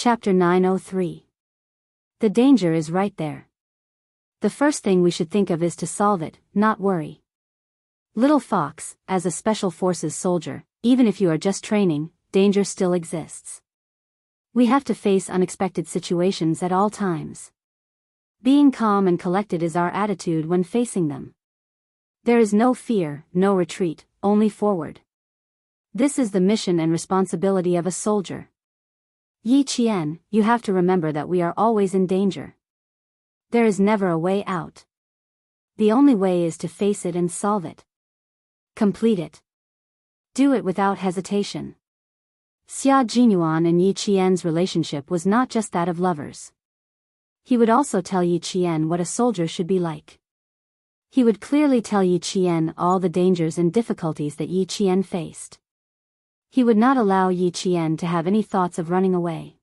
Chapter 903. The danger is right there. The first thing we should think of is to solve it, not worry. Little Fox, as a Special Forces soldier, even if you are just training, danger still exists. We have to face unexpected situations at all times. Being calm and collected is our attitude when facing them. There is no fear, no retreat, only forward. This is the mission and responsibility of a soldier. Yi Qian, you have to remember that we are always in danger. There is never a way out. The only way is to face it and solve it. Complete it. Do it without hesitation. Xia Jinyuan and Yi Qian's relationship was not just that of lovers. He would also tell Yi Qian what a soldier should be like. He would clearly tell Yi Qian all the dangers and difficulties that Yi Qian faced. He would not allow Yi Qian to have any thoughts of running away.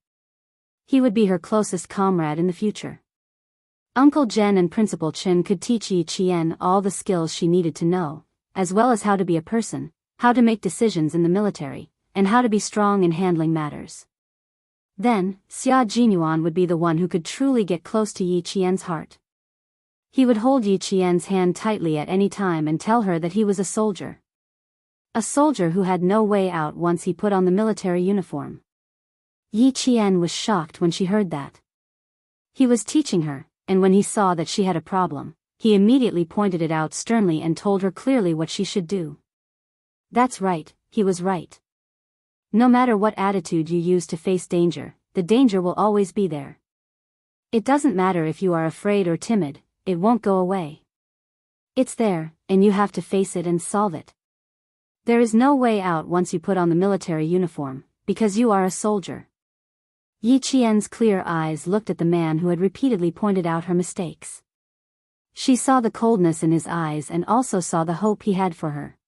He would be her closest comrade in the future. Uncle Zhen and Principal Qin could teach Yi Qian all the skills she needed to know, as well as how to be a person, how to make decisions in the military, and how to be strong in handling matters. Then, Xia Jinyuan would be the one who could truly get close to Yi Qian's heart. He would hold Yi Qian's hand tightly at any time and tell her that he was a soldier. A soldier who had no way out once he put on the military uniform. Yi Qian was shocked when she heard that. He was teaching her, and when he saw that she had a problem, he immediately pointed it out sternly and told her clearly what she should do. That's right, he was right. No matter what attitude you use to face danger, the danger will always be there. It doesn't matter if you are afraid or timid, it won't go away. It's there, and you have to face it and solve it. There is no way out once you put on the military uniform, because you are a soldier. Yi Qian's clear eyes looked at the man who had repeatedly pointed out her mistakes. She saw the coldness in his eyes and also saw the hope he had for her.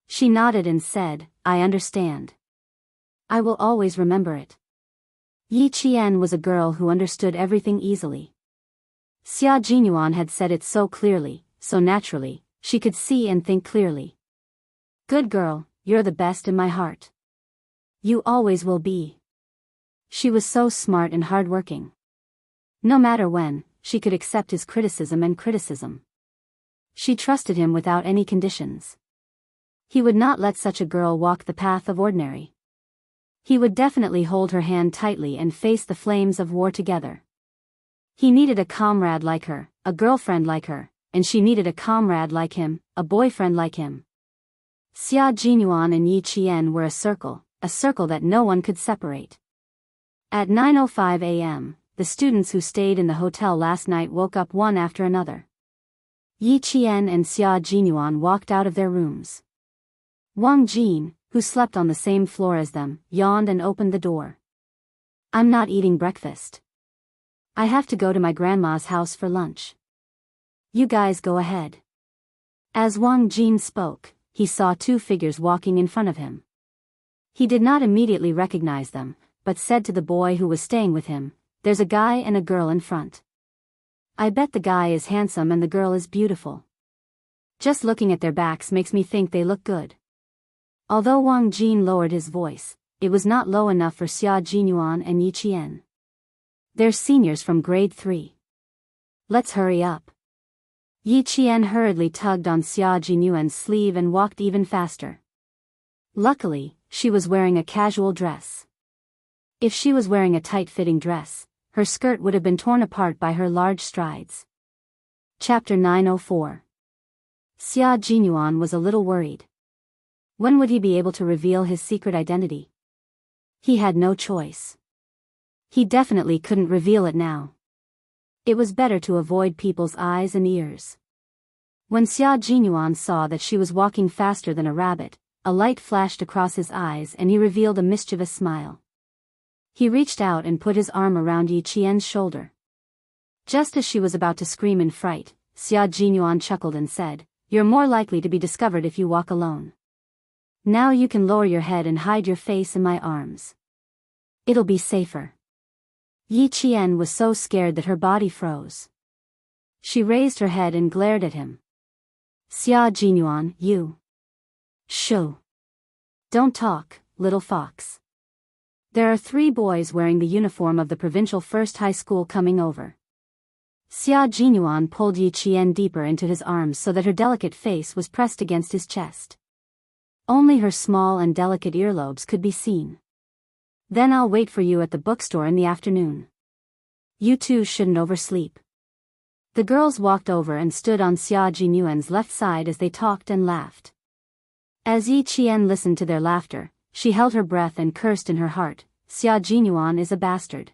She nodded and said, "I understand. I will always remember it." Yi Qian was a girl who understood everything easily. Xia Jinyuan had said it so clearly, so naturally, she could see and think clearly. Good girl, you're the best in my heart. You always will be. She was so smart and hardworking. No matter when, she could accept his criticism and criticism. She trusted him without any conditions. He would not let such a girl walk the path of ordinary. He would definitely hold her hand tightly and face the flames of war together. He needed a comrade like her, a girlfriend like her, and she needed a comrade like him, a boyfriend like him. Xia Jinyuan and Yi Qian were a circle that no one could separate. At 9:05 a.m., the students who stayed in the hotel last night woke up one after another. Yi Qian and Xia Jinyuan walked out of their rooms. Wang Jin, who slept on the same floor as them, yawned and opened the door. "I'm not eating breakfast. I have to go to my grandma's house for lunch. You guys go ahead." As Wang Jin spoke, he saw two figures walking in front of him. He did not immediately recognize them, but said to the boy who was staying with him, "There's a guy and a girl in front. I bet the guy is handsome and the girl is beautiful. Just looking at their backs makes me think they look good." Although Wang Jin lowered his voice, it was not low enough for Xia Jinyuan and Yi Qian. "They're seniors from grade 3. Let's hurry up." Yi Qian hurriedly tugged on Xia Jinyuan's sleeve and walked even faster. Luckily, she was wearing a casual dress. If she was wearing a tight-fitting dress, her skirt would have been torn apart by her large strides. Chapter 904. Xia Jinyuan was a little worried. When would he be able to reveal his secret identity? He had no choice. He definitely couldn't reveal it now. It was better to avoid people's eyes and ears. When Xia Jinyuan saw that she was walking faster than a rabbit, a light flashed across his eyes and he revealed a mischievous smile. He reached out and put his arm around Yi Qian's shoulder. Just as she was about to scream in fright, Xia Jinyuan chuckled and said, "You're more likely to be discovered if you walk alone. Now you can lower your head and hide your face in my arms. It'll be safer." Yi Qian was so scared that her body froze. She raised her head and glared at him. "Xia Jinyuan, you. Shoo. Don't talk, little fox. There are 3 boys wearing the uniform of the provincial first high school coming over. Xia Jinyuan pulled Yi Qian deeper into his arms so that her delicate face was pressed against his chest. Only her small and delicate earlobes could be seen. Then I'll wait for you at the bookstore in the afternoon. You two shouldn't oversleep. The girls walked over and stood on Xia Jinyuan's left side as they talked and laughed. As Yi Qian listened to their laughter, she held her breath and cursed in her heart, Xia Jinyuan is a bastard.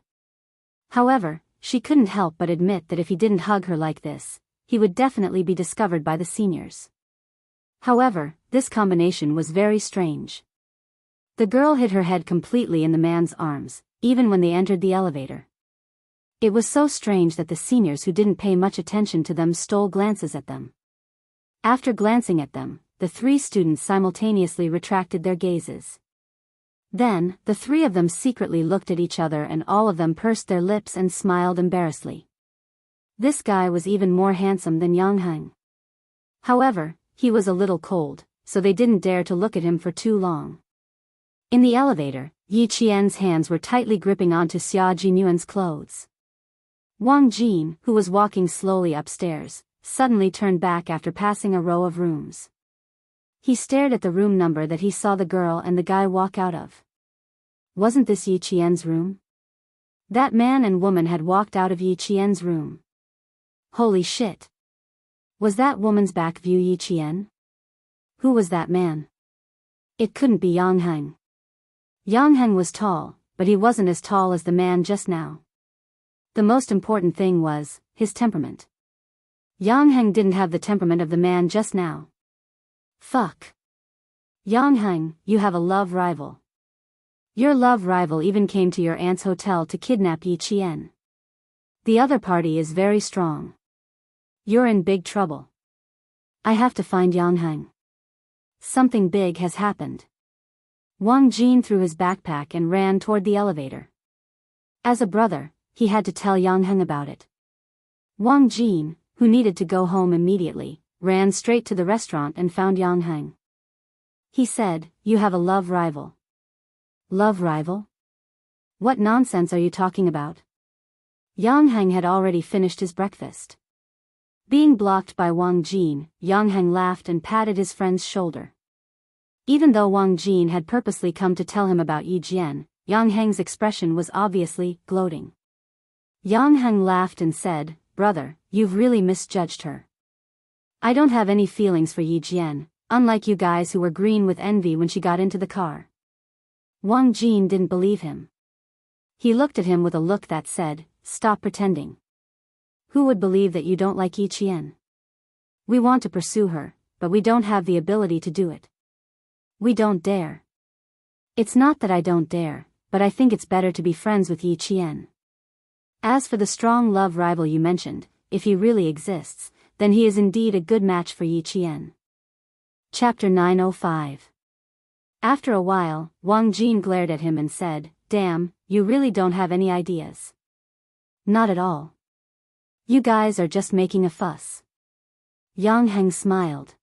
However, she couldn't help but admit that if he didn't hug her like this, he would definitely be discovered by the seniors. However, this combination was very strange. The girl hid her head completely in the man's arms, even when they entered the elevator. It was so strange that the seniors who didn't pay much attention to them stole glances at them. After glancing at them, the 3 students simultaneously retracted their gazes. Then, the 3 of them secretly looked at each other and all of them pursed their lips and smiled embarrassedly. This guy was even more handsome than Yang Heng. However, he was a little cold, so they didn't dare to look at him for too long. In the elevator, Yi Qian's hands were tightly gripping onto Xia Jinyuan's clothes. Wang Jin, who was walking slowly upstairs, suddenly turned back after passing a row of rooms. He stared at the room number that he saw the girl and the guy walk out of. Wasn't this Yi Qian's room? That man and woman had walked out of Yi Qian's room. Holy shit! Was that woman's back view Yi Qian? Who was that man? It couldn't be Yang Heng. Yang Heng was tall, but he wasn't as tall as the man just now. The most important thing was his temperament. Yang Heng didn't have the temperament of the man just now. Fuck. Yang Heng, you have a love rival. Your love rival even came to your aunt's hotel to kidnap Yi Qian. The other party is very strong. You're in big trouble. I have to find Yang Heng. Something big has happened. Wang Jin threw his backpack and ran toward the elevator. As a brother, he had to tell Yang Heng about it. Wang Jin, who needed to go home immediately, ran straight to the restaurant and found Yang Heng. He said, "You have a love rival." Love rival? What nonsense are you talking about? Yang Heng had already finished his breakfast. Being blocked by Wang Jin, Yang Heng laughed and patted his friend's shoulder. Even though Wang Jin had purposely come to tell him about Yi Jian, Yang Heng's expression was obviously gloating. Yang Heng laughed and said, "Brother, you've really misjudged her. I don't have any feelings for Yi Jian, unlike you guys who were green with envy when she got into the car." Wang Jin didn't believe him. He looked at him with a look that said, "Stop pretending. Who would believe that you don't like Yi Qian? We want to pursue her, but we don't have the ability to do it. We don't dare. It's not that I don't dare, but I think it's better to be friends with Yi Qian. As for the strong love rival you mentioned, if he really exists, then he is indeed a good match for Yi Qian." Chapter 905. After a while, Wang Jin glared at him and said, "Damn, you really don't have any ideas." "Not at all. You guys are just making a fuss." Yang Heng smiled.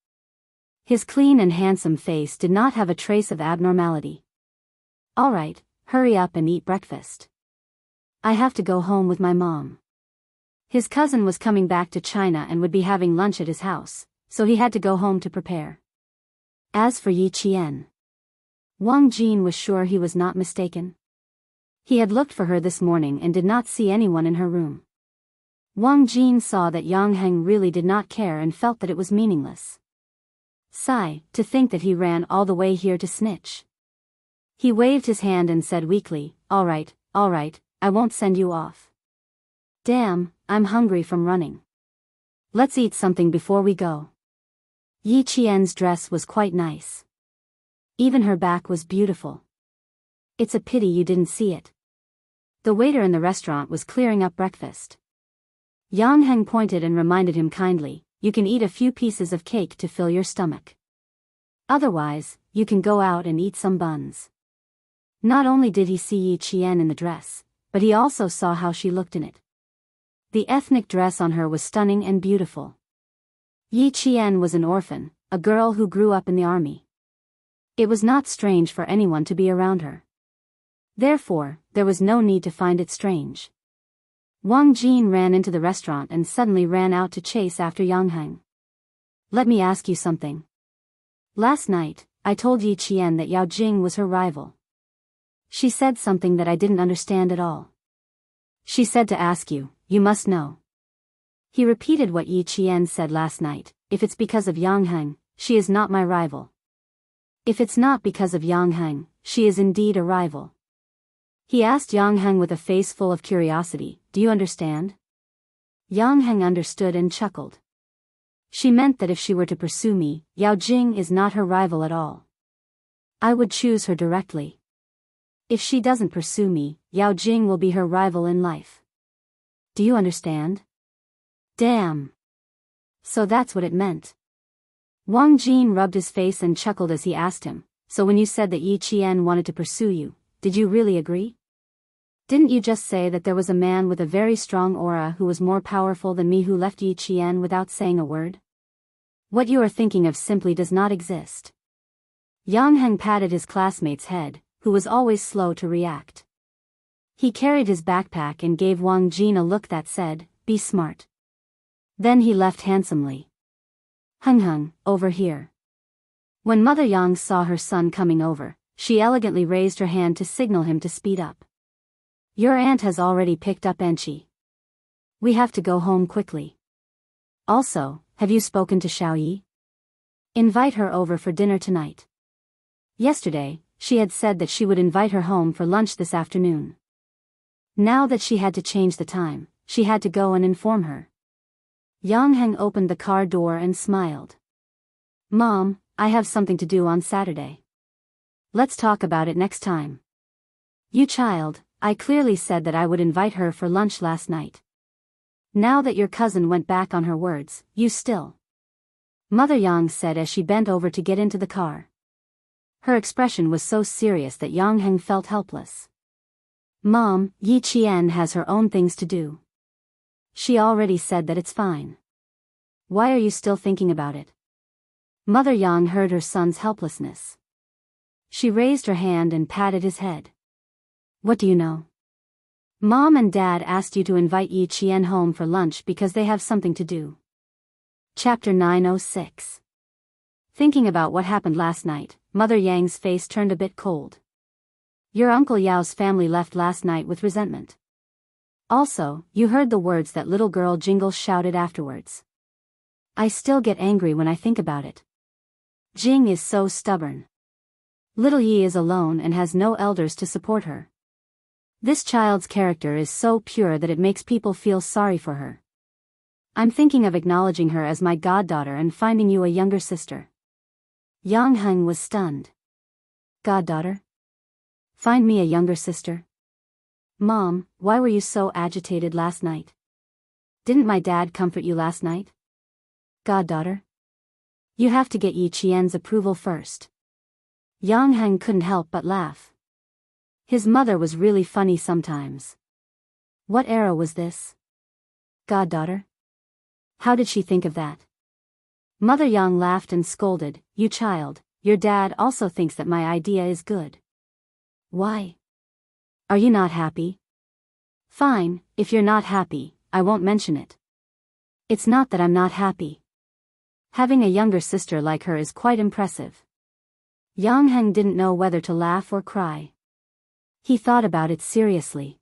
His clean and handsome face did not have a trace of abnormality. "All right, hurry up and eat breakfast. I have to go home with my mom." His cousin was coming back to China and would be having lunch at his house, so he had to go home to prepare. As for Yi Qian, Wang Jin was sure he was not mistaken. He had looked for her this morning and did not see anyone in her room. Wang Jin saw that Yang Heng really did not care and felt that it was meaningless. Sigh, to think that he ran all the way here to snitch. He waved his hand and said weakly, all right, I won't send you off. Damn, I'm hungry from running. Let's eat something before we go." Yi Qian's dress was quite nice. Even her back was beautiful. It's a pity you didn't see it. The waiter in the restaurant was clearing up breakfast. Yang Heng pointed and reminded him kindly, "You can eat a few pieces of cake to fill your stomach. Otherwise, you can go out and eat some buns." Not only did he see Yi Qian in the dress, but he also saw how she looked in it. The ethnic dress on her was stunning and beautiful. Yi Qian was an orphan, a girl who grew up in the army. It was not strange for anyone to be around her. Therefore, there was no need to find it strange. Wang Jin ran into the restaurant and suddenly ran out to chase after Yang Heng. Let me ask you something. Last night, I told Yi Qian that Yao Jing was her rival. She said something that I didn't understand at all. She said to ask you, you must know. He repeated what Yi Qian said last night, if it's because of Yang Heng, she is not my rival. If it's not because of Yang Heng, she is indeed a rival. He asked Yang Heng with a face full of curiosity, do you understand? Yang Heng understood and chuckled. She meant that if she were to pursue me, Yao Jing is not her rival at all. I would choose her directly. If she doesn't pursue me, Yao Jing will be her rival in life. Do you understand? Damn. So that's what it meant. Wang Jin rubbed his face and chuckled as he asked him, so when you said that Yi Qian wanted to pursue you, did you really agree? Didn't you just say that there was a man with a very strong aura who was more powerful than me who left Yi Qian without saying a word? What you are thinking of simply does not exist. Yang Heng patted his classmate's head, who was always slow to react. He carried his backpack and gave Wang Jin a look that said, be smart. Then he left handsomely. Heng, over here. When Mother Yang saw her son coming over, she elegantly raised her hand to signal him to speed up. Your aunt has already picked up Enchi. We have to go home quickly. Also, have you spoken to Xiaoyi? Invite her over for dinner tonight. Yesterday, she had said that she would invite her home for lunch this afternoon. Now that she had to change the time, she had to go and inform her. Yang Heng opened the car door and smiled. Mom, I have something to do on Saturday. Let's talk about it next time. You child, I clearly said that I would invite her for lunch last night. Now that your cousin went back on her words, you still. Mother Yang said as she bent over to get into the car. Her expression was so serious that Yang Heng felt helpless. Mom, Yi Qian has her own things to do. She already said that it's fine. Why are you still thinking about it? Mother Yang heard her son's helplessness. She raised her hand and patted his head. What do you know? Mom and Dad asked you to invite Yi Qian home for lunch because they have something to do. Chapter 906. Thinking about what happened last night, Mother Yang's face turned a bit cold. Your Uncle Yao's family left last night with resentment. Also, you heard the words that little girl Jingle shouted afterwards. I still get angry when I think about it. Jing is so stubborn. Little Yi is alone and has no elders to support her. This child's character is so pure that it makes people feel sorry for her. I'm thinking of acknowledging her as my goddaughter and finding you a younger sister. Yang Heng was stunned. Goddaughter? Find me a younger sister? Mom, why were you so agitated last night? Didn't my dad comfort you last night? Goddaughter? You have to get Yi Qian's approval first. Yang Heng couldn't help but laugh. His mother was really funny sometimes. What era was this? Goddaughter? How did she think of that? Mother Yang laughed and scolded, you child, your dad also thinks that my idea is good. Why? Are you not happy? Fine, if you're not happy, I won't mention it. It's not that I'm not happy. Having a younger sister like her is quite impressive. Yang Heng didn't know whether to laugh or cry. He thought about it seriously.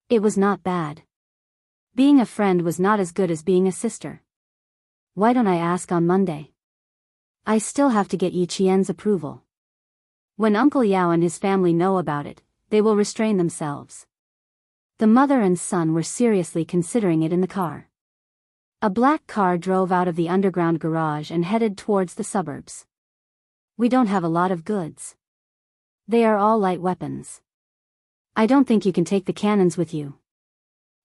It was not bad. Being a friend was not as good as being a sister. Why don't I ask on Monday? I still have to get Yi Qian's approval. When Uncle Yao and his family know about it, they will restrain themselves. The mother and son were seriously considering it in the car. A black car drove out of the underground garage and headed towards the suburbs. We don't have a lot of goods. They are all light weapons. I don't think you can take the cannons with you.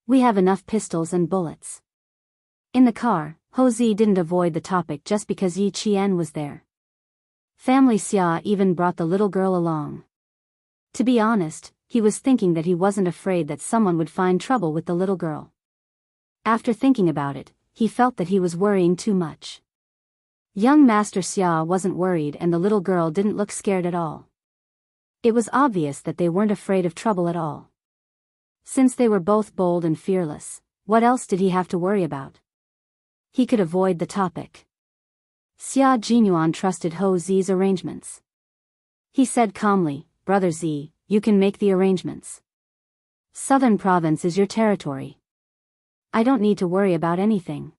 We have enough pistols and bullets. In the car, Ho Zi didn't avoid the topic just because Yi Qian was there. Family Xia even brought the little girl along. To be honest, he was thinking that he wasn't afraid that someone would find trouble with the little girl. After thinking about it, he felt that he was worrying too much. Young Master Xia wasn't worried and the little girl didn't look scared at all. It was obvious that they weren't afraid of trouble at all. Since they were both bold and fearless, what else did he have to worry about? He could avoid the topic. Xia Jinyuan trusted Ho Zi's arrangements. He said calmly, "Brother Z, you can make the arrangements. Southern Province is your territory. I don't need to worry about anything.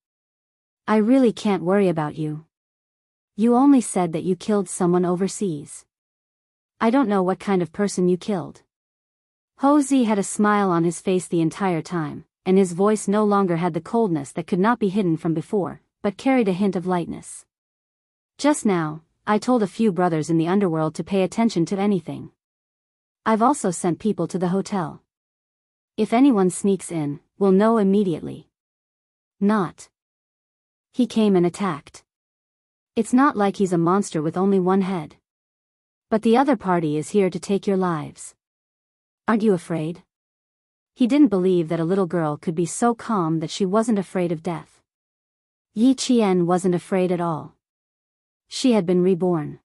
I really can't worry about you. You only said that you killed someone overseas. I don't know what kind of person you killed." Ho Zi had a smile on his face the entire time, and his voice no longer had the coldness that could not be hidden from before, but carried a hint of lightness. "Just now, I told a few brothers in the underworld to pay attention to anything. I've also sent people to the hotel. If anyone sneaks in, we'll know immediately. Not. He came and attacked. It's not like he's a monster with only one head. But the other party is here to take your lives. Aren't you afraid?" He didn't believe that a little girl could be so calm that she wasn't afraid of death. Yi Qian wasn't afraid at all. She had been reborn.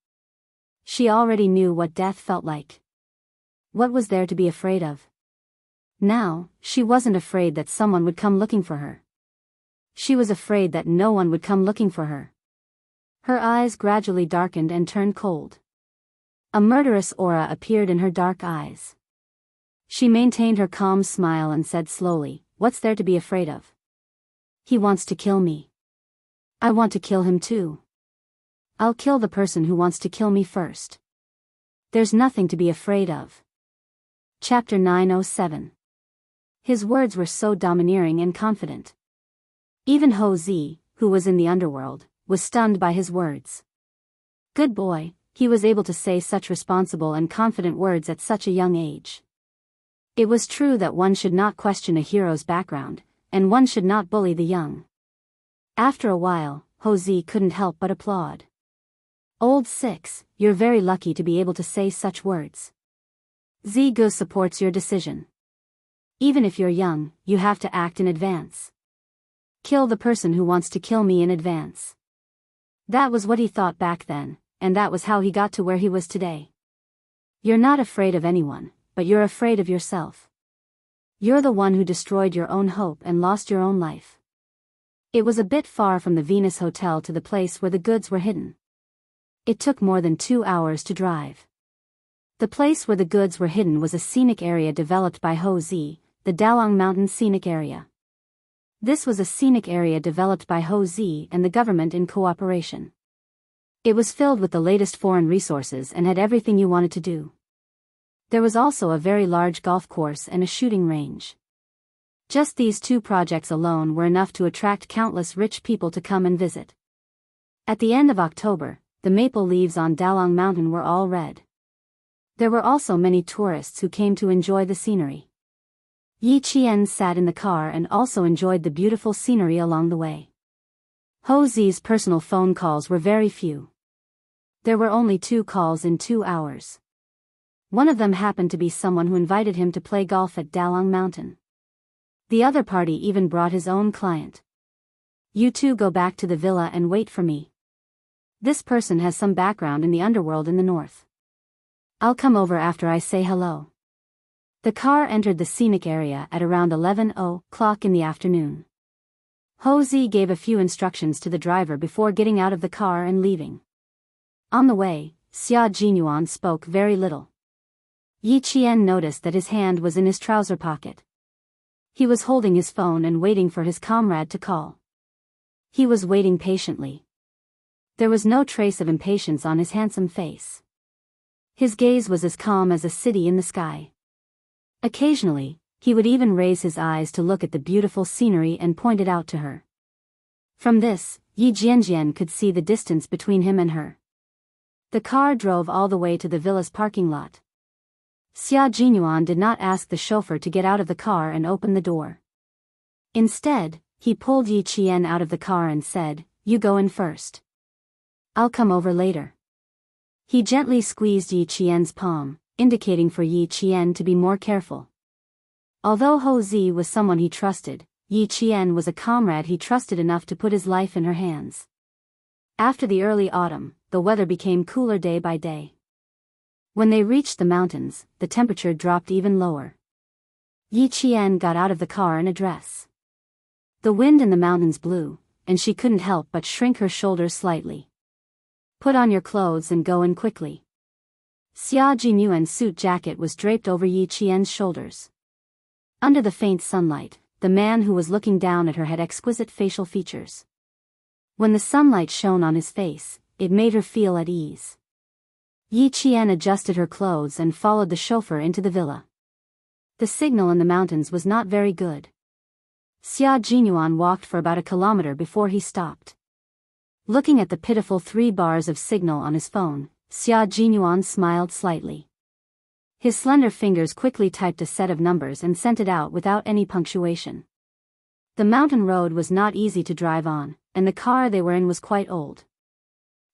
She already knew what death felt like. What was there to be afraid of? Now, she wasn't afraid that someone would come looking for her. She was afraid that no one would come looking for her. Her eyes gradually darkened and turned cold. A murderous aura appeared in her dark eyes. She maintained her calm smile and said slowly, "What's there to be afraid of? He wants to kill me. I want to kill him too. I'll kill the person who wants to kill me first. There's nothing to be afraid of." Chapter 907. His words were so domineering and confident. Even Ho Zi, who was in the underworld, was stunned by his words. Good boy, he was able to say such responsible and confident words at such a young age. It was true that one should not question a hero's background, and one should not bully the young. After a while, Ho Zi couldn't help but applaud. "Old Six, you're very lucky to be able to say such words. Zigu supports your decision. Even if you're young, you have to act in advance. Kill the person who wants to kill me in advance." That was what he thought back then, and that was how he got to where he was today. You're not afraid of anyone, but you're afraid of yourself. You're the one who destroyed your own hope and lost your own life. It was a bit far from the Venus Hotel to the place where the goods were hidden. It took more than 2 hours to drive. The place where the goods were hidden was a scenic area developed by Ho Zi, the Dalong Mountain Scenic Area. This was a scenic area developed by Ho Zi and the government in cooperation. It was filled with the latest foreign resources and had everything you wanted to do. There was also a very large golf course and a shooting range. Just these 2 projects alone were enough to attract countless rich people to come and visit. At the end of October, the maple leaves on Dalong Mountain were all red. There were also many tourists who came to enjoy the scenery. Yi Qian sat in the car and also enjoyed the beautiful scenery along the way. Ho Zi's personal phone calls were very few. There were only 2 calls in 2 hours. One of them happened to be someone who invited him to play golf at Dalong Mountain. The other party even brought his own client. "You two go back to the villa and wait for me. This person has some background in the underworld in the north. I'll come over after I say hello." The car entered the scenic area at around 11:00 in the afternoon. Ho Zi gave a few instructions to the driver before getting out of the car and leaving. On the way, Xia Jinyuan spoke very little. Yi Qian noticed that his hand was in his trouser pocket. He was holding his phone and waiting for his comrade to call. He was waiting patiently. There was no trace of impatience on his handsome face. His gaze was as calm as a city in the sky. Occasionally, he would even raise his eyes to look at the beautiful scenery and point it out to her. From this, Yi Jianjian could see the distance between him and her. The car drove all the way to the villa's parking lot. Xia Jinyuan did not ask the chauffeur to get out of the car and open the door. Instead, he pulled Yi Qian out of the car and said, "You go in first. I'll come over later." He gently squeezed Yi Qian's palm, indicating for Yi Qian to be more careful. Although Ho Zi was someone he trusted, Yi Qian was a comrade he trusted enough to put his life in her hands. After the early autumn, the weather became cooler day by day. When they reached the mountains, the temperature dropped even lower. Yi Qian got out of the car in a dress. The wind in the mountains blew, and she couldn't help but shrink her shoulders slightly. Put on your clothes and go in quickly. Xia Jinyuan's suit jacket was draped over Yi Qian's shoulders. Under the faint sunlight, the man who was looking down at her had exquisite facial features. When the sunlight shone on his face, it made her feel at ease. Yi Qian adjusted her clothes and followed the chauffeur into the villa. The signal in the mountains was not very good. Xia Jinyuan walked for about a kilometer before he stopped. Looking at the pitiful 3 bars of signal on his phone, Xia Jinyuan smiled slightly. His slender fingers quickly typed a set of numbers and sent it out without any punctuation. The mountain road was not easy to drive on, and the car they were in was quite old.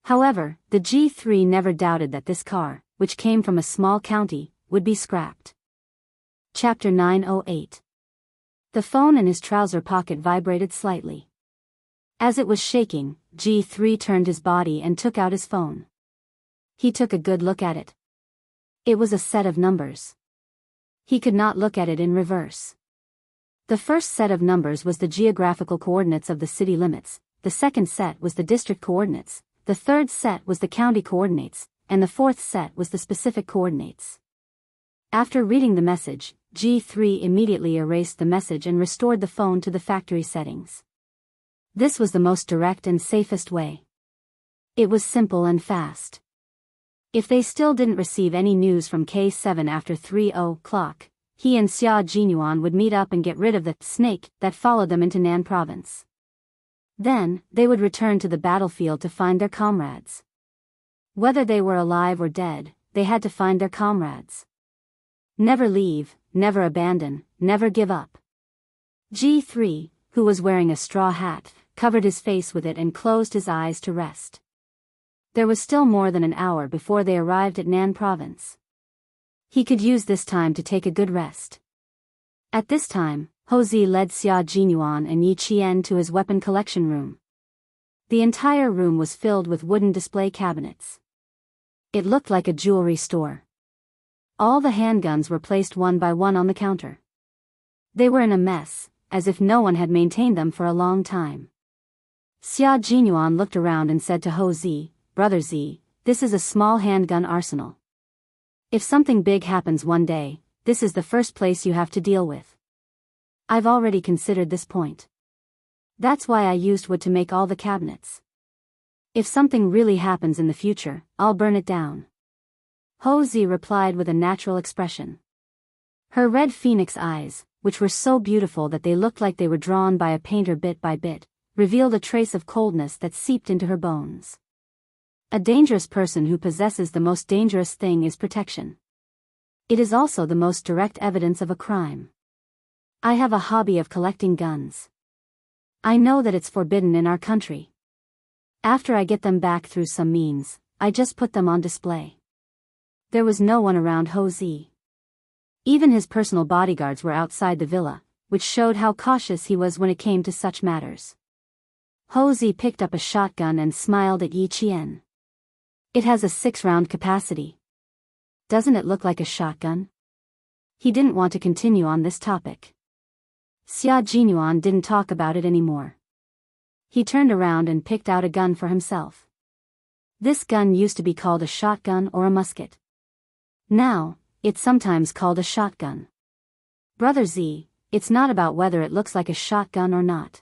However, the G3 never doubted that this car, which came from a small county, would be scrapped. Chapter 908. The phone in his trouser pocket vibrated slightly. As it was shaking, G3 turned his body and took out his phone. He took a good look at it. It was a set of numbers. He could not look at it in reverse. The first set of numbers was the geographical coordinates of the city limits, the second set was the district coordinates, the third set was the county coordinates, and the fourth set was the specific coordinates. After reading the message, G3 immediately erased the message and restored the phone to the factory settings. This was the most direct and safest way. It was simple and fast. If they still didn't receive any news from K7 after 3:00, he and Xia Jinyuan would meet up and get rid of the snake that followed them into Nan province. Then, they would return to the battlefield to find their comrades. Whether they were alive or dead, they had to find their comrades. Never leave, never abandon, never give up. G3, who was wearing a straw hat, covered his face with it and closed his eyes to rest. There was still more than an hour before they arrived at Nan province. He could use this time to take a good rest. At this time, Houzi led Xia Jinyuan and Yi Qian to his weapon collection room. The entire room was filled with wooden display cabinets. It looked like a jewelry store. All the handguns were placed one by one on the counter. They were in a mess, as if no one had maintained them for a long time. Xia Jinyuan looked around and said to Houzi, "Brother Z, this is a small handgun arsenal. If something big happens one day, this is the first place you have to deal with. I've already considered this point. That's why I used wood to make all the cabinets. If something really happens in the future, I'll burn it down." Houzi replied with a natural expression. Her red phoenix eyes, which were so beautiful that they looked like they were drawn by a painter bit by bit, revealed a trace of coldness that seeped into her bones. A dangerous person who possesses the most dangerous thing is protection. It is also the most direct evidence of a crime. I have a hobby of collecting guns. I know that it's forbidden in our country. After I get them back through some means, I just put them on display. There was no one around Houzi. Even his personal bodyguards were outside the villa, which showed how cautious he was when it came to such matters. Houzi picked up a shotgun and smiled at Yi Qian. "It has a 6-round capacity. Doesn't it look like a shotgun?" He didn't want to continue on this topic. Xia Jinyuan didn't talk about it anymore. He turned around and picked out a gun for himself. This gun used to be called a shotgun or a musket. Now, it's sometimes called a shotgun. Brother Z, it's not about whether it looks like a shotgun or not.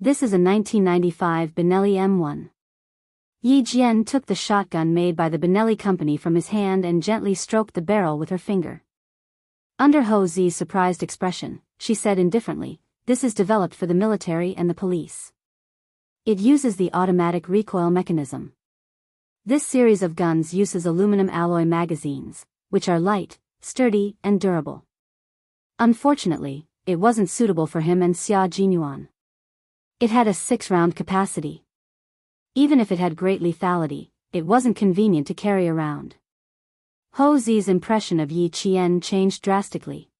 This is a 1995 Benelli M1. Yi Jian took the shotgun made by the Benelli company from his hand and gently stroked the barrel with her finger. Under Houzi's surprised expression, she said indifferently, "This is developed for the military and the police. It uses the automatic recoil mechanism. This series of guns uses aluminum alloy magazines, which are light, sturdy, and durable." Unfortunately, it wasn't suitable for him and Xia Jinyuan. It had a 6-round capacity. Even if it had great lethality, it wasn't convenient to carry around. Houzi's impression of Yi Qian changed drastically.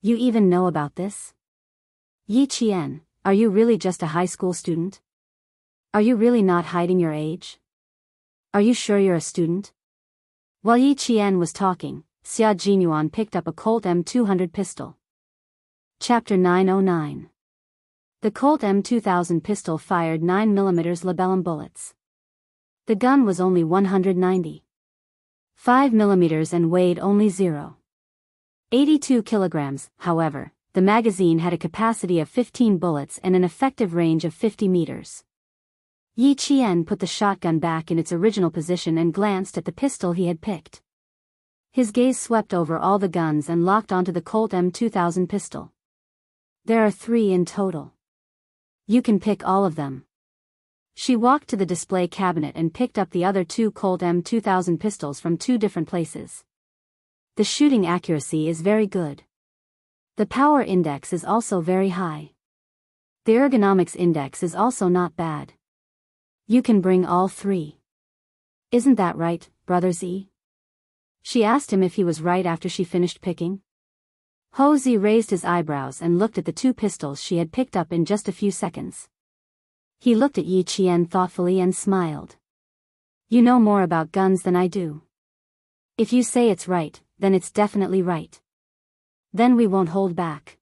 "You even know about this? Yi Qian, are you really just a high school student? Are you really not hiding your age? Are you sure you're a student?" While Yi Qian was talking, Xia Jinyuan picked up a Colt M200 pistol. Chapter 909. The Colt M2000 pistol fired 9mm labellum bullets. The gun was only 195 mm and weighed only 0.82 kilograms. However, the magazine had a capacity of 15 bullets and an effective range of 50 meters. Yi Qian put the shotgun back in its original position and glanced at the pistol he had picked. His gaze swept over all the guns and locked onto the Colt M2000 pistol. There are 3 in total. You can pick all of them. She walked to the display cabinet and picked up the other 2 Colt M2000 pistols from 2 different places. The shooting accuracy is very good. The power index is also very high. The ergonomics index is also not bad. You can bring all 3. Isn't that right, Brother Z? She asked him if he was right after she finished picking. Ho Zi raised his eyebrows and looked at the 2 pistols she had picked up in just a few seconds. He looked at Yi Qian thoughtfully and smiled. You know more about guns than I do. If you say it's right, then it's definitely right. Then we won't hold back.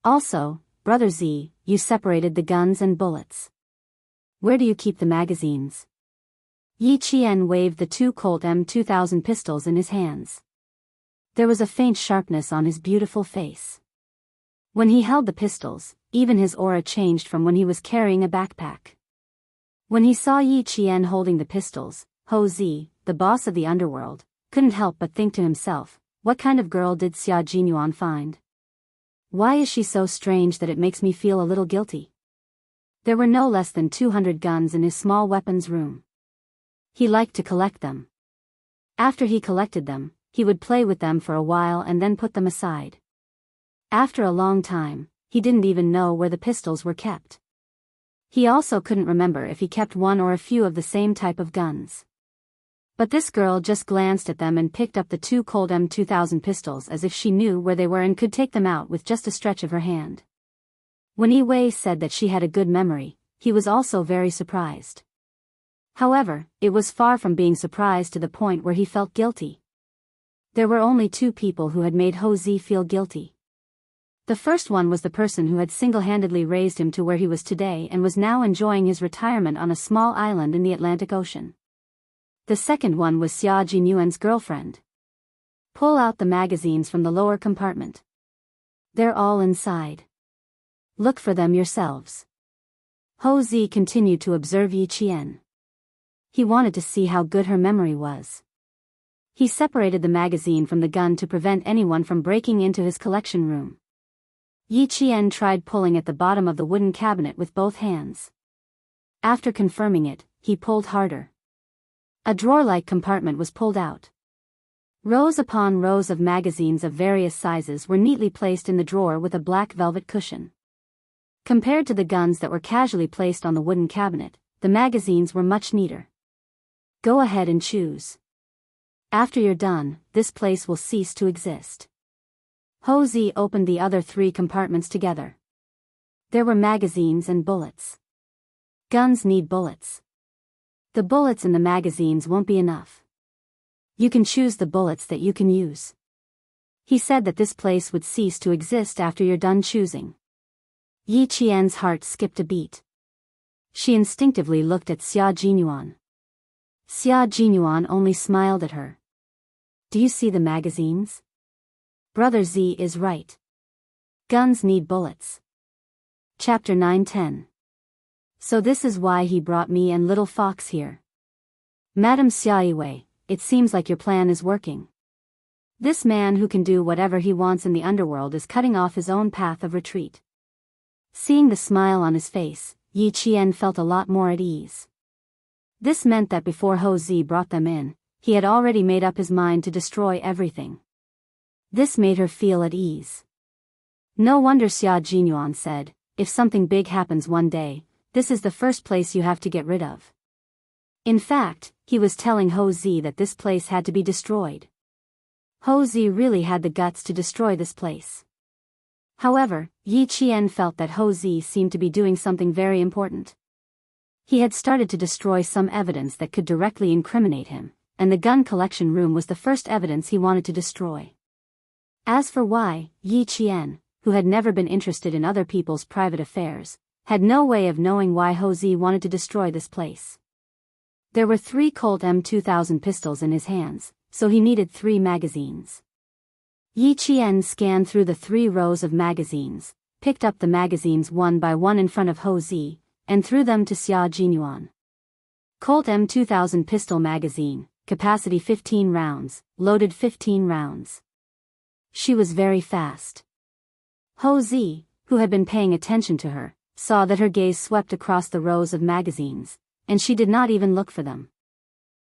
Also, Brother Z, you separated the guns and bullets. Where do you keep the magazines? Yi Qian waved the 2 Colt M2000 pistols in his hands. There was a faint sharpness on his beautiful face. When he held the pistols, even his aura changed from when he was carrying a backpack. When he saw Yi Qian holding the pistols, Ho Zi, the boss of the underworld, couldn't help but think to himself, what kind of girl did Xia Jinyuan find? Why is she so strange that it makes me feel a little guilty? There were no less than 200 guns in his small weapons room. He liked to collect them. After he collected them, he would play with them for a while and then put them aside. After a long time, he didn't even know where the pistols were kept. He also couldn't remember if he kept one or a few of the same type of guns. But this girl just glanced at them and picked up the 2 Colt M2000 pistols as if she knew where they were and could take them out with just a stretch of her hand. When Yi Wei said that she had a good memory, he was also very surprised. However, it was far from being surprised to the point where he felt guilty. There were only 2 people who had made Ho Zi feel guilty. The first one was the person who had single-handedly raised him to where he was today and was now enjoying his retirement on a small island in the Atlantic Ocean. The second one was Xia Jinyuan's girlfriend. Pull out the magazines from the lower compartment. They're all inside. Look for them yourselves. Ho Zi continued to observe Yi Qian. He wanted to see how good her memory was. He separated the magazine from the gun to prevent anyone from breaking into his collection room. Yi Qian tried pulling at the bottom of the wooden cabinet with both hands. After confirming it, he pulled harder. A drawer-like compartment was pulled out. Rows upon rows of magazines of various sizes were neatly placed in the drawer with a black velvet cushion. Compared to the guns that were casually placed on the wooden cabinet, the magazines were much neater. Go ahead and choose. After you're done, this place will cease to exist. Ho Zi opened the other 3 compartments together. There were magazines and bullets. Guns need bullets. The bullets in the magazines won't be enough. You can choose the bullets that you can use. He said that this place would cease to exist after you're done choosing. Yi Qian's heart skipped a beat. She instinctively looked at Xia Jinyuan. Xia Jinyuan only smiled at her. Do you see the magazines? Brother Z is right. Guns need bullets. Chapter 910. So this is why he brought me and Little Fox here. Madam Xia Yiwei, it seems like your plan is working. This man who can do whatever he wants in the underworld is cutting off his own path of retreat. Seeing the smile on his face, Yi Qian felt a lot more at ease. This meant that before Ho Zi brought them in, he had already made up his mind to destroy everything. This made her feel at ease. No wonder Xia Jinyuan said, if something big happens one day, this is the first place you have to get rid of. In fact, he was telling Ho Zi that this place had to be destroyed. Ho Zi really had the guts to destroy this place. However, Yi Qian felt that Ho Zi seemed to be doing something very important. He had started to destroy some evidence that could directly incriminate him, and the gun collection room was the first evidence he wanted to destroy. As for Yi Qian, who had never been interested in other people's private affairs, had no way of knowing why Houzi wanted to destroy this place. There were 3 Colt M2000 pistols in his hands, so he needed 3 magazines. Yi Qian scanned through the 3 rows of magazines, picked up the magazines one by one in front of Houzi, and threw them to Xia Jinyuan. Colt M2000 pistol magazine, capacity 15 rounds, loaded 15 rounds. She was very fast. Houzi, who had been paying attention to her, saw that her gaze swept across the rows of magazines, and she did not even look for them.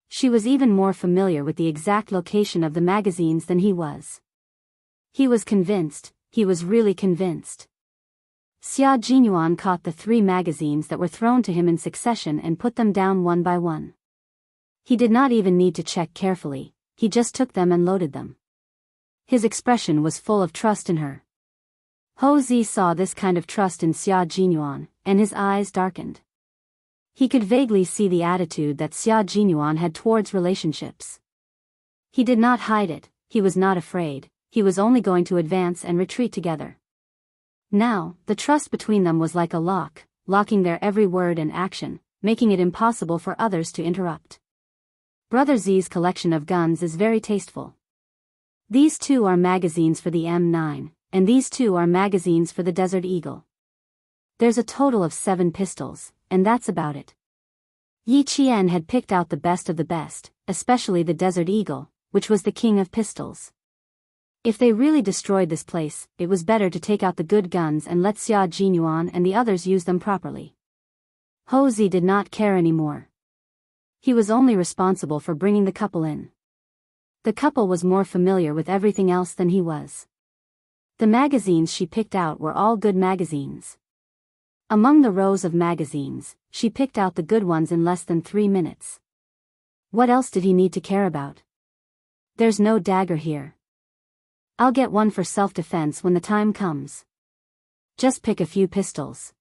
She was even more familiar with the exact location of the magazines than he was. He was convinced, he was really convinced. Xia Jinyuan caught the 3 magazines that were thrown to him in succession and put them down one by one. He did not even need to check carefully, he just took them and loaded them. His expression was full of trust in her. Houzi saw this kind of trust in Xia Jinyuan, and his eyes darkened. He could vaguely see the attitude that Xia Jinyuan had towards relationships. He did not hide it, he was not afraid, he was only going to advance and retreat together. Now, the trust between them was like a lock, locking their every word and action, making it impossible for others to interrupt. Brother Z's collection of guns is very tasteful. These 2 are magazines for the M9, and these 2 are magazines for the Desert Eagle. There's a total of 7 pistols, and that's about it. Yi Qian had picked out the best of the best, especially the Desert Eagle, which was the king of pistols. If they really destroyed this place, it was better to take out the good guns and let Xia Jinyuan and the others use them properly. Houzi did not care anymore. He was only responsible for bringing the couple in. The couple was more familiar with everything else than he was. The magazines she picked out were all good magazines. Among the rows of magazines, she picked out the good ones in less than 3 minutes. What else did he need to care about? There's no dagger here. I'll get one for self-defense when the time comes. Just pick a few pistols.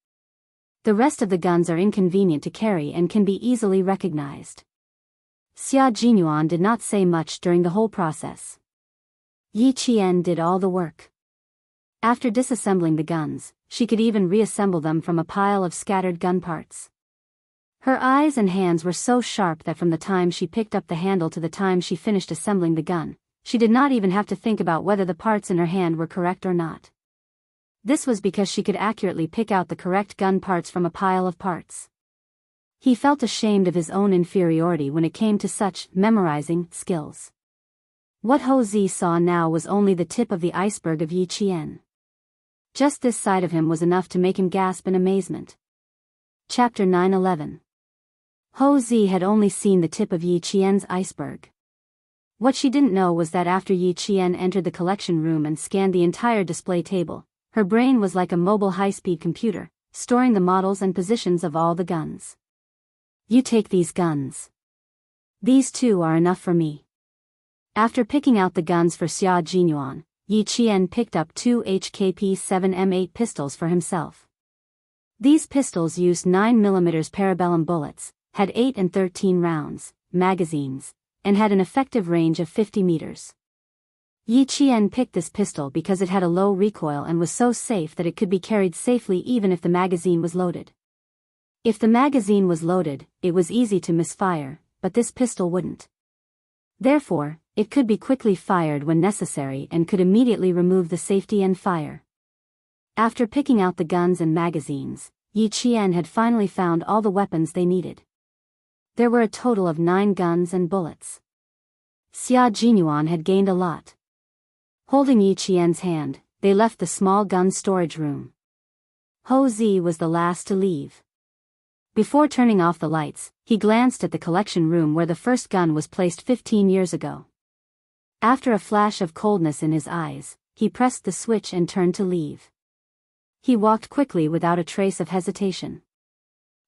The rest of the guns are inconvenient to carry and can be easily recognized. Xia Jinyuan did not say much during the whole process. Yi Qian did all the work. After disassembling the guns, she could even reassemble them from a pile of scattered gun parts. Her eyes and hands were so sharp that from the time she picked up the handle to the time she finished assembling the gun, she did not even have to think about whether the parts in her hand were correct or not. This was because she could accurately pick out the correct gun parts from a pile of parts. He felt ashamed of his own inferiority when it came to such memorizing skills. What Houzi saw now was only the tip of the iceberg of Yi Qian. Just this side of him was enough to make him gasp in amazement. Chapter 9-11. Houzi had only seen the tip of Yi Qian's iceberg. What she didn't know was that after Yi Qian entered the collection room and scanned the entire display table, her brain was like a mobile high-speed computer, storing the models and positions of all the guns. You take these guns. These 2 are enough for me. After picking out the guns for Xia Jinyuan, Yi Qian picked up 2 HKP-7M8 pistols for himself. These pistols used 9mm parabellum bullets, had 8 and 13 rounds, magazines, and had an effective range of 50 meters. Yi Qian picked this pistol because it had a low recoil and was so safe that it could be carried safely even if the magazine was loaded. If the magazine was loaded, it was easy to misfire, but this pistol wouldn't. Therefore, it could be quickly fired when necessary and could immediately remove the safety and fire. After picking out the guns and magazines, Yi Qian had finally found all the weapons they needed. There were a total of 9 guns and bullets. Xia Jinyuan had gained a lot. Holding Yi Qian's hand, they left the small gun storage room. Houzi was the last to leave. Before turning off the lights, he glanced at the collection room where the first gun was placed 15 years ago. After a flash of coldness in his eyes, he pressed the switch and turned to leave. He walked quickly without a trace of hesitation.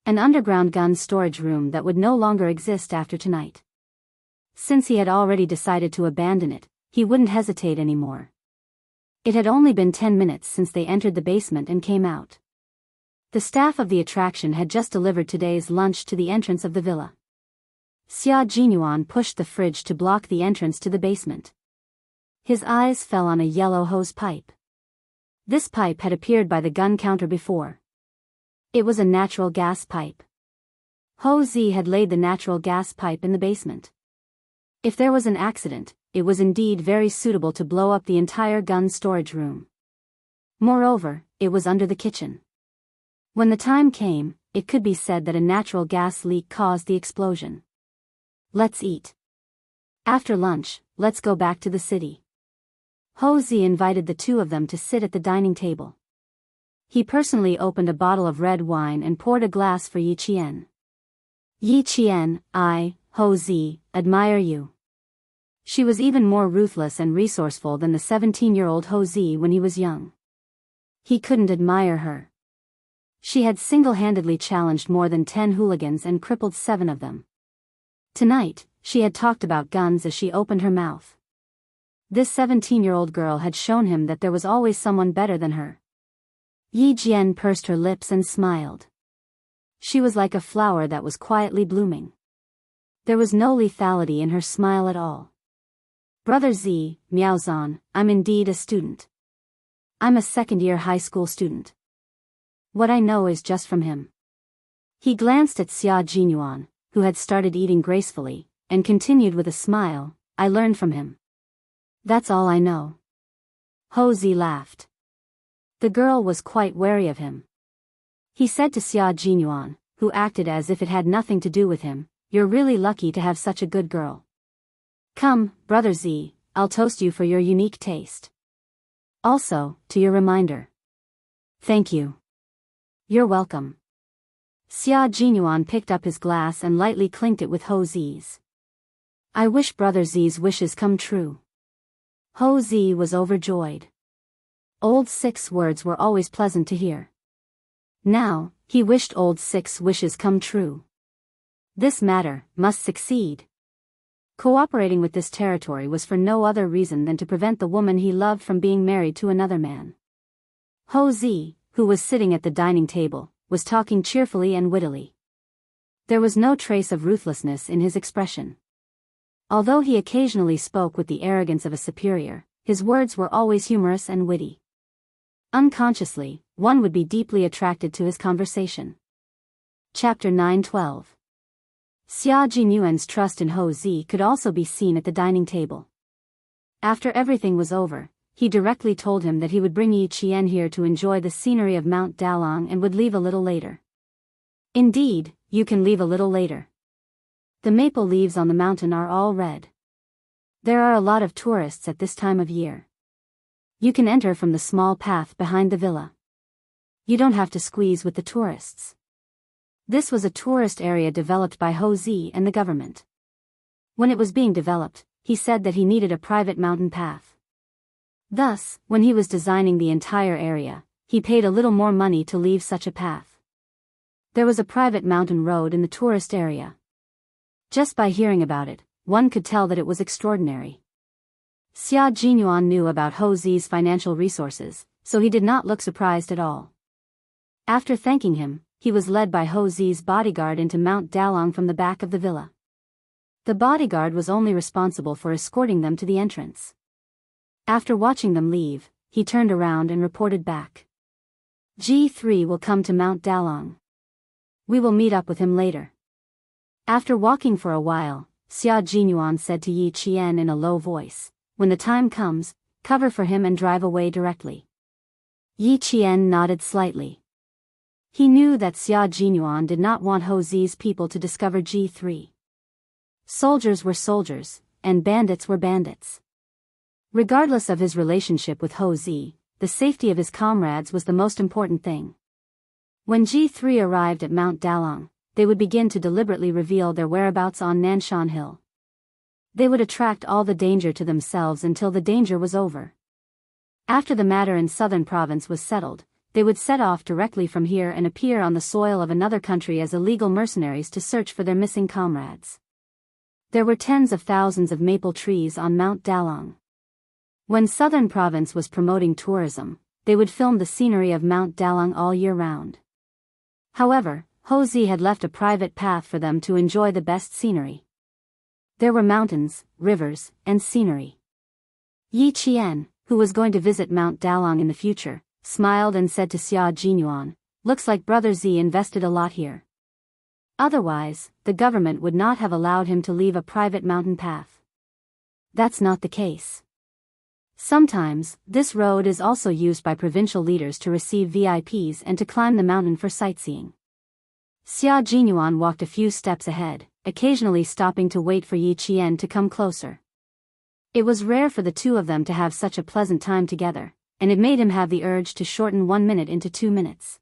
An underground gun storage room that would no longer exist after tonight. Since he had already decided to abandon it, he wouldn't hesitate anymore. It had only been 10 minutes since they entered the basement and came out. The staff of the attraction had just delivered today's lunch to the entrance of the villa. Xia Jinyuan pushed the fridge to block the entrance to the basement. His eyes fell on a yellow hose pipe. This pipe had appeared by the gun counter before. It was a natural gas pipe. Ho Zi had laid the natural gas pipe in the basement. If there was an accident, it was indeed very suitable to blow up the entire gun storage room. Moreover, it was under the kitchen. When the time came, it could be said that a natural gas leak caused the explosion. Let's eat. After lunch, let's go back to the city. Ho Zi invited the two of them to sit at the dining table. He personally opened a bottle of red wine and poured a glass for Yi Qian. Yi Qian, Ho Zi, admire you. She was even more ruthless and resourceful than the 17-year-old Ho Zi when he was young. He couldn't admire her. She had single-handedly challenged more than 10 hooligans and crippled 7 of them. Tonight, she had talked about guns as she opened her mouth. This 17-year-old girl had shown him that there was always someone better than her. Yi Jian pursed her lips and smiled. She was like a flower that was quietly blooming. There was no lethality in her smile at all. Brother Z, Miaozan, I'm indeed a student. I'm a second-year high school student. What I know is just from him. He glanced at Xia Jinyuan, who had started eating gracefully, and continued with a smile, I learned from him. That's all I know. Ho Zi laughed. The girl was quite wary of him. He said to Xia Jinyuan, who acted as if it had nothing to do with him, you're really lucky to have such a good girl. Come, Brother Z, I'll toast you for your unique taste. Also, to your reminder. Thank you. You're welcome. Xia Jinyuan picked up his glass and lightly clinked it with Ho Zi's. I wish Brother Z's wishes come true. Ho Zi was overjoyed. Old Six words were always pleasant to hear. Now, he wished Old Six wishes come true. This matter must succeed. Cooperating with this territory was for no other reason than to prevent the woman he loved from being married to another man. Ho Zi, who was sitting at the dining table, was talking cheerfully and wittily. There was no trace of ruthlessness in his expression. Although he occasionally spoke with the arrogance of a superior, his words were always humorous and witty. Unconsciously, one would be deeply attracted to his conversation. Chapter 9:12. Xia Jinyuan's trust in Ho Zi could also be seen at the dining table. After everything was over, he directly told him that he would bring Yi Qian here to enjoy the scenery of Mount Dalong and would leave a little later. Indeed, you can leave a little later. The maple leaves on the mountain are all red. There are a lot of tourists at this time of year. You can enter from the small path behind the villa. You don't have to squeeze with the tourists. This was a tourist area developed by Ho Zi and the government. When it was being developed, he said that he needed a private mountain path. Thus, when he was designing the entire area, he paid a little more money to leave such a path. There was a private mountain road in the tourist area. Just by hearing about it, one could tell that it was extraordinary. Xia Jinyuan knew about Ho Zi's financial resources, so he did not look surprised at all. After thanking him, he was led by Ho Zi's bodyguard into Mount Dalong from the back of the villa. The bodyguard was only responsible for escorting them to the entrance. After watching them leave, he turned around and reported back. G3 will come to Mount Dalong. We will meet up with him later. After walking for a while, Xia Jinyuan said to Yi Qian in a low voice, when the time comes, cover for him and drive away directly. Yi Qian nodded slightly. He knew that Xia Jinyuan did not want Ho Zi's people to discover G3. Soldiers were soldiers, and bandits were bandits. Regardless of his relationship with Ho Zi, the safety of his comrades was the most important thing. When G3 arrived at Mount Dalong, they would begin to deliberately reveal their whereabouts on Nanshan Hill. They would attract all the danger to themselves until the danger was over. After the matter in southern province was settled, they would set off directly from here and appear on the soil of another country as illegal mercenaries to search for their missing comrades. There were tens of thousands of maple trees on Mount Dalong. When southern province was promoting tourism, they would film the scenery of Mount Dalong all year round. However, Ho Zi had left a private path for them to enjoy the best scenery. There were mountains, rivers, and scenery. Yi Qian, who was going to visit Mount Dalong in the future, smiled and said to Xia Jinyuan, "Looks like Brother Z invested a lot here. Otherwise, the government would not have allowed him to leave a private mountain path." That's not the case. Sometimes, this road is also used by provincial leaders to receive VIPs and to climb the mountain for sightseeing. Xia Jinyuan walked a few steps ahead, occasionally stopping to wait for Yi Qian to come closer. It was rare for the two of them to have such a pleasant time together, and it made him have the urge to shorten 1 minute into 2 minutes.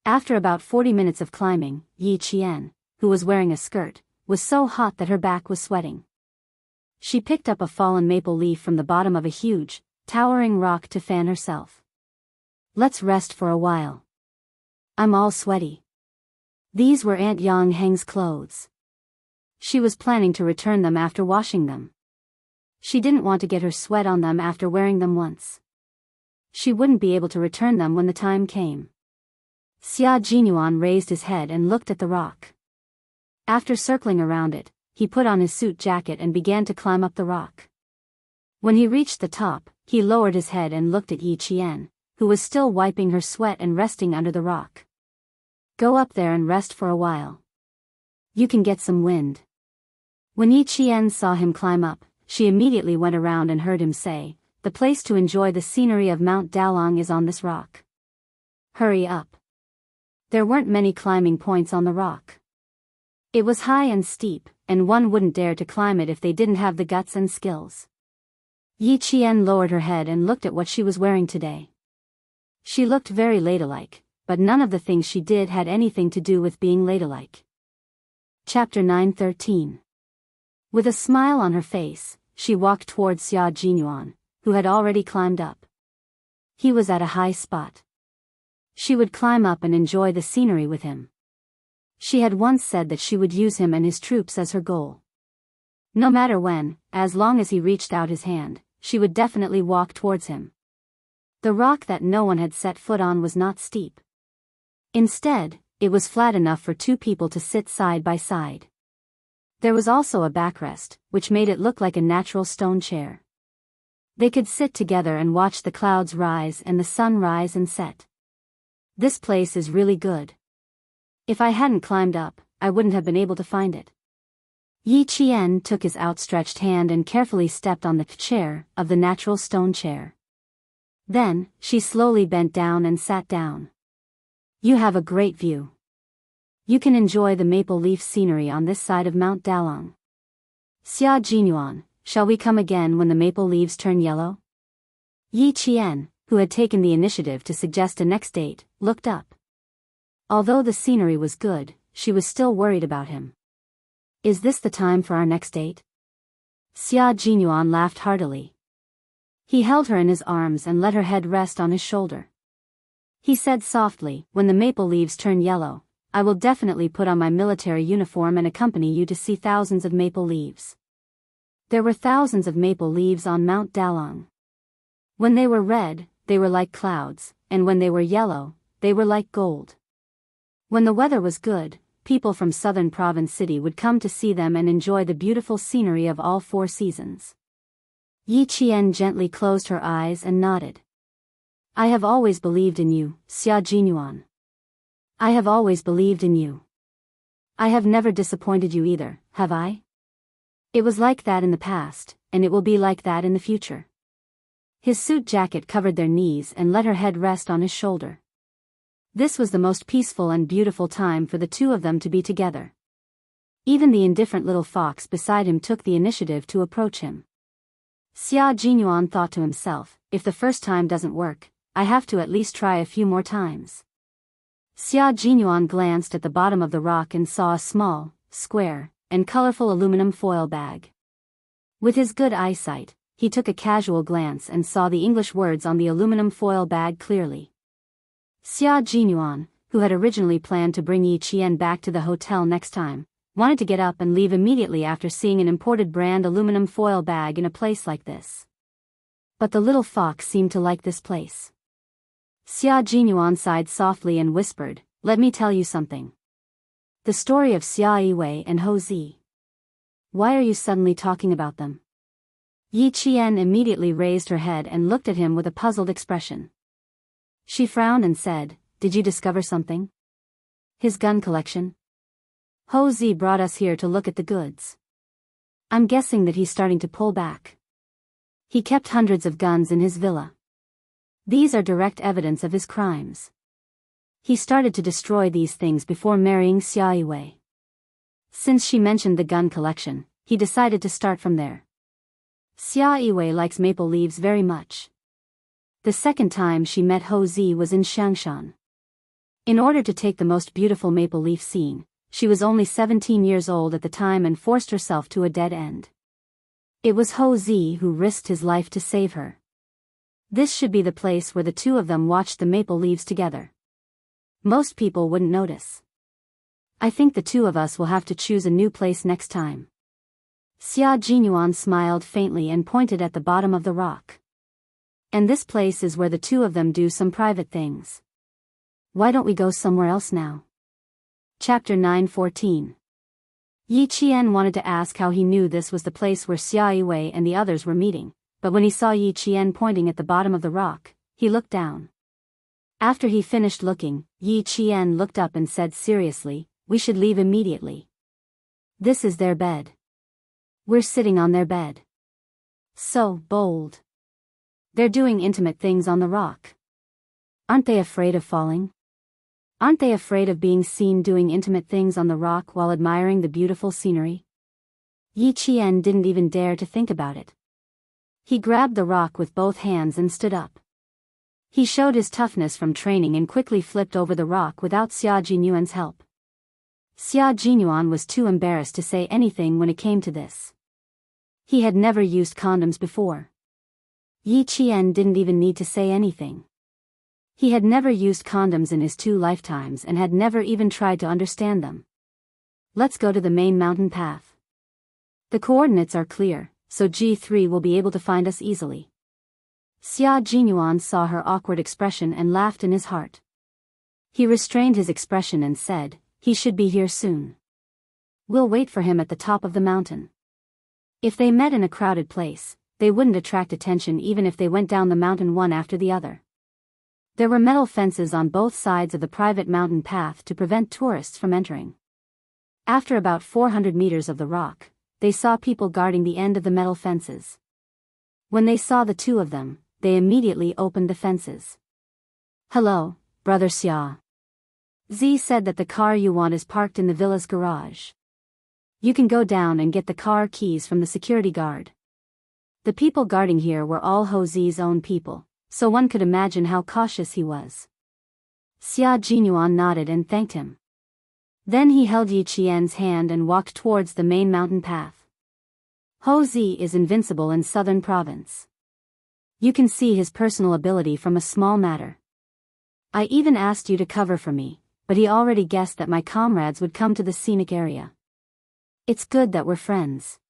After about 40 minutes of climbing, Yi Qian, who was wearing a skirt, was so hot that her back was sweating. She picked up a fallen maple leaf from the bottom of a huge, towering rock to fan herself. "Let's rest for a while. I'm all sweaty." These were Aunt Yang Heng's clothes. She was planning to return them after washing them. She didn't want to get her sweat on them after wearing them once. She wouldn't be able to return them when the time came. Xia Jinyuan raised his head and looked at the rock. After circling around it, he put on his suit jacket and began to climb up the rock. When he reached the top, he lowered his head and looked at Yi Qian, who was still wiping her sweat and resting under the rock. "Go up there and rest for a while. You can get some wind." When Yi Qian saw him climb up, she immediately went around and heard him say, "The place to enjoy the scenery of Mount Dalong is on this rock. Hurry up." There weren't many climbing points on the rock. It was high and steep, and one wouldn't dare to climb it if they didn't have the guts and skills. Yi Qian lowered her head and looked at what she was wearing today. She looked very ladylike, but none of the things she did had anything to do with being ladylike. Chapter 9:13. With a smile on her face, she walked towards Xia Jinyuan, who had already climbed up. He was at a high spot. She would climb up and enjoy the scenery with him. She had once said that she would use him and his troops as her goal. No matter when, as long as he reached out his hand, she would definitely walk towards him. The rock that no one had set foot on was not steep. Instead, it was flat enough for two people to sit side by side. There was also a backrest, which made it look like a natural stone chair. They could sit together and watch the clouds rise and the sun rise and set. This place is really good. If I hadn't climbed up, I wouldn't have been able to find it. Yi Qian took his outstretched hand and carefully stepped on the chair of the natural stone chair. Then, she slowly bent down and sat down. "You have a great view. You can enjoy the maple leaf scenery on this side of Mount Dalong. Xia Jinyuan, shall we come again when the maple leaves turn yellow?" Yi Qian, who had taken the initiative to suggest a next date, looked up. Although the scenery was good, she was still worried about him. "Is this the time for our next date?" Xia Jinyuan laughed heartily. He held her in his arms and let her head rest on his shoulder. He said softly, "When the maple leaves turn yellow, I will definitely put on my military uniform and accompany you to see thousands of maple leaves." There were thousands of maple leaves on Mount Dalong. When they were red, they were like clouds, and when they were yellow, they were like gold. When the weather was good, people from southern province city would come to see them and enjoy the beautiful scenery of all 4 seasons. Yi Qian gently closed her eyes and nodded. "I have always believed in you, Xia Jinyuan. I have always believed in you. I have never disappointed you either, have I? It was like that in the past, and it will be like that in the future." His suit jacket covered their knees and let her head rest on his shoulder. This was the most peaceful and beautiful time for the two of them to be together. Even the indifferent little fox beside him took the initiative to approach him. Xia Jinyuan thought to himself, "If the first time doesn't work, I have to at least try a few more times." Xia Jinyuan glanced at the bottom of the rock and saw a small, square, and colorful aluminum foil bag. With his good eyesight, he took a casual glance and saw the English words on the aluminum foil bag clearly. Xia Jinyuan, who had originally planned to bring Yi Qian back to the hotel next time, wanted to get up and leave immediately after seeing an imported brand aluminum foil bag in a place like this. But the little fox seemed to like this place. Xia Jinyuan sighed softly and whispered, "Let me tell you something. The story of Xia Yiwei and Ho Zi. Why are you suddenly talking about them? Yi Qian immediately raised her head and looked at him with a puzzled expression. She frowned and said, "Did you discover something? His gun collection? Ho Zi brought us here to look at the goods. I'm guessing that he's starting to pull back. He kept hundreds of guns in his villa. These are direct evidence of his crimes. He started to destroy these things before marrying Xia Yiwei. Since she mentioned the gun collection, he decided to start from there. Xia Yiwei likes maple leaves very much. The second time she met Ho Zi was in Shangshan. In order to take the most beautiful maple leaf scene, she was only 17 years old at the time and forced herself to a dead end. It was Ho Zi who risked his life to save her. This should be the place where the two of them watched the maple leaves together. Most people wouldn't notice. I think the two of us will have to choose a new place next time. Xia Jinyuan smiled faintly and pointed at the bottom of the rock. And this place is where the two of them do some private things. Why don't we go somewhere else now? Chapter 9:14. Yi Qian wanted to ask how he knew this was the place where Xia Yiwei and the others were meeting, but when he saw Yi Qian pointing at the bottom of the rock, he looked down. After he finished looking, Yi Qian looked up and said seriously, "We should leave immediately. This is their bed. We're sitting on their bed. So bold. They're doing intimate things on the rock. Aren't they afraid of falling? Aren't they afraid of being seen doing intimate things on the rock while admiring the beautiful scenery?" Yi Qian didn't even dare to think about it. He grabbed the rock with both hands and stood up. He showed his toughness from training and quickly flipped over the rock without Xia Jinyuan's help. Xia Jinyuan was too embarrassed to say anything when it came to this. He had never used condoms before. Yi Qian didn't even need to say anything. He had never used condoms in his 2 lifetimes and had never even tried to understand them. Let's go to the main mountain path. The coordinates are clear, so G3 will be able to find us easily. Xia Jinyuan saw her awkward expression and laughed in his heart. He restrained his expression and said, "He should be here soon. We'll wait for him at the top of the mountain." If they met in a crowded place, they wouldn't attract attention even if they went down the mountain one after the other. There were metal fences on both sides of the private mountain path to prevent tourists from entering. After about 400 meters of the rock, they saw people guarding the end of the metal fences. When they saw the two of them, they immediately opened the fences. "Hello, Brother Xia. Z said that the car you want is parked in the villa's garage. You can go down and get the car keys from the security guard." The people guarding here were all Ho Zi's own people, so one could imagine how cautious he was. Xia Jinyuan nodded and thanked him. Then he held Yi Qian's hand and walked towards the main mountain path. Ho Zi is invincible in southern province. You can see his personal ability from a small matter. I even asked you to cover for me, but he already guessed that my comrades would come to the scenic area. It's good that we're friends.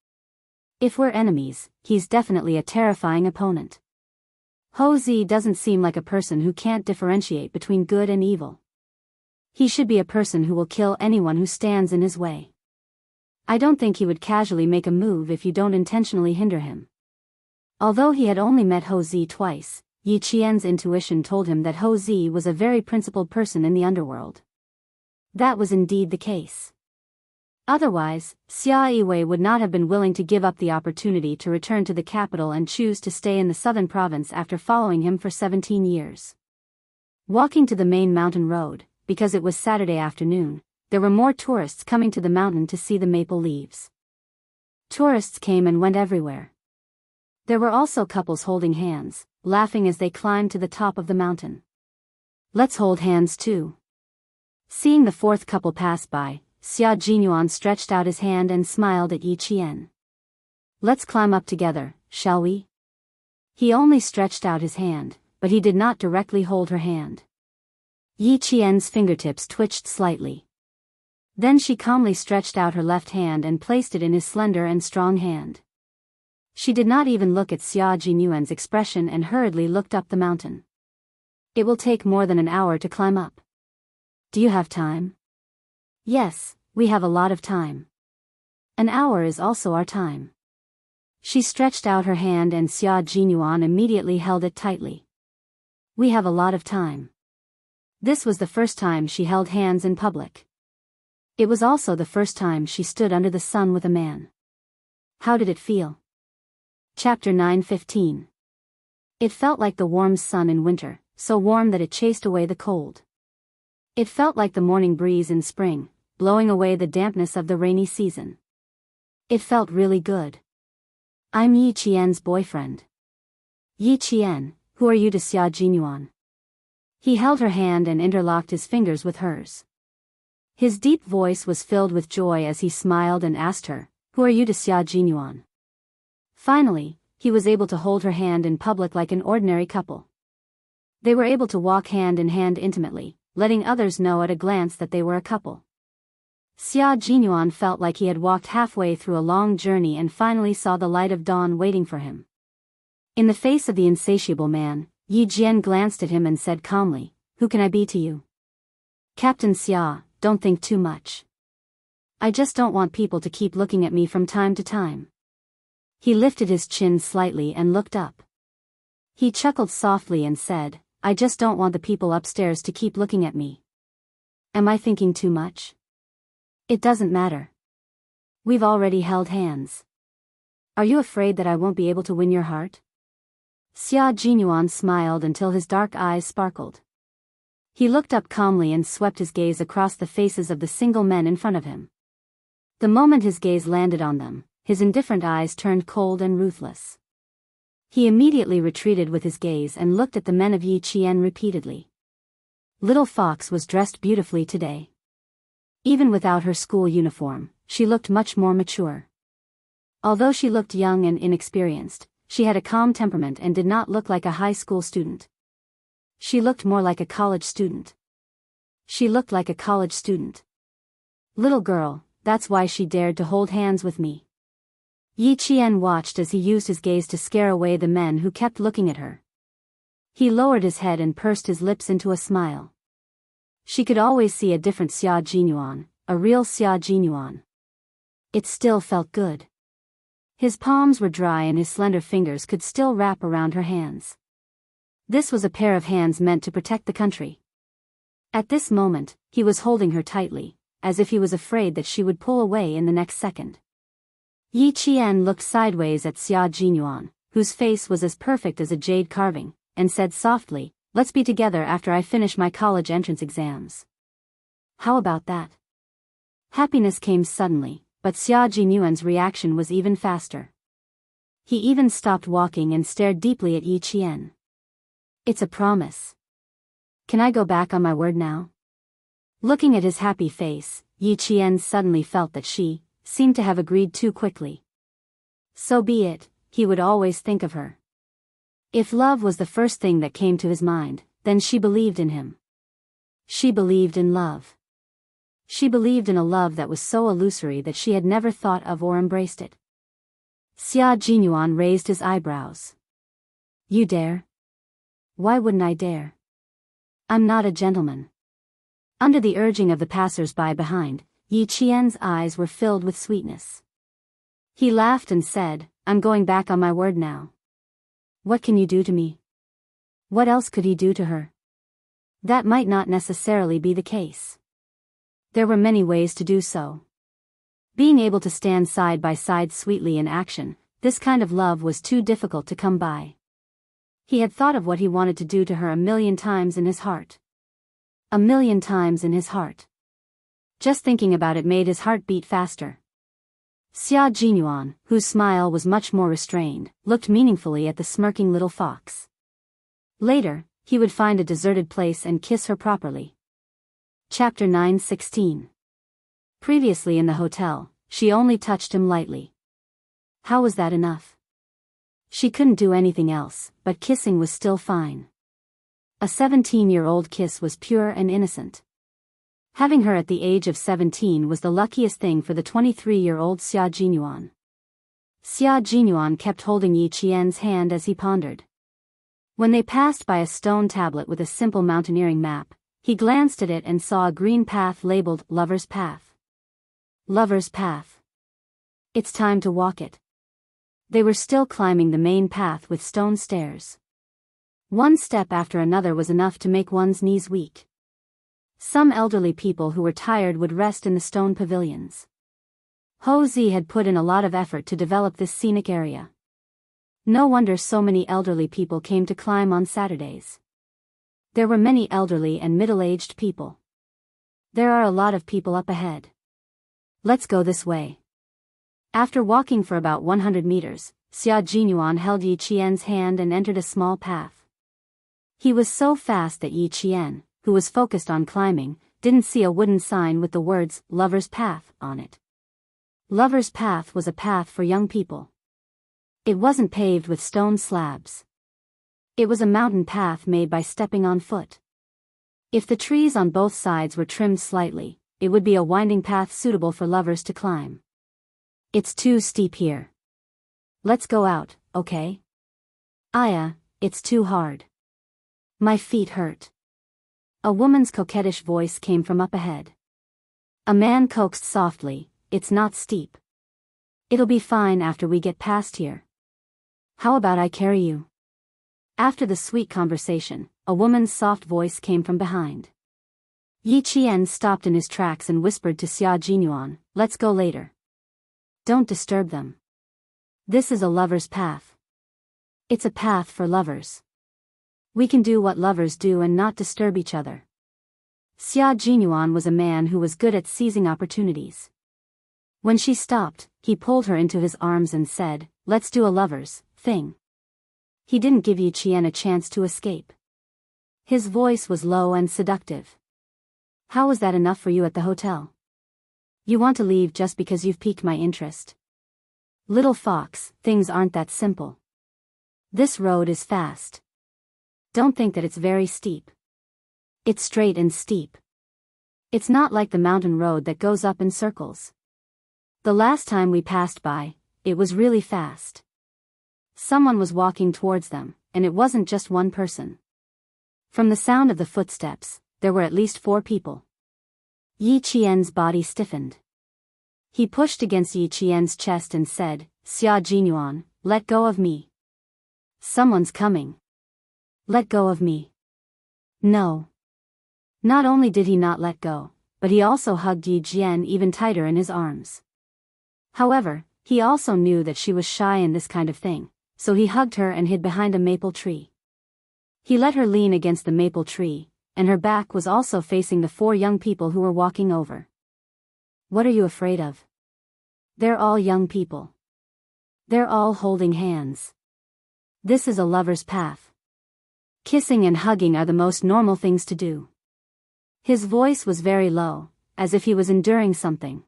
If we're enemies, he's definitely a terrifying opponent. Ho Zi doesn't seem like a person who can't differentiate between good and evil. He should be a person who will kill anyone who stands in his way. I don't think he would casually make a move if you don't intentionally hinder him. Although he had only met Ho Zi twice, Yi Qian's intuition told him that Ho Zi was a very principled person in the underworld. That was indeed the case. Otherwise, Xia Yiwei would not have been willing to give up the opportunity to return to the capital and choose to stay in the southern province after following him for 17 years. Walking to the main mountain road, because it was Saturday afternoon, there were more tourists coming to the mountain to see the maple leaves. Tourists came and went everywhere. There were also couples holding hands, laughing as they climbed to the top of the mountain. "Let's hold hands too." Seeing the fourth couple pass by, Xia Jinyuan stretched out his hand and smiled at Yi Qian. "Let's climb up together, shall we?" He only stretched out his hand, but he did not directly hold her hand. Yi Qian's fingertips twitched slightly. Then she calmly stretched out her left hand and placed it in his slender and strong hand. She did not even look at Xia Jinyuan's expression and hurriedly looked up the mountain. "It will take more than an hour to climb up. Do you have time?" "Yes, we have a lot of time." An hour is also our time. She stretched out her hand and Xia Jinyuan immediately held it tightly. We have a lot of time. This was the first time she held hands in public. It was also the first time she stood under the sun with a man. How did it feel? Chapter 9:15. It felt like the warm sun in winter, so warm that it chased away the cold. It felt like the morning breeze in spring, blowing away the dampness of the rainy season. It felt really good. I'm Yi Qian's boyfriend. Yi Qian, who are you to Xia Jinyuan? He held her hand and interlocked his fingers with hers. His deep voice was filled with joy as he smiled and asked her, who are you to Xia Jinyuan? Finally, he was able to hold her hand in public like an ordinary couple. They were able to walk hand in hand intimately, letting others know at a glance that they were a couple. Xia Jinyuan felt like he had walked halfway through a long journey and finally saw the light of dawn waiting for him. In the face of the insatiable man, Yi Jian glanced at him and said calmly, who can I be to you? Captain Xia, don't think too much. I just don't want people to keep looking at me from time to time. He lifted his chin slightly and looked up. He chuckled softly and said, I just don't want the people upstairs to keep looking at me. Am I thinking too much? It doesn't matter. We've already held hands. Are you afraid that I won't be able to win your heart? Xia Jinyuan smiled until his dark eyes sparkled. He looked up calmly and swept his gaze across the faces of the single men in front of him. The moment his gaze landed on them, his indifferent eyes turned cold and ruthless. He immediately retreated with his gaze and looked at the men of Yi Qian repeatedly. Little Fox was dressed beautifully today. Even without her school uniform, she looked much more mature. Although she looked young and inexperienced, she had a calm temperament and did not look like a high school student. She looked more like a college student. She looked like a college student. Little girl, that's why she dared to hold hands with me. Yi Qian watched as he used his gaze to scare away the men who kept looking at her. He lowered his head and pursed his lips into a smile. She could always see a different Xia Jinyuan, a real Xia Jinyuan. It still felt good. His palms were dry and his slender fingers could still wrap around her hands. This was a pair of hands meant to protect the country. At this moment, he was holding her tightly, as if he was afraid that she would pull away in the next second. Yi Qian looked sideways at Xia Jinyuan, whose face was as perfect as a jade carving, and said softly, let's be together after I finish my college entrance exams. How about that? Happiness came suddenly, but Xia Jinyuan's reaction was even faster. He even stopped walking and stared deeply at Yi Qian. It's a promise. Can I go back on my word now? Looking at his happy face, Yi Qian suddenly felt that she seemed to have agreed too quickly. So be it, he would always think of her. If love was the first thing that came to his mind, then she believed in him. She believed in love. She believed in a love that was so illusory that she had never thought of or embraced it. Xia Jinyuan raised his eyebrows. You dare? Why wouldn't I dare? I'm not a gentleman. Under the urging of the passers-by behind, Yi Qian's eyes were filled with sweetness. He laughed and said, I'm going back on my word now. What can you do to me? What else could he do to her? That might not necessarily be the case. There were many ways to do so. Being able to stand side by side sweetly in action, this kind of love was too difficult to come by. He had thought of what he wanted to do to her 1,000,000 times in his heart. 1,000,000 times in his heart. Just thinking about it made his heart beat faster. Xia Jinyuan, whose smile was much more restrained, looked meaningfully at the smirking little fox. Later, he would find a deserted place and kiss her properly. Chapter 9:16. Previously in the hotel, she only touched him lightly. How was that enough? She couldn't do anything else, but kissing was still fine. A 17-year-old kiss was pure and innocent. Having her at the age of 17 was the luckiest thing for the 23-year-old Xia Jinyuan. Xia Jinyuan kept holding Yi Qian's hand as he pondered. When they passed by a stone tablet with a simple mountaineering map, he glanced at it and saw a green path labeled Lover's Path. Lover's Path. It's time to walk it. They were still climbing the main path with stone stairs. One step after another was enough to make one's knees weak. Some elderly people who were tired would rest in the stone pavilions. Ho-Zi had put in a lot of effort to develop this scenic area. No wonder so many elderly people came to climb on Saturdays. There were many elderly and middle-aged people. There are a lot of people up ahead. Let's go this way. After walking for about 100 meters, Xia Jinyuan held Yi Qian's hand and entered a small path. He was so fast that Yi Qian, who was focused on climbing, didn't see a wooden sign with the words, Lover's Path, on it. Lover's Path was a path for young people. It wasn't paved with stone slabs. It was a mountain path made by stepping on foot. If the trees on both sides were trimmed slightly, it would be a winding path suitable for lovers to climb. It's too steep here. Let's go out, okay? Aya, it's too hard. My feet hurt. A woman's coquettish voice came from up ahead. A man coaxed softly, it's not steep. It'll be fine after we get past here. How about I carry you? After the sweet conversation, a woman's soft voice came from behind. Yi Qian stopped in his tracks and whispered to Xia Jinyuan, let's go later. Don't disturb them. This is a lover's path. It's a path for lovers. We can do what lovers do and not disturb each other. Xia Jinyuan was a man who was good at seizing opportunities. When she stopped, he pulled her into his arms and said, let's do a lover's thing. He didn't give Yi Qian a chance to escape. His voice was low and seductive. How was that enough for you at the hotel? You want to leave just because you've piqued my interest? Little fox, things aren't that simple. This road is fast. Don't think that it's very steep. It's straight and steep. It's not like the mountain road that goes up in circles. The last time we passed by, it was really fast. Someone was walking towards them, and it wasn't just one person. From the sound of the footsteps, there were at least 4 people. Yi Qian's body stiffened. He pushed against Yi Qian's chest and said, Xia Jinyuan, let go of me. Someone's coming. Let go of me. No. Not only did he not let go, but he also hugged Yi Qian even tighter in his arms. However, he also knew that she was shy in this kind of thing, so he hugged her and hid behind a maple tree. He let her lean against the maple tree, and her back was also facing the 4 young people who were walking over. What are you afraid of? They're all young people. They're all holding hands. This is a lover's path. Kissing and hugging are the most normal things to do. His voice was very low, as if he was enduring something.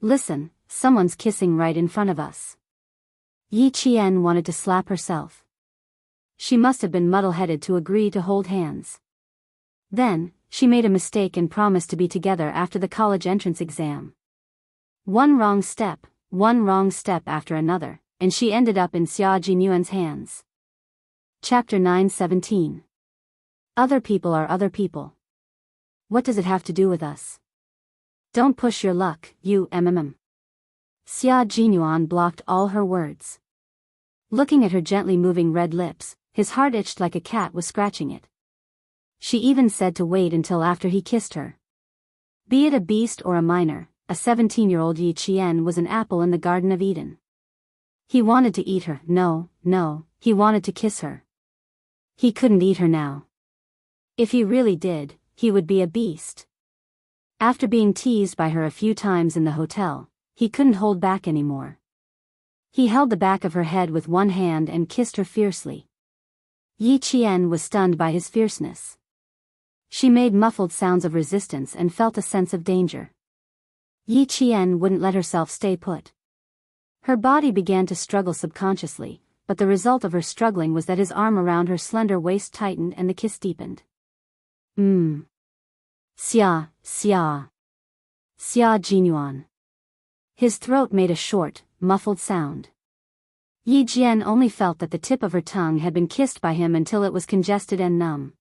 Listen, someone's kissing right in front of us. Yi Qian wanted to slap herself. She must have been muddle-headed to agree to hold hands. Then, she made a mistake and promised to be together after the college entrance exam. One wrong step after another, and she ended up in Xia Jinyuan's hands. Chapter 9:17. Other people are other people. What does it have to do with us? Don't push your luck, you mm. Xia Jinyuan blocked all her words. Looking at her gently moving red lips, his heart itched like a cat was scratching it. She even said to wait until after he kissed her. Be it a beast or a minor, a 17-year-old Yi Qian was an apple in the Garden of Eden. He wanted to eat her. No, he wanted to kiss her. He couldn't eat her now. If he really did, he would be a beast. After being teased by her a few times in the hotel, he couldn't hold back anymore. He held the back of her head with one hand and kissed her fiercely. Yi Qian was stunned by his fierceness. She made muffled sounds of resistance and felt a sense of danger. Yi Qian wouldn't let herself stay put. Her body began to struggle subconsciously, but the result of her struggling was that his arm around her slender waist tightened and the kiss deepened. Xia Jinyuan. His throat made a short, muffled sound. Yi Jian only felt that the tip of her tongue had been kissed by him until it was congested and numb.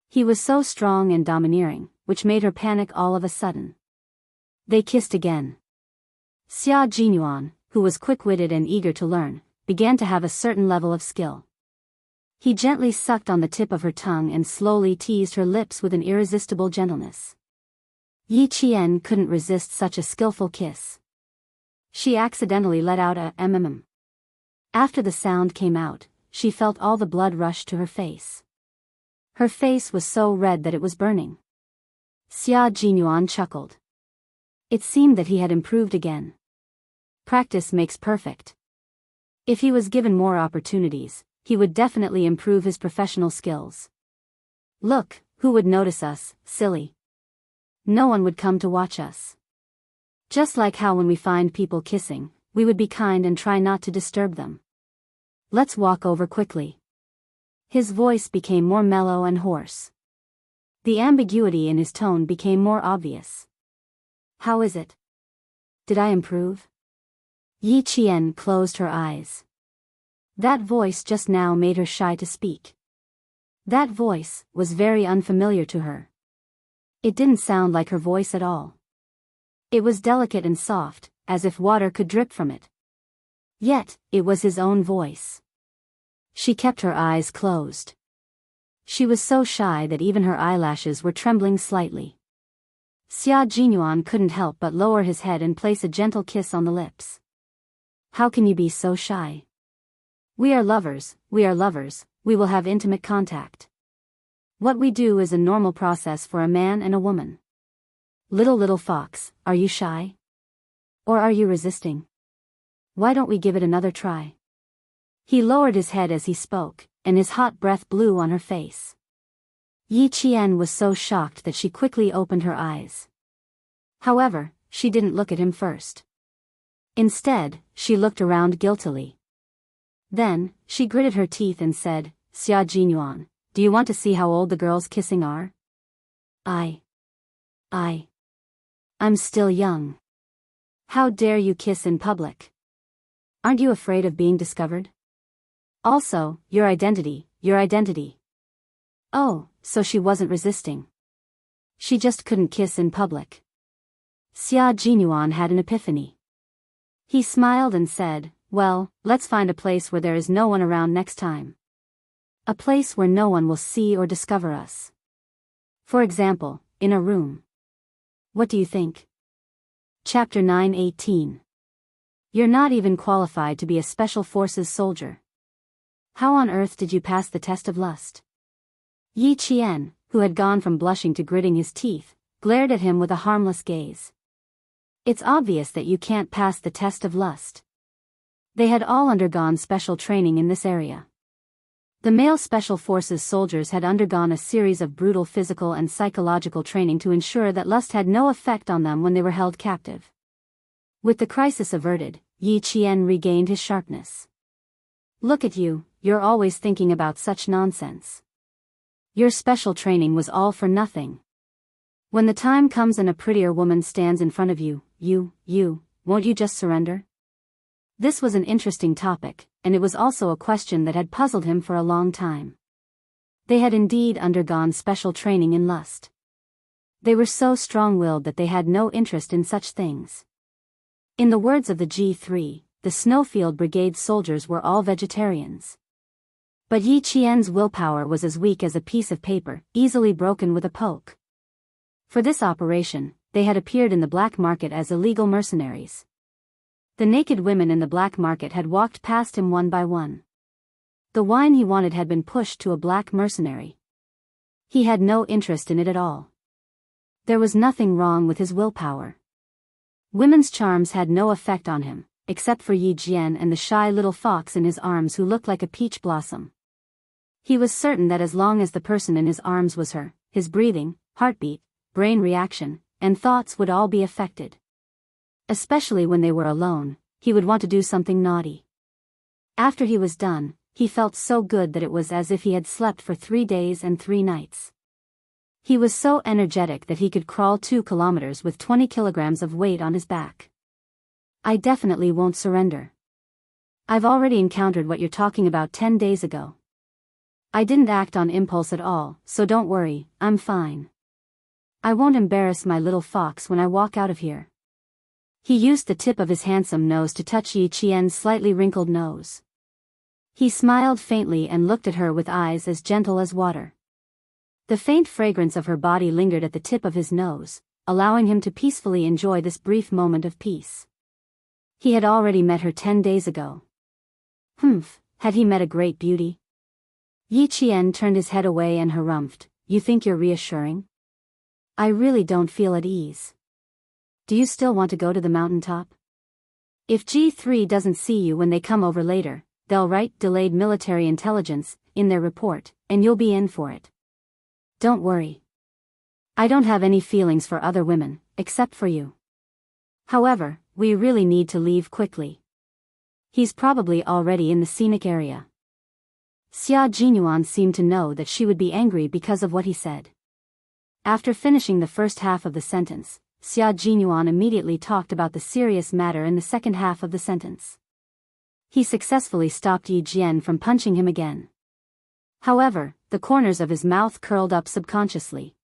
He was so strong and domineering, which made her panic all of a sudden. They kissed again. Xia Jinyuan, who was quick-witted and eager to learn, began to have a certain level of skill. He gently sucked on the tip of her tongue and slowly teased her lips with an irresistible gentleness. Yi Qian couldn't resist such a skillful kiss. She accidentally let out a mm. After the sound came out, she felt all the blood rush to her face. Her face was so red that it was burning. Xia Jinyuan chuckled. It seemed that he had improved again. Practice makes perfect. If he was given more opportunities, he would definitely improve his professional skills. Look, who would notice us, silly? No one would come to watch us. Just like how when we find people kissing, we would be kind and try not to disturb them. Let's walk over quickly. His voice became more mellow and hoarse. The ambiguity in his tone became more obvious. How is it? Did I improve? Yi Qian closed her eyes. That voice just now made her shy to speak. That voice was very unfamiliar to her. It didn't sound like her voice at all. It was delicate and soft, as if water could drip from it. Yet, it was his own voice. She kept her eyes closed. She was so shy that even her eyelashes were trembling slightly. Xia Jinyuan couldn't help but lower his head and place a gentle kiss on the lips. How can you be so shy? We are lovers, we will have intimate contact. What we do is a normal process for a man and a woman. Little fox, are you shy? Or are you resisting? Why don't we give it another try? He lowered his head as he spoke, and his hot breath blew on her face. Yi Qian was so shocked that she quickly opened her eyes. However, she didn't look at him first. Instead, she looked around guiltily. Then, she gritted her teeth and said, Xia Jinyuan, do you want to see how old the girls kissing are? I'm still young. How dare you kiss in public? Aren't you afraid of being discovered? Also, your identity. Oh, so she wasn't resisting. She just couldn't kiss in public. Xia Jinyuan had an epiphany. He smiled and said, well, let's find a place where there is no one around next time. A place where no one will see or discover us. For example, in a room. What do you think? Chapter 9:18. You're not even qualified to be a Special Forces soldier. How on earth did you pass the test of lust? Yi Qian, who had gone from blushing to gritting his teeth, glared at him with a harmless gaze. It's obvious that you can't pass the test of lust. They had all undergone special training in this area. The male Special Forces soldiers had undergone a series of brutal physical and psychological training to ensure that lust had no effect on them when they were held captive. With the crisis averted, Yi Qian regained his sharpness. Look at you, you're always thinking about such nonsense. Your special training was all for nothing. When the time comes and a prettier woman stands in front of you, won't you just surrender? This was an interesting topic, and it was also a question that had puzzled him for a long time. They had indeed undergone special training in lust. They were so strong-willed that they had no interest in such things. In the words of the G3, the Snowfield Brigade soldiers were all vegetarians. But Yi Qian's willpower was as weak as a piece of paper, easily broken with a poke. For this operation, they had appeared in the black market as illegal mercenaries. The naked women in the black market had walked past him one by one. The wine he wanted had been pushed to a black mercenary. He had no interest in it at all. There was nothing wrong with his willpower. Women's charms had no effect on him, except for Yi Jian and the shy little fox in his arms who looked like a peach blossom. He was certain that as long as the person in his arms was her, his breathing, heartbeat, brain reaction, and thoughts would all be affected. Especially when they were alone, he would want to do something naughty. After he was done, he felt so good that it was as if he had slept for 3 days and 3 nights. He was so energetic that he could crawl 2 kilometers with 20 kilograms of weight on his back. I definitely won't surrender. I've already encountered what you're talking about 10 days ago. I didn't act on impulse at all, so don't worry, I'm fine. I won't embarrass my little fox when I walk out of here. He used the tip of his handsome nose to touch Yi Qian's slightly wrinkled nose. He smiled faintly and looked at her with eyes as gentle as water. The faint fragrance of her body lingered at the tip of his nose, allowing him to peacefully enjoy this brief moment of peace. He had already met her 10 days ago. Had he met a great beauty? Yi Qian turned his head away and harumphed, "You think you're reassuring? I really don't feel at ease. Do you still want to go to the mountaintop? If G3 doesn't see you when they come over later, they'll write delayed military intelligence in their report, and you'll be in for it. Don't worry. I don't have any feelings for other women, except for you. However, we really need to leave quickly. He's probably already in the scenic area." Xia Jinyuan seemed to know that she would be angry because of what he said. After finishing the first half of the sentence, Xia Jinyuan immediately talked about the serious matter in the second half of the sentence. He successfully stopped Yi Jian from punching him again. However, the corners of his mouth curled up subconsciously.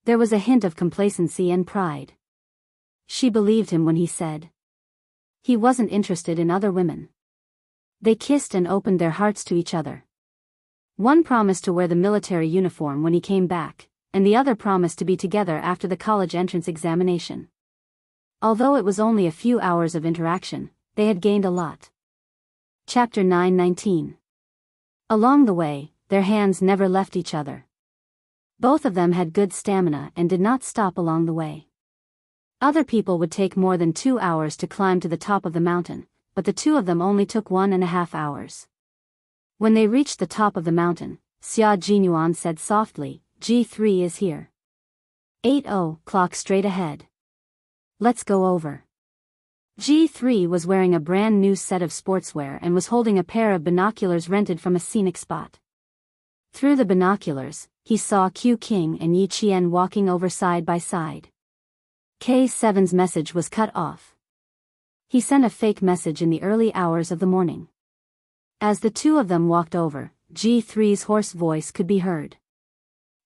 There was a hint of complacency and pride. She believed him when he said he wasn't interested in other women. They kissed and opened their hearts to each other. One promised to wear the military uniform when he came back, and the other promised to be together after the college entrance examination. Although it was only a few hours of interaction, they had gained a lot. Chapter 9:19. Along the way, their hands never left each other. Both of them had good stamina and did not stop along the way. Other people would take more than 2 hours to climb to the top of the mountain, but the two of them only took 1.5 hours. When they reached the top of the mountain, Xia Jinyuan said softly, "G3 is here. 80 clock straight ahead. Let's go over." G3 was wearing a brand new set of sportswear and was holding a pair of binoculars rented from a scenic spot. Through the binoculars, he saw Q King and Yi Qian walking over side by side. K7's message was cut off. He sent a fake message in the early hours of the morning. As the two of them walked over, G3's hoarse voice could be heard.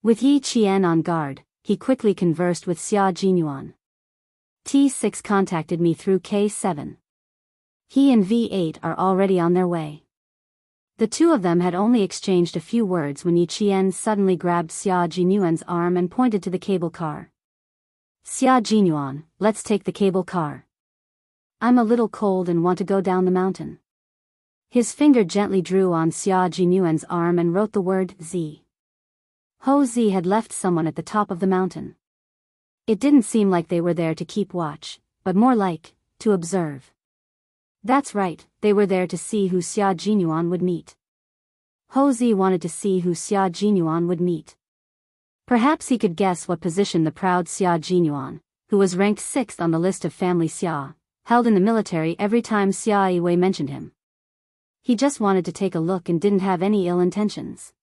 With Yi Qian on guard, he quickly conversed with Xia Jinyuan. T6 contacted me through K7. He and V8 are already on their way. The two of them had only exchanged a few words when Yi Qian suddenly grabbed Xia Jinyuan's arm and pointed to the cable car. "Xia Jinyuan, let's take the cable car. I'm a little cold and want to go down the mountain." His finger gently drew on Xia Jinyuan's arm and wrote the word Z. Ho Zi had left someone at the top of the mountain. It didn't seem like they were there to keep watch, but more like, to observe. That's right, they were there to see who Xia Jinyuan would meet. Ho Zi wanted to see who Xia Jinyuan would meet. Perhaps he could guess what position the proud Xia Jinyuan, who was ranked 6th on the list of family Xia, held in the military every time Xia Yiwei mentioned him. He just wanted to take a look and didn't have any ill intentions.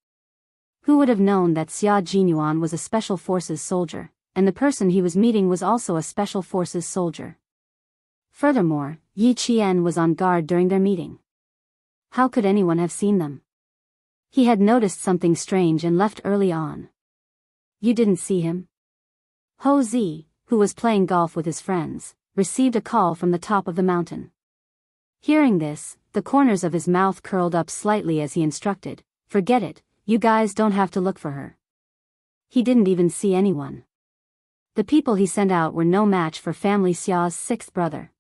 Who would have known that Xia Jinyuan was a Special Forces soldier, and the person he was meeting was also a Special Forces soldier? Furthermore, Yi Qian was on guard during their meeting. How could anyone have seen them? He had noticed something strange and left early on. You didn't see him? Ho Zi, who was playing golf with his friends, received a call from the top of the mountain. Hearing this, the corners of his mouth curled up slightly as he instructed, "Forget it, you guys don't have to look for her." He didn't even see anyone. The people he sent out were no match for Family Xia's 6th brother.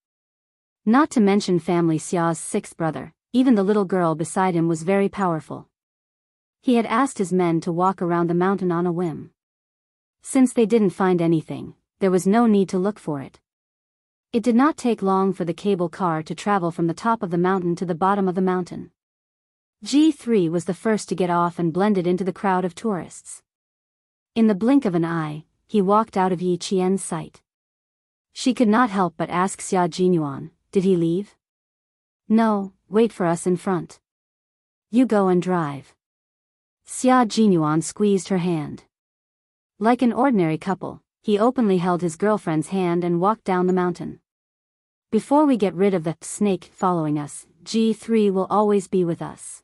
Not to mention Family Xia's 6th brother, even the little girl beside him was very powerful. He had asked his men to walk around the mountain on a whim. Since they didn't find anything, there was no need to look for it. It did not take long for the cable car to travel from the top of the mountain to the bottom of the mountain. G3 was the first to get off and blended into the crowd of tourists. In the blink of an eye, he walked out of Yi Qian's sight. She could not help but ask Xia Jinyuan, "Did he leave?" "No, wait for us in front. You go and drive." Xia Jinyuan squeezed her hand. Like an ordinary couple, he openly held his girlfriend's hand and walked down the mountain. "Before we get rid of the snake following us, G3 will always be with us.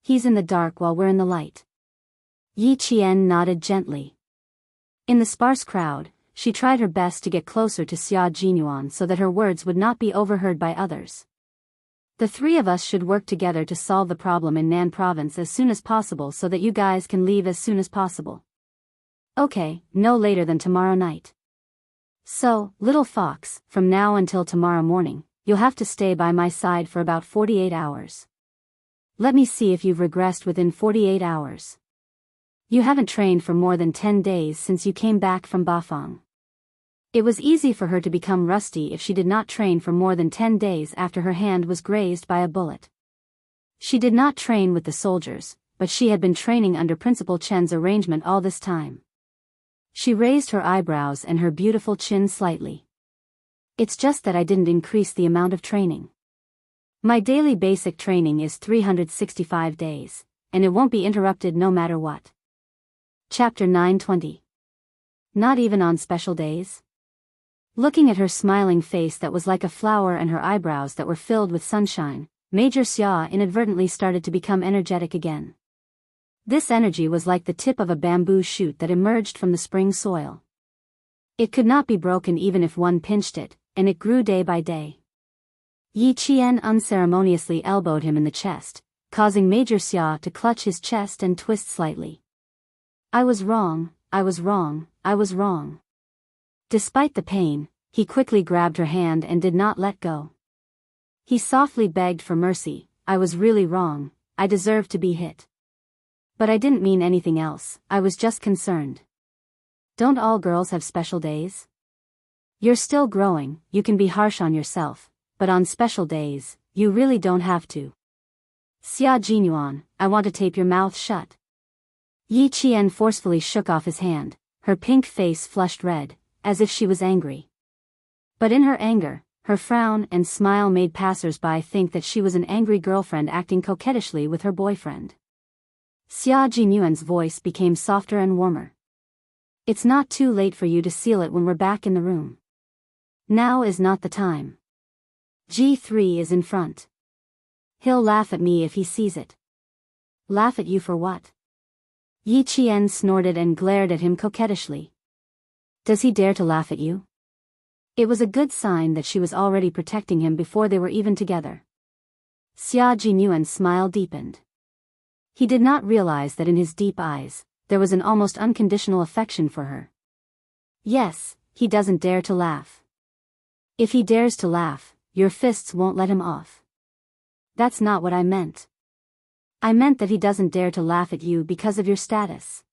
He's in the dark while we're in the light." Yi Qian nodded gently. In the sparse crowd, she tried her best to get closer to Xia Jinyuan so that her words would not be overheard by others. The three of us should work together to solve the problem in Nan province as soon as possible so that you guys can leave as soon as possible. Okay, no later than tomorrow night. So, little fox, from now until tomorrow morning, you'll have to stay by my side for about 48 hours. Let me see if you've regressed within 48 hours. You haven't trained for more than 10 days since you came back from Bafang. It was easy for her to become rusty if she did not train for more than 10 days after her hand was grazed by a bullet. She did not train with the soldiers, but she had been training under Principal Chen's arrangement all this time. She raised her eyebrows and her beautiful chin slightly. It's just that I didn't increase the amount of training. My daily basic training is 365 days, and it won't be interrupted no matter what. Chapter 920. Not even on special days? Looking at her smiling face that was like a flower and her eyebrows that were filled with sunshine, Major Xia inadvertently started to become energetic again. This energy was like the tip of a bamboo shoot that emerged from the spring soil. It could not be broken even if one pinched it, and it grew day by day. Yi Qian unceremoniously elbowed him in the chest, causing Major Xia to clutch his chest and twist slightly. I was wrong, I was wrong, I was wrong. Despite the pain, he quickly grabbed her hand and did not let go. He softly begged for mercy. I was really wrong, I deserved to be hit. But I didn't mean anything else, I was just concerned. Don't all girls have special days? You're still growing, you can be harsh on yourself, but on special days, you really don't have to. Xia Jinyuan, I want to tape your mouth shut. Yi Qian forcefully shook off his hand, her pink face flushed red, as if she was angry. But in her anger, her frown and smile made passers-by think that she was an angry girlfriend acting coquettishly with her boyfriend. Xia Jinyuan's voice became softer and warmer. It's not too late for you to seal it when we're back in the room. Now is not the time. G3 is in front. He'll laugh at me if he sees it. Laugh at you for what? Yi Qian snorted and glared at him coquettishly. Does he dare to laugh at you? It was a good sign that she was already protecting him before they were even together. Xia Jinyuan's smile deepened. He did not realize that in his deep eyes, there was an almost unconditional affection for her. Yes, he doesn't dare to laugh. If he dares to laugh, your fists won't let him off. That's not what I meant. I meant that he doesn't dare to laugh at you because of your status.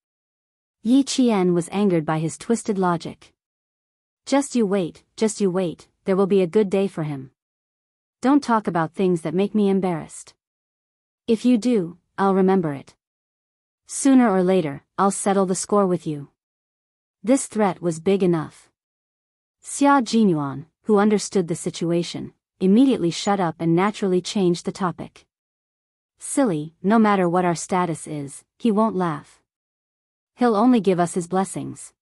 Yi Qian was angered by his twisted logic. Just you wait, there will be a good day for him. Don't talk about things that make me embarrassed. If you do, I'll remember it. Sooner or later, I'll settle the score with you. This threat was big enough. Xia Jinyuan, who understood the situation, immediately shut up and naturally changed the topic. Silly, no matter what our status is, he won't laugh. He'll only give us his blessings.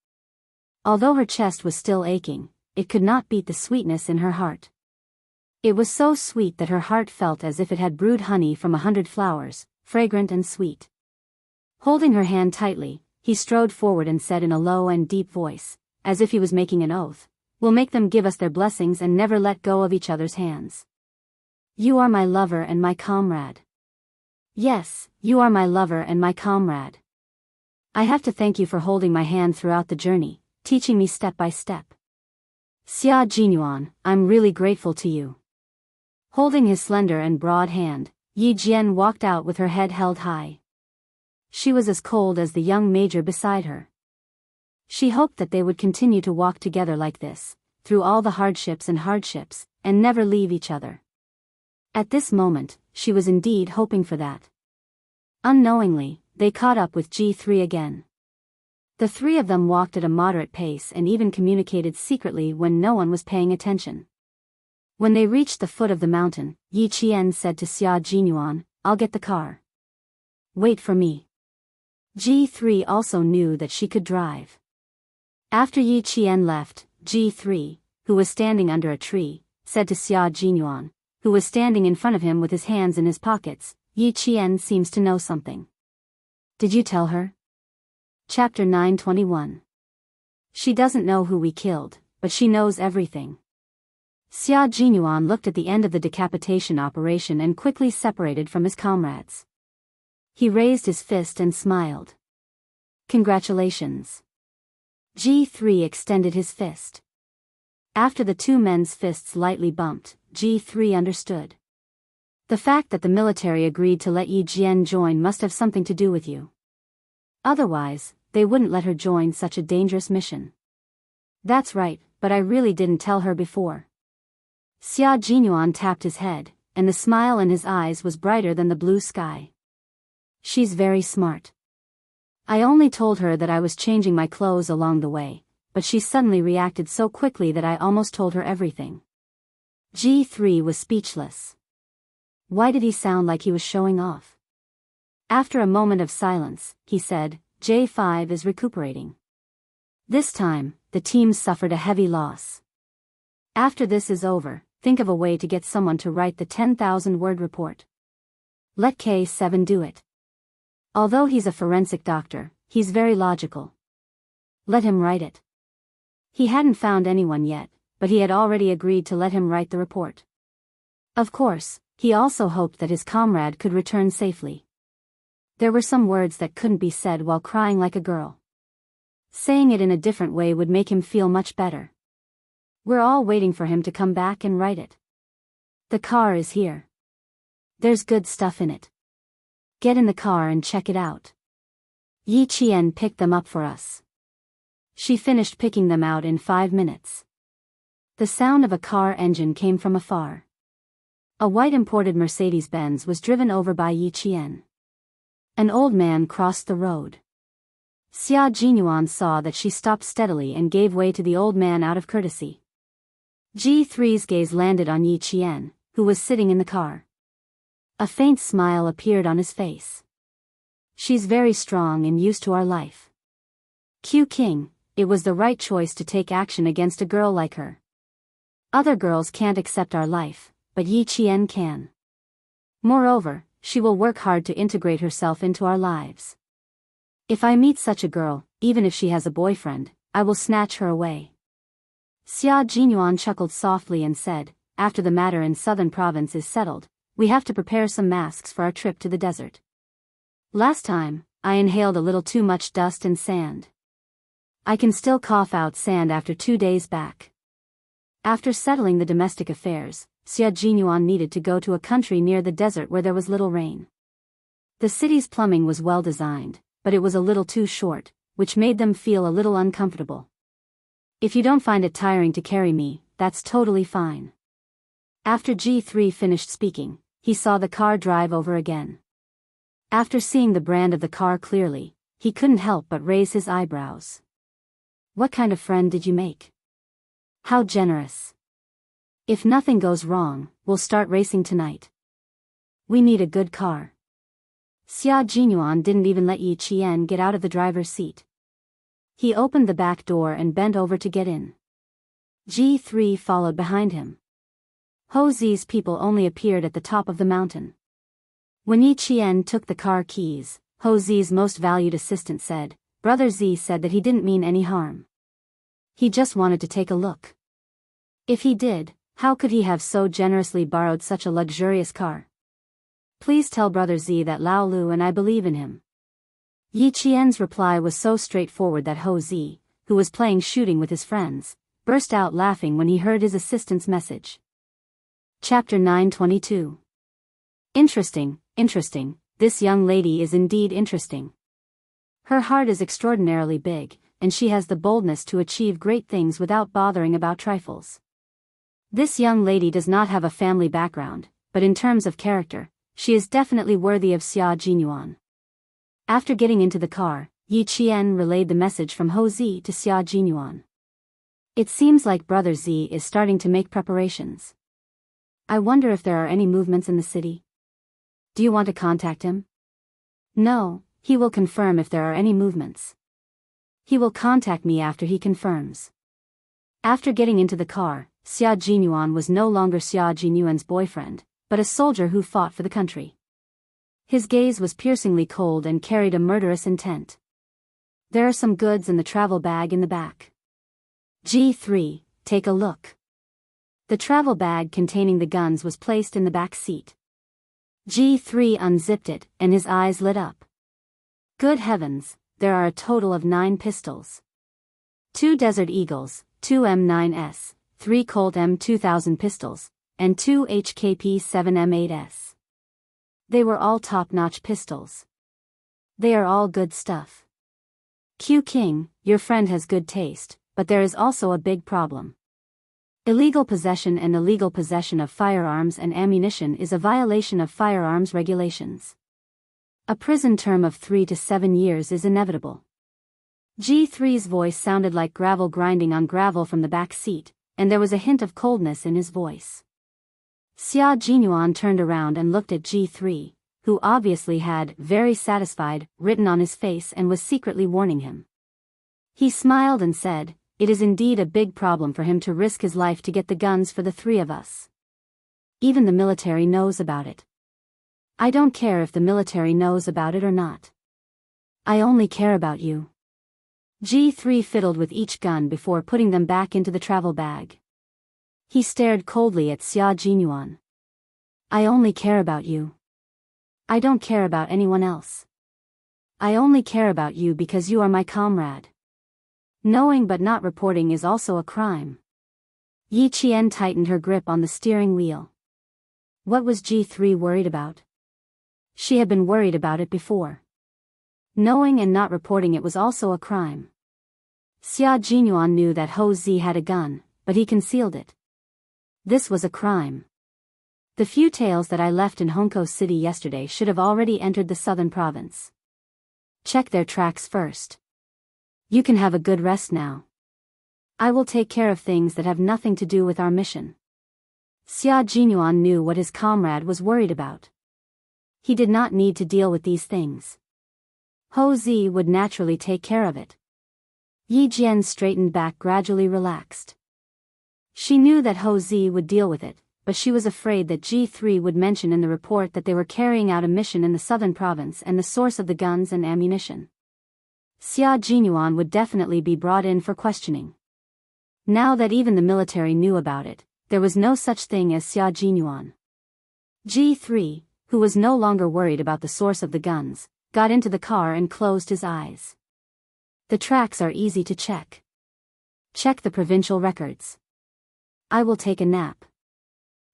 Although her chest was still aching, it could not beat the sweetness in her heart. It was so sweet that her heart felt as if it had brewed honey from 100 flowers, fragrant and sweet. Holding her hand tightly, he strode forward and said in a low and deep voice, as if he was making an oath, "We'll make them give us their blessings and never let go of each other's hands. You are my lover and my comrade. Yes, you are my lover and my comrade. I have to thank you for holding my hand throughout the journey, teaching me step by step. Xia Jinyuan, I'm really grateful to you." Holding his slender and broad hand, Yi Jian walked out with her head held high. She was as cold as the young major beside her. She hoped that they would continue to walk together like this, through all the hardships, and never leave each other. At this moment, she was indeed hoping for that. Unknowingly, they caught up with G3 again. The three of them walked at a moderate pace and even communicated secretly when no one was paying attention. When they reached the foot of the mountain, Yi Qian said to Xia Jinyuan, "I'll get the car. Wait for me." G3 also knew that she could drive. After Yi Qian left, G3, who was standing under a tree, said to Xia Jinyuan, who was standing in front of him with his hands in his pockets, "Yi Qian seems to know something. Did you tell her?" Chapter 921. She doesn't know who we killed, but she knows everything. Xia Jinyuan looked at the end of the decapitation operation and quickly separated from his comrades. He raised his fist and smiled. Congratulations. G3 extended his fist. After the two men's fists lightly bumped, G3 understood. The fact that the military agreed to let Yi Jian join must have something to do with you. Otherwise, they wouldn't let her join such a dangerous mission. That's right, but I really didn't tell her before. Xia Jinyuan tapped his head, and the smile in his eyes was brighter than the blue sky. She's very smart. I only told her that I was changing my clothes along the way, but she suddenly reacted so quickly that I almost told her everything. G3 was speechless. Why did he sound like he was showing off? After a moment of silence, he said, J5 is recuperating. This time, the team suffered a heavy loss. After this is over, think of a way to get someone to write the 10,000-word report. Let K7 do it. Although he's a forensic doctor, he's very logical. Let him write it. He hadn't found anyone yet, but he had already agreed to let him write the report. Of course, he also hoped that his comrade could return safely. There were some words that couldn't be said while crying like a girl. Saying it in a different way would make him feel much better. We're all waiting for him to come back and write it. The car is here. There's good stuff in it. Get in the car and check it out. Yi Qian picked them up for us. She finished picking them out in 5 minutes. The sound of a car engine came from afar. A white imported Mercedes-Benz was driven over by Yi Qian. An old man crossed the road. Xia Jinyuan saw that she stopped steadily and gave way to the old man out of courtesy. G3's gaze landed on Yi Qian, who was sitting in the car. A faint smile appeared on his face. She's very strong and used to our life. Q King, it was the right choice to take action against a girl like her. Other girls can't accept our life, but Yi Qian can. Moreover, she will work hard to integrate herself into our lives. If I meet such a girl, even if she has a boyfriend, I will snatch her away. Xia Jinyuan chuckled softly and said, after the matter in southern province is settled, we have to prepare some masks for our trip to the desert. Last time, I inhaled a little too much dust and sand. I can still cough out sand after 2 days back. After settling the domestic affairs, Xia Jinyuan needed to go to a country near the desert where there was little rain. The city's plumbing was well designed, but it was a little too short, which made them feel a little uncomfortable. If you don't find it tiring to carry me, that's totally fine. After G3 finished speaking, he saw the car drive over again. After seeing the brand of the car clearly, he couldn't help but raise his eyebrows. What kind of friend did you make? How generous. If nothing goes wrong, we'll start racing tonight. We need a good car. Xia Jinyuan didn't even let Yi Qian get out of the driver's seat. He opened the back door and bent over to get in. G3 followed behind him. Ho Zi's people only appeared at the top of the mountain. When Yi Qian took the car keys, Ho Zi's most valued assistant said, Brother Z said that he didn't mean any harm. He just wanted to take a look. If he did, how could he have so generously borrowed such a luxurious car? Please tell Brother Z that Lao Lu and I believe in him. Yi Qian's reply was so straightforward that Ho Zi, who was playing shooting with his friends, burst out laughing when he heard his assistant's message. Chapter 922. Interesting, this young lady is indeed interesting. Her heart is extraordinarily big, and she has the boldness to achieve great things without bothering about trifles. This young lady does not have a family background, but in terms of character, she is definitely worthy of Xia Jinyuan. After getting into the car, Yi Qian relayed the message from Ho Zi to Xia Jinyuan. It seems like Brother Z is starting to make preparations. I wonder if there are any movements in the city. Do you want to contact him? No, he will confirm if there are any movements. He will contact me after he confirms. After getting into the car, Xia Jinyuan was no longer Xia Jinyuan's boyfriend, but a soldier who fought for the country. His gaze was piercingly cold and carried a murderous intent. There are some goods in the travel bag in the back. G3, take a look. The travel bag containing the guns was placed in the back seat. G3 unzipped it, and his eyes lit up. Good heavens, there are a total of 9 pistols. 2 Desert Eagles, 2 M9s, 3 Colt M2000 pistols, and 2 HKP-7 M8s. They were all top-notch pistols. They are all good stuff. Q King, your friend has good taste, but there is also a big problem. Illegal possession and illegal possession of firearms and ammunition is a violation of firearms regulations. A prison term of 3 to 7 years is inevitable. G3's voice sounded like gravel grinding on gravel from the back seat, and there was a hint of coldness in his voice. Xia Jinyuan turned around and looked at G3, who obviously had, very satisfied, written on his face and was secretly warning him. He smiled and said, "It is indeed a big problem for him to risk his life to get the guns for the 3 of us. Even the military knows about it. I don't care if the military knows about it or not. I only care about you." G3 fiddled with each gun before putting them back into the travel bag. He stared coldly at Xia Jinyuan. "I only care about you. I don't care about anyone else. I only care about you because you are my comrade. Knowing but not reporting is also a crime." Yi Qian tightened her grip on the steering wheel. What was G3 worried about? She had been worried about it before. Knowing and not reporting it was also a crime. Xia Jinyuan knew that Ho Zi had a gun, but he concealed it. This was a crime. The few tails that I left in Hongkou City yesterday should have already entered the southern province. Check their tracks first. You can have a good rest now. I will take care of things that have nothing to do with our mission. Xia Jinyuan knew what his comrade was worried about. He did not need to deal with these things. Ho Zi would naturally take care of it. Yi Jian's straightened back gradually relaxed. She knew that Ho Zi would deal with it, but she was afraid that G3 would mention in the report that they were carrying out a mission in the southern province and the source of the guns and ammunition. Xia Jinyuan would definitely be brought in for questioning. Now that even the military knew about it, there was no such thing as Xia Jinyuan. G3, who was no longer worried about the source of the guns, got into the car and closed his eyes. The tracks are easy to check. Check the provincial records. I will take a nap.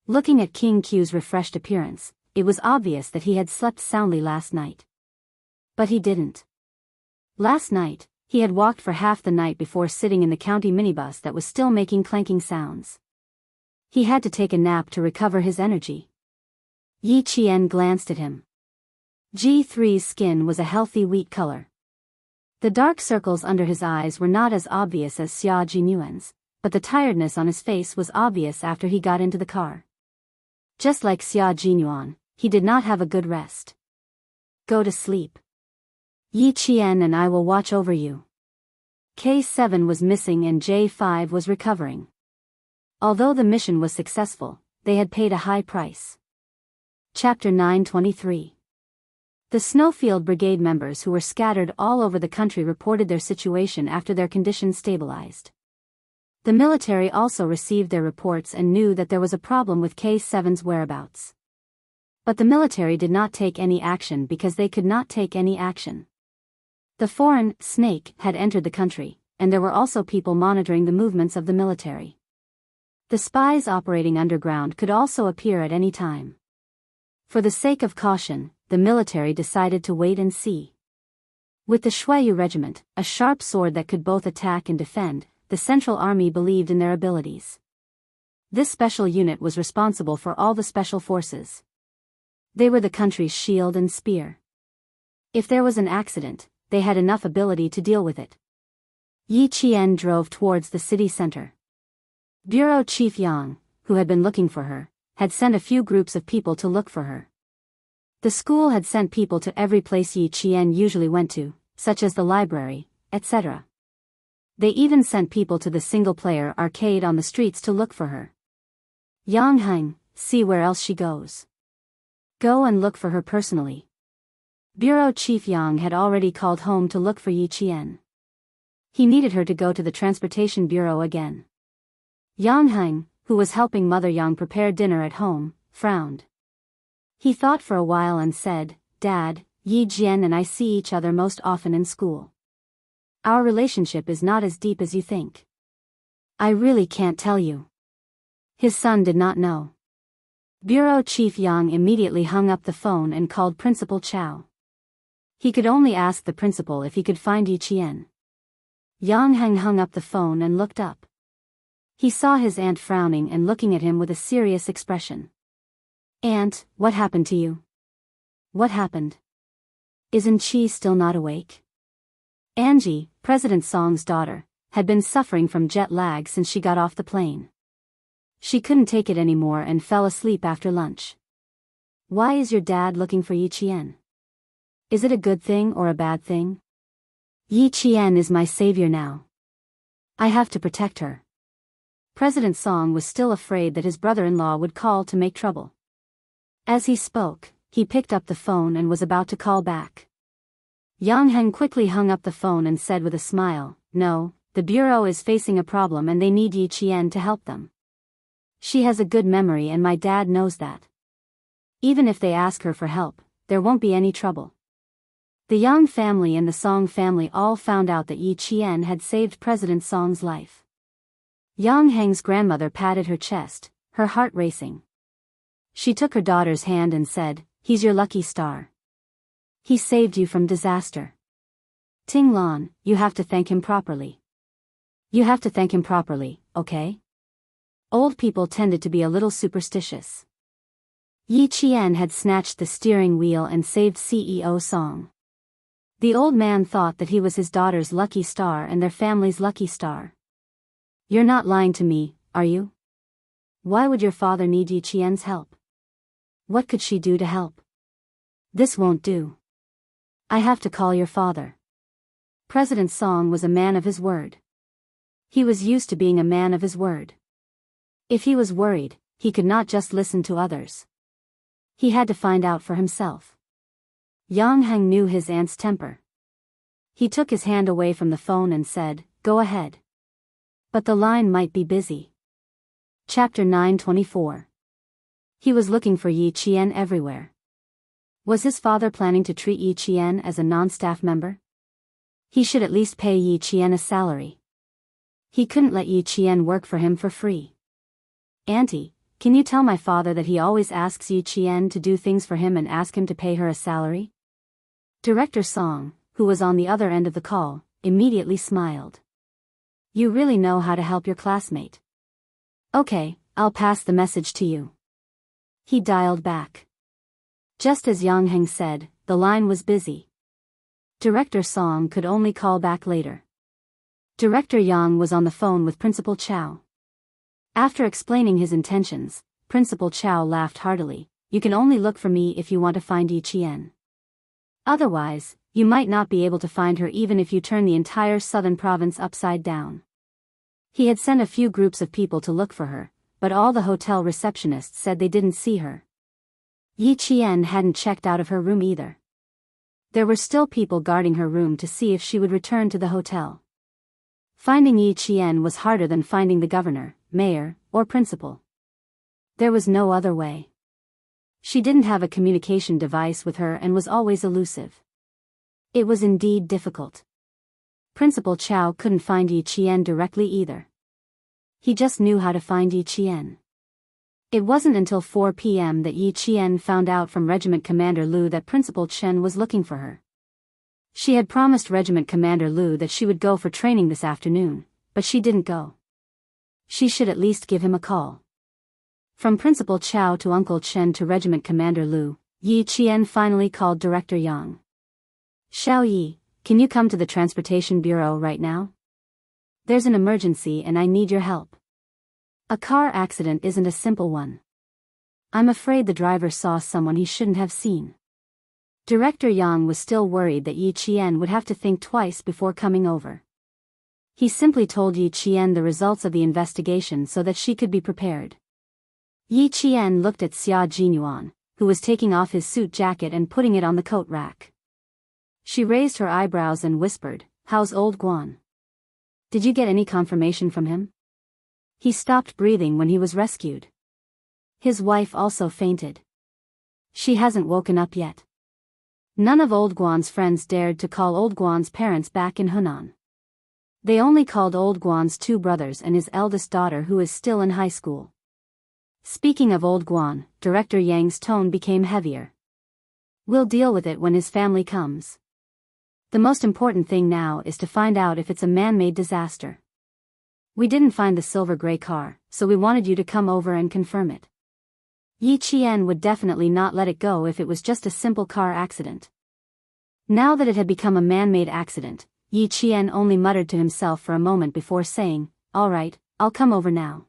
Looking at King Q's refreshed appearance, it was obvious that he had slept soundly last night. But he didn't. Last night, he had walked for half the night before sitting in the county minibus that was still making clanking sounds. He had to take a nap to recover his energy. Yi Qian glanced at him. G3's skin was a healthy wheat color. The dark circles under his eyes were not as obvious as Xia Jinyuan's, but the tiredness on his face was obvious after he got into the car. Just like Xia Jinyuan, he did not have a good rest. Go to sleep. Yi Qian and I will watch over you. K7 was missing and J5 was recovering. Although the mission was successful, they had paid a high price. Chapter 923. The Snowfield Brigade members who were scattered all over the country reported their situation after their conditions stabilized. The military also received their reports and knew that there was a problem with K7's whereabouts. But the military did not take any action because they could not take any action. The foreign snake had entered the country, and there were also people monitoring the movements of the military. The spies operating underground could also appear at any time. For the sake of caution, the military decided to wait and see. With the Shuiyu regiment, a sharp sword that could both attack and defend, the Central Army believed in their abilities. This special unit was responsible for all the special forces. They were the country's shield and spear. If there was an accident, they had enough ability to deal with it. Yi Qian drove towards the city center. Bureau Chief Yang, who had been looking for her, had sent a few groups of people to look for her. The school had sent people to every place Yi Qian usually went to, such as the library, etc. They even sent people to the single-player arcade on the streets to look for her. Yang Heng, see where else she goes. Go and look for her personally. Bureau Chief Yang had already called home to look for Yi Qian. He needed her to go to the Transportation Bureau again. Yang Heng, who was helping Mother Yang prepare dinner at home, frowned. He thought for a while and said, "Dad, Yi Jian and I see each other most often in school. Our relationship is not as deep as you think." "I really can't tell you." His son did not know. Bureau Chief Yang immediately hung up the phone and called Principal Chow. He could only ask the principal if he could find Yi Qian. Yang Heng hung up the phone and looked up. He saw his aunt frowning and looking at him with a serious expression. "Aunt, what happened to you?" "What happened? Isn't she still not awake?" Angie, President Song's daughter, had been suffering from jet lag since she got off the plane. She couldn't take it anymore and fell asleep after lunch. "Why is your dad looking for Yi Qian? Is it a good thing or a bad thing?" "Yi Qian is my savior now. I have to protect her." President Song was still afraid that his brother-in-law would call to make trouble. As he spoke, he picked up the phone and was about to call back. Yang Heng quickly hung up the phone and said with a smile, "No, the Bureau is facing a problem and they need Yi Qian to help them. She has a good memory and my dad knows that. Even if they ask her for help, there won't be any trouble." The Yang family and the Song family all found out that Yi Qian had saved President Song's life. Yang Heng's grandmother patted her chest, her heart racing. She took her daughter's hand and said, "He's your lucky star. He saved you from disaster. Ting Lan, you have to thank him properly. You have to thank him properly, okay?" Old people tended to be a little superstitious. Yi Qian had snatched the steering wheel and saved CEO Song. The old man thought that he was his daughter's lucky star and their family's lucky star. "You're not lying to me, are you? Why would your father need Yi Qian's help? What could she do to help? This won't do. I have to call your father." President Song was a man of his word. He was used to being a man of his word. If he was worried, he could not just listen to others. He had to find out for himself. Yang Heng knew his aunt's temper. He took his hand away from the phone and said, "Go ahead. But the line might be busy." Chapter 924. He was looking for Yi Qian everywhere. Was his father planning to treat Yi Qian as a non-staff member? He should at least pay Yi Qian a salary. He couldn't let Yi Qian work for him for free. "Auntie, can you tell my father that he always asks Yi Qian to do things for him and ask him to pay her a salary?" Director Song, who was on the other end of the call, immediately smiled. "You really know how to help your classmate. Okay, I'll pass the message to you." He dialed back. Just as Yang Heng said, the line was busy. Director Song could only call back later. Director Yang was on the phone with Principal Chow. After explaining his intentions, Principal Chow laughed heartily. "You can only look for me if you want to find Yi Qian. Otherwise, you might not be able to find her even if you turn the entire southern province upside down." He had sent a few groups of people to look for her, but all the hotel receptionists said they didn't see her. Yi Qian hadn't checked out of her room either. There were still people guarding her room to see if she would return to the hotel. Finding Yi Qian was harder than finding the governor, mayor, or principal. There was no other way. She didn't have a communication device with her and was always elusive. It was indeed difficult. Principal Chow couldn't find Yi Qian directly either. He just knew how to find Yi Qian. It wasn't until 4 p.m. that Yi Qian found out from Regiment Commander Lu that Principal Chen was looking for her. She had promised Regiment Commander Lu that she would go for training this afternoon, but she didn't go. She should at least give him a call. From Principal Chow to Uncle Chen to Regiment Commander Lu, Yi Qian finally called Director Yang. "Xiao Yi, can you come to the Transportation Bureau right now? There's an emergency and I need your help. A car accident isn't a simple one. I'm afraid the driver saw someone he shouldn't have seen." Director Yang was still worried that Yi Qian would have to think twice before coming over. He simply told Yi Qian the results of the investigation so that she could be prepared. Yi Qian looked at Xia Jinyuan, who was taking off his suit jacket and putting it on the coat rack. She raised her eyebrows and whispered, "How's old Guan?" Did you get any confirmation from him? He stopped breathing when he was rescued. His wife also fainted. She hasn't woken up yet. None of Old Guan's friends dared to call Old Guan's parents back in Hunan. They only called Old Guan's two brothers and his eldest daughter who is still in high school. Speaking of Old Guan, Director Yang's tone became heavier. We'll deal with it when his family comes. The most important thing now is to find out if it's a man-made disaster. We didn't find the silver gray car, so we wanted you to come over and confirm it. Yi Qian would definitely not let it go if it was just a simple car accident. Now that it had become a man-made accident, Yi Qian only muttered to himself for a moment before saying, "All right, I'll come over now."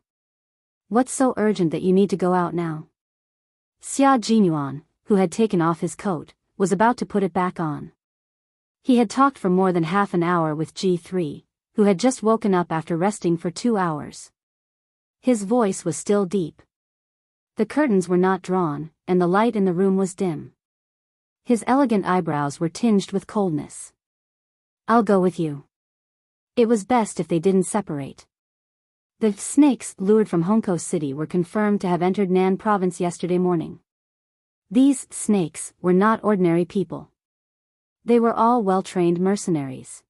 "What's so urgent that you need to go out now?" Xia Jinyuan, who had taken off his coat, was about to put it back on. He had talked for more than half an hour with G3, who had just woken up after resting for 2 hours. His voice was still deep. The curtains were not drawn, and the light in the room was dim. His elegant eyebrows were tinged with coldness. "I'll go with you." It was best if they didn't separate. The snakes lured from Hongkou City were confirmed to have entered Nan province yesterday morning. These snakes were not ordinary people. They were all well-trained mercenaries.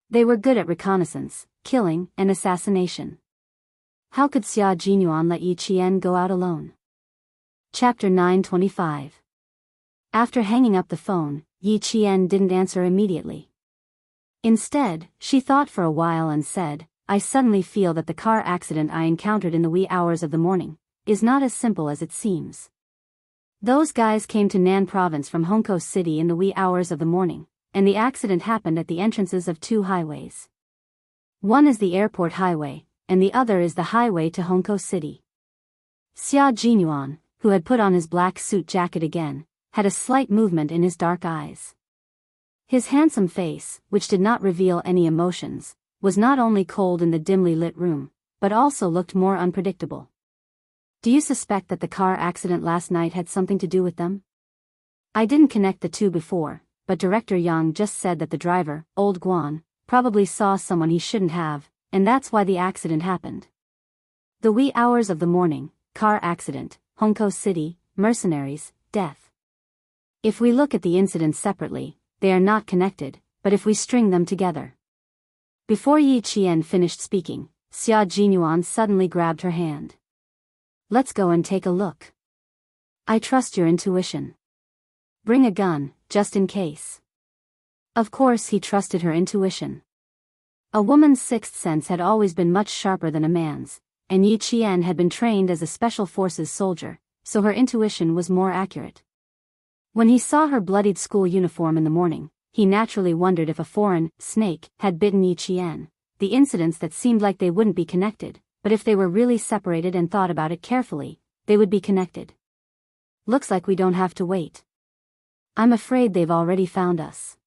They were good at reconnaissance, killing, and assassination. How could Xia Jinyuan let Yi Qian go out alone? Chapter 925. After hanging up the phone, Yi Qian didn't answer immediately. Instead, she thought for a while and said, "I suddenly feel that the car accident I encountered in the wee hours of the morning is not as simple as it seems. Those guys came to Nan province from Hongkou City in the wee hours of the morning, and the accident happened at the entrances of 2 highways. One is the airport highway, and the other is the highway to Hongkou City." Xia Jinyuan, who had put on his black suit jacket again, had a slight movement in his dark eyes. His handsome face, which did not reveal any emotions, was not only cold in the dimly lit room, but also looked more unpredictable. "Do you suspect that the car accident last night had something to do with them? I didn't connect the two before, but Director Yang just said that the driver, Old Guan, probably saw someone he shouldn't have, and that's why the accident happened. The wee hours of the morning, car accident, Hongkou City, mercenaries, death. If we look at the incidents separately, they are not connected, but if we string them together." Before Yi Qian finished speaking, Xia Jinyuan suddenly grabbed her hand. "Let's go and take a look. I trust your intuition. Bring a gun, just in case." Of course he trusted her intuition. A woman's sixth sense had always been much sharper than a man's, and Yi Qian had been trained as a special forces soldier, so her intuition was more accurate. When he saw her bloodied school uniform in the morning, he naturally wondered if a foreign snake had bitten Yi Qian, the incidents that seemed like they wouldn't be connected, but if they were really separated and thought about it carefully, they would be connected. "Looks like we don't have to wait. I'm afraid they've already found us."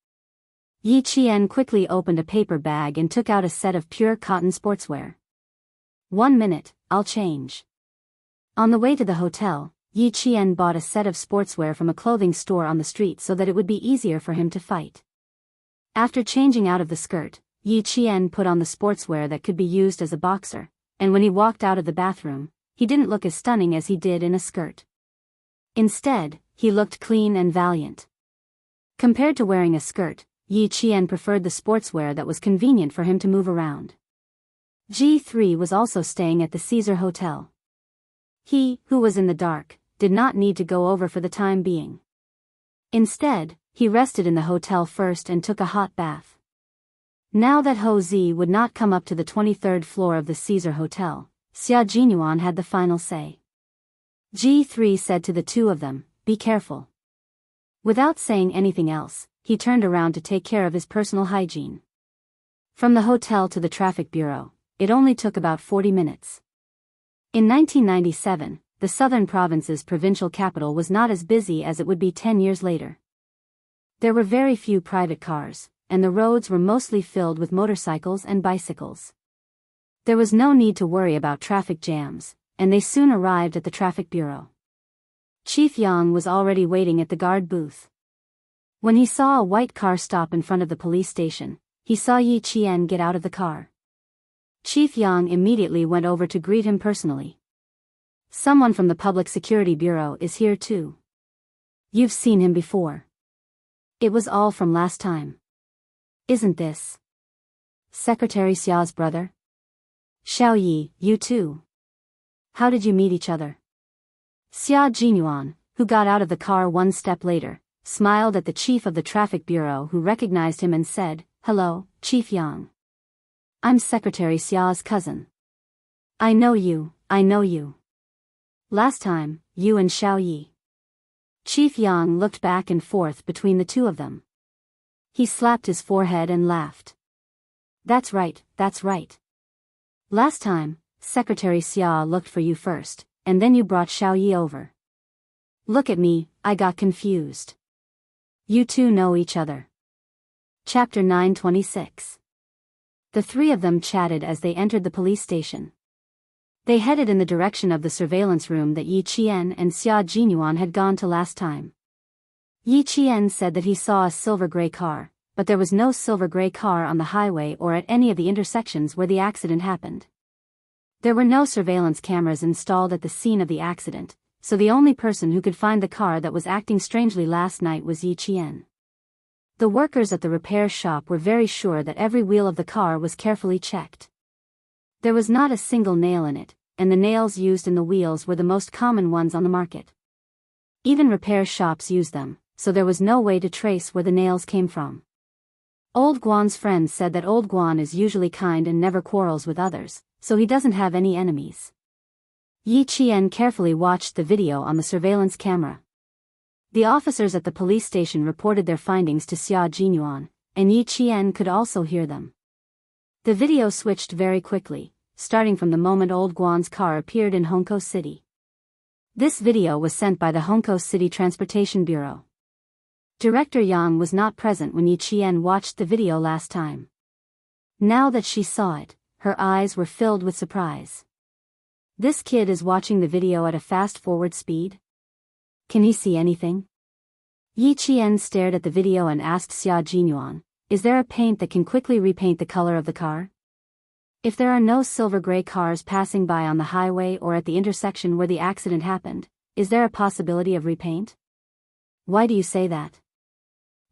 Yi Qian quickly opened a paper bag and took out a set of pure cotton sportswear. "1 minute, I'll change." On the way to the hotel, Yi Qian bought a set of sportswear from a clothing store on the street so that it would be easier for him to fight. After changing out of the skirt, Yi Qian put on the sportswear that could be used as a boxer, and when he walked out of the bathroom, he didn't look as stunning as he did in a skirt. Instead, he looked clean and valiant. Compared to wearing a skirt, Yi Qian preferred the sportswear that was convenient for him to move around. G3 was also staying at the Caesar Hotel. He, who was in the dark, did not need to go over for the time being. Instead, he rested in the hotel first and took a hot bath. Now that Ho Zi would not come up to the 23rd floor of the Caesar Hotel, Xia Jinyuan had the final say. G3 said to the two of them, "Be careful." Without saying anything else, he turned around to take care of his personal hygiene. From the hotel to the traffic bureau, it only took about 40 minutes. In 1997, the southern province's provincial capital was not as busy as it would be 10 years later. There were very few private cars, and the roads were mostly filled with motorcycles and bicycles. There was no need to worry about traffic jams, and they soon arrived at the traffic bureau. Chief Yang was already waiting at the guard booth. When he saw a white car stop in front of the police station, he saw Yi Qian get out of the car. Chief Yang immediately went over to greet him personally. Someone from the Public Security Bureau is here too. You've seen him before. It was all from last time. Isn't this Secretary Xia's brother? Xiao Yi, you too. How did you meet each other? Xia Jinyuan, who got out of the car one step later, smiled at the chief of the traffic bureau who recognized him and said, "Hello, Chief Yang. I'm Secretary Xia's cousin. I know you. Last time, you and Xiao Yi." Chief Yang looked back and forth between the two of them. He slapped his forehead and laughed. That's right. Last time, Secretary Xia looked for you first, and then you brought Xiao Yi over. Look at me, I got confused. You two know each other. Chapter 926. The three of them chatted as they entered the police station. They headed in the direction of the surveillance room that Yi Qian and Xia Jinyuan had gone to last time. Yi Qian said that he saw a silver-gray car, but there was no silver-gray car on the highway or at any of the intersections where the accident happened. There were no surveillance cameras installed at the scene of the accident, so the only person who could find the car that was acting strangely last night was Yi Qian. The workers at the repair shop were very sure that every wheel of the car was carefully checked. There was not a single nail in it, and the nails used in the wheels were the most common ones on the market. Even repair shops use them, so there was no way to trace where the nails came from. Old Guan's friend said that Old Guan is usually kind and never quarrels with others, so he doesn't have any enemies. Yi Qian carefully watched the video on the surveillance camera. The officers at the police station reported their findings to Xia Jinyuan, and Yi Qian could also hear them. The video switched very quickly, starting from the moment Old Guan's car appeared in Hongkou City. This video was sent by the Hongkou City Transportation Bureau. Director Yang was not present when Yi Qian watched the video last time. Now that she saw it, her eyes were filled with surprise. This kid is watching the video at a fast-forward speed? Can he see anything? Yi Qian stared at the video and asked Xia Jinyuan, "Is there a paint that can quickly repaint the color of the car? If there are no silver-gray cars passing by on the highway or at the intersection where the accident happened, is there a possibility of repaint?" "Why do you say that?"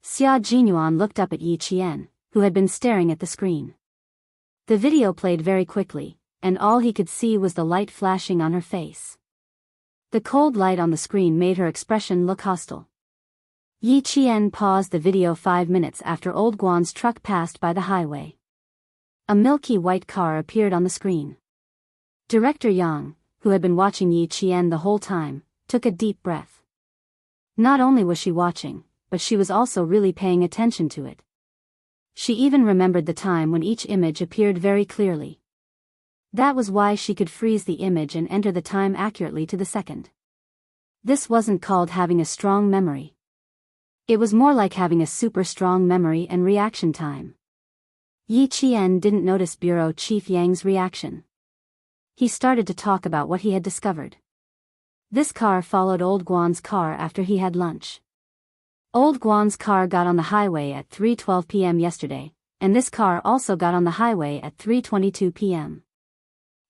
Xia Jinyuan looked up at Yi Qian, who had been staring at the screen. The video played very quickly, and all he could see was the light flashing on her face. The cold light on the screen made her expression look hostile. Yi Qian paused the video 5 minutes after Old Guan's truck passed by the highway. A milky white car appeared on the screen. Director Yang, who had been watching Yi Qian the whole time, took a deep breath. Not only was she watching, but she was also really paying attention to it. She even remembered the time when each image appeared very clearly. That was why she could freeze the image and enter the time accurately to the second. This wasn't called having a strong memory. It was more like having a super strong memory and reaction time. Yi Qian didn't notice Bureau Chief Yang's reaction. He started to talk about what he had discovered. This car followed Old Guan's car after he had lunch. Old Guan's car got on the highway at 3:12 p.m. yesterday, and this car also got on the highway at 3:22 p.m.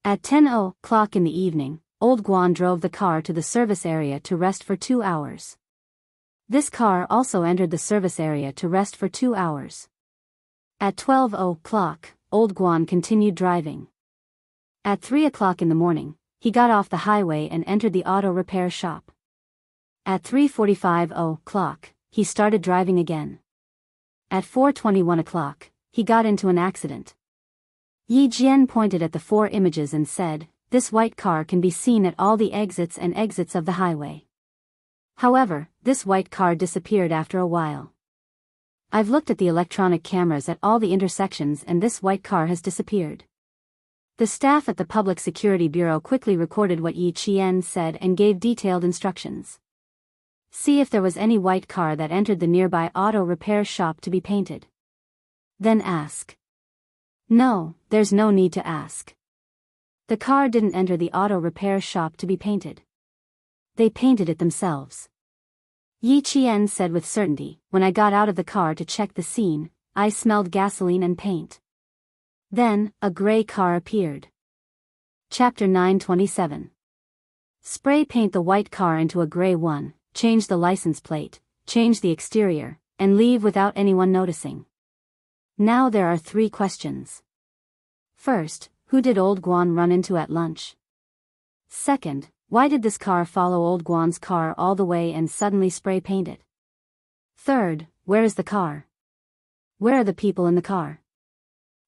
At 10:00 in the evening, Old Guan drove the car to the service area to rest for 2 hours. This car also entered the service area to rest for 2 hours. At 12:00, Old Guan continued driving. At 3:00 in the morning, he got off the highway and entered the auto repair shop. At 3:45, he started driving again. At 4:21, he got into an accident. Yi Jian pointed at the 4 images and said, "This white car can be seen at all the exits and exits of the highway." However, this white car disappeared after a while. "I've looked at the electronic cameras at all the intersections and this white car has disappeared." The staff at the Public Security Bureau quickly recorded what Yi Qian said and gave detailed instructions. See if there was any white car that entered the nearby auto repair shop to be painted. Then ask. No, there's no need to ask. The car didn't enter the auto repair shop to be painted. They painted it themselves. Yi Qian said with certainty, "When I got out of the car to check the scene, I smelled gasoline and paint." Then, a gray car appeared. Chapter 927. Spray paint the white car into a gray one, change the license plate, change the exterior, and leave without anyone noticing. Now there are 3 questions. First, who did Old Guan run into at lunch? Second, why did this car follow Old Guan's car all the way and suddenly spray paint it? Third, where is the car? Where are the people in the car?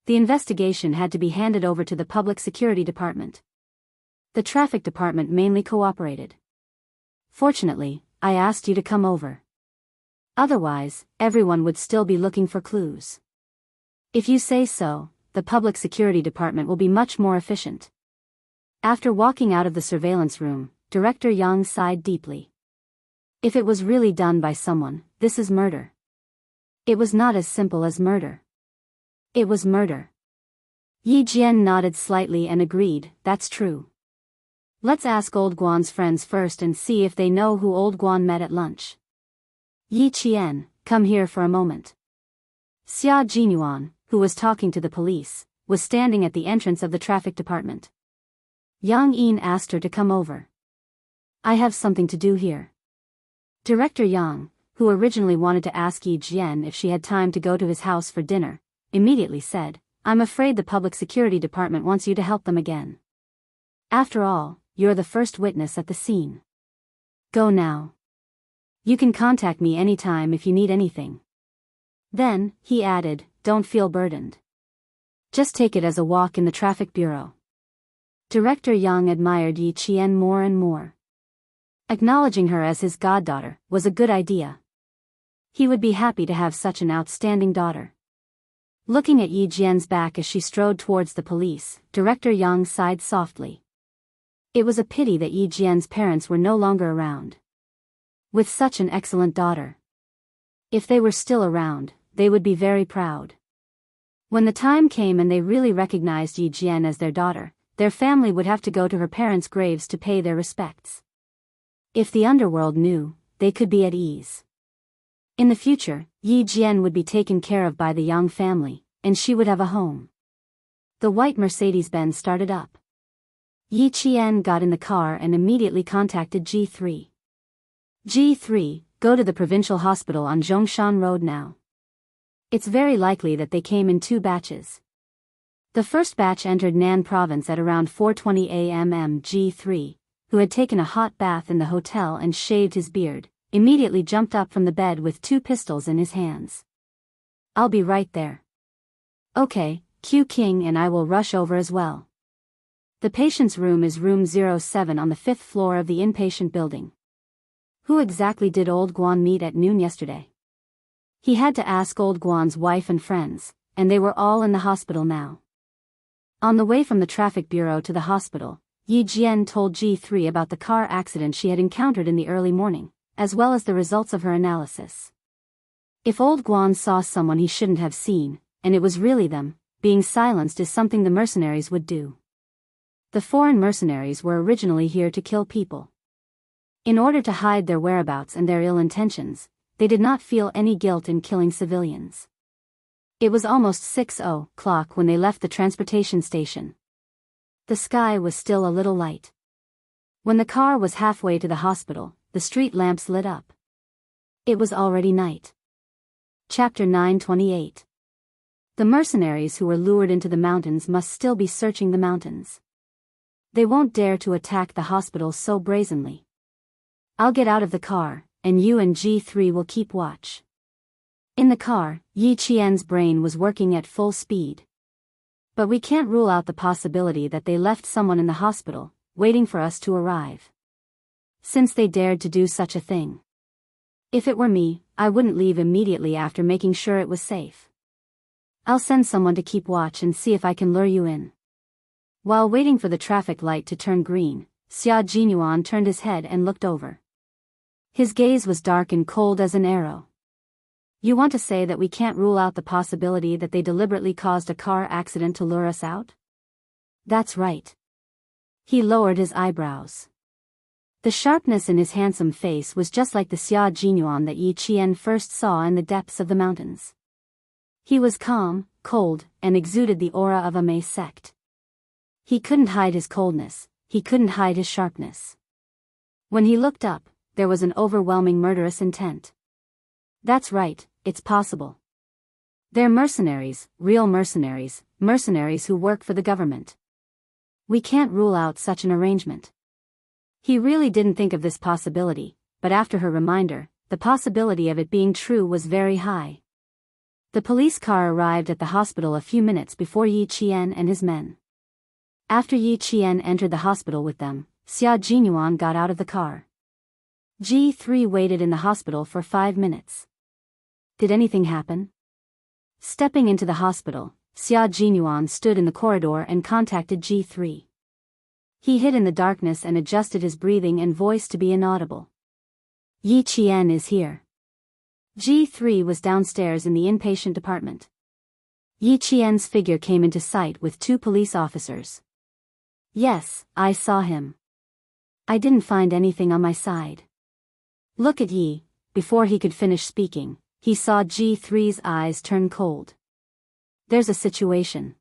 The investigation had to be handed over to the Public Security Department. The Traffic Department mainly cooperated. Fortunately, I asked you to come over. Otherwise, everyone would still be looking for clues. If you say so, the Public Security Department will be much more efficient. After walking out of the surveillance room, Director Yang sighed deeply. If it was really done by someone, this is murder. It was not as simple as murder. It was murder. Yi Jian nodded slightly and agreed, that's true. Let's ask Old Guan's friends first and see if they know who Old Guan met at lunch. Yi Qian, come here for a moment. Xia Jinyuan, who was talking to the police, was standing at the entrance of the traffic department. Yang Yin asked her to come over. I have something to do here. Director Yang, who originally wanted to ask Yi Jian if she had time to go to his house for dinner, immediately said, I'm afraid the Public Security Department wants you to help them again. After all, you're the first witness at the scene. Go now. You can contact me anytime if you need anything. Then, he added, don't feel burdened. Just take it as a walk in the traffic bureau. Director Yang admired Yi Qian more and more. Acknowledging her as his goddaughter was a good idea. He would be happy to have such an outstanding daughter. Looking at Yi Jian's back as she strode towards the police, Director Yang sighed softly. It was a pity that Yi Jian's parents were no longer around. With such an excellent daughter. If they were still around, they would be very proud. When the time came and they really recognized Yi Jian as their daughter, their family would have to go to her parents' graves to pay their respects. If the underworld knew, they could be at ease. In the future, Yi Jian would be taken care of by the Yang family, and she would have a home. The white Mercedes-Benz started up. Yi Qian got in the car and immediately contacted G3. G3, go to the provincial hospital on Zhongshan Road now. It's very likely that they came in 2 batches. The first batch entered Nan province at around 4:20 a.m. G3, who had taken a hot bath in the hotel and shaved his beard, immediately jumped up from the bed with 2 pistols in his hands. I'll be right there. Okay, Q King and I will rush over as well. The patient's room is room 07 on the 5th floor of the inpatient building. Who exactly did Old Guan meet at noon yesterday? He had to ask Old Guan's wife and friends, and they were all in the hospital now. On the way from the traffic bureau to the hospital, Yi Jian told G3 about the car accident she had encountered in the early morning, as well as the results of her analysis. If Old Guan saw someone he shouldn't have seen, and it was really them, being silenced is something the mercenaries would do. The foreign mercenaries were originally here to kill people. In order to hide their whereabouts and their ill intentions, they did not feel any guilt in killing civilians. It was almost 6:00 when they left the transportation station. The sky was still a little light. When the car was halfway to the hospital, the street lamps lit up. It was already night. Chapter 928. The mercenaries who were lured into the mountains must still be searching the mountains. They won't dare to attack the hospital so brazenly. I'll get out of the car, and you and G3 will keep watch. In the car, Yi Qian's brain was working at full speed. But we can't rule out the possibility that they left someone in the hospital, waiting for us to arrive. Since they dared to do such a thing. If it were me, I wouldn't leave immediately after making sure it was safe. I'll send someone to keep watch and see if I can lure you in. While waiting for the traffic light to turn green, Xia Jinyuan turned his head and looked over. His gaze was dark and cold as an arrow. You want to say that we can't rule out the possibility that they deliberately caused a car accident to lure us out? That's right. He lowered his eyebrows. The sharpness in his handsome face was just like the Xia Jinyuan that Yi Qian first saw in the depths of the mountains. He was calm, cold, and exuded the aura of a May sect. He couldn't hide his coldness, he couldn't hide his sharpness. When he looked up, there was an overwhelming murderous intent. That's right, it's possible. They're mercenaries, real mercenaries, mercenaries who work for the government. We can't rule out such an arrangement. He really didn't think of this possibility, but after her reminder, the possibility of it being true was very high. The police car arrived at the hospital a few minutes before Yi Qian and his men. After Yi Qian entered the hospital with them, Xia Jinyuan got out of the car. G3 waited in the hospital for 5 minutes. Did anything happen? Stepping into the hospital, Xia Jinyuan stood in the corridor and contacted G3. He hid in the darkness and adjusted his breathing and voice to be inaudible. Yi Qian is here. G3 was downstairs in the inpatient department. Yi Qian's figure came into sight with 2 police officers. Yes, I saw him. I didn't find anything on my side. Look at Yi. Before he could finish speaking, he saw G3's eyes turn cold. There's a situation.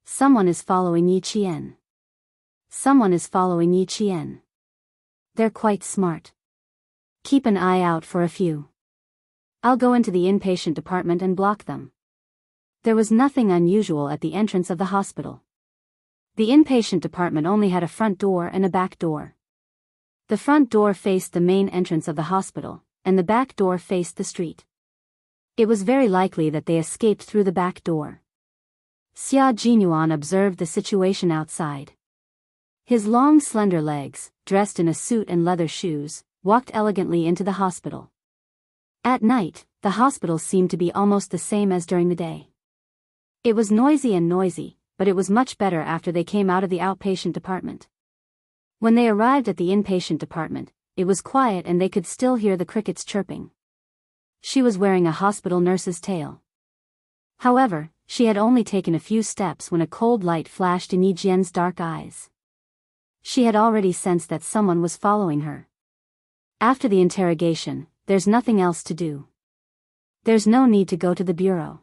Someone is following Yi Qian. Someone is following Yi Qian. They're quite smart. Keep an eye out for a few. I'll go into the inpatient department and block them. There was nothing unusual at the entrance of the hospital. The inpatient department only had a front door and a back door. The front door faced the main entrance of the hospital, and the back door faced the street. It was very likely that they escaped through the back door. Xia Jinyuan observed the situation outside. His long slender legs, dressed in a suit and leather shoes, walked elegantly into the hospital. At night, the hospital seemed to be almost the same as during the day. It was noisy, but it was much better after they came out of the outpatient department. When they arrived at the inpatient department, it was quiet and they could still hear the crickets chirping. She was wearing a hospital nurse's tail. However, she had only taken a few steps when a cold light flashed in Yi Jian's dark eyes. She had already sensed that someone was following her. After the interrogation, there's nothing else to do. There's no need to go to the bureau.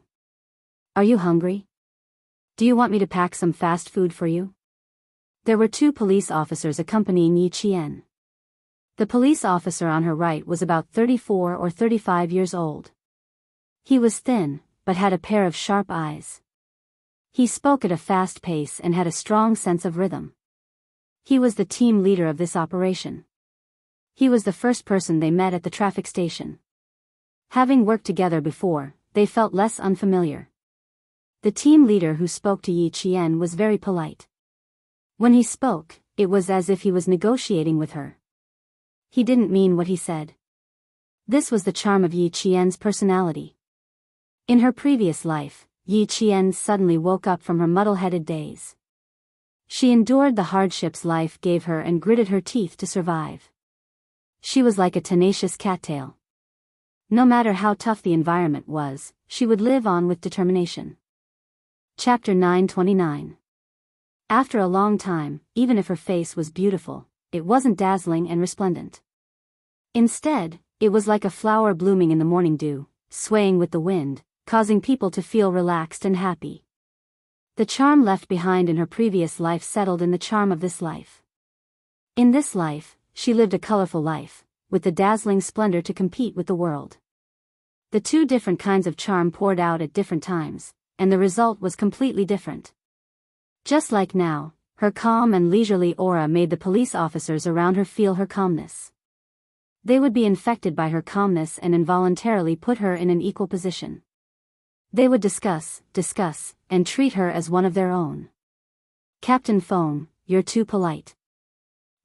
Are you hungry? Do you want me to pack some fast food for you? There were 2 police officers accompanying Yi Qian. The police officer on her right was about 34 or 35 years old. He was thin, but had a pair of sharp eyes. He spoke at a fast pace and had a strong sense of rhythm. He was the team leader of this operation. He was the first person they met at the traffic station. Having worked together before, they felt less unfamiliar. The team leader who spoke to Yi Qian was very polite. When he spoke, it was as if he was negotiating with her. He didn't mean what he said. This was the charm of Yi Qian's personality. In her previous life, Yi Qian suddenly woke up from her muddle-headed days. She endured the hardships life gave her and gritted her teeth to survive. She was like a tenacious cattail. No matter how tough the environment was, she would live on with determination. Chapter 929. After a long time, even if her face was beautiful, it wasn't dazzling and resplendent. Instead, it was like a flower blooming in the morning dew, swaying with the wind, causing people to feel relaxed and happy. The charm left behind in her previous life settled in the charm of this life. In this life, she lived a colorful life, with the dazzling splendor to compete with the world. The 2 different kinds of charm poured out at different times, and the result was completely different. Just like now, her calm and leisurely aura made the police officers around her feel her calmness. They would be infected by her calmness and involuntarily put her in an equal position. They would discuss, and treat her as one of their own. Captain Feng, you're too polite.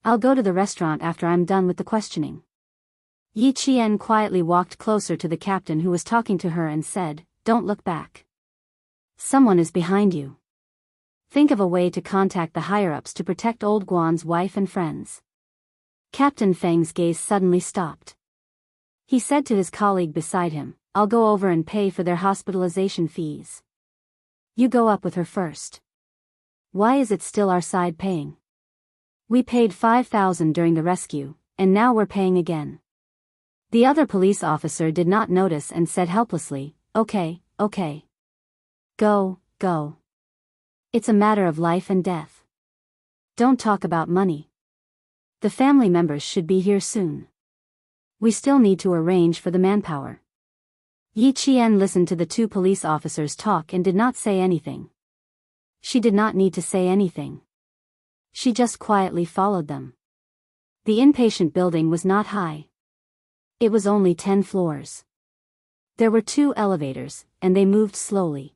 I'll go to the restaurant after I'm done with the questioning. Yi Qian quietly walked closer to the captain who was talking to her and said, Don't look back. Someone is behind you. Think of a way to contact the higher-ups to protect old Guan's wife and friends. Captain Feng's gaze suddenly stopped. He said to his colleague beside him, I'll go over and pay for their hospitalization fees. You go up with her first. Why is it still our side paying? We paid 5,000 during the rescue, and now we're paying again. The other police officer did not notice and said helplessly, Okay, okay. Go, go. It's a matter of life and death. Don't talk about money. The family members should be here soon. We still need to arrange for the manpower. Yi Qian listened to the two police officers talk and did not say anything. She did not need to say anything. She just quietly followed them. The inpatient building was not high. It was only 10 floors. There were 2 elevators, and they moved slowly.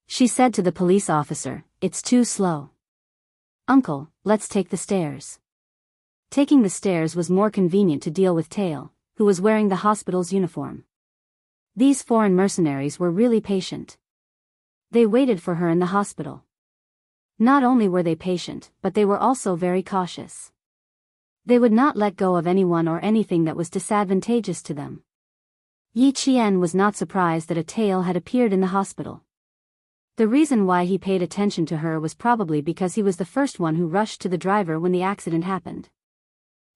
She said to the police officer, "It's too slow. Uncle, let's take the stairs." Taking the stairs was more convenient to deal with Tail, who was wearing the hospital's uniform. These foreign mercenaries were really patient. They waited for her in the hospital. Not only were they patient, but they were also very cautious. They would not let go of anyone or anything that was disadvantageous to them. Yi Qian was not surprised that a Tail had appeared in the hospital. The reason why he paid attention to her was probably because he was the first one who rushed to the driver when the accident happened.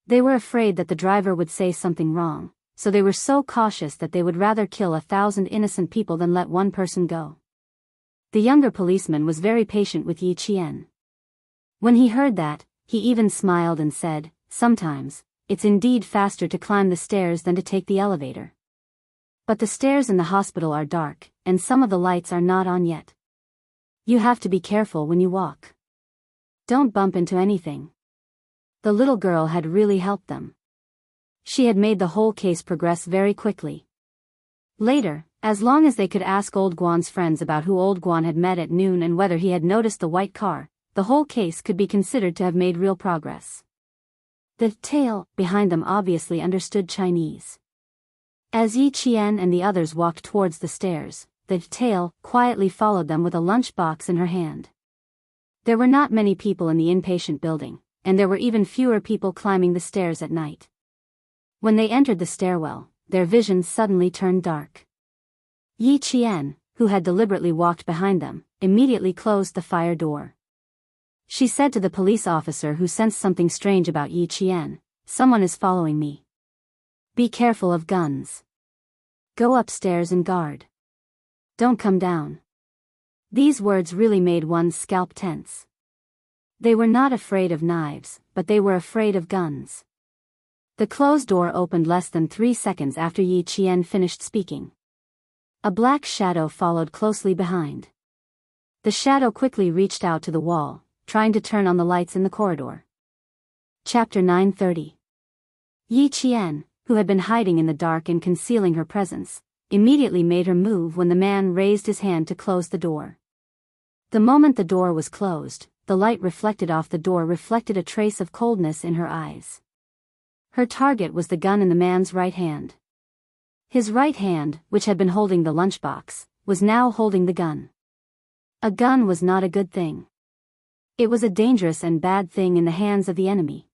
They were afraid that the driver would say something wrong, so they were so cautious that they would rather kill 1,000 innocent people than let one person go. The younger policeman was very patient with Yi Qian. When he heard that, he even smiled and said, "Sometimes, it's indeed faster to climb the stairs than to take the elevator. But the stairs in the hospital are dark, and some of the lights are not on yet. You have to be careful when you walk. Don't bump into anything." The little girl had really helped them. She had made the whole case progress very quickly. Later, as long as they could ask Old Guan's friends about who Old Guan had met at noon and whether he had noticed the white car, the whole case could be considered to have made real progress. The Tail behind them obviously understood Chinese. As Yi Qian and the others walked towards the stairs, the Tail quietly followed them with a lunchbox in her hand. There were not many people in the inpatient building, and there were even fewer people climbing the stairs at night. When they entered the stairwell, their vision suddenly turned dark. Yi Qian, who had deliberately walked behind them, immediately closed the fire door. She said to the police officer who sensed something strange about Yi Qian, "Someone is following me. Be careful of guns. Go upstairs and guard. Don't come down." These words really made one's scalp tense. They were not afraid of knives, but they were afraid of guns. The closed door opened less than 3 seconds after Yi Qian finished speaking. A black shadow followed closely behind. The shadow quickly reached out to the wall, trying to turn on the lights in the corridor. Chapter 930. Yi Qian, who had been hiding in the dark and concealing her presence, immediately made her move when the man raised his hand to close the door. The moment the door was closed, the light reflected off the door reflected a trace of coldness in her eyes. Her target was the gun in the man's right hand. His right hand, which had been holding the lunchbox, was now holding the gun. A gun was not a good thing. It was a dangerous and bad thing in the hands of the enemy.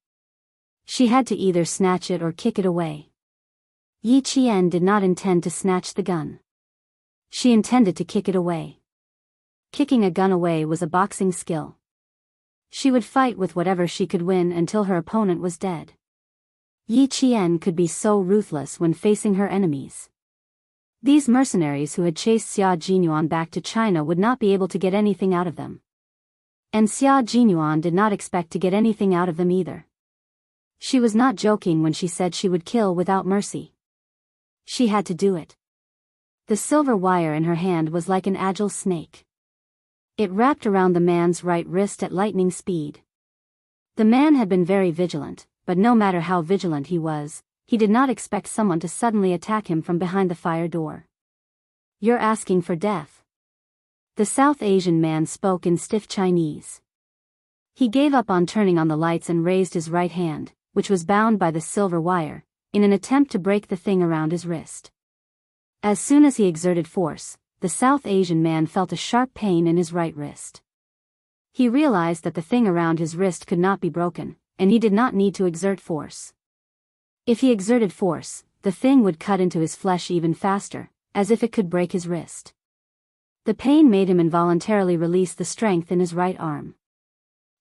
She had to either snatch it or kick it away. Yi Qian did not intend to snatch the gun. She intended to kick it away. Kicking a gun away was a boxing skill. She would fight with whatever she could win until her opponent was dead. Yi Qian could be so ruthless when facing her enemies. These mercenaries who had chased Xia Jinyuan back to China would not be able to get anything out of them. And Xia Jinyuan did not expect to get anything out of them either. She was not joking when she said she would kill without mercy. She had to do it. The silver wire in her hand was like an agile snake. It wrapped around the man's right wrist at lightning speed. The man had been very vigilant, but no matter how vigilant he was, he did not expect someone to suddenly attack him from behind the fire door. "You're asking for death." The South Asian man spoke in stiff Chinese. He gave up on turning on the lights and raised his right hand, which was bound by the silver wire, in an attempt to break the thing around his wrist. As soon as he exerted force, the South Asian man felt a sharp pain in his right wrist. He realized that the thing around his wrist could not be broken, and he did not need to exert force. If he exerted force, the thing would cut into his flesh even faster, as if it could break his wrist. The pain made him involuntarily release the strength in his right arm.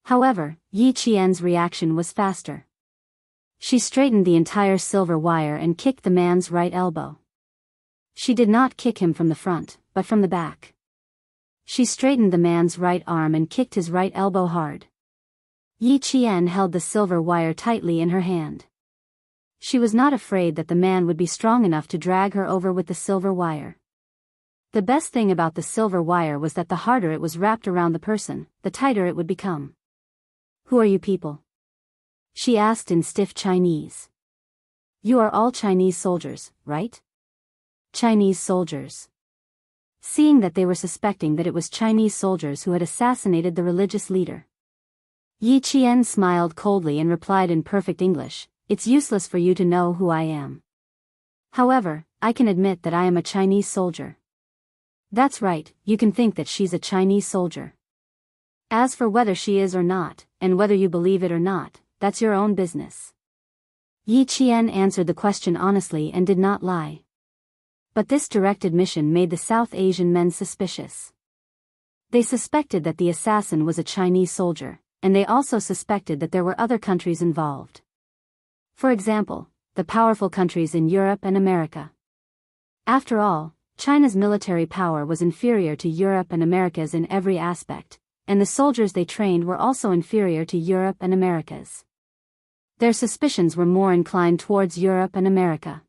However, Yi Qian's reaction was faster. She straightened the entire silver wire and kicked the man's right elbow. She did not kick him from the front, but from the back. She straightened the man's right arm and kicked his right elbow hard. Yi Qian held the silver wire tightly in her hand. She was not afraid that the man would be strong enough to drag her over with the silver wire. The best thing about the silver wire was that the harder it was wrapped around the person, the tighter it would become. "Who are you people?" she asked in stiff Chinese. "You are all Chinese soldiers, right?" Chinese soldiers. Seeing that they were suspecting that it was Chinese soldiers who had assassinated the religious leader, Yi Qian smiled coldly and replied in perfect English, "It's useless for you to know who I am. However, I can admit that I am a Chinese soldier." "That's right, you can think that she's a Chinese soldier. As for whether she is or not, and whether you believe it or not, that's your own business." Yi Qian answered the question honestly and did not lie. But this direct admission made the South Asian men suspicious. They suspected that the assassin was a Chinese soldier, and they also suspected that there were other countries involved. For example, the powerful countries in Europe and America. After all, China's military power was inferior to Europe and America's in every aspect, and the soldiers they trained were also inferior to Europe and America's. Their suspicions were more inclined towards Europe and America.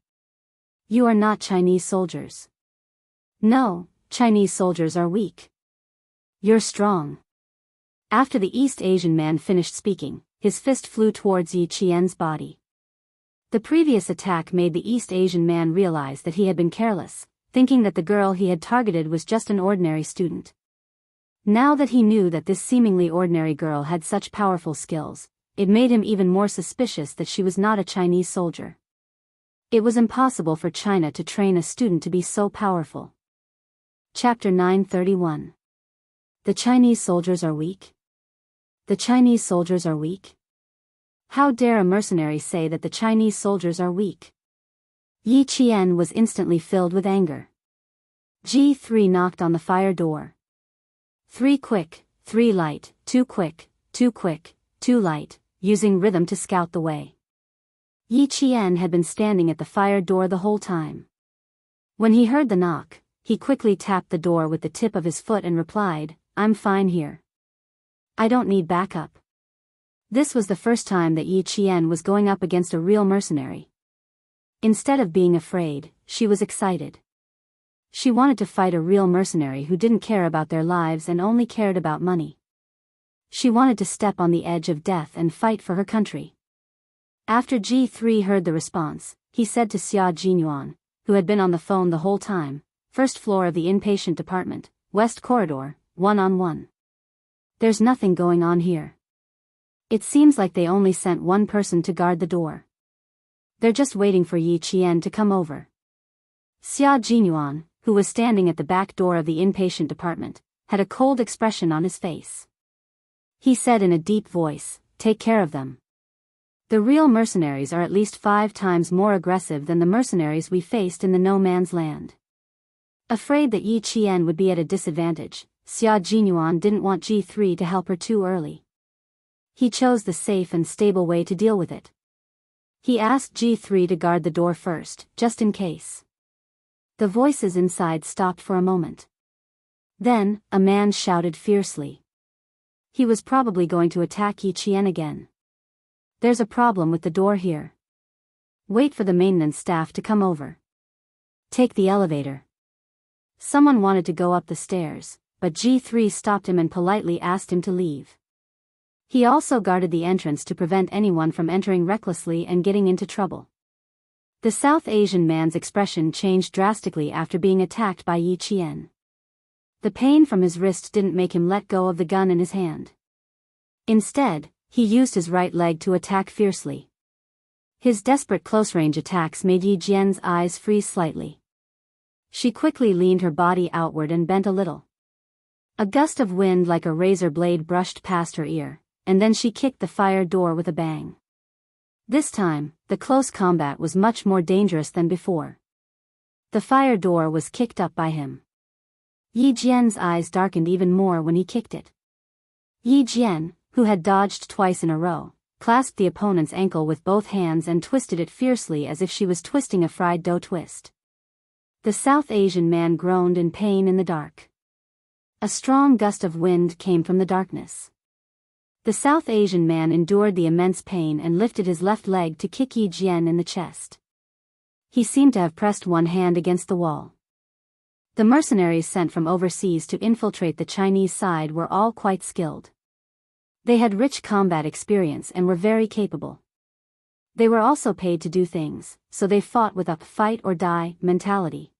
"You are not Chinese soldiers." "No, Chinese soldiers are weak. You're strong." After the East Asian man finished speaking, his fist flew towards Yi Qian's body. The previous attack made the East Asian man realize that he had been careless, thinking that the girl he had targeted was just an ordinary student. Now that he knew that this seemingly ordinary girl had such powerful skills, it made him even more suspicious that she was not a Chinese soldier. It was impossible for China to train a student to be so powerful. Chapter 931. The Chinese soldiers are weak? The Chinese soldiers are weak? How dare a mercenary say that the Chinese soldiers are weak? Yi Qian was instantly filled with anger. G3 knocked on the fire door. 3 quick, 3 light, 2 quick, 2 quick, 2 light, using rhythm to scout the way. Yi Qian had been standing at the fire door the whole time. When he heard the knock, he quickly tapped the door with the tip of his foot and replied, "I'm fine here. I don't need backup." This was the first time that Yi Qian was going up against a real mercenary. Instead of being afraid, she was excited. She wanted to fight a real mercenary who didn't care about their lives and only cared about money. She wanted to step on the edge of death and fight for her country. After G3 heard the response, he said to Xia Jinyuan, who had been on the phone the whole time, "First floor of the inpatient department, West Corridor, 1-on-1. There's nothing going on here. It seems like they only sent one person to guard the door. They're just waiting for Yi Qian to come over." Xia Jinyuan, who was standing at the back door of the inpatient department, had a cold expression on his face. He said in a deep voice, "Take care of them. The real mercenaries are at least 5 times more aggressive than the mercenaries we faced in the no man's land." Afraid that Yi Qian would be at a disadvantage, Xia Jinyuan didn't want G3 to help her too early. He chose the safe and stable way to deal with it. He asked G3 to guard the door first, just in case. The voices inside stopped for a moment. Then, a man shouted fiercely. He was probably going to attack Yi Qian again. "There's a problem with the door here. Wait for the maintenance staff to come over. Take the elevator." Someone wanted to go up the stairs, but G3 stopped him and politely asked him to leave. He also guarded the entrance to prevent anyone from entering recklessly and getting into trouble. The South Asian man's expression changed drastically after being attacked by Yi Qian. The pain from his wrist didn't make him let go of the gun in his hand. Instead, he used his right leg to attack fiercely. His desperate close-range attacks made Yi Qian's eyes freeze slightly. She quickly leaned her body outward and bent a little. A gust of wind like a razor blade brushed past her ear, and then she kicked the fire door with a bang. This time, the close combat was much more dangerous than before. The fire door was kicked up by him. Yi Jian's eyes darkened even more when he kicked it. Yi Jian, who had dodged twice in a row, clasped the opponent's ankle with both hands and twisted it fiercely as if she was twisting a fried dough twist. The South Asian man groaned in pain in the dark. A strong gust of wind came from the darkness. The South Asian man endured the immense pain and lifted his left leg to kick Yi Jian in the chest. He seemed to have pressed one hand against the wall. The mercenaries sent from overseas to infiltrate the Chinese side were all quite skilled. They had rich combat experience and were very capable. They were also paid to do things, so they fought with a fight-or-die mentality.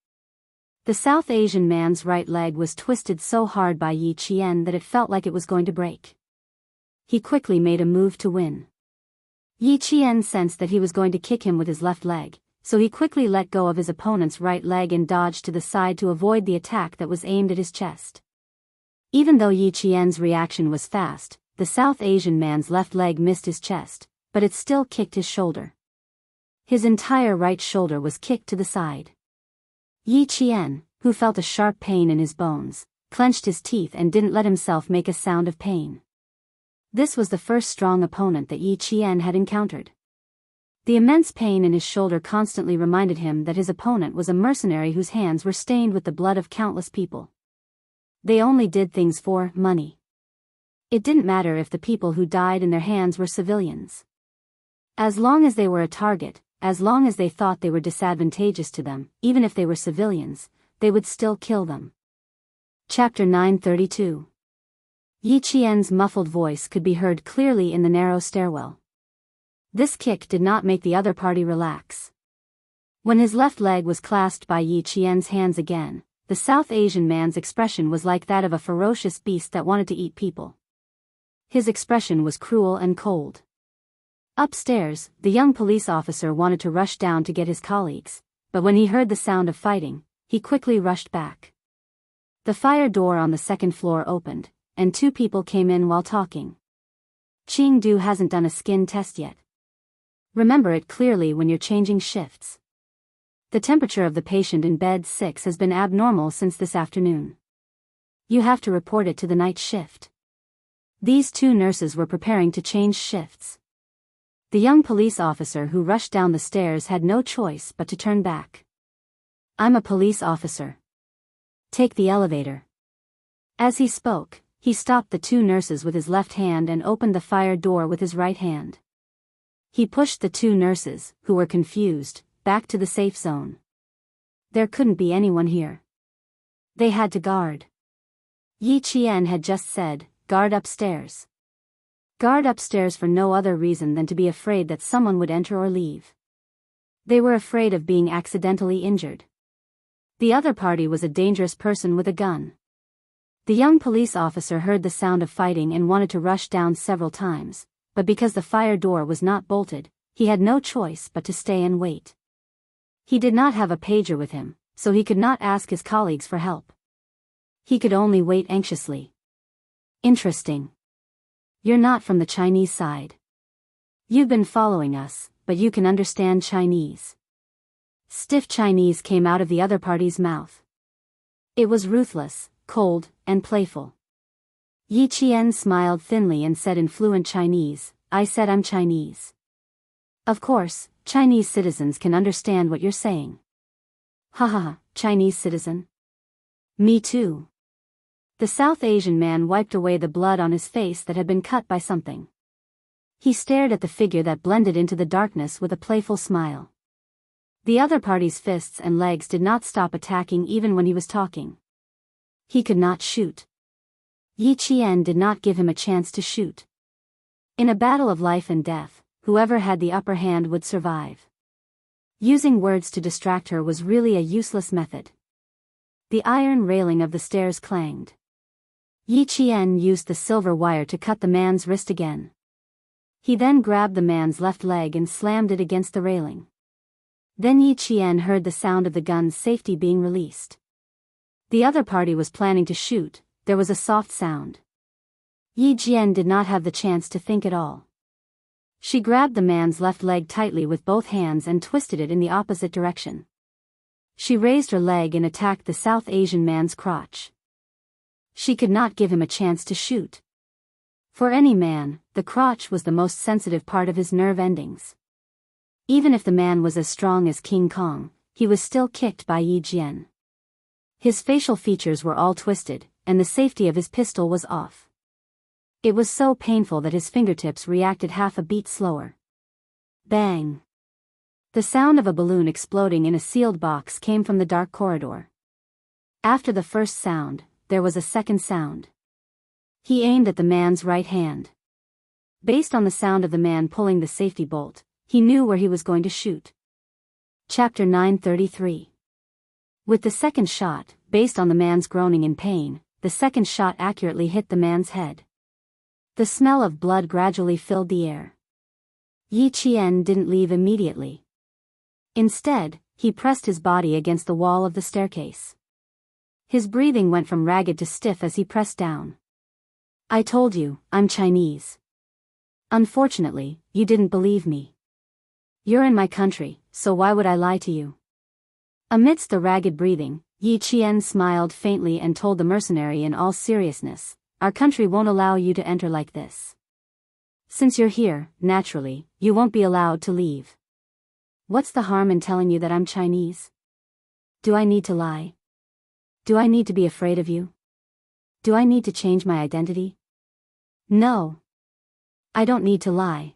The South Asian man's right leg was twisted so hard by Yi Jian that it felt like it was going to break. He quickly made a move to win. Yi Jian sensed that he was going to kick him with his left leg, so he quickly let go of his opponent's right leg and dodged to the side to avoid the attack that was aimed at his chest. Even though Yi Jian's reaction was fast, the South Asian man's left leg missed his chest, but it still kicked his shoulder. His entire right shoulder was kicked to the side. Yi Jian, who felt a sharp pain in his bones, clenched his teeth and didn't let himself make a sound of pain. This was the first strong opponent that Yi Jian had encountered. The immense pain in his shoulder constantly reminded him that his opponent was a mercenary whose hands were stained with the blood of countless people. They only did things for money. It didn't matter if the people who died in their hands were civilians. As long as they were a target, as long as they thought they were disadvantageous to them, even if they were civilians, they would still kill them. Chapter 932. Yi Jian's muffled voice could be heard clearly in the narrow stairwell. This kick did not make the other party relax. When his left leg was clasped by Yi Jian's hands again, the South Asian man's expression was like that of a ferocious beast that wanted to eat people. His expression was cruel and cold. Upstairs, the young police officer wanted to rush down to get his colleagues, but when he heard the sound of fighting, he quickly rushed back. The fire door on the second floor opened, and two people came in while talking. Chengdu hasn't done a skin test yet. Remember it clearly when you're changing shifts. The temperature of the patient in bed 6 has been abnormal since this afternoon. You have to report it to the night shift. These two nurses were preparing to change shifts. The young police officer who rushed down the stairs had no choice but to turn back. I'm a police officer. Take the elevator. As he spoke, he stopped the two nurses with his left hand and opened the fire door with his right hand. He pushed the two nurses, who were confused, back to the safe zone. There couldn't be anyone here. They had to guard. Yi Jian had just said, guard upstairs. Guard upstairs for no other reason than to be afraid that someone would enter or leave. They were afraid of being accidentally injured. The other party was a dangerous person with a gun. The young police officer heard the sound of fighting and wanted to rush down several times, but because the fire door was not bolted, he had no choice but to stay and wait. He did not have a pager with him, so he could not ask his colleagues for help. He could only wait anxiously. Interesting. You're not from the Chinese side. You've been following us, but you can understand Chinese. Stiff Chinese came out of the other party's mouth. It was ruthless, cold, and playful. Yi Jian smiled thinly and said in fluent Chinese, I said I'm Chinese. Of course, Chinese citizens can understand what you're saying. Ha ha ha, Chinese citizen? Me too. The South Asian man wiped away the blood on his face that had been cut by something. He stared at the figure that blended into the darkness with a playful smile. The other party's fists and legs did not stop attacking even when he was talking. He could not shoot. Yi Jian did not give him a chance to shoot. In a battle of life and death, whoever had the upper hand would survive. Using words to distract her was really a useless method. The iron railing of the stairs clanged. Yi Jian used the silver wire to cut the man's wrist again. He then grabbed the man's left leg and slammed it against the railing. Then Yi Jian heard the sound of the gun's safety being released. The other party was planning to shoot. There was a soft sound. Yi Jian did not have the chance to think at all. She grabbed the man's left leg tightly with both hands and twisted it in the opposite direction. She raised her leg and attacked the South Asian man's crotch. She could not give him a chance to shoot. For any man, the crotch was the most sensitive part of his nerve endings. Even if the man was as strong as King Kong, he was still kicked by Yi Jian. His facial features were all twisted, and the safety of his pistol was off. It was so painful that his fingertips reacted half a beat slower. Bang! The sound of a balloon exploding in a sealed box came from the dark corridor. After the first sound, there was a second sound. He aimed at the man's right hand. Based on the sound of the man pulling the safety bolt, he knew where he was going to shoot. Chapter 933. With the second shot, based on the man's groaning in pain, the second shot accurately hit the man's head. The smell of blood gradually filled the air. Yi Qian didn't leave immediately. Instead, he pressed his body against the wall of the staircase. His breathing went from ragged to stiff as he pressed down. I told you, I'm Chinese. Unfortunately, you didn't believe me. You're in my country, so why would I lie to you? Amidst the ragged breathing, Yi Qian smiled faintly and told the mercenary in all seriousness, our country won't allow you to enter like this. Since you're here, naturally, you won't be allowed to leave. What's the harm in telling you that I'm Chinese? Do I need to lie? Do I need to be afraid of you? Do I need to change my identity? No. I don't need to lie.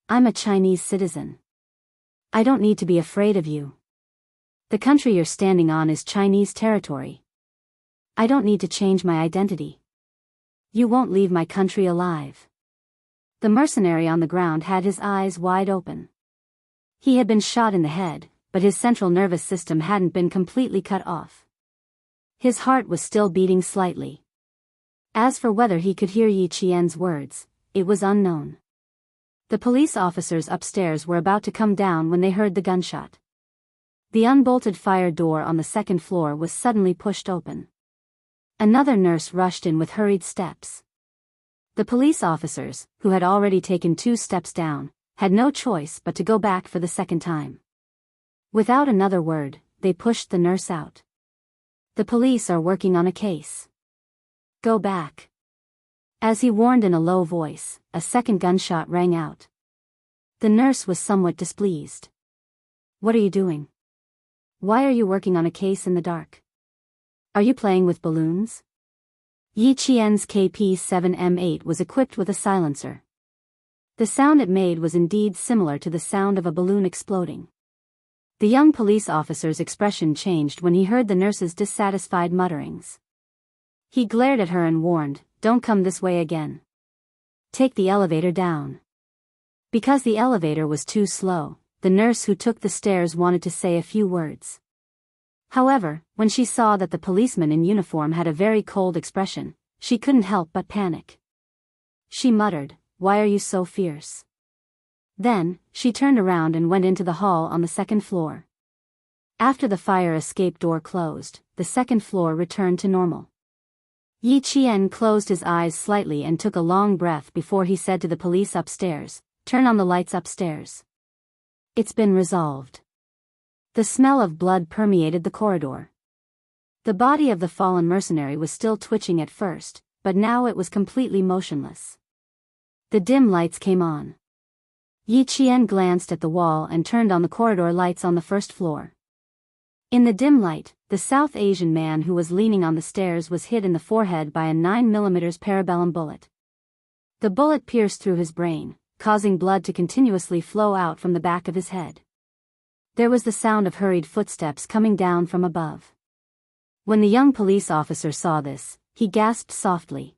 I'm a Chinese citizen. I don't need to be afraid of you. The country you're standing on is Chinese territory. I don't need to change my identity. You won't leave my country alive. The mercenary on the ground had his eyes wide open. He had been shot in the head, but his central nervous system hadn't been completely cut off. His heart was still beating slightly. As for whether he could hear Yi Qian's words, it was unknown. The police officers upstairs were about to come down when they heard the gunshot. The unbolted fire door on the second floor was suddenly pushed open. Another nurse rushed in with hurried steps. The police officers, who had already taken 2 steps down, had no choice but to go back for the second time. Without another word, they pushed the nurse out. The police are working on a case. Go back. As he warned in a low voice, a second gunshot rang out. The nurse was somewhat displeased. What are you doing? Why are you working on a case in the dark? Are you playing with balloons? Yi Qian's KP-7M8 was equipped with a silencer. The sound it made was indeed similar to the sound of a balloon exploding. The young police officer's expression changed when he heard the nurse's dissatisfied mutterings. He glared at her and warned, "Don't come this way again. Take the elevator down." Because the elevator was too slow, the nurse who took the stairs wanted to say a few words. However, when she saw that the policeman in uniform had a very cold expression, she couldn't help but panic. She muttered, "Why are you so fierce?" Then, she turned around and went into the hall on the second floor. After the fire escape door closed, the second floor returned to normal. Yi Qian closed his eyes slightly and took a long breath before he said to the police upstairs, "Turn on the lights upstairs." It's been resolved. The smell of blood permeated the corridor. The body of the fallen mercenary was still twitching at first, but now it was completely motionless. The dim lights came on. Yi Qian glanced at the wall and turned on the corridor lights on the first floor. In the dim light, the South Asian man who was leaning on the stairs was hit in the forehead by a 9mm parabellum bullet. The bullet pierced through his brain, causing blood to continuously flow out from the back of his head. There was the sound of hurried footsteps coming down from above. When the young police officer saw this, he gasped softly.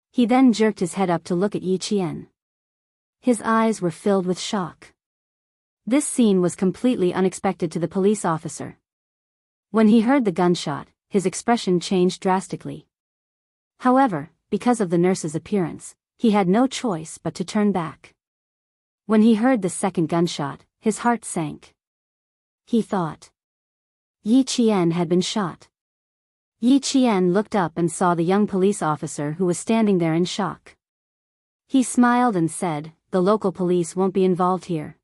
He then jerked his head up to look at Yi Qian. His eyes were filled with shock. This scene was completely unexpected to the police officer. When he heard the gunshot, his expression changed drastically. However, because of the nurse's appearance, he had no choice but to turn back. When he heard the second gunshot, his heart sank. He thought Yi Qian had been shot. Yi Qian looked up and saw the young police officer who was standing there in shock. He smiled and said, "The local police won't be involved here.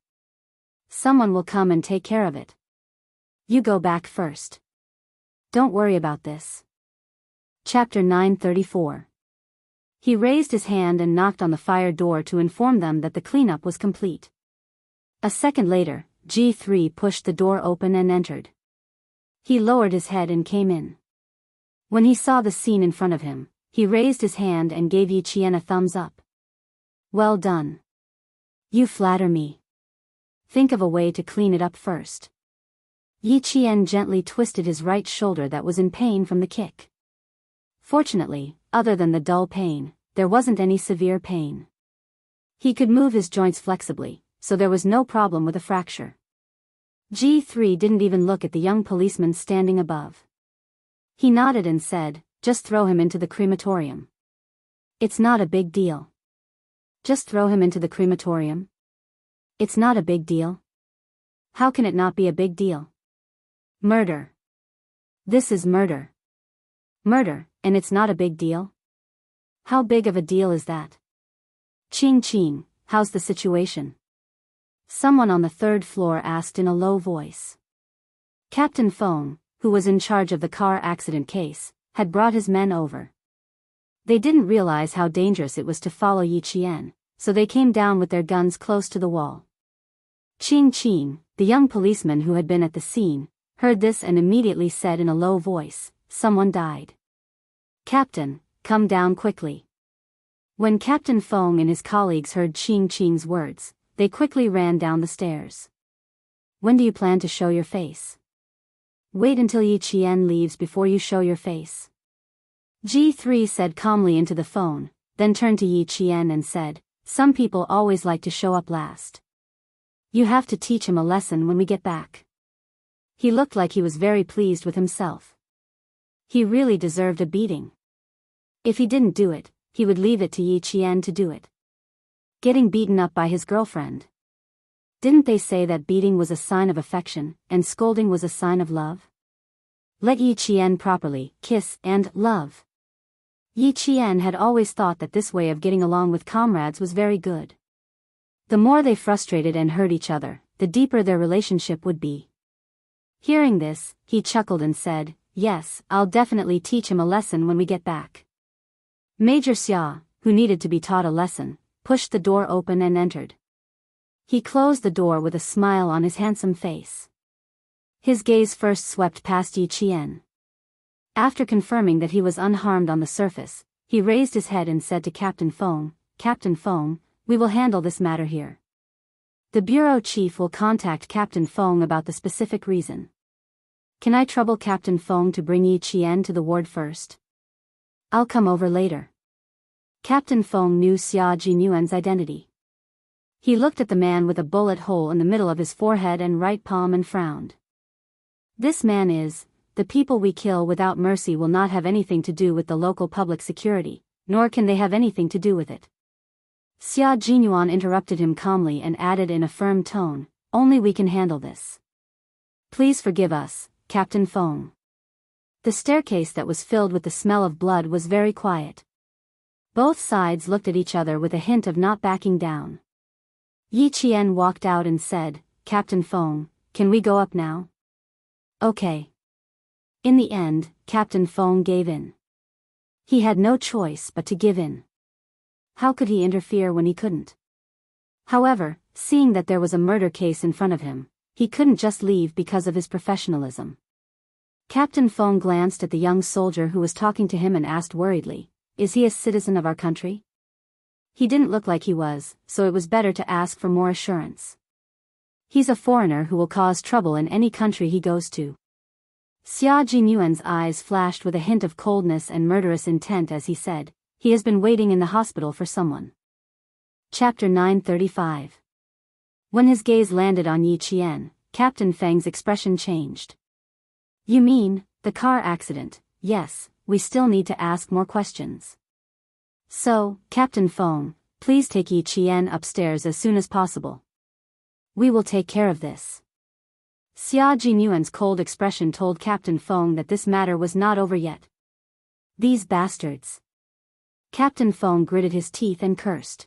Someone will come and take care of it. You go back first. Don't worry about this." Chapter 934. He raised his hand and knocked on the fire door to inform them that the cleanup was complete. A second later, G3 pushed the door open and entered. He lowered his head and came in. When he saw the scene in front of him, he raised his hand and gave Yi Qian a thumbs up. Well done. You flatter me. Think of a way to clean it up first. Yi Qian gently twisted his right shoulder that was in pain from the kick. Fortunately, other than the dull pain, there wasn't any severe pain. He could move his joints flexibly, so there was no problem with a fracture. G3 didn't even look at the young policeman standing above. He nodded and said, just throw him into the crematorium. It's not a big deal. Just throw him into the crematorium? It's not a big deal. How can it not be a big deal? Murder. This is murder. Murder, and it's not a big deal? How big of a deal is that? Ching, how's the situation? Someone on the third floor asked in a low voice. Captain Feng, who was in charge of the car accident case, had brought his men over. They didn't realize how dangerous it was to follow Yi Qian, so they came down with their guns close to the wall. Ching, the young policeman who had been at the scene, heard this and immediately said in a low voice, someone died. Captain, come down quickly. When Captain Feng and his colleagues heard Ching's words, they quickly ran down the stairs. When do you plan to show your face? Wait until Yi Qian leaves before you show your face. G3 said calmly into the phone, then turned to Yi Qian and said, some people always like to show up last. You have to teach him a lesson when we get back. He looked like he was very pleased with himself. He really deserved a beating. If he didn't do it, he would leave it to Yi Qian to do it. Getting beaten up by his girlfriend. Didn't they say that beating was a sign of affection, and scolding was a sign of love? Let Yi Qian properly kiss and love. Yi Qian had always thought that this way of getting along with comrades was very good. The more they frustrated and hurt each other, the deeper their relationship would be. Hearing this, he chuckled and said, yes, I'll definitely teach him a lesson when we get back. Major Xia, who needed to be taught a lesson, pushed the door open and entered. He closed the door with a smile on his handsome face. His gaze first swept past Yi Qian. After confirming that he was unharmed on the surface, he raised his head and said to Captain Feng, we will handle this matter here. The bureau chief will contact Captain Feng about the specific reason. Can I trouble Captain Feng to bring Yi Qian to the ward first? I'll come over later. Captain Feng knew Xia Jinyuan's identity. He looked at the man with a bullet hole in the middle of his forehead and right palm and frowned. This man is, the people we kill without mercy will not have anything to do with the local public security, nor can they have anything to do with it. Xia Jinyuan interrupted him calmly and added in a firm tone, only we can handle this. Please forgive us, Captain Feng. The staircase that was filled with the smell of blood was very quiet. Both sides looked at each other with a hint of not backing down. Yi Qian walked out and said, Captain Feng, can we go up now? Okay. In the end, Captain Feng gave in. He had no choice but to give in. How could he interfere when he couldn't? However, seeing that there was a murder case in front of him, he couldn't just leave because of his professionalism. Captain Feng glanced at the young soldier who was talking to him and asked worriedly, is he a citizen of our country? He didn't look like he was, so it was better to ask for more assurance. He's a foreigner who will cause trouble in any country he goes to. Xia Jinyuan's eyes flashed with a hint of coldness and murderous intent as he said, he has been waiting in the hospital for someone. Chapter 935. When his gaze landed on Yi Qian, Captain Feng's expression changed. You mean, the car accident? Yes, we still need to ask more questions. So, Captain Feng, please take Yi Qian upstairs as soon as possible. We will take care of this. Xia Jinyuan's cold expression told Captain Feng that this matter was not over yet. These bastards. Captain Feng gritted his teeth and cursed.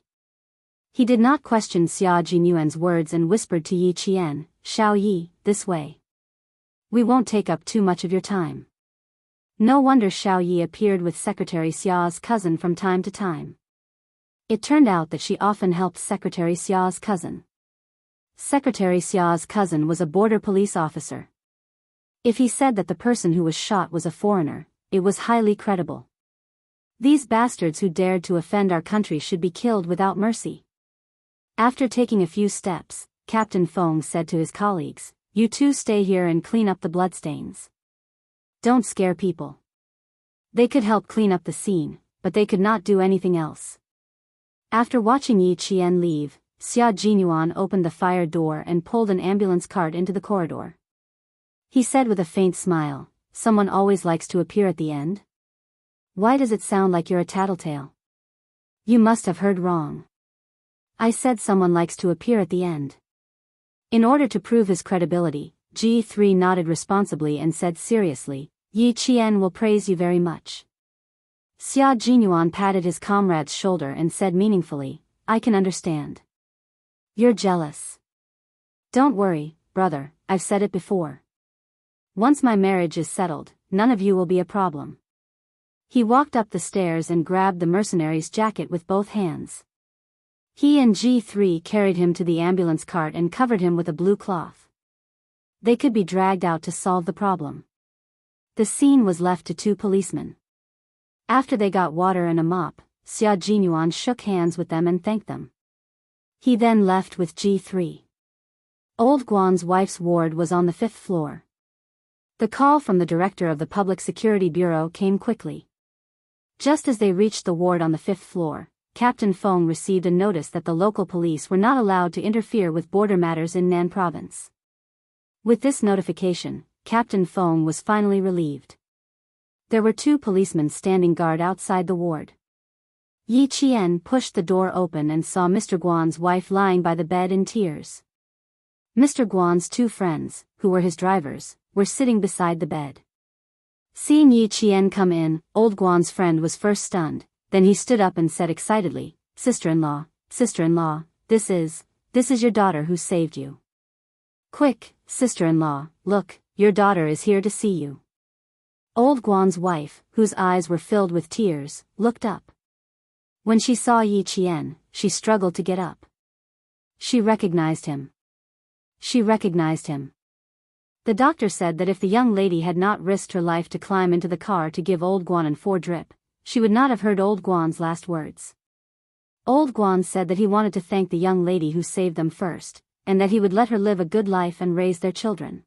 He did not question Xia Jinyuan's words and whispered to Yi Qian, Xiao Yi, this way. We won't take up too much of your time. No wonder Xiao Yi appeared with Secretary Xia's cousin from time to time. It turned out that she often helped Secretary Xia's cousin. Secretary Xia's cousin was a border police officer. If he said that the person who was shot was a foreigner, it was highly credible. These bastards who dared to offend our country should be killed without mercy. After taking a few steps, Captain Feng said to his colleagues, "You two stay here and clean up the bloodstains. Don't scare people." They could help clean up the scene, but they could not do anything else. After watching Yi Qian leave, Xia Jinyuan opened the fire door and pulled an ambulance cart into the corridor. He said with a faint smile, "Someone always likes to appear at the end? Why does it sound like you're a tattletale? You must have heard wrong. I said someone likes to appear at the end." In order to prove his credibility, G3 nodded responsibly and said seriously, "Yi Qian will praise you very much." Xia Jinyuan patted his comrade's shoulder and said meaningfully, "I can understand. You're jealous. Don't worry, brother, I've said it before. Once my marriage is settled, none of you will be a problem." He walked up the stairs and grabbed the mercenary's jacket with both hands. He and G3 carried him to the ambulance cart and covered him with a blue cloth. They could be dragged out to solve the problem. The scene was left to two policemen. After they got water and a mop, Xia Jinyuan shook hands with them and thanked them. He then left with G3. Old Guan's wife's ward was on the 5th floor. The call from the director of the Public Security Bureau came quickly. Just as they reached the ward on the 5th floor, Captain Feng received a notice that the local police were not allowed to interfere with border matters in Nan province. With this notification, Captain Feng was finally relieved. There were two policemen standing guard outside the ward. Yi Qian pushed the door open and saw Mr. Guan's wife lying by the bed in tears. Mr. Guan's two friends, who were his drivers, were sitting beside the bed. Seeing Yi Qian come in, old Guan's friend was first stunned, then he stood up and said excitedly, sister-in-law, this is your daughter who saved you. Quick, sister-in-law, look, your daughter is here to see you." Old Guan's wife, whose eyes were filled with tears, looked up. When she saw Yi Qian, she struggled to get up. She recognized him. The doctor said that if the young lady had not risked her life to climb into the car to give Old Guan an 4 drip, she would not have heard Old Guan's last words. Old Guan said that he wanted to thank the young lady who saved them first, and that he would let her live a good life and raise their children.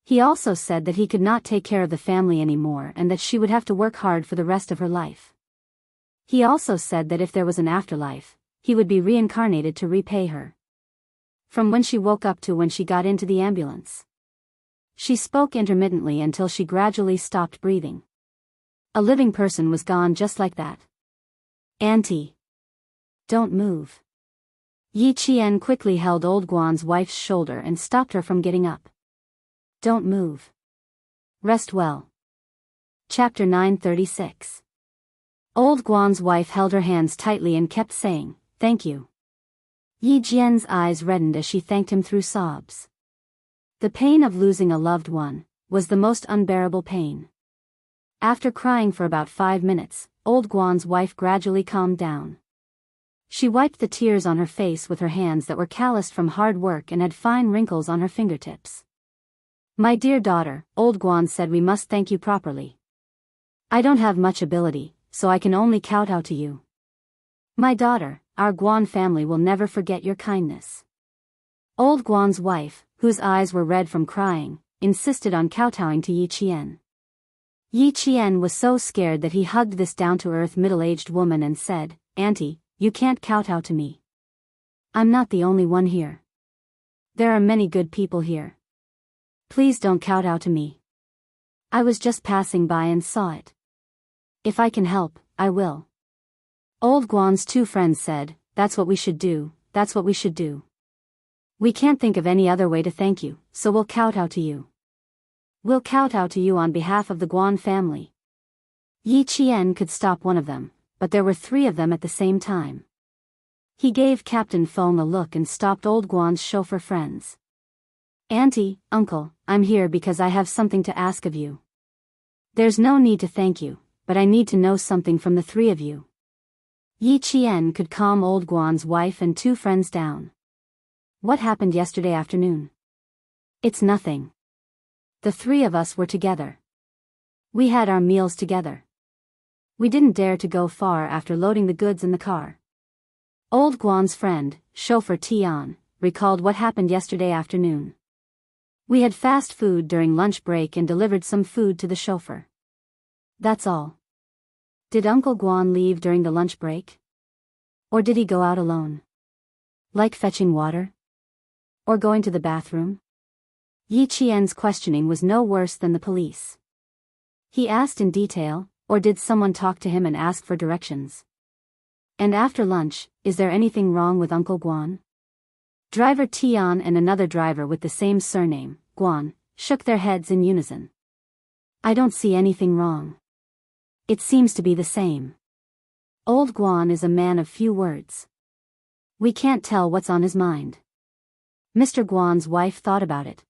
He also said that he could not take care of the family anymore and that she would have to work hard for the rest of her life. He also said that if there was an afterlife, he would be reincarnated to repay her. From when she woke up to when she got into the ambulance. She spoke intermittently until she gradually stopped breathing. A living person was gone just like that. "Auntie. Don't move." Yi Qian quickly held Old Guan's wife's shoulder and stopped her from getting up. "Don't move. Rest well." Chapter 936. Old Guan's wife held her hands tightly and kept saying, "Thank you." Yi Qian's eyes reddened as she thanked him through sobs. The pain of losing a loved one was the most unbearable pain. After crying for about 5 minutes, Old Guan's wife gradually calmed down. She wiped the tears on her face with her hands that were calloused from hard work and had fine wrinkles on her fingertips. "My dear daughter," Old Guan said, "we must thank you properly. I don't have much ability, so I can only kowtow to you. My daughter, our Guan family will never forget your kindness." Old Guan's wife, whose eyes were red from crying, insisted on kowtowing to Yi Qian. Yi Qian was so scared that he hugged this down-to-earth middle-aged woman and said, "Auntie, you can't kowtow to me. I'm not the only one here. There are many good people here. Please don't kowtow to me. I was just passing by and saw it. If I can help, I will." Old Guan's two friends said, that's what we should do. We can't think of any other way to thank you, so we'll kowtow to you. We'll kowtow to you on behalf of the Guan family." Yi Qian could stop one of them, but there were 3 of them at the same time. He gave Captain Feng a look and stopped Old Guan's chauffeur friends. "Auntie, uncle, I'm here because I have something to ask of you. There's no need to thank you, but I need to know something from the 3 of you." Yi Qian could calm Old Guan's wife and 2 friends down. What happened yesterday afternoon? It's nothing. The three of us were together. We had our meals together. We didn't dare to go far after loading the goods in the car. Old Guan's friend, chauffeur Tian, recalled what happened yesterday afternoon. We had fast food during lunch break and delivered some food to the chauffeur. That's all. Did Uncle Guan leave during the lunch break? Or did he go out alone? Like fetching water? Or going to the bathroom? Yi Qian's questioning was no worse than the police. He asked in detail, or did someone talk to him and ask for directions? And after lunch, is there anything wrong with Uncle Guan? Driver Tian and another driver with the same surname, Guan, shook their heads in unison. I don't see anything wrong. It seems to be the same. Old Guan is a man of few words. We can't tell what's on his mind. Mr. Guan's wife thought about it.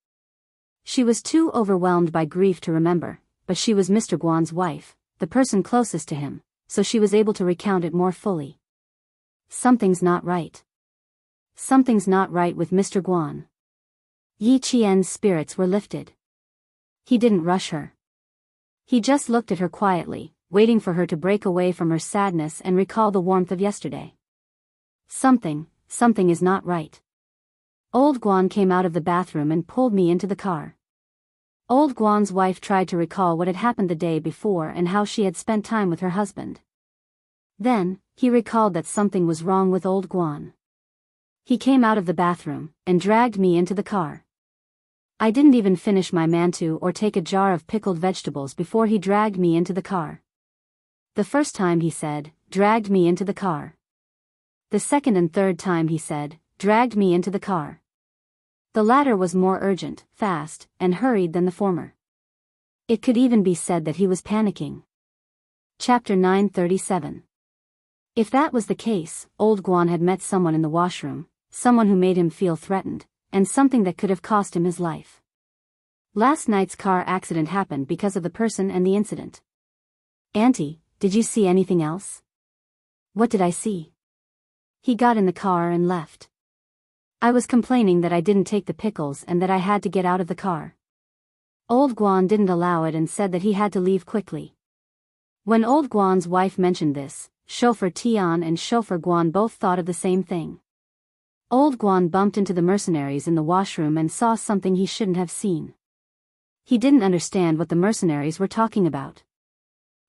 She was too overwhelmed by grief to remember, but she was Mr. Guan's wife, the person closest to him, so she was able to recount it more fully. Something's not right. Something's not right with Mr. Guan. Yi Qian's spirits were lifted. He didn't rush her. He just looked at her quietly, waiting for her to break away from her sadness and recall the warmth of yesterday. Something is not right. Old Guan came out of the bathroom and pulled me into the car. Old Guan's wife tried to recall what had happened the day before and how she had spent time with her husband. Then, he recalled that something was wrong with Old Guan. He came out of the bathroom and dragged me into the car. I didn't even finish my mantou or take a jar of pickled vegetables before he dragged me into the car. The first time he said, dragged me into the car. The second and third time he said, dragged me into the car. The latter was more urgent, fast, and hurried than the former. It could even be said that he was panicking. Chapter 937. If that was the case, Old Guan had met someone in the washroom, someone who made him feel threatened, and something that could have cost him his life. Last night's car accident happened because of the person and the incident. Auntie, did you see anything else? What did I see? He got in the car and left. I was complaining that I didn't take the pickles and that I had to get out of the car. Old Guan didn't allow it and said that he had to leave quickly. When Old Guan's wife mentioned this, chauffeur Tian and chauffeur Guan both thought of the same thing. Old Guan bumped into the mercenaries in the washroom and saw something he shouldn't have seen. He didn't understand what the mercenaries were talking about.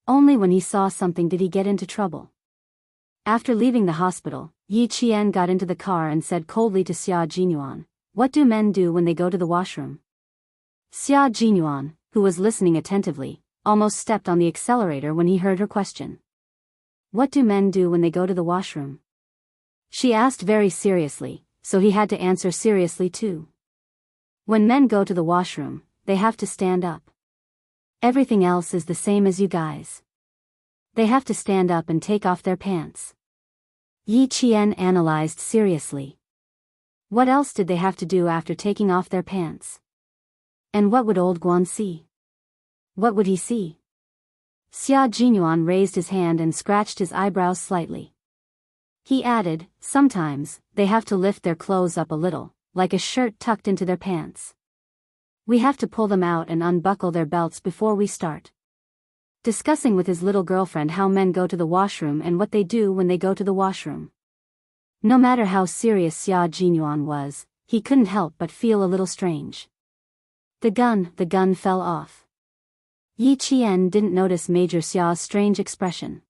Only when he saw something did he get into trouble. After leaving the hospital, Yi Qian got into the car and said coldly to Xia Jinyuan, "What do men do when they go to the washroom?" Xia Jinyuan, who was listening attentively, almost stepped on the accelerator when he heard her question. What do men do when they go to the washroom? She asked very seriously, so he had to answer seriously too. When men go to the washroom, they have to stand up. Everything else is the same as you guys. They have to stand up and take off their pants. Yi Qian analyzed seriously. What else did they have to do after taking off their pants? And what would Old Guan see? What would he see? Xia Jinyuan raised his hand and scratched his eyebrows slightly. He added, sometimes, they have to lift their clothes up a little, like a shirt tucked into their pants. We have to pull them out and unbuckle their belts before we start. Discussing with his little girlfriend how men go to the washroom and what they do when they go to the washroom. No matter how serious Xia Jinyuan was, he couldn't help but feel a little strange. The gun fell off. Yi Qian didn't notice Major Xia's strange expression.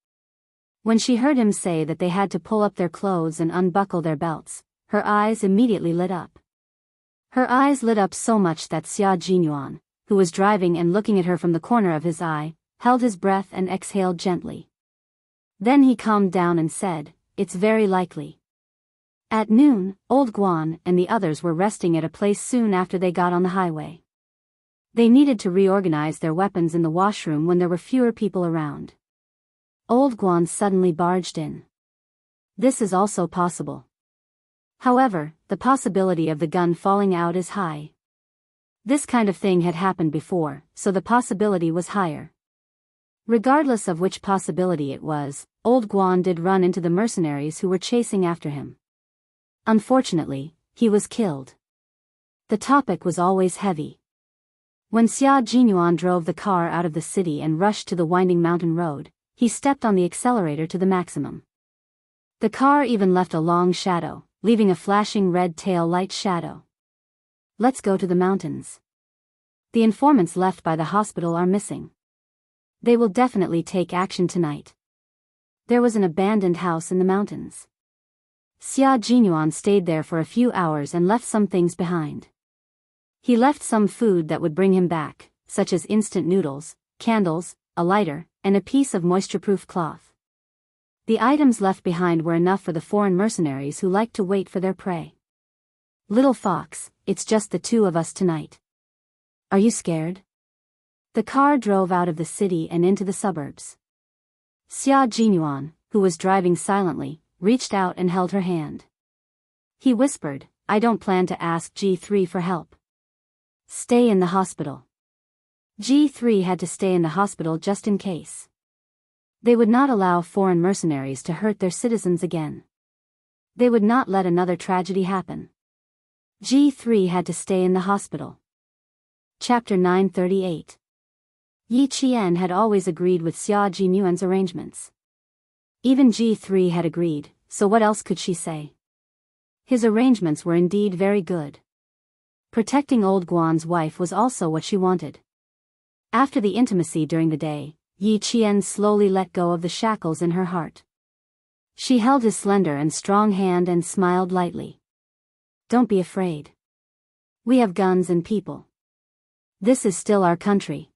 When she heard him say that they had to pull up their clothes and unbuckle their belts, her eyes immediately lit up. Her eyes lit up so much that Xia Jinyuan, who was driving and looking at her from the corner of his eye, held his breath and exhaled gently. Then he calmed down and said, "It's very likely." At noon, Old Guan and the others were resting at a place soon after they got on the highway. They needed to reorganize their weapons in the washroom when there were fewer people around. Old Guan suddenly barged in. This is also possible. However, the possibility of the gun falling out is high. This kind of thing had happened before, so the possibility was higher. Regardless of which possibility it was, Old Guan did run into the mercenaries who were chasing after him. Unfortunately, he was killed. The topic was always heavy. When Xia Jinyuan drove the car out of the city and rushed to the winding mountain road, he stepped on the accelerator to the maximum. The car even left a long shadow, leaving a flashing red tail light shadow. Let's go to the mountains. The informants left by the hospital are missing. They will definitely take action tonight. There was an abandoned house in the mountains. Xia Jinyuan stayed there for a few hours and left some things behind. He left some food that would bring him back, such as instant noodles, candles, a lighter, and a piece of moisture-proof cloth. The items left behind were enough for the foreign mercenaries who liked to wait for their prey. Little fox, it's just the two of us tonight. Are you scared? The car drove out of the city and into the suburbs. Xia Jinyuan, who was driving silently, reached out and held her hand. He whispered, I don't plan to ask G3 for help. Stay in the hospital. G3 had to stay in the hospital just in case. They would not allow foreign mercenaries to hurt their citizens again. They would not let another tragedy happen. G3 had to stay in the hospital. Chapter 938. Yi Qian had always agreed with Xia Jinyuan's arrangements. Even G3 had agreed, so what else could she say? His arrangements were indeed very good. Protecting old Guan's wife was also what she wanted. After the intimacy during the day, Yi Qian slowly let go of the shackles in her heart. She held his slender and strong hand and smiled lightly. Don't be afraid. We have guns and people. This is still our country.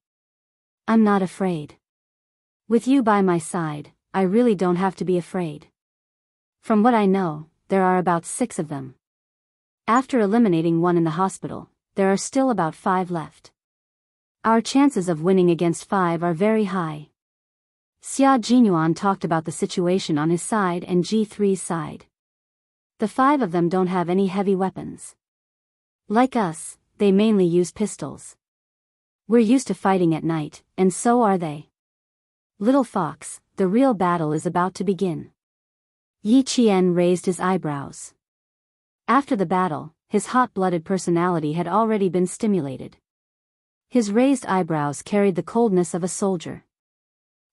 I'm not afraid. With you by my side, I really don't have to be afraid. From what I know, there are about 6 of them. After eliminating one in the hospital, there are still about 5 left. Our chances of winning against 5 are very high. Xia Jinyuan talked about the situation on his side and G3's side. The 5 of them don't have any heavy weapons. Like us, they mainly use pistols. We're used to fighting at night, and so are they. Little fox, the real battle is about to begin. Yi Qian raised his eyebrows. After the battle, his hot-blooded personality had already been stimulated. His raised eyebrows carried the coldness of a soldier.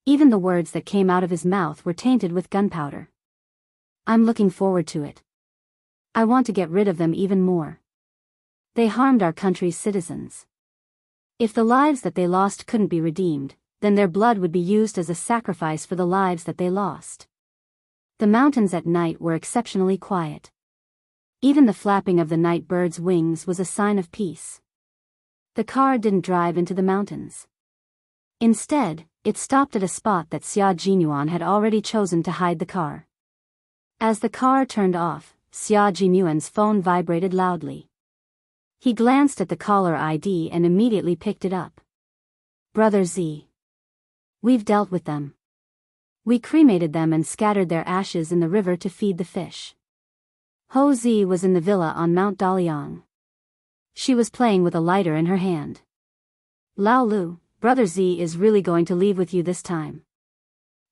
Even the words that came out of his mouth were tainted with gunpowder. I'm looking forward to it. I want to get rid of them even more. They harmed our country's citizens. If the lives that they lost couldn't be redeemed, then their blood would be used as a sacrifice for the lives that they lost. The mountains at night were exceptionally quiet. Even the flapping of the night bird's wings was a sign of peace. The car didn't drive into the mountains. Instead, it stopped at a spot that Xia Jinyuan had already chosen to hide the car. As the car turned off, Xia Jinyuan's phone vibrated loudly. He glanced at the caller ID and immediately picked it up. Brother Z. We've dealt with them. We cremated them and scattered their ashes in the river to feed the fish. Ho Z was in the villa on Mount Daliang. She was playing with a lighter in her hand. Lao Lu, Brother Z is really going to leave with you this time.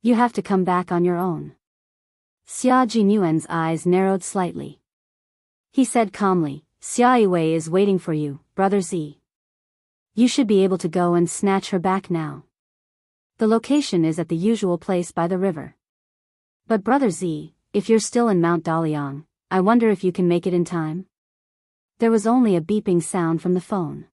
You have to come back on your own. Xia Jinyuan's eyes narrowed slightly. He said calmly, Xia Yiwei is waiting for you, Brother Z. You should be able to go and snatch her back now. The location is at the usual place by the river. But Brother Z, if you're still in Mount Daliang, I wonder if you can make it in time? There was only a beeping sound from the phone.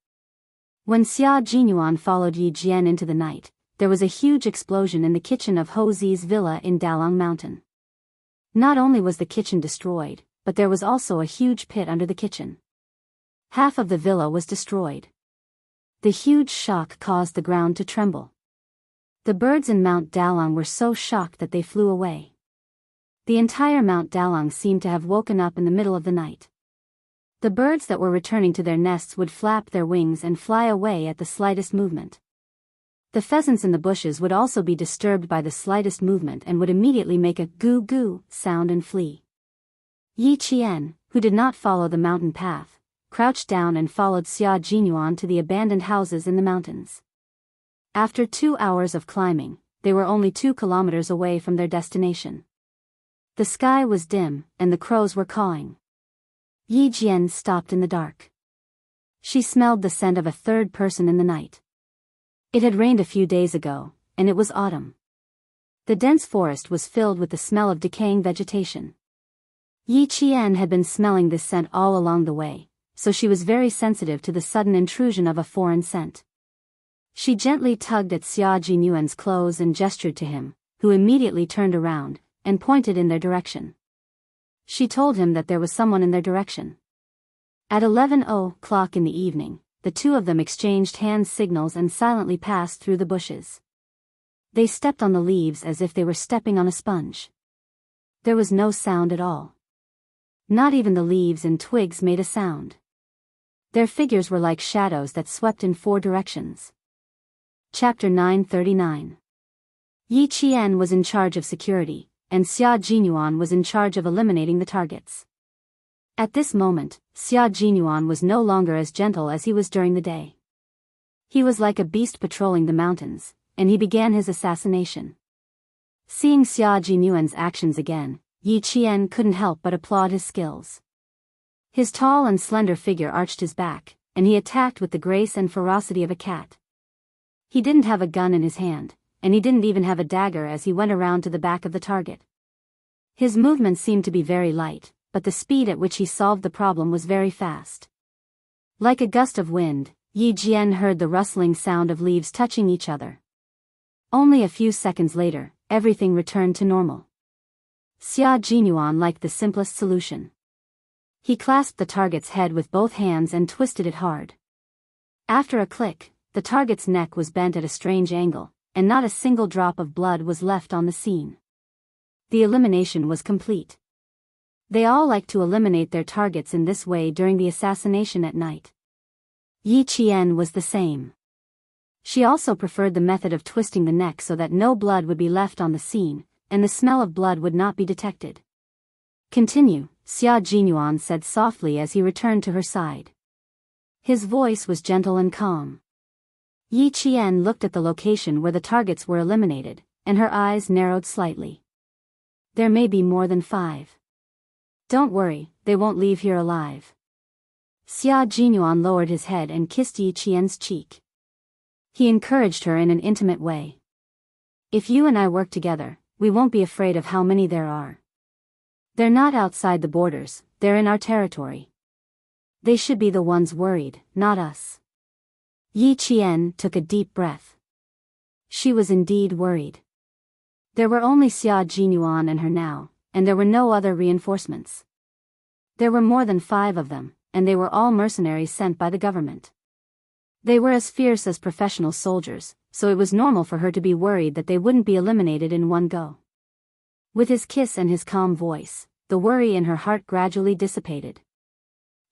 When Xia Jinyuan followed Yi Jian into the night, there was a huge explosion in the kitchen of Ho Zi's villa in Dalang Mountain. Not only was the kitchen destroyed, but there was also a huge pit under the kitchen. Half of the villa was destroyed. The huge shock caused the ground to tremble. The birds in Mount Dalang were so shocked that they flew away. The entire Mount Dalang seemed to have woken up in the middle of the night. The birds that were returning to their nests would flap their wings and fly away at the slightest movement. The pheasants in the bushes would also be disturbed by the slightest movement and would immediately make a goo-goo sound and flee. Yi Qian, who did not follow the mountain path, crouched down and followed Xia Jinyuan to the abandoned houses in the mountains. After 2 hours of climbing, they were only 2 kilometers away from their destination. The sky was dim, and the crows were cawing. Yi Jian stopped in the dark. She smelled the scent of a third person in the night. It had rained a few days ago, and it was autumn. The dense forest was filled with the smell of decaying vegetation. Yi Qian had been smelling this scent all along the way, so she was very sensitive to the sudden intrusion of a foreign scent. She gently tugged at Xia Jinyuan's clothes and gestured to him, who immediately turned around and pointed in their direction. She told him that there was someone in their direction. At 11:00 in the evening, the two of them exchanged hand signals and silently passed through the bushes. They stepped on the leaves as if they were stepping on a sponge. There was no sound at all. Not even the leaves and twigs made a sound. Their figures were like shadows that swept in four directions. Chapter 939. Yi Qian was in charge of security, and Xia Jinyuan was in charge of eliminating the targets. At this moment, Xia Jinyuan was no longer as gentle as he was during the day. He was like a beast patrolling the mountains, and he began his assassination. Seeing Xia Jinyuan's actions again, Yi Qian couldn't help but applaud his skills. His tall and slender figure arched his back, and he attacked with the grace and ferocity of a cat. He didn't have a gun in his hand, and he didn't even have a dagger as he went around to the back of the target. His movements seemed to be very light, but the speed at which he solved the problem was very fast. Like a gust of wind, Yi Jian heard the rustling sound of leaves touching each other. Only a few seconds later, everything returned to normal. Xia Jinyuan liked the simplest solution. He clasped the target's head with both hands and twisted it hard. After a click, the target's neck was bent at a strange angle, and not a single drop of blood was left on the scene. The elimination was complete. They all like to eliminate their targets in this way during the assassination at night. Yi Qian was the same. She also preferred the method of twisting the neck so that no blood would be left on the scene, and the smell of blood would not be detected. Continue, Xia Jinyuan said softly as he returned to her side. His voice was gentle and calm. Yi Qian looked at the location where the targets were eliminated, and her eyes narrowed slightly. There may be more than 5. Don't worry, they won't leave here alive. Xia Jinyuan lowered his head and kissed Yi Qian's cheek. He encouraged her in an intimate way. If you and I work together, we won't be afraid of how many there are. They're not outside the borders, they're in our territory. They should be the ones worried, not us. Yi Qian took a deep breath. She was indeed worried. There were only Xia Jinyuan and her now, and there were no other reinforcements. There were more than 5 of them, and they were all mercenaries sent by the government. They were as fierce as professional soldiers, so it was normal for her to be worried that they wouldn't be eliminated in one go. With his kiss and his calm voice, the worry in her heart gradually dissipated.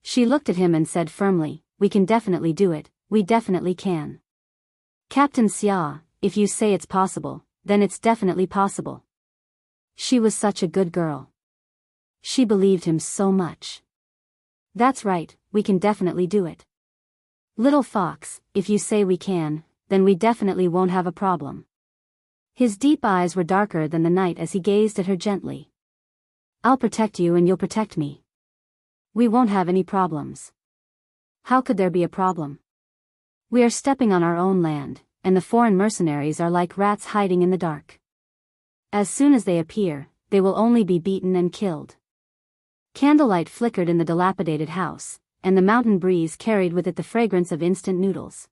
She looked at him and said firmly, "We can definitely do it, we definitely can. Captain Xia, if you say it's possible, then it's definitely possible." She was such a good girl. She believed him so much. "That's right, we can definitely do it. Little fox, if you say we can, then we definitely won't have a problem." His deep eyes were darker than the night as he gazed at her gently. "I'll protect you and you'll protect me. We won't have any problems." How could there be a problem? We are stepping on our own land, and the foreign mercenaries are like rats hiding in the dark. As soon as they appear, they will only be beaten and killed. Candlelight flickered in the dilapidated house, and the mountain breeze carried with it the fragrance of instant noodles.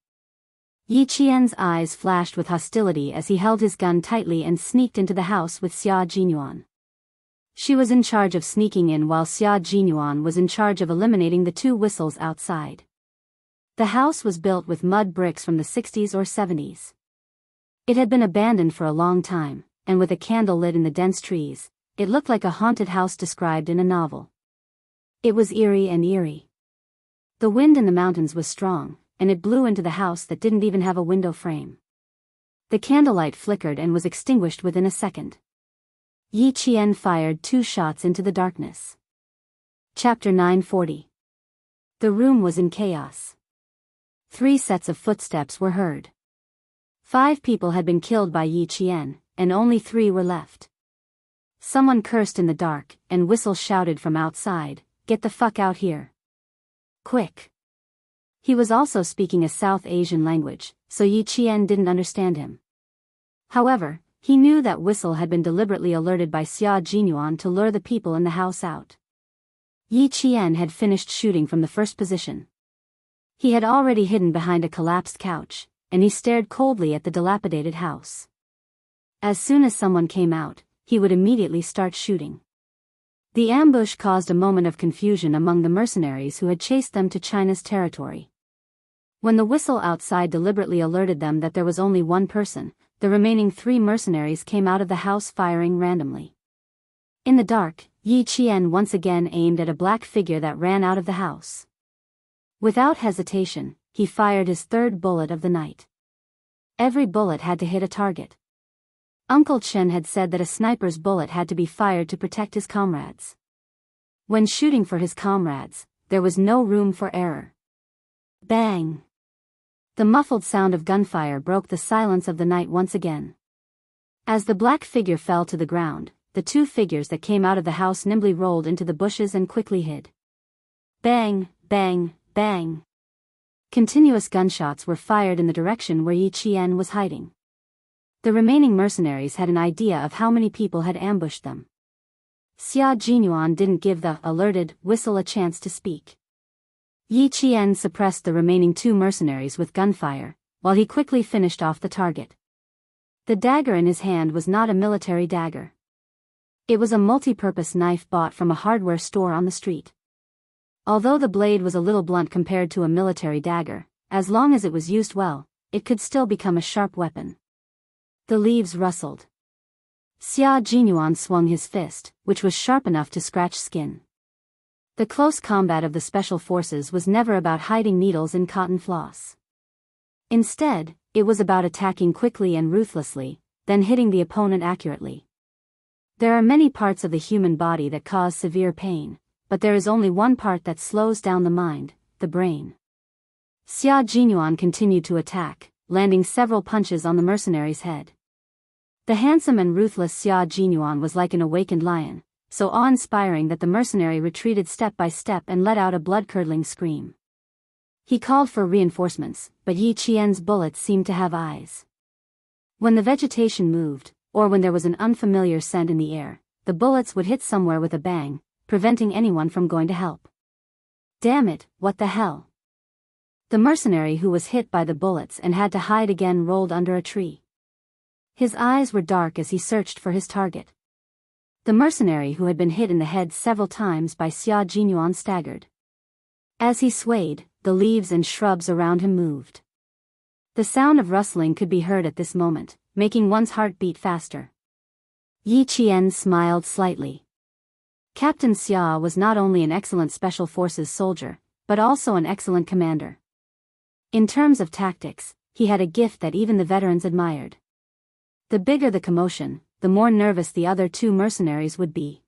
Yi Qian's eyes flashed with hostility as he held his gun tightly and sneaked into the house with Xia Jinyuan. She was in charge of sneaking in while Xia Jinyuan was in charge of eliminating the 2 whistles outside. The house was built with mud bricks from the 60s or 70s. It had been abandoned for a long time, and with a candle lit in the dense trees, it looked like a haunted house described in a novel. It was eerie and eerie. The wind in the mountains was strong, and it blew into the house that didn't even have a window frame. The candlelight flickered and was extinguished within a second. Yi Qian fired 2 shots into the darkness. Chapter 940. The room was in chaos. 3 sets of footsteps were heard. 5 people had been killed by Yi Qian, and only 3 were left. Someone cursed in the dark, and whistles shouted from outside, "Get the fuck out here. Quick." He was also speaking a South Asian language, so Yi Qian didn't understand him. However, he knew that whistle had been deliberately alerted by Xia Jinyuan to lure the people in the house out. Yi Qian had finished shooting from the first position. He had already hidden behind a collapsed couch, and he stared coldly at the dilapidated house. As soon as someone came out, he would immediately start shooting. The ambush caused a moment of confusion among the mercenaries who had chased them to China's territory. When the whistle outside deliberately alerted them that there was only one person, the remaining 3 mercenaries came out of the house firing randomly. In the dark, Yi Qian once again aimed at a black figure that ran out of the house. Without hesitation, he fired his 3rd bullet of the night. Every bullet had to hit a target. Uncle Chen had said that a sniper's bullet had to be fired to protect his comrades. When shooting for his comrades, there was no room for error. Bang! The muffled sound of gunfire broke the silence of the night once again. As the black figure fell to the ground, the 2 figures that came out of the house nimbly rolled into the bushes and quickly hid. Bang, bang, bang. Continuous gunshots were fired in the direction where Yi Qian was hiding. The remaining mercenaries had an idea of how many people had ambushed them. Xia Jinyuan didn't give the alerted whistle a chance to speak. Yi Qian suppressed the remaining 2 mercenaries with gunfire, while he quickly finished off the target. The dagger in his hand was not a military dagger. It was a multi-purpose knife bought from a hardware store on the street. Although the blade was a little blunt compared to a military dagger, as long as it was used well, it could still become a sharp weapon. The leaves rustled. Xia Jinyuan swung his fist, which was sharp enough to scratch skin. The close combat of the special forces was never about hiding needles in cotton floss. Instead, it was about attacking quickly and ruthlessly, then hitting the opponent accurately. There are many parts of the human body that cause severe pain, but there is only one part that slows down the mind, the brain. Xia Jinyuan continued to attack, landing several punches on the mercenary's head. The handsome and ruthless Xia Jinyuan was like an awakened lion, so awe-inspiring that the mercenary retreated step by step and let out a blood-curdling scream. He called for reinforcements, but Yi Qian's bullets seemed to have eyes. When the vegetation moved, or when there was an unfamiliar scent in the air, the bullets would hit somewhere with a bang, preventing anyone from going to help. Damn it, what the hell? The mercenary who was hit by the bullets and had to hide again rolled under a tree. His eyes were dark as he searched for his target. The mercenary who had been hit in the head several times by Xia Jinyuan staggered. As he swayed, the leaves and shrubs around him moved. The sound of rustling could be heard at this moment, making one's heart beat faster. Yi Qian smiled slightly. Captain Xia was not only an excellent special forces soldier, but also an excellent commander. In terms of tactics, he had a gift that even the veterans admired. The bigger the commotion, the more nervous the other 2 mercenaries would be.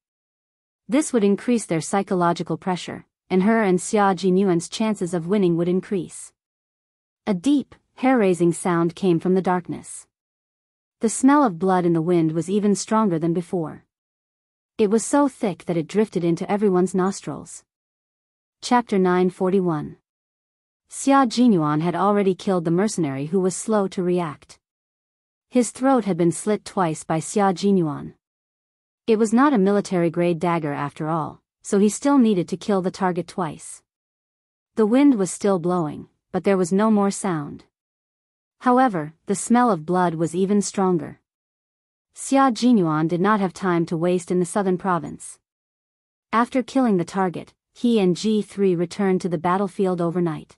This would increase their psychological pressure, and her and Xia Jinyuan's chances of winning would increase. A deep, hair-raising sound came from the darkness. The smell of blood in the wind was even stronger than before. It was so thick that it drifted into everyone's nostrils. Chapter 941. Xia Jinyuan had already killed the mercenary who was slow to react. His throat had been slit twice by Xia Jinyuan. It was not a military-grade dagger after all, so he still needed to kill the target twice. The wind was still blowing, but there was no more sound. However, the smell of blood was even stronger. Xia Jinyuan did not have time to waste in the southern province. After killing the target, he and G3 returned to the battlefield overnight.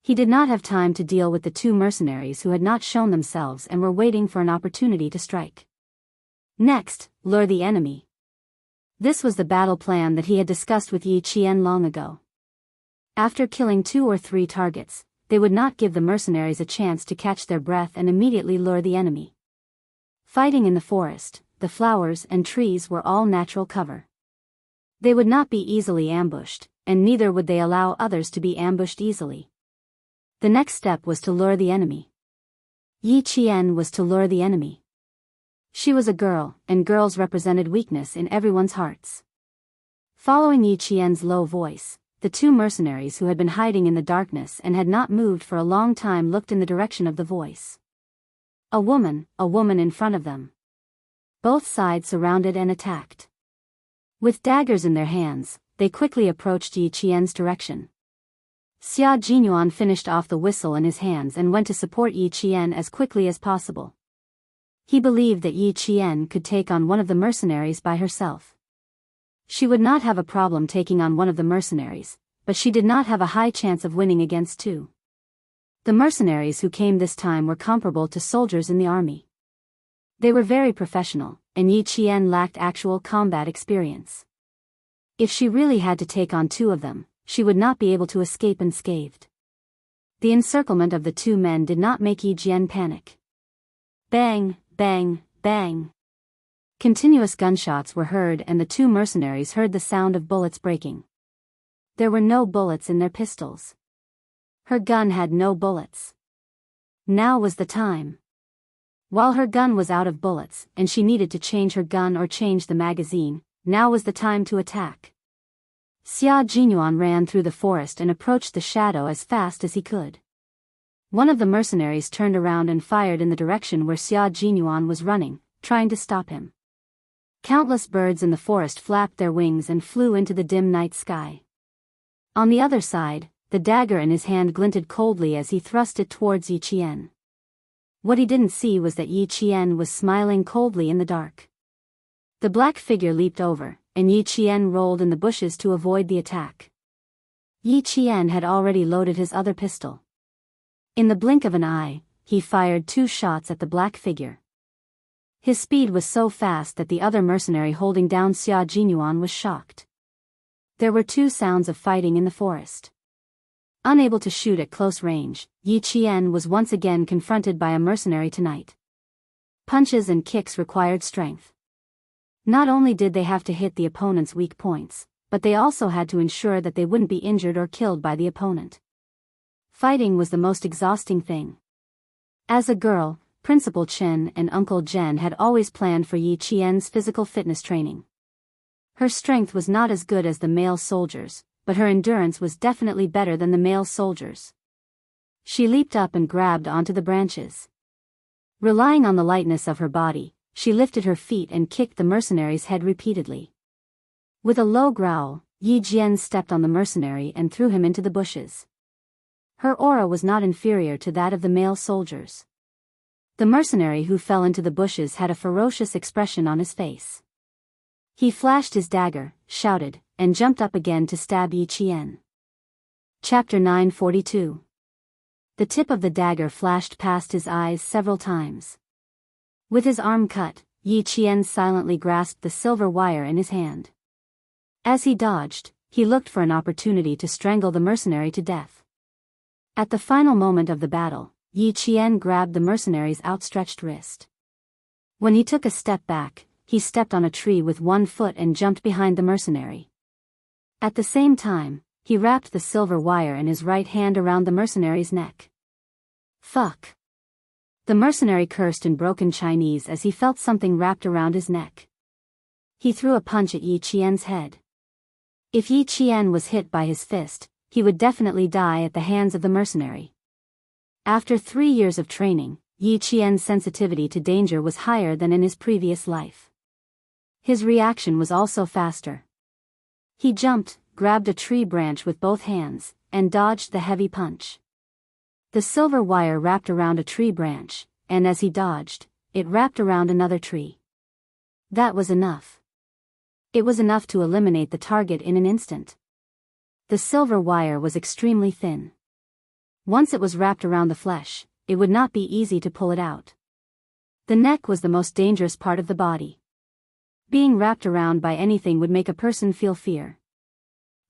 He did not have time to deal with the 2 mercenaries who had not shown themselves and were waiting for an opportunity to strike. Next, lure the enemy. This was the battle plan that he had discussed with Yi Qian long ago. After killing 2 or 3 targets, they would not give the mercenaries a chance to catch their breath and immediately lure the enemy. Fighting in the forest, the flowers and trees were all natural cover. They would not be easily ambushed, and neither would they allow others to be ambushed easily. The next step was to lure the enemy. Yi Qian was to lure the enemy. She was a girl, and girls represented weakness in everyone's hearts. Following Yi Qian's low voice, the two mercenaries who had been hiding in the darkness and had not moved for a long time looked in the direction of the voice. A woman in front of them. Both sides surrounded and attacked. With daggers in their hands, they quickly approached Yi Qian's direction. Xia Jinyuan finished off the whistle in his hands and went to support Yi Qian as quickly as possible. He believed that Yi Qian could take on one of the mercenaries by herself. She would not have a problem taking on one of the mercenaries, but she did not have a high chance of winning against two. The mercenaries who came this time were comparable to soldiers in the army. They were very professional, and Yi Qian lacked actual combat experience. If she really had to take on two of them, she would not be able to escape unscathed. The encirclement of the two men did not make Yi Qian panic. Bang, bang, bang. Continuous gunshots were heard and the two mercenaries heard the sound of bullets breaking. There were no bullets in their pistols. Her gun had no bullets. Now was the time. While her gun was out of bullets and she needed to change her gun or change the magazine, now was the time to attack. Xia Jinyuan ran through the forest and approached the shadow as fast as he could. One of the mercenaries turned around and fired in the direction where Xia Jinyuan was running, trying to stop him. Countless birds in the forest flapped their wings and flew into the dim night sky. On the other side, the dagger in his hand glinted coldly as he thrust it towards Yi Qian. What he didn't see was that Yi Qian was smiling coldly in the dark. The black figure leaped over, and Yi Qian rolled in the bushes to avoid the attack. Yi Qian had already loaded his other pistol. In the blink of an eye, he fired 2 shots at the black figure. His speed was so fast that the other mercenary holding down Xia Jinyuan was shocked. There were 2 sounds of fighting in the forest. Unable to shoot at close range, Yi Qian was once again confronted by a mercenary tonight. Punches and kicks required strength. Not only did they have to hit the opponent's weak points, but they also had to ensure that they wouldn't be injured or killed by the opponent. Fighting was the most exhausting thing. As a girl, Principal Chen and Uncle Zhen had always planned for Yi Qian's physical fitness training. Her strength was not as good as the male soldiers, but her endurance was definitely better than the male soldiers. She leaped up and grabbed onto the branches. Relying on the lightness of her body, she lifted her feet and kicked the mercenary's head repeatedly. With a low growl, Yi Jian stepped on the mercenary and threw him into the bushes. Her aura was not inferior to that of the male soldiers. The mercenary who fell into the bushes had a ferocious expression on his face. He flashed his dagger, shouted, and jumped up again to stab Yi Qian. Chapter 942. The tip of the dagger flashed past his eyes several times. With his arm cut, Yi Qian silently grasped the silver wire in his hand. As he dodged, he looked for an opportunity to strangle the mercenary to death. At the final moment of the battle, Yi Qian grabbed the mercenary's outstretched wrist. When he took a step back, he stepped on a tree with one foot and jumped behind the mercenary. At the same time, he wrapped the silver wire in his right hand around the mercenary's neck. Fuck! The mercenary cursed in broken Chinese as he felt something wrapped around his neck. He threw a punch at Yi Qian's head. If Yi Qian was hit by his fist, he would definitely die at the hands of the mercenary. After 3 years of training, Yi Qian's sensitivity to danger was higher than in his previous life. His reaction was also faster. He jumped, grabbed a tree branch with both hands, and dodged the heavy punch. The silver wire wrapped around a tree branch, and as he dodged, it wrapped around another tree. That was enough. It was enough to eliminate the target in an instant. The silver wire was extremely thin. Once it was wrapped around the flesh, it would not be easy to pull it out. The neck was the most dangerous part of the body. Being wrapped around by anything would make a person feel fear.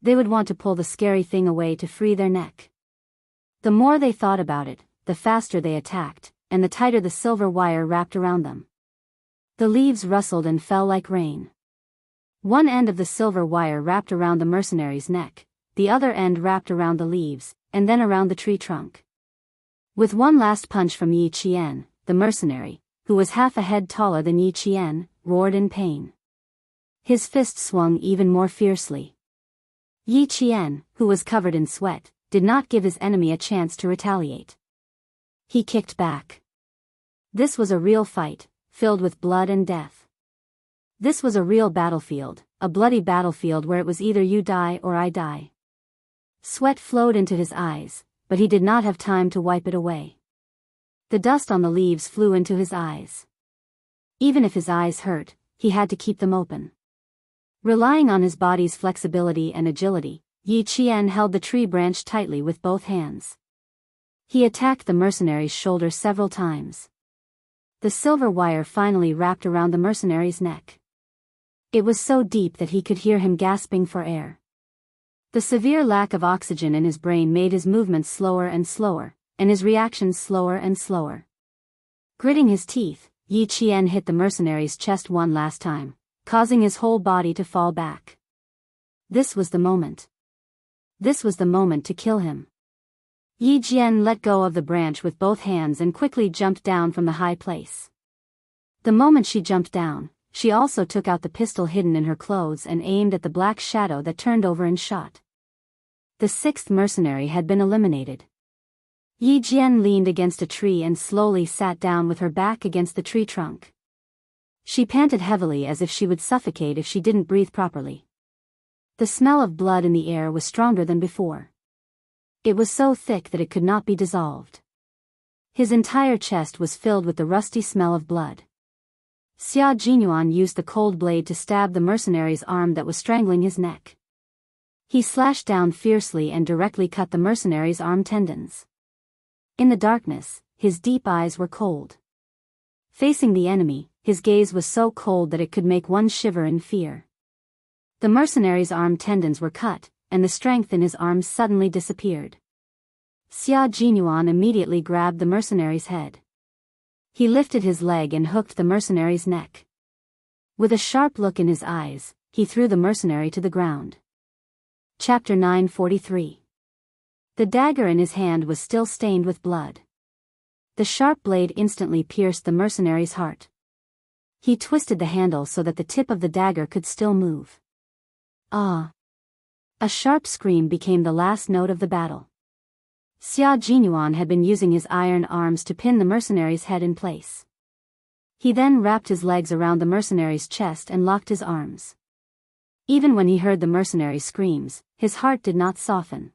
They would want to pull the scary thing away to free their neck. The more they thought about it, the faster they attacked, and the tighter the silver wire wrapped around them. The leaves rustled and fell like rain. One end of the silver wire wrapped around the mercenary's neck, the other end wrapped around the leaves, and then around the tree trunk. With one last punch from Yi Qian, the mercenary, who was half a head taller than Yi Qian, roared in pain. His fist swung even more fiercely. Yi Qian, who was covered in sweat, did not give his enemy a chance to retaliate. He kicked back. This was a real fight, filled with blood and death. This was a real battlefield, a bloody battlefield where it was either you die or I die. Sweat flowed into his eyes, but he did not have time to wipe it away. The dust on the leaves flew into his eyes. Even if his eyes hurt, he had to keep them open. Relying on his body's flexibility and agility, Yi Qian held the tree branch tightly with both hands. He attacked the mercenary's shoulder several times. The silver wire finally wrapped around the mercenary's neck. It was so deep that he could hear him gasping for air. The severe lack of oxygen in his brain made his movements slower and slower, and his reactions slower and slower. Gritting his teeth, Yi Qian hit the mercenary's chest one last time, causing his whole body to fall back. This was the moment. This was the moment to kill him. Yi Qian let go of the branch with both hands and quickly jumped down from the high place. The moment she jumped down, she also took out the pistol hidden in her clothes and aimed at the black shadow that turned over and shot. The sixth mercenary had been eliminated. Yi Qian leaned against a tree and slowly sat down with her back against the tree trunk. She panted heavily as if she would suffocate if she didn't breathe properly. The smell of blood in the air was stronger than before. It was so thick that it could not be dissolved. His entire chest was filled with the rusty smell of blood. Xia Jinyuan used the cold blade to stab the mercenary's arm that was strangling his neck. He slashed down fiercely and directly cut the mercenary's arm tendons. In the darkness, his deep eyes were cold. Facing the enemy, his gaze was so cold that it could make one shiver in fear. The mercenary's arm tendons were cut, and the strength in his arms suddenly disappeared. Xia Jinyuan immediately grabbed the mercenary's head. He lifted his leg and hooked the mercenary's neck. With a sharp look in his eyes, he threw the mercenary to the ground. Chapter 943. The dagger in his hand was still stained with blood. The sharp blade instantly pierced the mercenary's heart. He twisted the handle so that the tip of the dagger could still move. Ah! A sharp scream became the last note of the battle. Xia Jinyuan had been using his iron arms to pin the mercenary's head in place. He then wrapped his legs around the mercenary's chest and locked his arms. Even when he heard the mercenary's screams, his heart did not soften.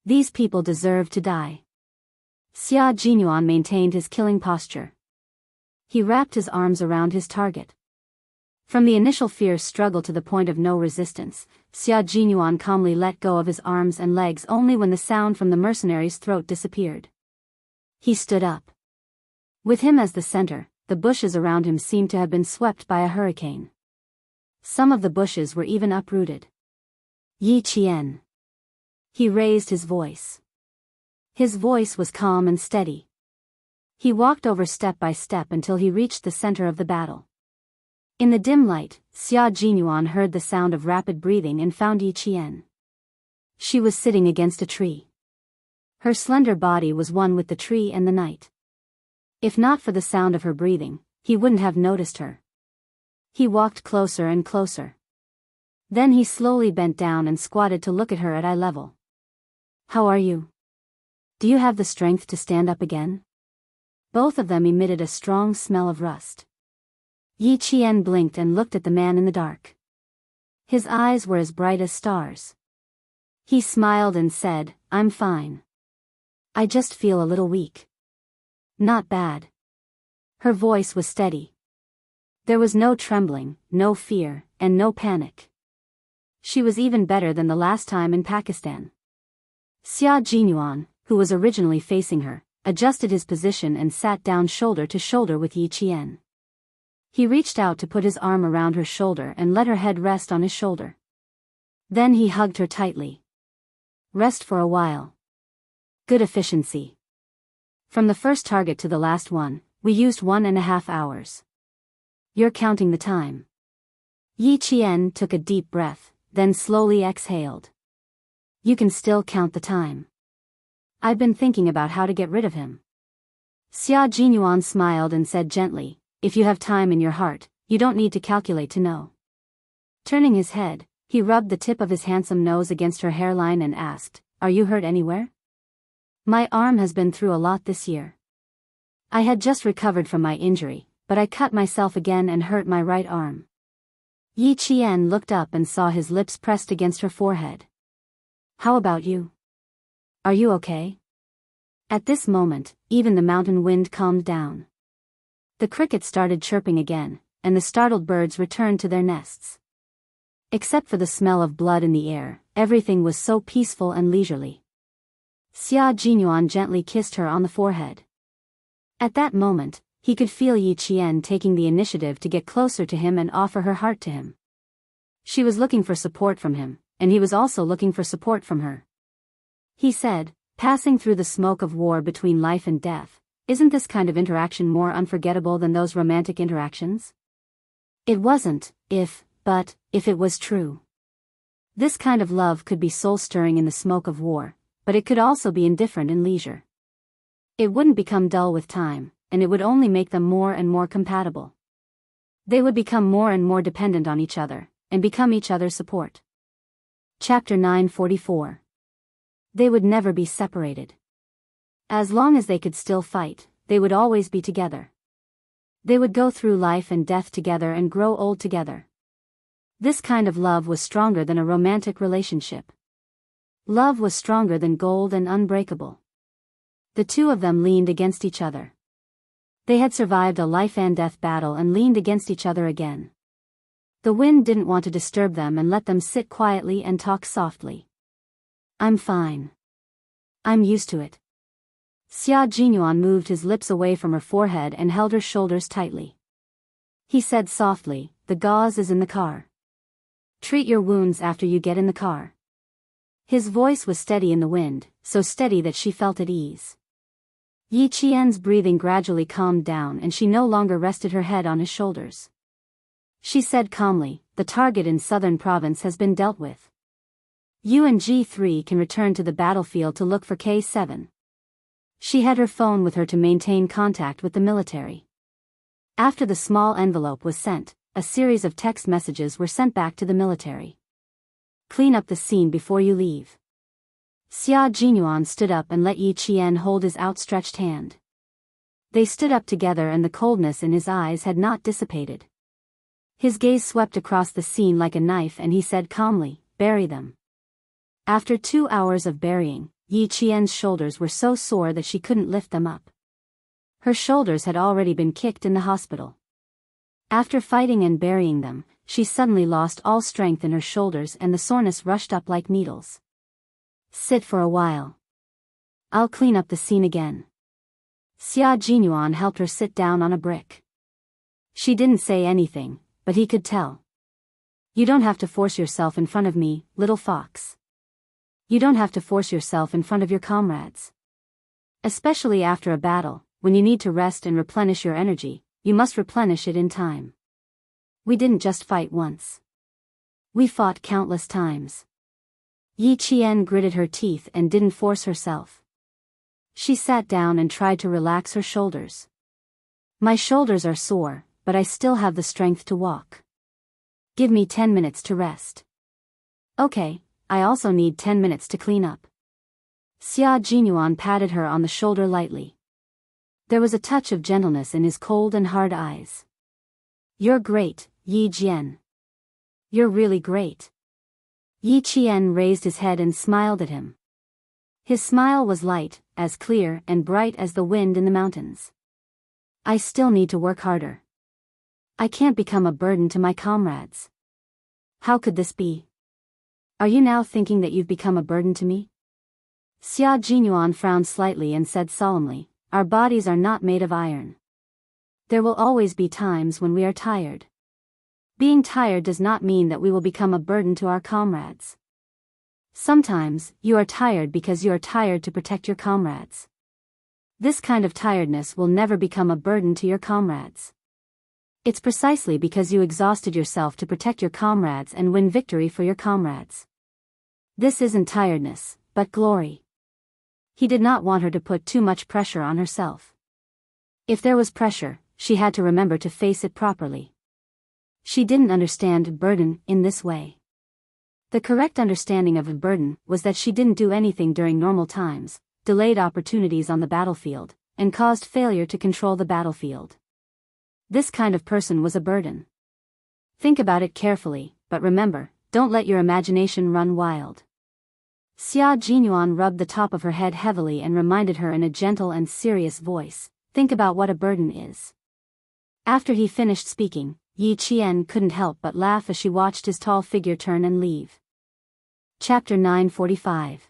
These people deserved to die. Xia Jinyuan maintained his killing posture. He wrapped his arms around his target. From the initial fierce struggle to the point of no resistance, Xia Jinyuan calmly let go of his arms and legs only when the sound from the mercenary's throat disappeared. He stood up. With him as the center, the bushes around him seemed to have been swept by a hurricane. Some of the bushes were even uprooted. Yi Qian. He raised his voice. His voice was calm and steady. He walked over step by step until he reached the center of the battle. In the dim light, Xia Jinyuan heard the sound of rapid breathing and found Yi Qian. She was sitting against a tree. Her slender body was one with the tree and the night. If not for the sound of her breathing, he wouldn't have noticed her. He walked closer and closer. Then he slowly bent down and squatted to look at her at eye level. "How are you? Do you have the strength to stand up again?" Both of them emitted a strong smell of rust. Yi Qian blinked and looked at the man in the dark. His eyes were as bright as stars. He smiled and said, "I'm fine. I just feel a little weak." "Not bad." Her voice was steady. There was no trembling, no fear, and no panic. She was even better than the last time in Pakistan. Xia Jinyuan, who was originally facing her, adjusted his position and sat down shoulder to shoulder with Yi Qian. He reached out to put his arm around her shoulder and let her head rest on his shoulder. Then he hugged her tightly. "Rest for a while. Good efficiency. From the first target to the last one, we used 1.5 hours. You're counting the time." Yi Qian took a deep breath, then slowly exhaled. "You can still count the time. I've been thinking about how to get rid of him." Xia Jinyuan smiled and said gently, "If you have time in your heart, you don't need to calculate to know. Turning his head, he rubbed the tip of his handsome nose against her hairline and asked, "Are you hurt anywhere?" "My arm has been through a lot this year. I had just recovered from my injury, but I cut myself again and hurt my right arm." Yi Qian looked up and saw his lips pressed against her forehead. "How about you? Are you okay?" At this moment, even the mountain wind calmed down. The crickets started chirping again, and the startled birds returned to their nests. Except for the smell of blood in the air, everything was so peaceful and leisurely. Xia Jinyuan gently kissed her on the forehead. At that moment, he could feel Yi Qian taking the initiative to get closer to him and offer her heart to him. She was looking for support from him, and he was also looking for support from her. He said, "Passing through the smoke of war between life and death, isn't this kind of interaction more unforgettable than those romantic interactions?" It wasn't, but if it was true. This kind of love could be soul-stirring in the smoke of war, but it could also be indifferent in leisure. It wouldn't become dull with time, and it would only make them more and more compatible. They would become more and more dependent on each other, and become each other's support. Chapter 944. They would never be separated. As long as they could still fight, they would always be together. They would go through life and death together and grow old together. This kind of love was stronger than a romantic relationship. Love was stronger than gold and unbreakable. The two of them leaned against each other. They had survived a life and death battle and leaned against each other again. The wind didn't want to disturb them and let them sit quietly and talk softly. "I'm fine. I'm used to it." Xia Jinyuan moved his lips away from her forehead and held her shoulders tightly. He said softly, "The gauze is in the car. Treat your wounds after you get in the car." His voice was steady in the wind, so steady that she felt at ease. Yi Qian's breathing gradually calmed down and she no longer rested her head on his shoulders. She said calmly, "The target in southern province has been dealt with. You and G3 can return to the battlefield to look for K7. She had her phone with her to maintain contact with the military. After the small envelope was sent, a series of text messages were sent back to the military. "Clean up the scene before you leave." Xia Jinyuan stood up and let Yi Qian hold his outstretched hand. They stood up together and the coldness in his eyes had not dissipated. His gaze swept across the scene like a knife and he said calmly, "Bury them." After 2 hours of burying, Yi Qian's shoulders were so sore that she couldn't lift them up. Her shoulders had already been kicked in the hospital. After fighting and burying them, she suddenly lost all strength in her shoulders and the soreness rushed up like needles. "Sit for a while. I'll clean up the scene again." Xia Jinyuan helped her sit down on a brick. She didn't say anything, but he could tell. "You don't have to force yourself in front of me, little fox. You don't have to force yourself in front of your comrades. Especially after a battle, when you need to rest and replenish your energy, you must replenish it in time. We didn't just fight once. We fought countless times." Yi Qian gritted her teeth and didn't force herself. She sat down and tried to relax her shoulders. "My shoulders are sore, but I still have the strength to walk. Give me 10 minutes to rest." "Okay, I also need 10 minutes to clean up." Xia Jinyuan patted her on the shoulder lightly. There was a touch of gentleness in his cold and hard eyes. "You're great, Yi Jian. You're really great." Yi Qian raised his head and smiled at him. His smile was light, as clear and bright as the wind in the mountains. "I still need to work harder. I can't become a burden to my comrades." "How could this be? Are you now thinking that you've become a burden to me?" Xia Jinyuan frowned slightly and said solemnly, "Our bodies are not made of iron. There will always be times when we are tired. Being tired does not mean that we will become a burden to our comrades. Sometimes, you are tired because you are tired to protect your comrades. This kind of tiredness will never become a burden to your comrades. It's precisely because you exhausted yourself to protect your comrades and win victory for your comrades. This isn't tiredness, but glory." He did not want her to put too much pressure on herself. If there was pressure, she had to remember to face it properly. She didn't understand burden in this way. The correct understanding of a burden was that she didn't do anything during normal times, delayed opportunities on the battlefield, and caused failure to control the battlefield. This kind of person was a burden. Think about it carefully, but remember, don't let your imagination run wild. Xia Jinyuan rubbed the top of her head heavily and reminded her in a gentle and serious voice, think about what a burden is. After he finished speaking, Yi Qian couldn't help but laugh as she watched his tall figure turn and leave. Chapter 945.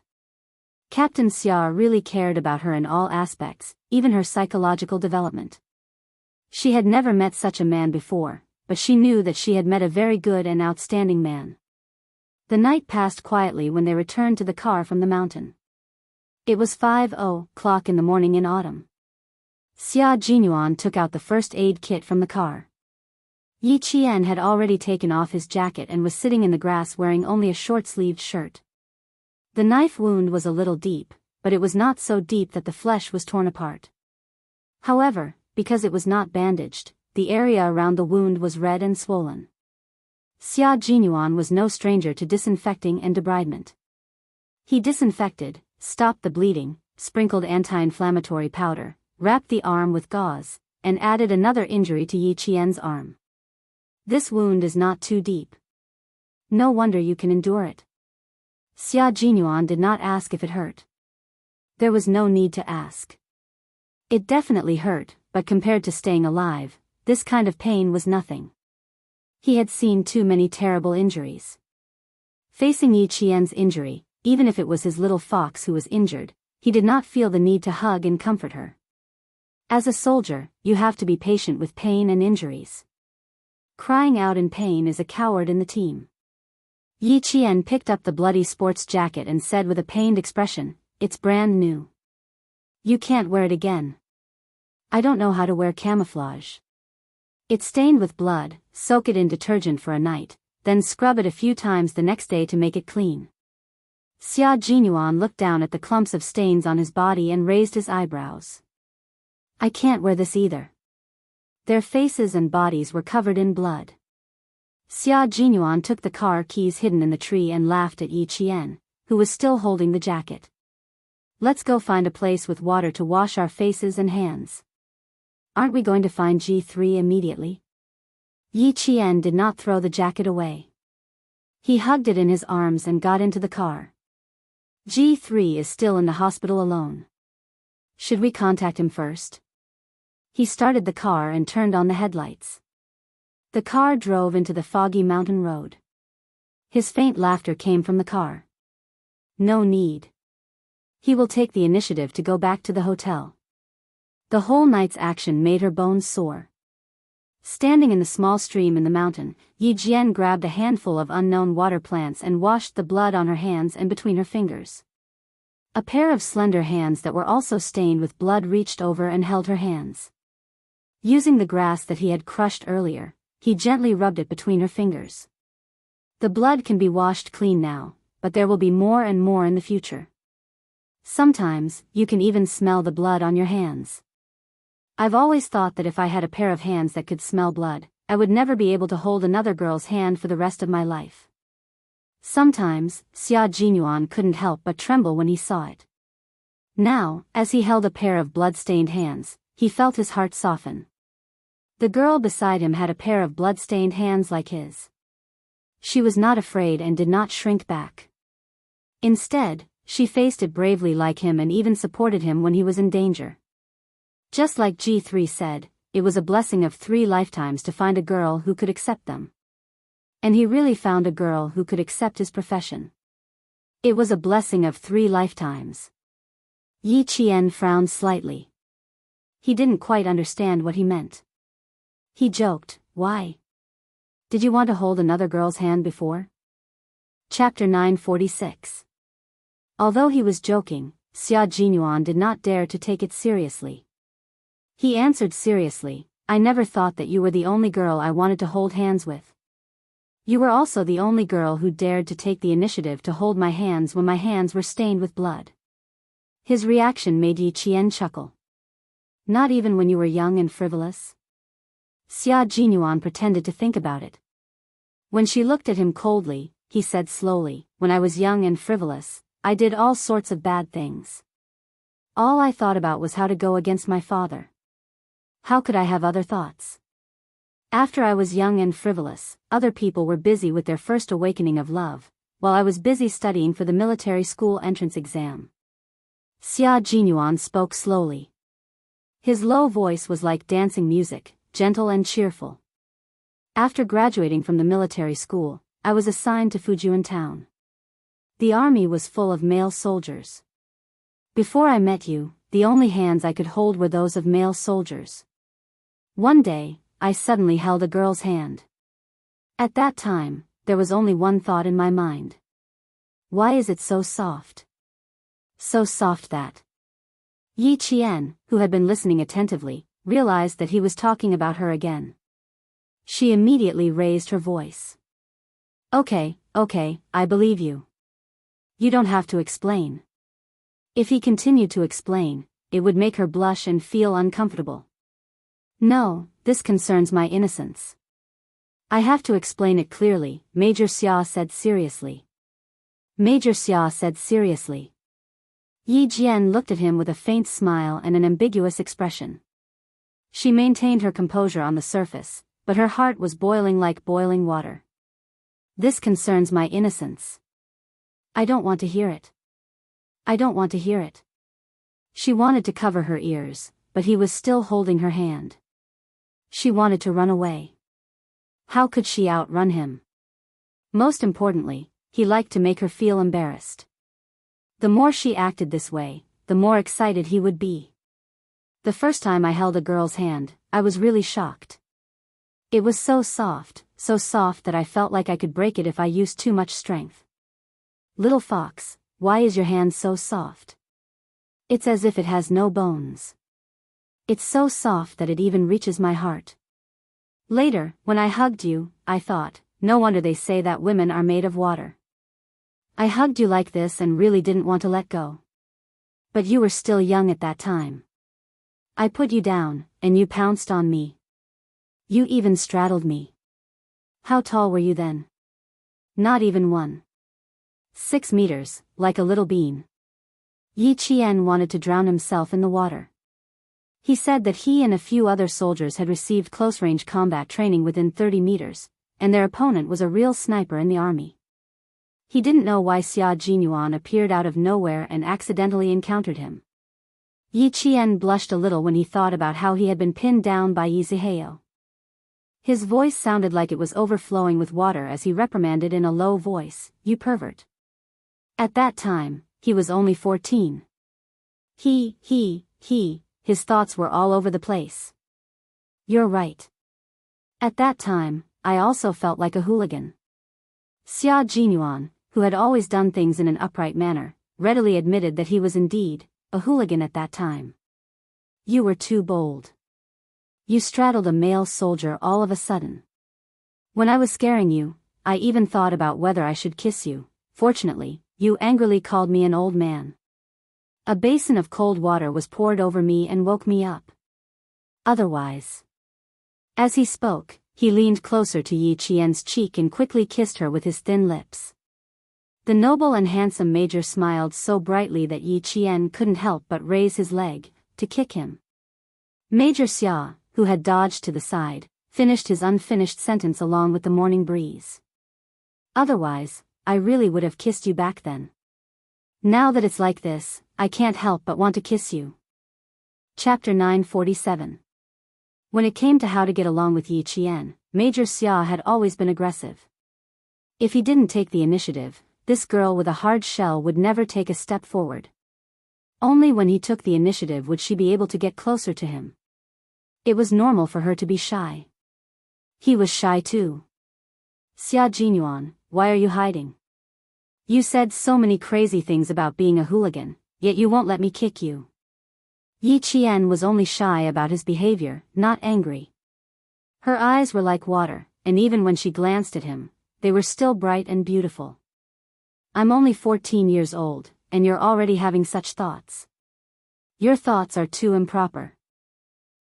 Captain Xia really cared about her in all aspects, even her psychological development. She had never met such a man before, but she knew that she had met a very good and outstanding man. The night passed quietly when they returned to the car from the mountain. It was 5:00 in the morning in autumn. Xia Jinyuan took out the first aid kit from the car. Yi Qian had already taken off his jacket and was sitting in the grass wearing only a short-sleeved shirt. The knife wound was a little deep, but it was not so deep that the flesh was torn apart. However, because it was not bandaged, the area around the wound was red and swollen. Xia Jinyuan was no stranger to disinfecting and debridement. He disinfected, stopped the bleeding, sprinkled anti-inflammatory powder, wrapped the arm with gauze, and added another injury to Yi Qian's arm. This wound is not too deep. No wonder you can endure it. Xia Jinyuan did not ask if it hurt. There was no need to ask. It definitely hurt, but compared to staying alive, this kind of pain was nothing. He had seen too many terrible injuries. Facing Yi Qian's injury, even if it was his little fox who was injured, he did not feel the need to hug and comfort her. As a soldier, you have to be patient with pain and injuries. Crying out in pain is a coward in the team. Yi Qian picked up the bloody sports jacket and said with a pained expression, "It's brand new. You can't wear it again. I don't know how to wear camouflage. It's stained with blood, soak it in detergent for a night, then scrub it a few times the next day to make it clean." Xia Jinyuan looked down at the clumps of stains on his body and raised his eyebrows. "I can't wear this either." Their faces and bodies were covered in blood. Xia Jinyuan took the car keys hidden in the tree and laughed at Yi Qian, who was still holding the jacket. "Let's go find a place with water to wash our faces and hands. Aren't we going to find G3 immediately?" Yi Qian did not throw the jacket away. He hugged it in his arms and got into the car. "G3 is still in the hospital alone. Should we contact him first?" He started the car and turned on the headlights. The car drove into the foggy mountain road. His faint laughter came from the car. "No need. He will take the initiative to go back to the hotel." The whole night's action made her bones sore. Standing in the small stream in the mountain, Yi Jian grabbed a handful of unknown water plants and washed the blood on her hands and between her fingers. A pair of slender hands that were also stained with blood reached over and held her hands. Using the grass that he had crushed earlier, he gently rubbed it between her fingers. The blood can be washed clean now, but there will be more and more in the future. Sometimes, you can even smell the blood on your hands. I've always thought that if I had a pair of hands that could smell blood, I would never be able to hold another girl's hand for the rest of my life. Sometimes, Xia Jinyuan couldn't help but tremble when he saw it. Now, as he held a pair of blood-stained hands, he felt his heart soften. The girl beside him had a pair of blood-stained hands like his. She was not afraid and did not shrink back. Instead, she faced it bravely like him and even supported him when he was in danger. Just like G3 said, it was a blessing of 3 lifetimes to find a girl who could accept them. And he really found a girl who could accept his profession. It was a blessing of 3 lifetimes. Yi Qian frowned slightly. He didn't quite understand what he meant. He joked, "Why? Did you want to hold another girl's hand before?" Chapter 946. Although he was joking, Xia Jinyuan did not dare to take it seriously. He answered seriously, "I never thought that you were the only girl I wanted to hold hands with. You were also the only girl who dared to take the initiative to hold my hands when my hands were stained with blood." His reaction made Yi Qian chuckle. "Not even when you were young and frivolous?" Xia Jinyuan pretended to think about it, When she looked at him coldly, he said slowly, "When I was young and frivolous, I did all sorts of bad things. All I thought about was how to go against my father. How could I have other thoughts? After I was young and frivolous, other people were busy with their first awakening of love, while I was busy studying for the military school entrance exam." Xia Jinyuan spoke slowly. His low voice was like dancing music, gentle and cheerful. "After graduating from the military school, I was assigned to Fujian town. The army was full of male soldiers. Before I met you, the only hands I could hold were those of male soldiers. One day, I suddenly held a girl's hand. At that time, there was only one thought in my mind. Why is it so soft? So soft that..." Yi Qian, who had been listening attentively, realized that he was talking about her again. She immediately raised her voice. Okay, I believe you. You don't have to explain." If he continued to explain, it would make her blush and feel uncomfortable. "No, this concerns my innocence. I have to explain it clearly," Major Xia said seriously. Major Xia said seriously. Yi Jian looked at him with a faint smile and an ambiguous expression. She maintained her composure on the surface, but her heart was boiling like boiling water. "This concerns my innocence. I don't want to hear it. I don't want to hear it." She wanted to cover her ears, but he was still holding her hand. She wanted to run away. How could she outrun him? Most importantly, he liked to make her feel embarrassed. The more she acted this way, the more excited he would be. "The first time I held a girl's hand, I was really shocked. It was so soft that I felt like I could break it if I used too much strength. Little fox, why is your hand so soft? It's as if it has no bones. It's so soft that it even reaches my heart. Later, when I hugged you, I thought, no wonder they say that women are made of water. I hugged you like this and really didn't want to let go. But you were still young at that time. I put you down, and you pounced on me. You even straddled me. How tall were you then? Not even 1.6 meters, like a little bean." Yi Qian wanted to drown himself in the water. He said that he and a few other soldiers had received close-range combat training within 30 meters, and their opponent was a real sniper in the army. He didn't know why Xia Jinyuan appeared out of nowhere and accidentally encountered him. Yi Qian blushed a little when he thought about how he had been pinned down by Yi Zihao. His voice sounded like it was overflowing with water as he reprimanded in a low voice, "You pervert." At that time, he was only 14. His thoughts were all over the place. "You're right. At that time, I also felt like a hooligan." Xia Jinyuan, who had always done things in an upright manner, readily admitted that he was indeed a hooligan at that time. "You were too bold. You straddled a male soldier all of a sudden. When I was scaring you, I even thought about whether I should kiss you. Fortunately, you angrily called me an old man. A basin of cold water was poured over me and woke me up. Otherwise..." As he spoke, he leaned closer to Yi Qian's cheek and quickly kissed her with his thin lips. The noble and handsome major smiled so brightly that Yi Qian couldn't help but raise his leg to kick him. Major Xia, who had dodged to the side, finished his unfinished sentence along with the morning breeze. "Otherwise, I really would have kissed you back then. Now that it's like this, I can't help but want to kiss you." Chapter 947. When it came to how to get along with Yi Qian, Major Xia had always been aggressive. If he didn't take the initiative, this girl with a hard shell would never take a step forward. Only when he took the initiative would she be able to get closer to him. It was normal for her to be shy. He was shy too. "Xia Jinyuan, why are you hiding? You said so many crazy things about being a hooligan, yet you won't let me kick you." Yi Qian was only shy about his behavior, not angry. Her eyes were like water, and even when she glanced at him, they were still bright and beautiful. "I'm only 14 years old, and you're already having such thoughts. Your thoughts are too improper."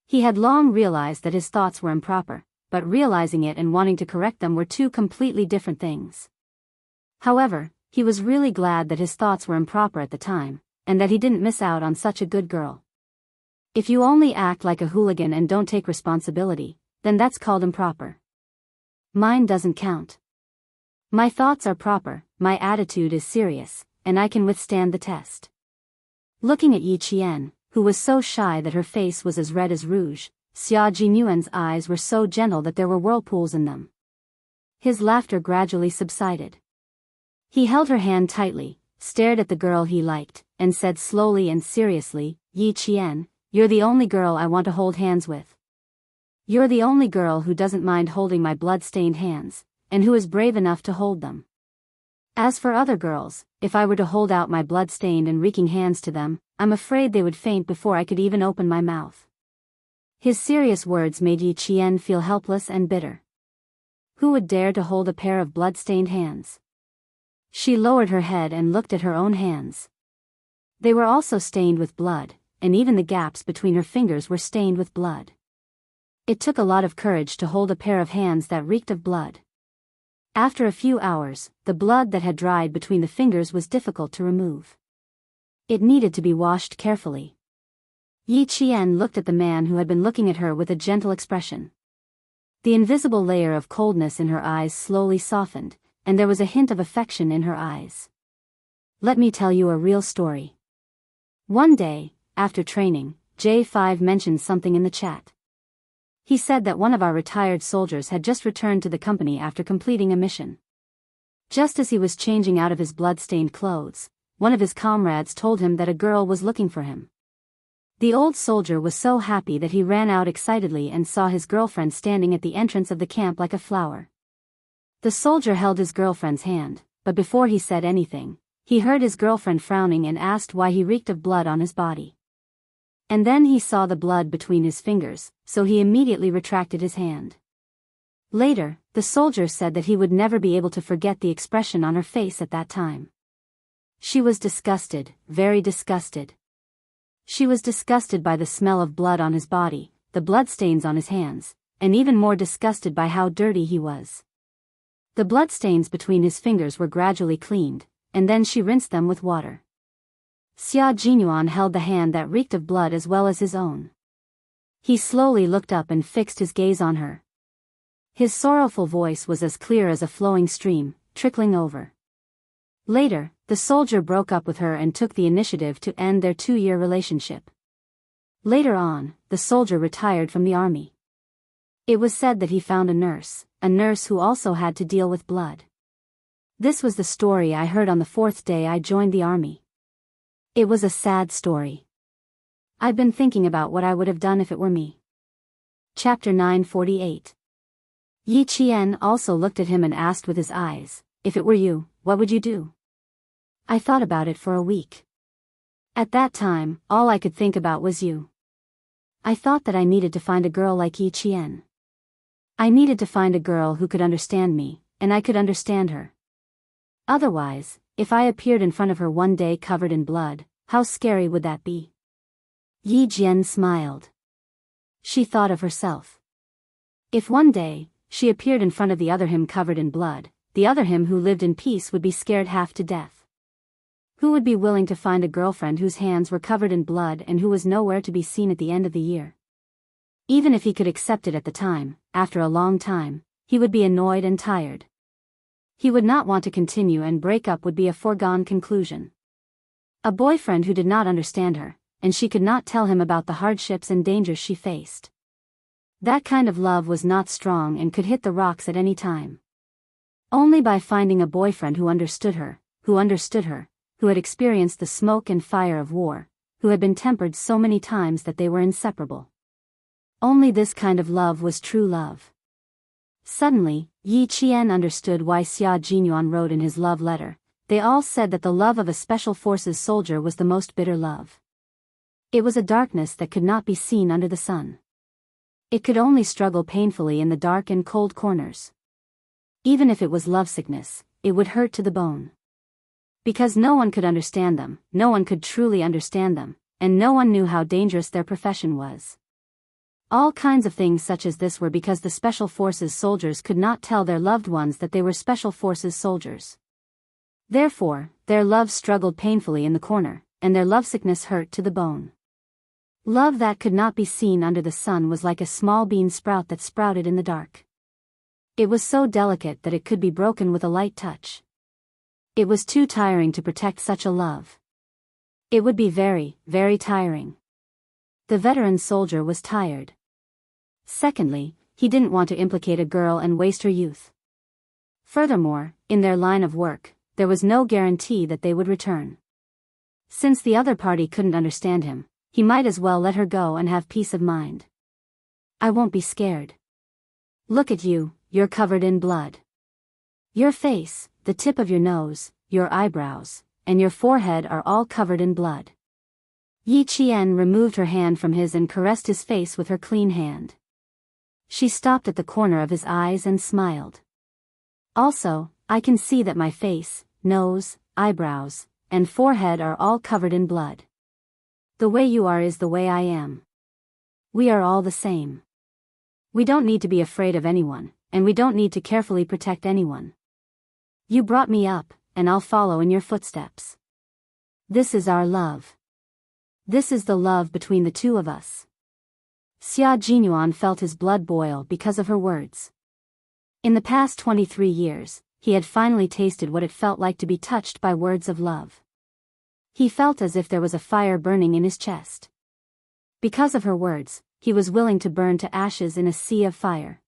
He had long realized that his thoughts were improper, but realizing it and wanting to correct them were two completely different things. However, he was really glad that his thoughts were improper at the time, and that he didn't miss out on such a good girl. If you only act like a hooligan and don't take responsibility, then that's called improper. Mine doesn't count. My thoughts are proper, my attitude is serious, and I can withstand the test. Looking at Yi Qian, who was so shy that her face was as red as rouge, Xia Jinyuan's eyes were so gentle that there were whirlpools in them. His laughter gradually subsided. He held her hand tightly, stared at the girl he liked, and said slowly and seriously, "Yi Qian, you're the only girl I want to hold hands with. You're the only girl who doesn't mind holding my blood-stained hands, and who is brave enough to hold them. As for other girls, if I were to hold out my blood-stained and reeking hands to them, I'm afraid they would faint before I could even open my mouth." His serious words made Yi Qian feel helpless and bitter. Who would dare to hold a pair of blood-stained hands? She lowered her head and looked at her own hands. They were also stained with blood, and even the gaps between her fingers were stained with blood. It took a lot of courage to hold a pair of hands that reeked of blood. After a few hours, the blood that had dried between the fingers was difficult to remove. It needed to be washed carefully. Yi Qian looked at the man who had been looking at her with a gentle expression. The invisible layer of coldness in her eyes slowly softened, and there was a hint of affection in her eyes. "Let me tell you a real story." One day, after training, J5 mentioned something in the chat. He said that one of our retired soldiers had just returned to the company after completing a mission. Just as he was changing out of his blood-stained clothes, one of his comrades told him that a girl was looking for him. The old soldier was so happy that he ran out excitedly and saw his girlfriend standing at the entrance of the camp like a flower. The soldier held his girlfriend's hand, but before he said anything, he heard his girlfriend frowning and asked why he reeked of blood on his body. And then he saw the blood between his fingers, so he immediately retracted his hand. Later, the soldier said that he would never be able to forget the expression on her face at that time. She was disgusted, very disgusted. She was disgusted by the smell of blood on his body, the bloodstains on his hands, and even more disgusted by how dirty he was. The bloodstains between his fingers were gradually cleaned, and then she rinsed them with water. Xia Jinyuan held the hand that reeked of blood as well as his own. He slowly looked up and fixed his gaze on her. His sorrowful voice was as clear as a flowing stream, trickling over. Later, the soldier broke up with her and took the initiative to end their 2-year relationship. Later on, the soldier retired from the army. It was said that he found a nurse who also had to deal with blood. This was the story I heard on the 4th day I joined the army. It was a sad story. I've been thinking about what I would have done if it were me. Chapter 948. Yi Qian also looked at him and asked with his eyes, "If it were you, what would you do?" I thought about it for a week. At that time, all I could think about was you. I thought that I needed to find a girl like Yi Qian. I needed to find a girl who could understand me, and I could understand her. Otherwise, if I appeared in front of her one day covered in blood, how scary would that be? Yi Jian smiled. She thought of herself. If one day, she appeared in front of the other him covered in blood, the other him who lived in peace would be scared half to death. Who would be willing to find a girlfriend whose hands were covered in blood and who was nowhere to be seen at the end of the year? Even if he could accept it at the time, after a long time, he would be annoyed and tired. He would not want to continue and break up would be a foregone conclusion. A boyfriend who did not understand her, and she could not tell him about the hardships and dangers she faced. That kind of love was not strong and could hit the rocks at any time. Only by finding a boyfriend who understood her, who had experienced the smoke and fire of war, who had been tempered so many times that they were inseparable. Only this kind of love was true love. Suddenly, Yi Qian understood why Xia Jinyuan wrote in his love letter. They all said that the love of a special forces soldier was the most bitter love. It was a darkness that could not be seen under the sun. It could only struggle painfully in the dark and cold corners. Even if it was lovesickness, it would hurt to the bone. Because no one could understand them, no one could truly understand them, and no one knew how dangerous their profession was. All kinds of things such as this were because the Special Forces soldiers could not tell their loved ones that they were Special Forces soldiers. Therefore, their love struggled painfully in the corner, and their lovesickness hurt to the bone. Love that could not be seen under the sun was like a small bean sprout that sprouted in the dark. It was so delicate that it could be broken with a light touch. It was too tiring to protect such a love. It would be very, very tiring. The veteran soldier was tired. Secondly, he didn't want to implicate a girl and waste her youth. Furthermore, in their line of work, there was no guarantee that they would return. Since the other party couldn't understand him, he might as well let her go and have peace of mind. I won't be scared. Look at you, you're covered in blood. Your face, the tip of your nose, your eyebrows, and your forehead are all covered in blood. Yi Qian removed her hand from his and caressed his face with her clean hand. She stopped at the corner of his eyes and smiled. Also, I can see that my face, nose, eyebrows, and forehead are all covered in blood. The way you are is the way I am. We are all the same. We don't need to be afraid of anyone, and we don't need to carefully protect anyone. You brought me up, and I'll follow in your footsteps. This is our love. This is the love between the two of us. Xia Jinyuan felt his blood boil because of her words. In the past 23 years, he had finally tasted what it felt like to be touched by words of love. He felt as if there was a fire burning in his chest. Because of her words, he was willing to burn to ashes in a sea of fire.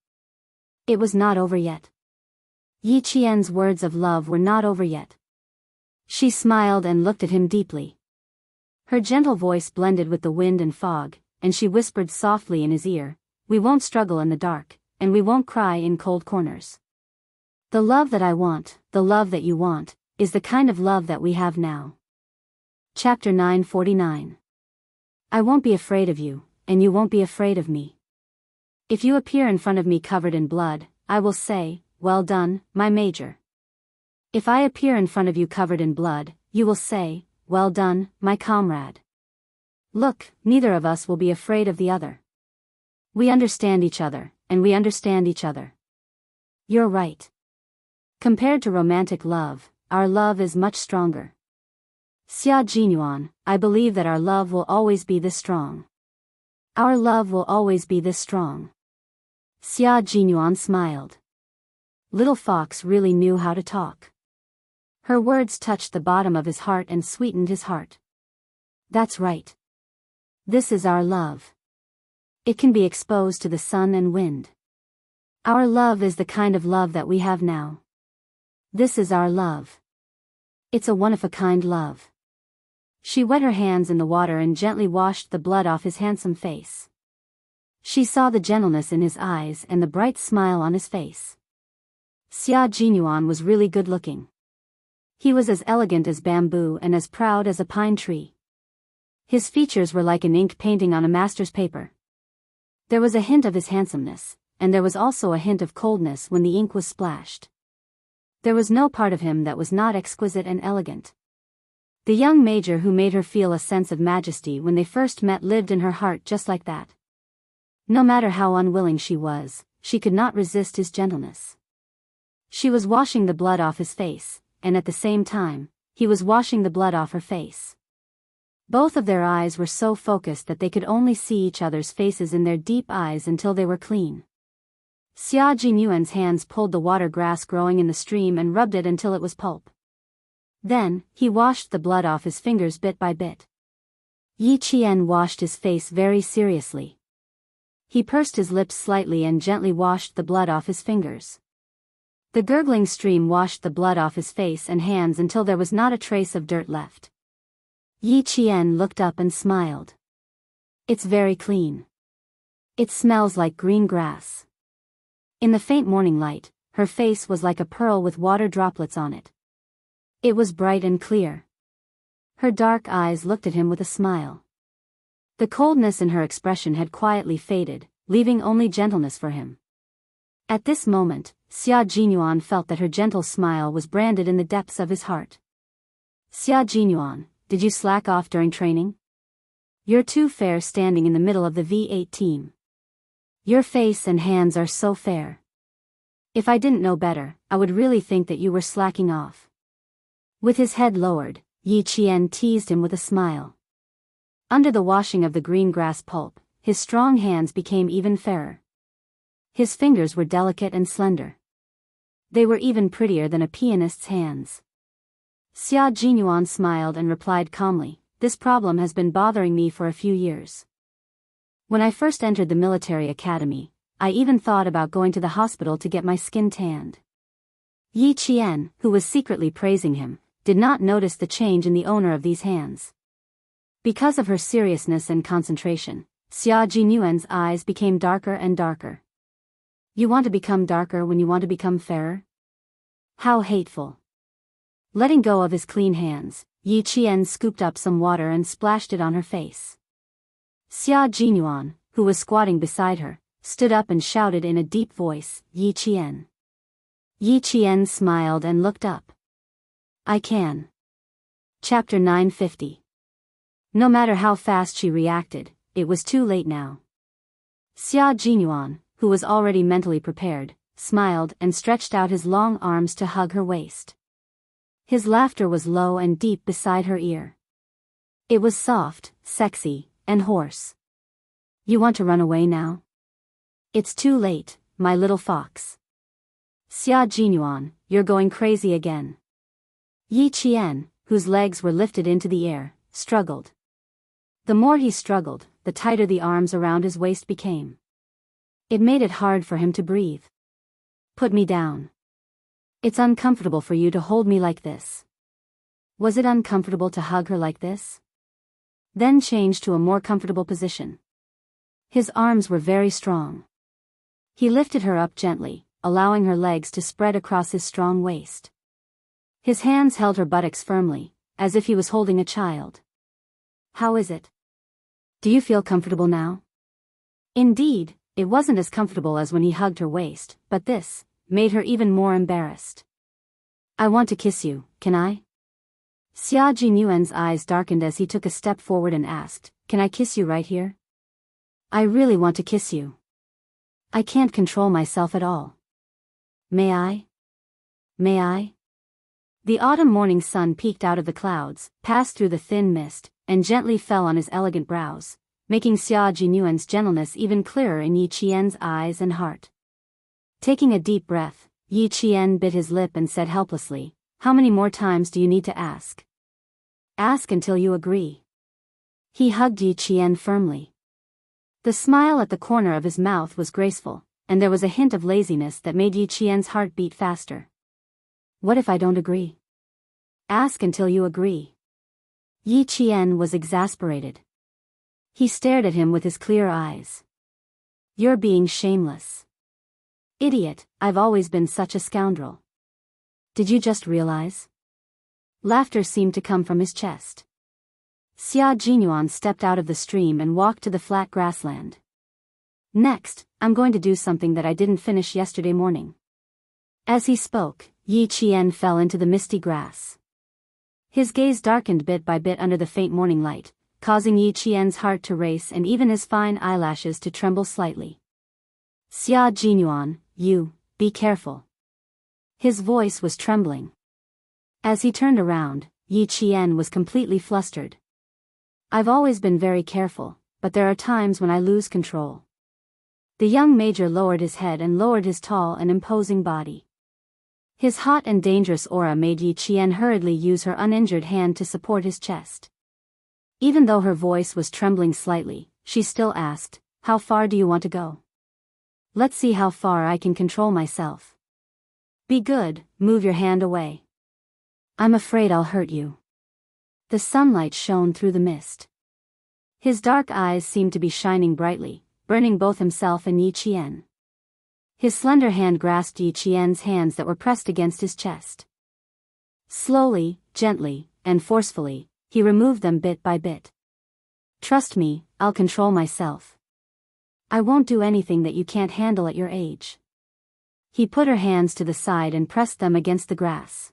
It was not over yet. Yi Qian's words of love were not over yet. She smiled and looked at him deeply. Her gentle voice blended with the wind and fog, and she whispered softly in his ear, "We won't struggle in the dark, and we won't cry in cold corners. The love that I want, the love that you want, is the kind of love that we have now." Chapter 949. I won't be afraid of you, and you won't be afraid of me. If you appear in front of me covered in blood, I will say, "Well done, my major." If I appear in front of you covered in blood, you will say, "Well done, my comrade." Look, neither of us will be afraid of the other. We understand each other, and we understand each other. You're right. Compared to romantic love, our love is much stronger. Xia Jinyuan, I believe that our love will always be this strong. Our love will always be this strong. Xia Jinyuan smiled. Little Fox really knew how to talk. Her words touched the bottom of his heart and sweetened his heart. That's right. This is our love. It can be exposed to the sun and wind. Our love is the kind of love that we have now. This is our love. It's a one-of-a-kind love. She wet her hands in the water and gently washed the blood off his handsome face. She saw the gentleness in his eyes and the bright smile on his face. Xia Jinyuan was really good-looking. He was as elegant as bamboo and as proud as a pine tree. His features were like an ink painting on a master's paper. There was a hint of his handsomeness, and there was also a hint of coldness when the ink was splashed. There was no part of him that was not exquisite and elegant. The young major who made her feel a sense of majesty when they first met lived in her heart just like that. No matter how unwilling she was, she could not resist his gentleness. She was washing the blood off his face, and at the same time, he was washing the blood off her face. Both of their eyes were so focused that they could only see each other's faces in their deep eyes until they were clean. Xia Jinyuan's hands pulled the water grass growing in the stream and rubbed it until it was pulp. Then, he washed the blood off his fingers bit by bit. Yi Qian washed his face very seriously. He pursed his lips slightly and gently washed the blood off his fingers. The gurgling stream washed the blood off his face and hands until there was not a trace of dirt left. Yi Qian looked up and smiled. It's very clean. It smells like green grass. In the faint morning light, her face was like a pearl with water droplets on it. It was bright and clear. Her dark eyes looked at him with a smile. The coldness in her expression had quietly faded, leaving only gentleness for him. At this moment, Xia Jinyuan felt that her gentle smile was branded in the depths of his heart. Xia Jinyuan, did you slack off during training? You're too fair standing in the middle of the V8 team. Your face and hands are so fair. If I didn't know better, I would really think that you were slacking off. With his head lowered, Yi Qian teased him with a smile. Under the washing of the green grass pulp, his strong hands became even fairer. His fingers were delicate and slender. They were even prettier than a pianist's hands. Xia Jinyuan smiled and replied calmly, "This problem has been bothering me for a few years. When I first entered the military academy, I even thought about going to the hospital to get my skin tanned." Yi Qian, who was secretly praising him, did not notice the change in the owner of these hands. Because of her seriousness and concentration, Xia Jinyuan's eyes became darker and darker. You want to become darker when you want to become fairer? How hateful. Letting go of his clean hands, Yi Qian scooped up some water and splashed it on her face. Xia Jinyuan, who was squatting beside her, stood up and shouted in a deep voice, "Yi Qian." Yi Qian smiled and looked up. "I can." Chapter 950. No matter how fast she reacted, it was too late now. Xia Jinyuan, who was already mentally prepared, smiled and stretched out his long arms to hug her waist. His laughter was low and deep beside her ear. It was soft, sexy, and hoarse. "You want to run away now? It's too late, my little fox." "Xia Jinyuan, you're going crazy again." Yi Qian, whose legs were lifted into the air, struggled. The more he struggled, the tighter the arms around his waist became. It made it hard for him to breathe. "Put me down. It's uncomfortable for you to hold me like this." Was it uncomfortable to hug her like this? Then change to a more comfortable position. His arms were very strong. He lifted her up gently, allowing her legs to spread across his strong waist. His hands held her buttocks firmly, as if he was holding a child. "How is it? Do you feel comfortable now?" Indeed, it wasn't as comfortable as when he hugged her waist, but this made her even more embarrassed. "I want to kiss you, can I?" Xia Jinyuan's eyes darkened as he took a step forward and asked, "Can I kiss you right here? I really want to kiss you. I can't control myself at all. May I? May I?" The autumn morning sun peeked out of the clouds, passed through the thin mist, and gently fell on his elegant brows, making Xia Jinyuan's gentleness even clearer in Yi Qian's eyes and heart. Taking a deep breath, Yi Qian bit his lip and said helplessly, "How many more times do you need to ask?" "Ask until you agree." He hugged Yi Qian firmly. The smile at the corner of his mouth was graceful, and there was a hint of laziness that made Yi Qian's heart beat faster. "What if I don't agree?" "Ask until you agree." Yi Qian was exasperated. He stared at him with his clear eyes. "You're being shameless. Idiot, I've always been such a scoundrel. Did you just realize?" Laughter seemed to come from his chest. Xia Jinyuan stepped out of the stream and walked to the flat grassland. "Next, I'm going to do something that I didn't finish yesterday morning." As he spoke, Yi Qian fell into the misty grass. His gaze darkened bit by bit under the faint morning light, causing Yi Qian's heart to race and even his fine eyelashes to tremble slightly. "Xia Jinyuan, be careful." His voice was trembling. As he turned around, Yi Qian was completely flustered. "I've always been very careful, but there are times when I lose control." The young major lowered his head and lowered his tall and imposing body. His hot and dangerous aura made Yi Qian hurriedly use her uninjured hand to support his chest. Even though her voice was trembling slightly, she still asked, "How far do you want to go?" "Let's see how far I can control myself." "Be good, move your hand away." "I'm afraid I'll hurt you." The sunlight shone through the mist. His dark eyes seemed to be shining brightly, burning both himself and Yi Qian. His slender hand grasped Yi Qian's hands that were pressed against his chest. Slowly, gently, and forcefully, he removed them bit by bit. "Trust me, I'll control myself. I won't do anything that you can't handle at your age." He put her hands to the side and pressed them against the grass.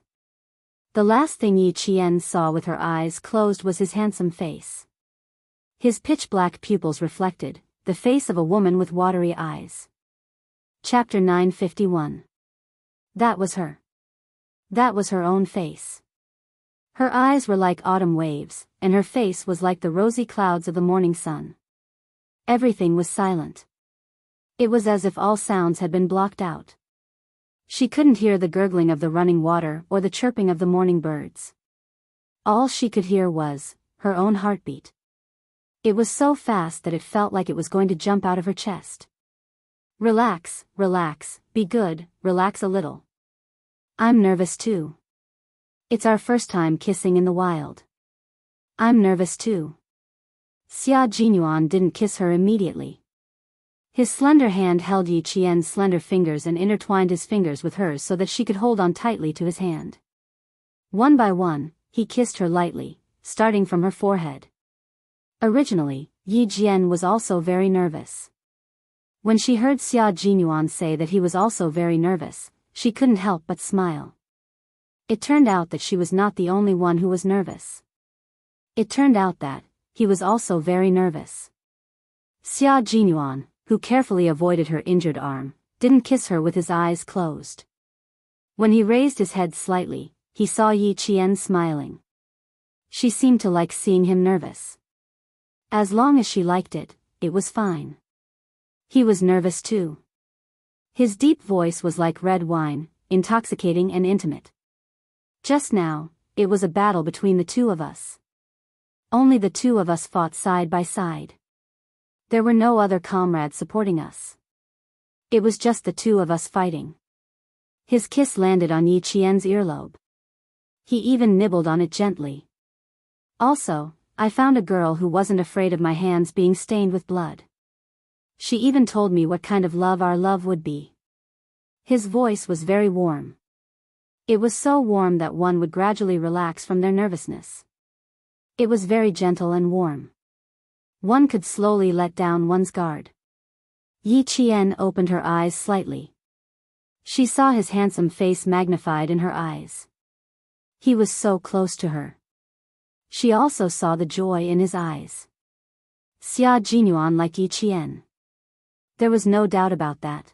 The last thing Yi Qian saw with her eyes closed was his handsome face. His pitch-black pupils reflected, the face of a woman with watery eyes. Chapter 951. That was her. That was her own face. Her eyes were like autumn waves, and her face was like the rosy clouds of the morning sun. Everything was silent. It was as if all sounds had been blocked out. She couldn't hear the gurgling of the running water or the chirping of the morning birds. All she could hear was her own heartbeat. It was so fast that it felt like it was going to jump out of her chest. Relax, relax, be good, relax a little. I'm nervous too. It's our first time kissing in the wild. I'm nervous too. Xia Jinyuan didn't kiss her immediately. His slender hand held Yi Qian's slender fingers and intertwined his fingers with hers so that she could hold on tightly to his hand. One by one, he kissed her lightly, starting from her forehead. Originally, Yi Jian was also very nervous. When she heard Xia Jinyuan say that he was also very nervous, she couldn't help but smile. It turned out that she was not the only one who was nervous. It turned out that he was also very nervous. Xia Jinyuan, who carefully avoided her injured arm, didn't kiss her with his eyes closed. When he raised his head slightly, he saw Yi Qian smiling. She seemed to like seeing him nervous. As long as she liked it, it was fine. He was nervous too. His deep voice was like red wine, intoxicating and intimate. Just now, it was a battle between the two of us. Only the two of us fought side by side. There were no other comrades supporting us. It was just the two of us fighting. His kiss landed on Yi Qian's earlobe. He even nibbled on it gently. Also, I found a girl who wasn't afraid of my hands being stained with blood. She even told me what kind of love our love would be. His voice was very warm. It was so warm that one would gradually relax from their nervousness. It was very gentle and warm. One could slowly let down one's guard. Yi Qian opened her eyes slightly. She saw his handsome face magnified in her eyes. He was so close to her. She also saw the joy in his eyes. Xia Jinyuan liked Yi Qian. There was no doubt about that.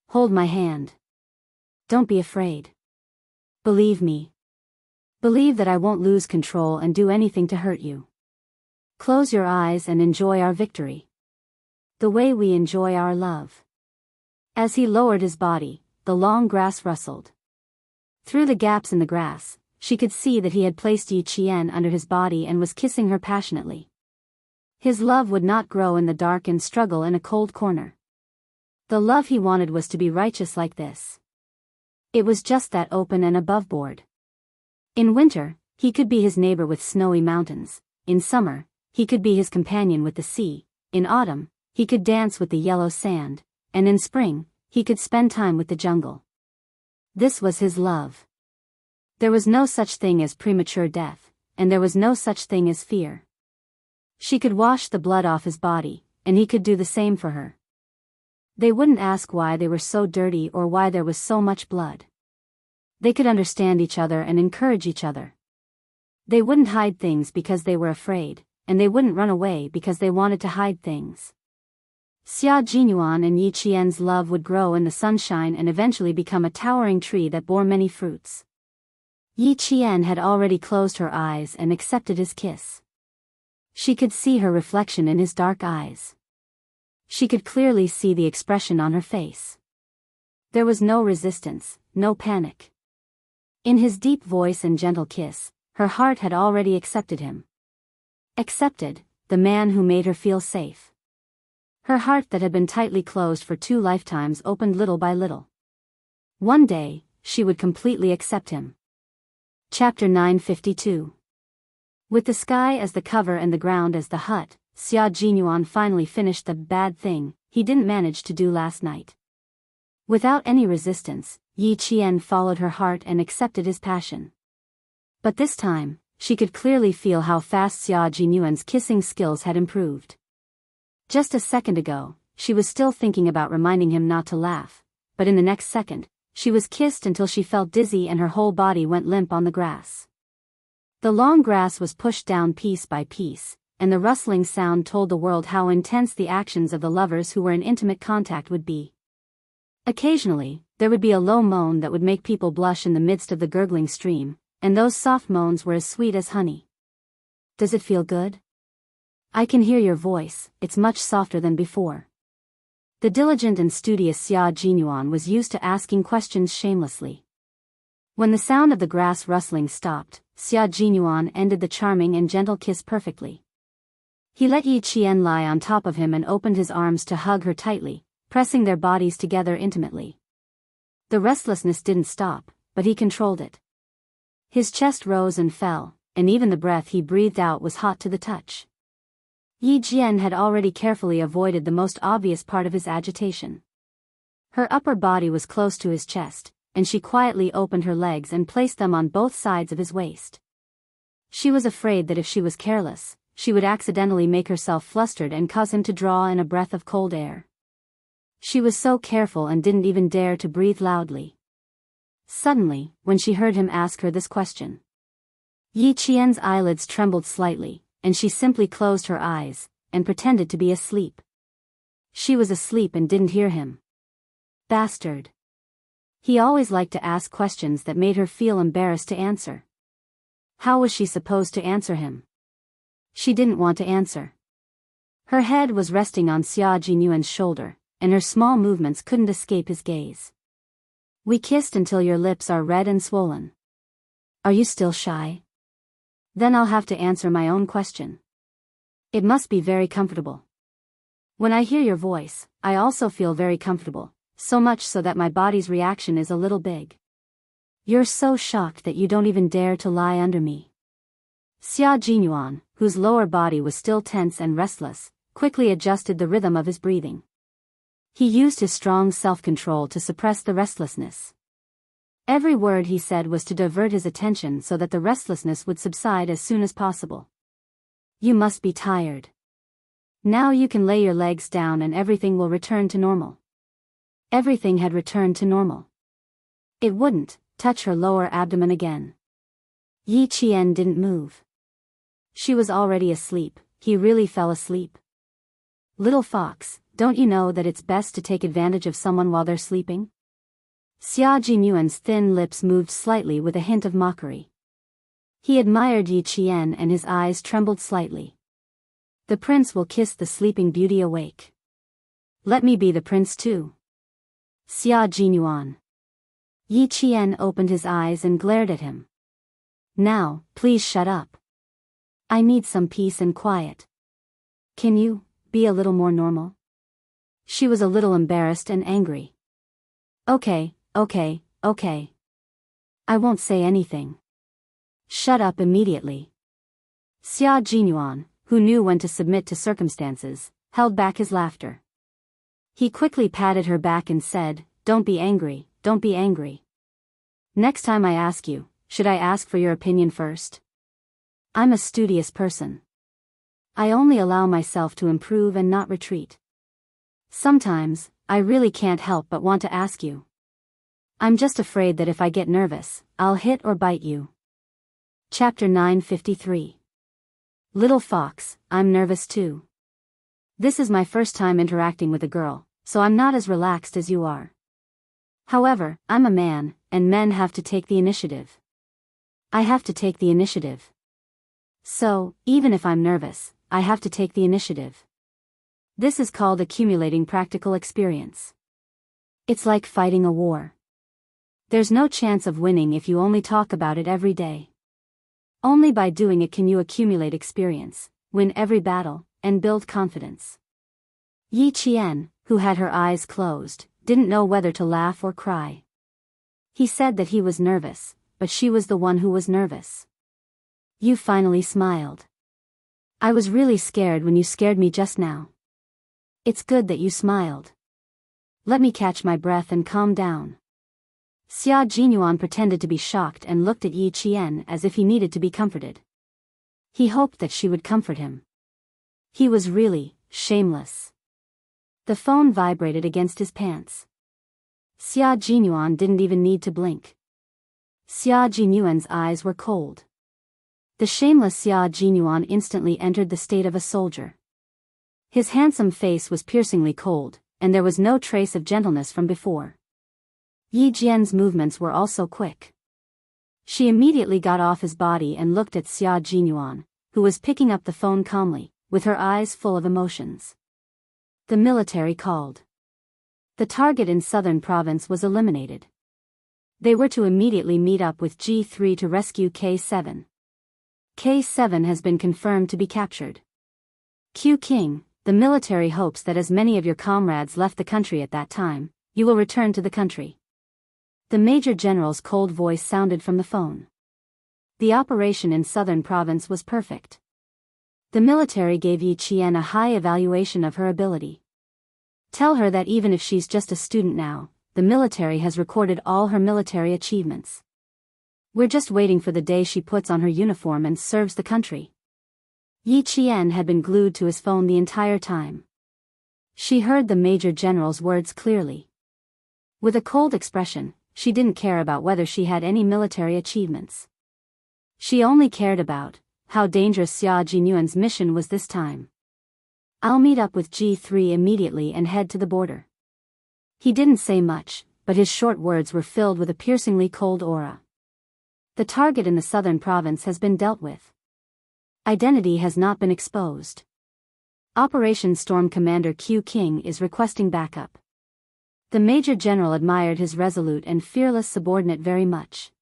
Hold my hand. Don't be afraid. Believe me. Believe that I won't lose control and do anything to hurt you. Close your eyes and enjoy our victory. The way we enjoy our love. As he lowered his body, the long grass rustled. Through the gaps in the grass, she could see that he had placed Yi Qian under his body and was kissing her passionately. His love would not grow in the dark and struggle in a cold corner. The love he wanted was to be righteous like this. It was just that open and aboveboard. In winter, he could be his neighbor with snowy mountains. In summer, he could be his companion with the sea. In autumn, he could dance with the yellow sand. And in spring, he could spend time with the jungle. This was his love. There was no such thing as premature death, and there was no such thing as fear. She could wash the blood off his body, and he could do the same for her. They wouldn't ask why they were so dirty or why there was so much blood. They could understand each other and encourage each other. They wouldn't hide things because they were afraid, and they wouldn't run away because they wanted to hide things. Xia Jinyuan and Yi Qian's love would grow in the sunshine and eventually become a towering tree that bore many fruits. Yi Qian had already closed her eyes and accepted his kiss. She could see her reflection in his dark eyes. She could clearly see the expression on her face. There was no resistance, no panic. In his deep voice and gentle kiss, her heart had already accepted him. Accepted, the man who made her feel safe. Her heart that had been tightly closed for 2 lifetimes opened little by little. One day, she would completely accept him. Chapter 952. With the sky as the cover and the ground as the hut, Xia Jinyuan finally finished the bad thing he didn't manage to do last night. Without any resistance, Yi Qian followed her heart and accepted his passion. But this time, she could clearly feel how fast Xia Jinyuan's kissing skills had improved. Just a second ago, she was still thinking about reminding him not to laugh, but in the next second, she was kissed until she felt dizzy and her whole body went limp on the grass. The long grass was pushed down piece by piece, and the rustling sound told the world how intense the actions of the lovers who were in intimate contact would be. Occasionally, there would be a low moan that would make people blush in the midst of the gurgling stream, and those soft moans were as sweet as honey. Does it feel good? I can hear your voice, it's much softer than before. The diligent and studious Xia Jinyuan was used to asking questions shamelessly. When the sound of the grass rustling stopped, Xia Jinyuan ended the charming and gentle kiss perfectly. He let Yi Qian lie on top of him and opened his arms to hug her tightly, pressing their bodies together intimately. The restlessness didn't stop, but he controlled it. His chest rose and fell, and even the breath he breathed out was hot to the touch. Yi Jian had already carefully avoided the most obvious part of his agitation. Her upper body was close to his chest, and she quietly opened her legs and placed them on both sides of his waist. She was afraid that if she was careless, she would accidentally make herself flustered and cause him to draw in a breath of cold air. She was so careful and didn't even dare to breathe loudly. Suddenly, when she heard him ask her this question, Yi Qian's eyelids trembled slightly, and she simply closed her eyes, and pretended to be asleep. She was asleep and didn't hear him. Bastard. He always liked to ask questions that made her feel embarrassed to answer. How was she supposed to answer him? She didn't want to answer. Her head was resting on Xia Jinyuan's shoulder, and her small movements couldn't escape his gaze. We kissed until your lips are red and swollen. Are you still shy? Then I'll have to answer my own question. It must be very comfortable. When I hear your voice, I also feel very comfortable, so much so that my body's reaction is a little big. You're so shocked that you don't even dare to lie under me. Xia Jinyuan, whose lower body was still tense and restless, quickly adjusted the rhythm of his breathing. He used his strong self-control to suppress the restlessness. Every word he said was to divert his attention so that the restlessness would subside as soon as possible. You must be tired. Now you can lay your legs down and everything will return to normal. Everything had returned to normal. It wouldn't touch her lower abdomen again. Yi Qian didn't move. She was already asleep. He really fell asleep. Little fox, don't you know that it's best to take advantage of someone while they're sleeping? Xia Jinyuan's thin lips moved slightly with a hint of mockery. He admired Yi Qian and his eyes trembled slightly. The prince will kiss the sleeping beauty awake. Let me be the prince too. Xia Jinyuan. Yi Qian opened his eyes and glared at him. Now, please shut up. I need some peace and quiet. Can you be a little more normal? She was a little embarrassed and angry. Okay. I won't say anything. Shut up immediately. Xia Jinyuan, who knew when to submit to circumstances, held back his laughter. He quickly patted her back and said, don't be angry. Next time I ask you, should I ask for your opinion first? I'm a studious person. I only allow myself to improve and not retreat. Sometimes, I really can't help but want to ask you. I'm just afraid that if I get nervous, I'll hit or bite you. Chapter 953. Little Fox, I'm nervous too. This is my first time interacting with a girl, so I'm not as relaxed as you are. However, I'm a man, and men have to take the initiative. I have to take the initiative. So, even if I'm nervous, I have to take the initiative. This is called accumulating practical experience. It's like fighting a war. There's no chance of winning if you only talk about it every day. Only by doing it can you accumulate experience, win every battle, and build confidence. Yi Qian, who had her eyes closed, didn't know whether to laugh or cry. He said that he was nervous, but she was the one who was nervous. You finally smiled. I was really scared when you scared me just now. It's good that you smiled. Let me catch my breath and calm down. Xia Jinyuan pretended to be shocked and looked at Yi Qian as if he needed to be comforted. He hoped that she would comfort him. He was really shameless. The phone vibrated against his pants. Xia Jinyuan didn't even need to blink. Xia Jinyuan's eyes were cold. The shameless Xia Jinyuan instantly entered the state of a soldier. His handsome face was piercingly cold, and there was no trace of gentleness from before. Yi Jian's movements were also quick. She immediately got off his body and looked at Xia Jinyuan, who was picking up the phone calmly, with her eyes full of emotions. The military called. The target in southern province was eliminated. They were to immediately meet up with G3 to rescue K7. K7 has been confirmed to be captured. Q King, the military hopes that as many of your comrades left the country at that time, you will return to the country. The Major General's cold voice sounded from the phone. The operation in southern province was perfect. The military gave Yi Qian a high evaluation of her ability. Tell her that even if she's just a student now, the military has recorded all her military achievements. We're just waiting for the day she puts on her uniform and serves the country. Yi Qian had been glued to his phone the entire time. She heard the Major General's words clearly. With a cold expression, she didn't care about whether she had any military achievements. She only cared about how dangerous Xia Jinyuan's mission was this time. I'll meet up with G3 immediately and head to the border. He didn't say much, but his short words were filled with a piercingly cold aura. The target in the southern province has been dealt with. Identity has not been exposed. Operation Storm Commander Q King is requesting backup. The Major General admired his resolute and fearless subordinate very much.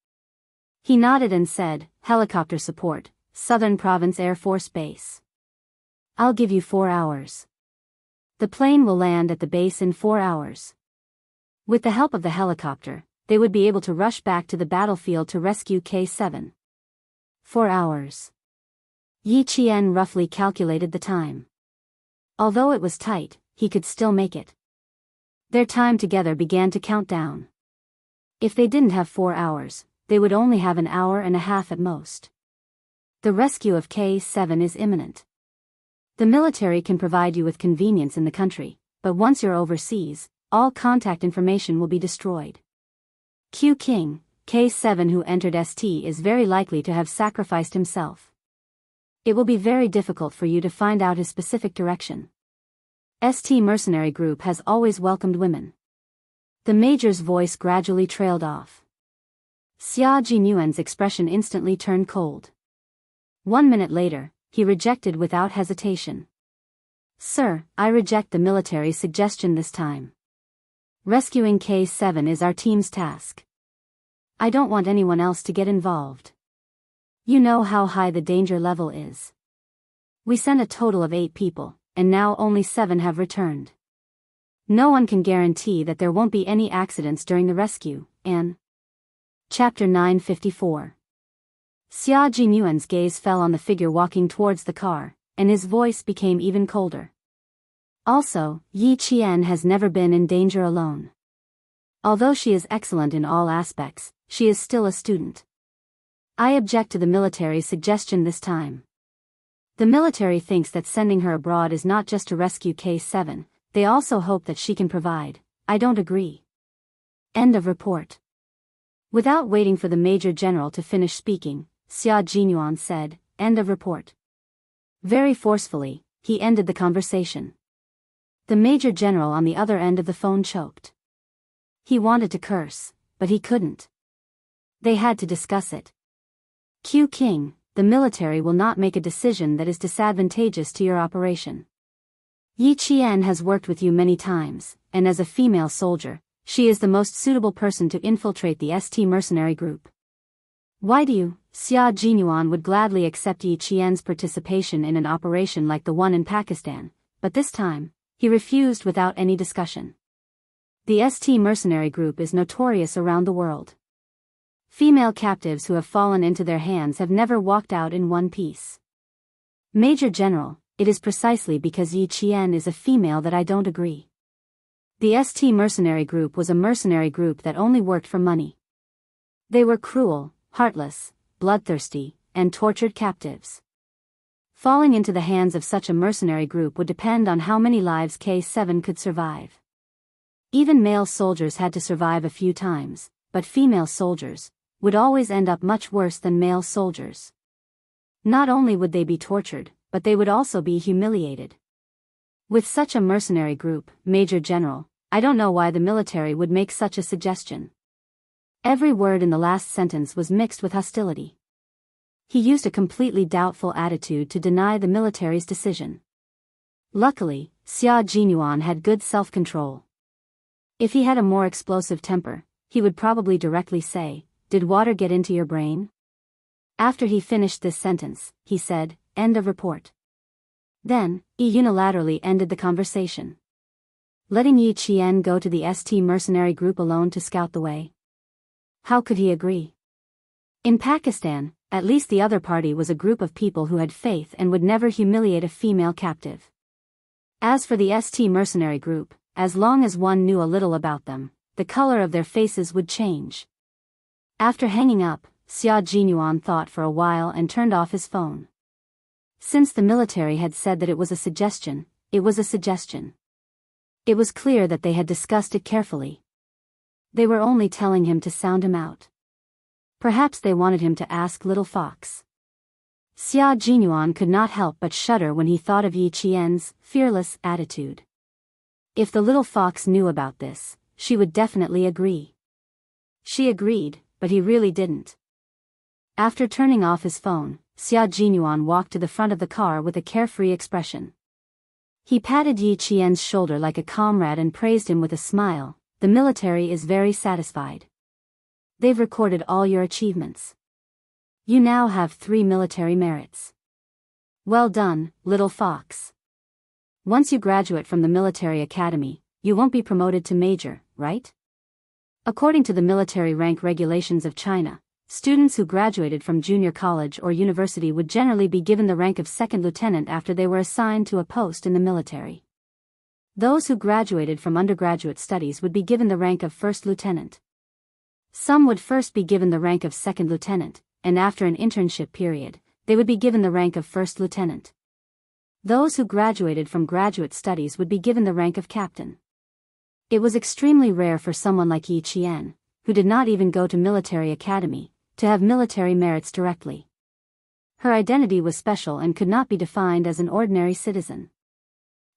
He nodded and said, "Helicopter support, Southern Province Air Force Base. I'll give you 4 hours. The plane will land at the base in 4 hours. With the help of the helicopter, they would be able to rush back to the battlefield to rescue K7. 4 hours. Yi Qian roughly calculated the time. Although it was tight, he could still make it. Their time together began to count down. If they didn't have 4 hours, they would only have an hour and a half at most. The rescue of K7 is imminent. The military can provide you with convenience in the country, but once you're overseas, all contact information will be destroyed. Q King, K7 who entered ST is very likely to have sacrificed himself. It will be very difficult for you to find out his specific direction. ST mercenary group has always welcomed women. The Major's voice gradually trailed off. Xia Jinyuan's expression instantly turned cold. 1 minute later, he rejected without hesitation. Sir, I reject the military's suggestion this time. Rescuing K7 is our team's task. I don't want anyone else to get involved. You know how high the danger level is. We sent a total of 8 people, and now only 7 have returned. No one can guarantee that there won't be any accidents during the rescue, and... Chapter 954. Xia Jinyuan's gaze fell on the figure walking towards the car, and his voice became even colder. Also, Yi Qian has never been in danger alone. Although she is excellent in all aspects, she is still a student. I object to the military's suggestion this time. The military thinks that sending her abroad is not just to rescue K7, they also hope that she can provide. I don't agree. End of report. Without waiting for the Major General to finish speaking, Xia Jinyuan said, "End of report." Very forcefully, he ended the conversation. The Major General on the other end of the phone choked. He wanted to curse, but he couldn't. They had to discuss it. Q King, the military will not make a decision that is disadvantageous to your operation. Yi Qian has worked with you many times, and as a female soldier, she is the most suitable person to infiltrate the ST mercenary group. Why do you? Xia Jinyuan would gladly accept Yi Qian's participation in an operation like the one in Pakistan, but this time, he refused without any discussion. The ST mercenary group is notorious around the world. Female captives who have fallen into their hands have never walked out in one piece. Major General, it is precisely because Yi Qian is a female that I don't agree. The ST mercenary group was a mercenary group that only worked for money. They were cruel, heartless, bloodthirsty, and tortured captives. Falling into the hands of such a mercenary group would depend on how many lives K7 could survive. Even male soldiers had to survive a few times, but female soldiers would always end up much worse than male soldiers. Not only would they be tortured, but they would also be humiliated. With such a mercenary group, Major General, I don't know why the military would make such a suggestion. Every word in the last sentence was mixed with hostility. He used a completely doubtful attitude to deny the military's decision. Luckily, Xia Jinyuan had good self-control. If he had a more explosive temper, he would probably directly say, "Did water get into your brain?" After he finished this sentence, he said, "End of report." Then, he unilaterally ended the conversation, letting Yi Qian go to the ST mercenary group alone to scout the way. How could he agree? In Pakistan, at least the other party was a group of people who had faith and would never humiliate a female captive. As for the ST mercenary group, as long as one knew a little about them, the color of their faces would change. After hanging up, Xia Jinyuan thought for a while and turned off his phone. Since the military had said that it was a suggestion, it was a suggestion. It was clear that they had discussed it carefully. They were only telling him to sound him out. Perhaps they wanted him to ask Little Fox. Xia Jinyuan could not help but shudder when he thought of Yi Qian's fearless attitude. If the Little Fox knew about this, she would definitely agree. She agreed, but he really didn't. After turning off his phone, Xia Jinyuan walked to the front of the car with a carefree expression. He patted Yi Qian's shoulder like a comrade and praised him with a smile. "The military is very satisfied. They've recorded all your achievements. You now have 3 military merits. Well done, Little Fox. Once you graduate from the military academy, you won't be promoted to major, right? According to the military rank regulations of China, students who graduated from junior college or university would generally be given the rank of second lieutenant after they were assigned to a post in the military. Those who graduated from undergraduate studies would be given the rank of first lieutenant. Some would first be given the rank of second lieutenant, and after an internship period, they would be given the rank of first lieutenant. Those who graduated from graduate studies would be given the rank of captain. It was extremely rare for someone like Yi Qian, who did not even go to military academy, to have military merits directly. Her identity was special and could not be defined as an ordinary citizen.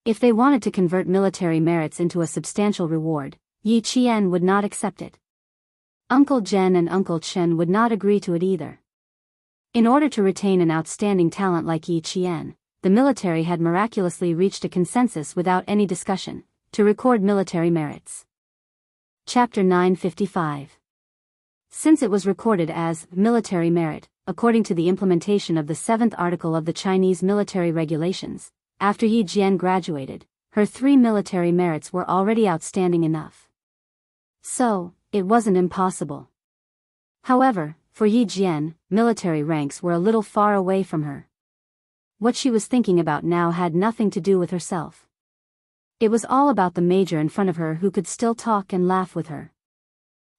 If they wanted to convert military merits into a substantial reward, Yi Qian would not accept it. Uncle Zhen and Uncle Chen would not agree to it either. In order to retain an outstanding talent like Yi Qian, the military had miraculously reached a consensus without any discussion, to record military merits. Chapter 955. Since it was recorded as military merit, according to the implementation of the 7th article of the Chinese military regulations, after Yi Jian graduated, her 3 military merits were already outstanding enough. So, it wasn't impossible. However, for Yi Jian, military ranks were a little far away from her. What she was thinking about now had nothing to do with herself. It was all about the major in front of her who could still talk and laugh with her.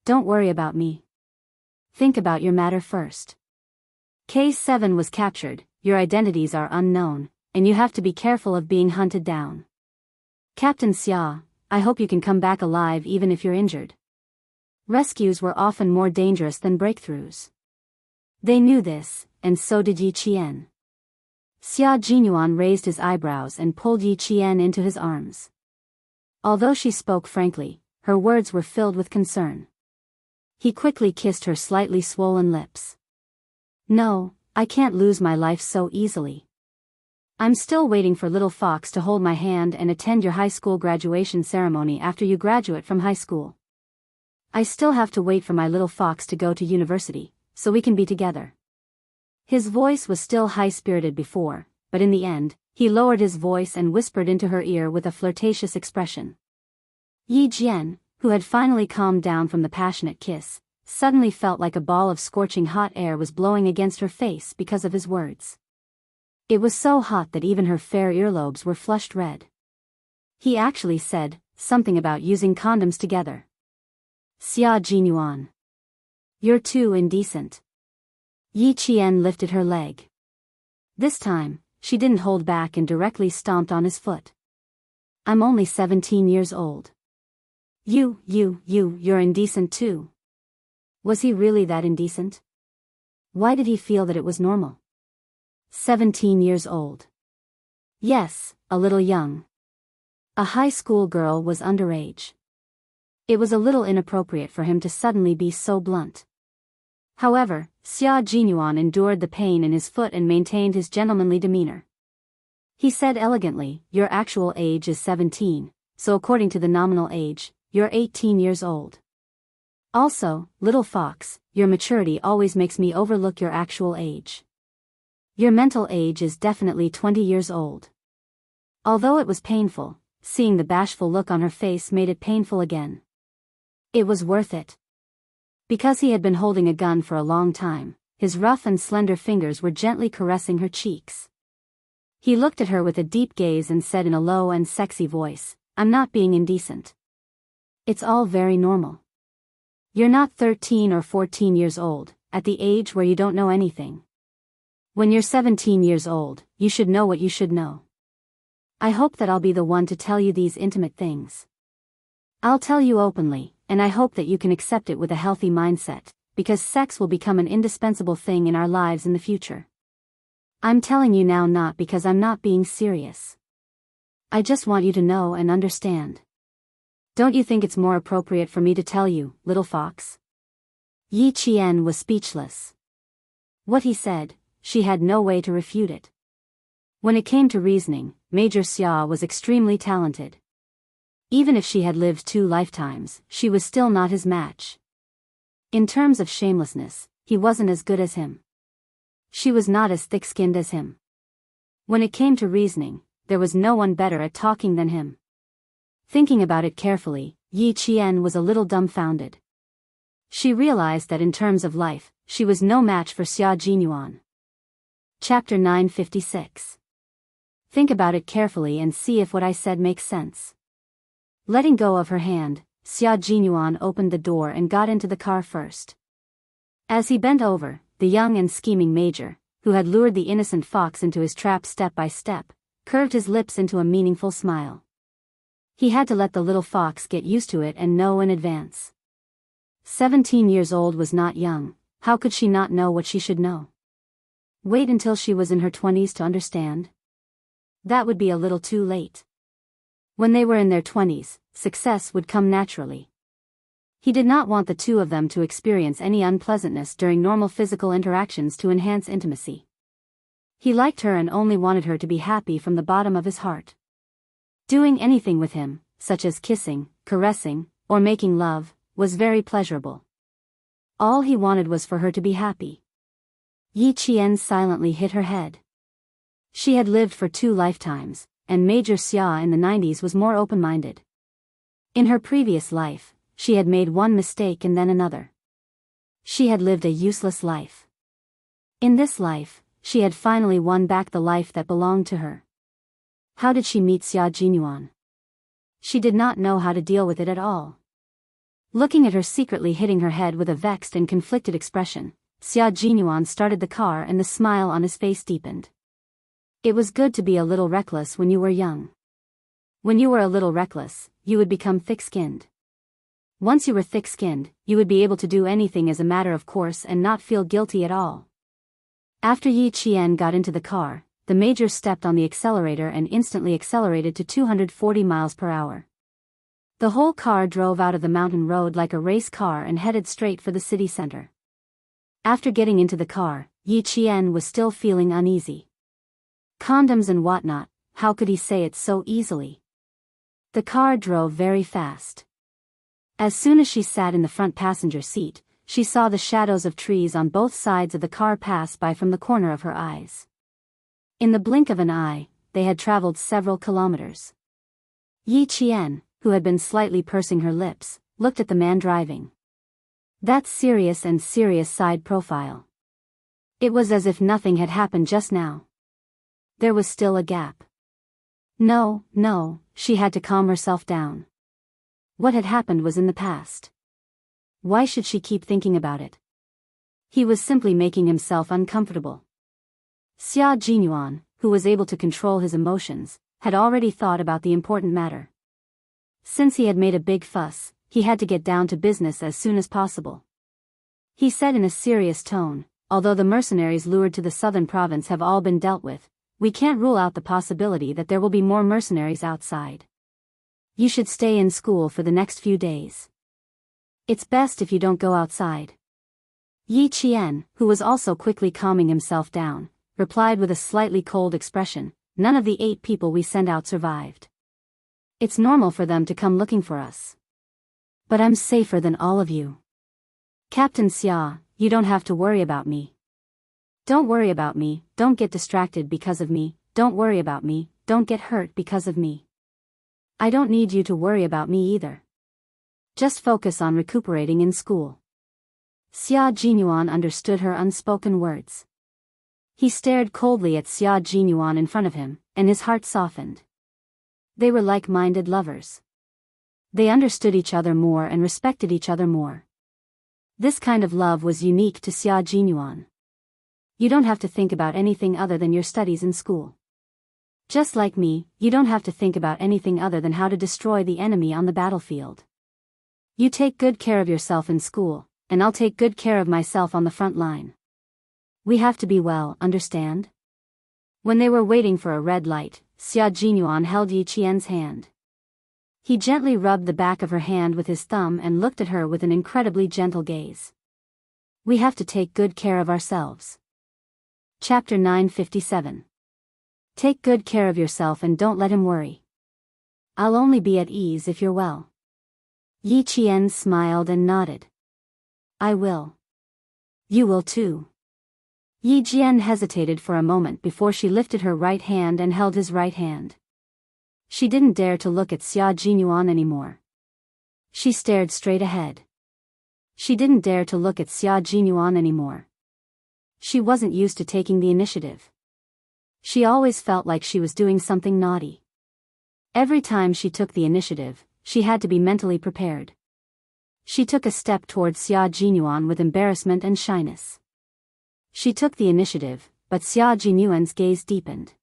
"Don't worry about me. Think about your matter first. K7 was captured, your identities are unknown, and you have to be careful of being hunted down. Captain Xia, I hope you can come back alive even if you're injured." Rescues were often more dangerous than breakthroughs. They knew this, and so did Yi Qian. Xia Jinyuan raised his eyebrows and pulled Yi Qian into his arms. Although she spoke frankly, her words were filled with concern. He quickly kissed her slightly swollen lips. "No, I can't lose my life so easily. I'm still waiting for Little Fox to hold my hand and attend your high school graduation ceremony after you graduate from high school. I still have to wait for my Little Fox to go to university, so we can be together." His voice was still high-spirited before, but in the end, he lowered his voice and whispered into her ear with a flirtatious expression. Yi Jian, who had finally calmed down from the passionate kiss, suddenly felt like a ball of scorching hot air was blowing against her face because of his words. It was so hot that even her fair earlobes were flushed red. He actually said something about using condoms together. "Xia Jinyuan. You're too indecent." Yi Qian lifted her leg. This time, she didn't hold back and directly stomped on his foot. "I'm only 17 years old. You're indecent too." Was he really that indecent? Why did he feel that it was normal? 17 years old. Yes, a little young. A high school girl was underage. It was a little inappropriate for him to suddenly be so blunt. However, Xia Jinyuan endured the pain in his foot and maintained his gentlemanly demeanor. He said elegantly, "Your actual age is 17, so according to the nominal age, you're 18 years old. Also, little fox, your maturity always makes me overlook your actual age. Your mental age is definitely 20 years old." Although it was painful, seeing the bashful look on her face made it painful again. It was worth it. Because he had been holding a gun for a long time, his rough and slender fingers were gently caressing her cheeks. He looked at her with a deep gaze and said in a low and sexy voice, "I'm not being indecent. It's all very normal. You're not 13 or 14 years old, at the age where you don't know anything. When you're 17 years old, you should know what you should know. I hope that I'll be the one to tell you these intimate things. I'll tell you openly, and I hope that you can accept it with a healthy mindset, because sex will become an indispensable thing in our lives in the future. I'm telling you now not because I'm not being serious. I just want you to know and understand. Don't you think it's more appropriate for me to tell you, little fox?" Yi Qian was speechless. What he said, she had no way to refute it. When it came to reasoning, Major Xia was extremely talented. Even if she had lived 2 lifetimes, she was still not his match. In terms of shamelessness, he wasn't as good as him. She was not as thick-skinned as him. When it came to reasoning, there was no one better at talking than him. Thinking about it carefully, Yi Qian was a little dumbfounded. She realized that in terms of life, she was no match for Xia Jinyuan. Chapter 956. Think about it carefully and see if what I said makes sense. Letting go of her hand, Xia Jinyuan opened the door and got into the car first. As he bent over, the young and scheming major, who had lured the innocent fox into his trap step by step, curved his lips into a meaningful smile. He had to let the little fox get used to it and know in advance. 17 years old was not young, how could she not know what she should know? Wait until she was in her 20s to understand? That would be a little too late. When they were in their 20s, success would come naturally. He did not want the two of them to experience any unpleasantness during normal physical interactions to enhance intimacy. He liked her and only wanted her to be happy from the bottom of his heart. Doing anything with him, such as kissing, caressing, or making love, was very pleasurable. All he wanted was for her to be happy. Yi Qian silently hit her head. She had lived for 2 lifetimes, and Major Xia in the 90s was more open-minded. In her previous life, she had made one mistake and then another. She had lived a useless life. In this life, she had finally won back the life that belonged to her. How did she meet Xia Jinyuan? She did not know how to deal with it at all. Looking at her secretly hitting her head with a vexed and conflicted expression, Xia Jinyuan started the car and the smile on his face deepened. It was good to be a little reckless when you were young. When you were a little reckless, you would become thick-skinned. Once you were thick-skinned, you would be able to do anything as a matter of course and not feel guilty at all. After Yi Qian got into the car, the major stepped on the accelerator and instantly accelerated to 240 miles per hour. The whole car drove out of the mountain road like a race car and headed straight for the city center. After getting into the car, Yi Qian was still feeling uneasy. Condoms and whatnot, how could he say it so easily? The car drove very fast. As soon as she sat in the front passenger seat, she saw the shadows of trees on both sides of the car pass by from the corner of her eyes. In the blink of an eye, they had traveled several kilometers. Yi Qian, who had been slightly pursing her lips, looked at the man driving. That serious and serious side profile. It was as if nothing had happened just now. There was still a gap. No, she had to calm herself down. What had happened was in the past. Why should she keep thinking about it? He was simply making himself uncomfortable. Xia Jinyuan, who was able to control his emotions, had already thought about the important matter. Since he had made a big fuss, he had to get down to business as soon as possible. He said in a serious tone, although the mercenaries lured to the southern province have all been dealt with, we can't rule out the possibility that there will be more mercenaries outside. You should stay in school for the next few days. It's best if you don't go outside. Yi Qian, who was also quickly calming himself down, replied with a slightly cold expression, "None of the 8 people we sent out survived. It's normal for them to come looking for us. But I'm safer than all of you. Captain Xia, you don't have to worry about me. Don't worry about me, don't get distracted because of me, don't worry about me, don't get hurt because of me. I don't need you to worry about me either. Just focus on recuperating in school." Xia Jinyuan understood her unspoken words. He stared coldly at Xia Jinyuan in front of him, and his heart softened. They were like-minded lovers. They understood each other more and respected each other more. This kind of love was unique to Xia Jinyuan. You don't have to think about anything other than your studies in school. Just like me, you don't have to think about anything other than how to destroy the enemy on the battlefield. You take good care of yourself in school, and I'll take good care of myself on the front line. We have to be well, understand? When they were waiting for a red light, Xia Jinyuan held Yi Qian's hand. He gently rubbed the back of her hand with his thumb and looked at her with an incredibly gentle gaze. We have to take good care of ourselves. Chapter 957. Take good care of yourself and don't let him worry. I'll only be at ease if you're well. Yi Qian smiled and nodded. I will. You will too. Yi Jian hesitated for a moment before she lifted her right hand and held his right hand. She didn't dare to look at Xia Jinyuan anymore. She stared straight ahead. She didn't dare to look at Xia Jinyuan anymore. She wasn't used to taking the initiative. She always felt like she was doing something naughty. Every time she took the initiative, she had to be mentally prepared. She took a step towards Xia Jinyuan with embarrassment and shyness. She took the initiative, but Xia Jinyuan's gaze deepened.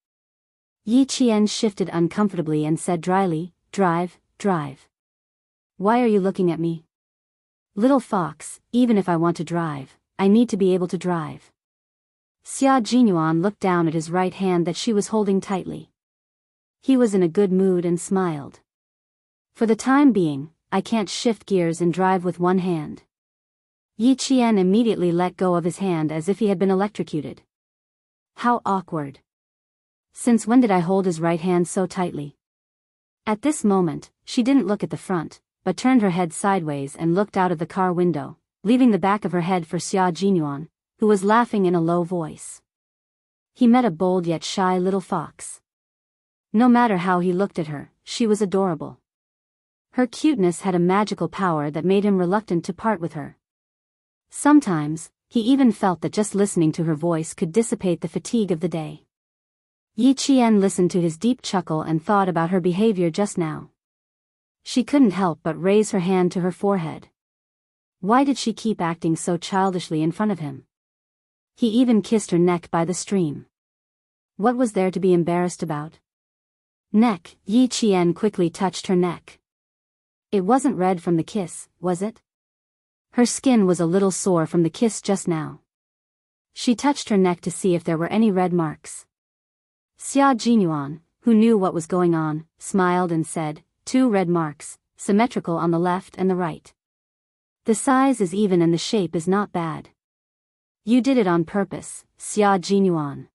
Yi Qian shifted uncomfortably and said dryly, drive. Why are you looking at me? Little fox, even if I want to drive, I need to be able to drive. Xia Jinyuan looked down at his right hand that she was holding tightly. He was in a good mood and smiled. For the time being, I can't shift gears and drive with one hand. Yi Qian immediately let go of his hand as if he had been electrocuted. How awkward. Since when did I hold his right hand so tightly? At this moment, she didn't look at the front, but turned her head sideways and looked out of the car window, leaving the back of her head for Xia Jinyuan, who was laughing in a low voice. He met a bold yet shy little fox. No matter how he looked at her, she was adorable. Her cuteness had a magical power that made him reluctant to part with her. Sometimes, he even felt that just listening to her voice could dissipate the fatigue of the day. Yi Qian listened to his deep chuckle and thought about her behavior just now. She couldn't help but raise her hand to her forehead. Why did she keep acting so childishly in front of him? He even kissed her neck by the stream. What was there to be embarrassed about? Neck, Yi Qian quickly touched her neck. It wasn't red from the kiss, was it? Her skin was a little sore from the kiss just now. She touched her neck to see if there were any red marks. Xia Jinyuan, who knew what was going on, smiled and said, 2 red marks, symmetrical on the left and the right. The size is even and the shape is not bad. You did it on purpose, Xia Jinyuan.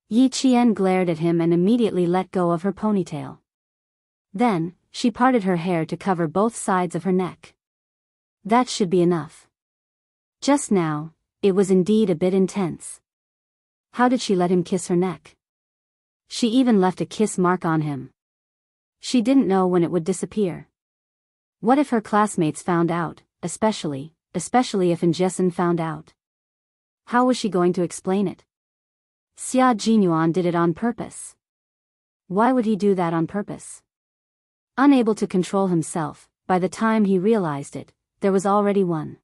Yi Qian glared at him and immediately let go of her ponytail. Then, she parted her hair to cover both sides of her neck. That should be enough. Just now, it was indeed a bit intense. How did she let him kiss her neck? She even left a kiss mark on him. She didn't know when it would disappear. What if her classmates found out, especially if Njesen found out? How was she going to explain it? Xia Jinyuan did it on purpose. Why would he do that on purpose? Unable to control himself, by the time he realized it, there was already one.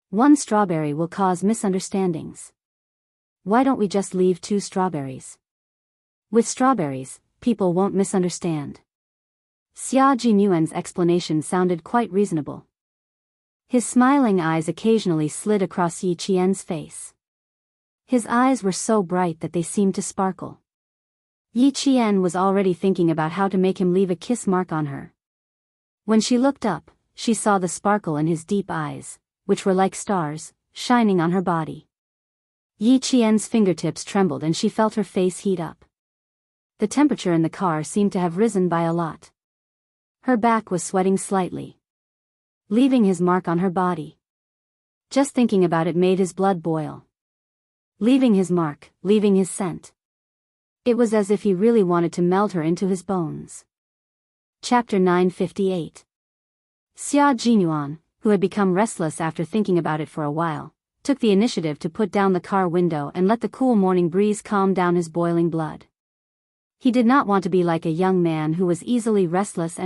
One strawberry will cause misunderstandings. Why don't we just leave 2 strawberries? With strawberries, people won't misunderstand. Xia Jinyuan's explanation sounded quite reasonable. His smiling eyes occasionally slid across Yi Qian's face. His eyes were so bright that they seemed to sparkle. Yi Qian was already thinking about how to make him leave a kiss mark on her. When she looked up, she saw the sparkle in his deep eyes, which were like stars, shining on her body. Yi Qian's fingertips trembled and she felt her face heat up. The temperature in the car seemed to have risen by a lot. Her back was sweating slightly, leaving his mark on her body. Just thinking about it made his blood boil. Leaving his mark, leaving his scent. It was as if he really wanted to melt her into his bones. Chapter 958. Xia Jinyuan, who had become restless after thinking about it for a while, took the initiative to put down the car window and let the cool morning breeze calm down his boiling blood. He did not want to be like a young man who was easily restless.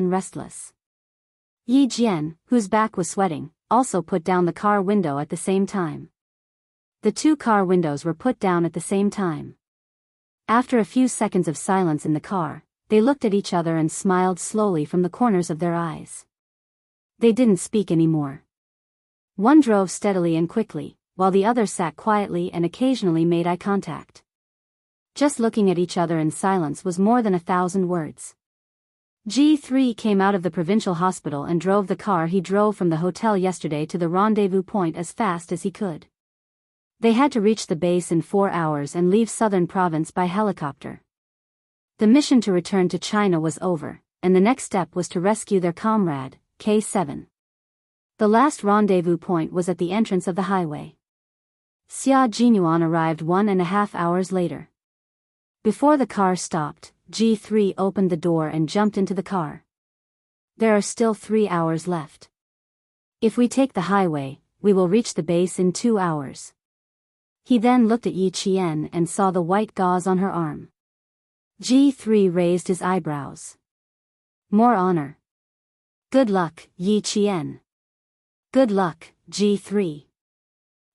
Yi Jian, whose back was sweating, also put down the car window at the same time. The two car windows were put down at the same time. After a few seconds of silence in the car, they looked at each other and smiled slowly from the corners of their eyes. They didn't speak anymore. One drove steadily and quickly, while the other sat quietly and occasionally made eye contact. Just looking at each other in silence was more than 1,000 words. G3 came out of the provincial hospital and drove the car he drove from the hotel yesterday to the rendezvous point as fast as he could. They had to reach the base in 4 hours and leave southern province by helicopter. The mission to return to China was over, and the next step was to rescue their comrade, K7. The last rendezvous point was at the entrance of the highway. Xia Jinyuan arrived 1.5 hours later. Before the car stopped, G3 opened the door and jumped into the car. There are still 3 hours left. If we take the highway, we will reach the base in 2 hours. He then looked at Yi Qian and saw the white gauze on her arm. G3 raised his eyebrows. More honor. Good luck, Yi Qian. Good luck, G3.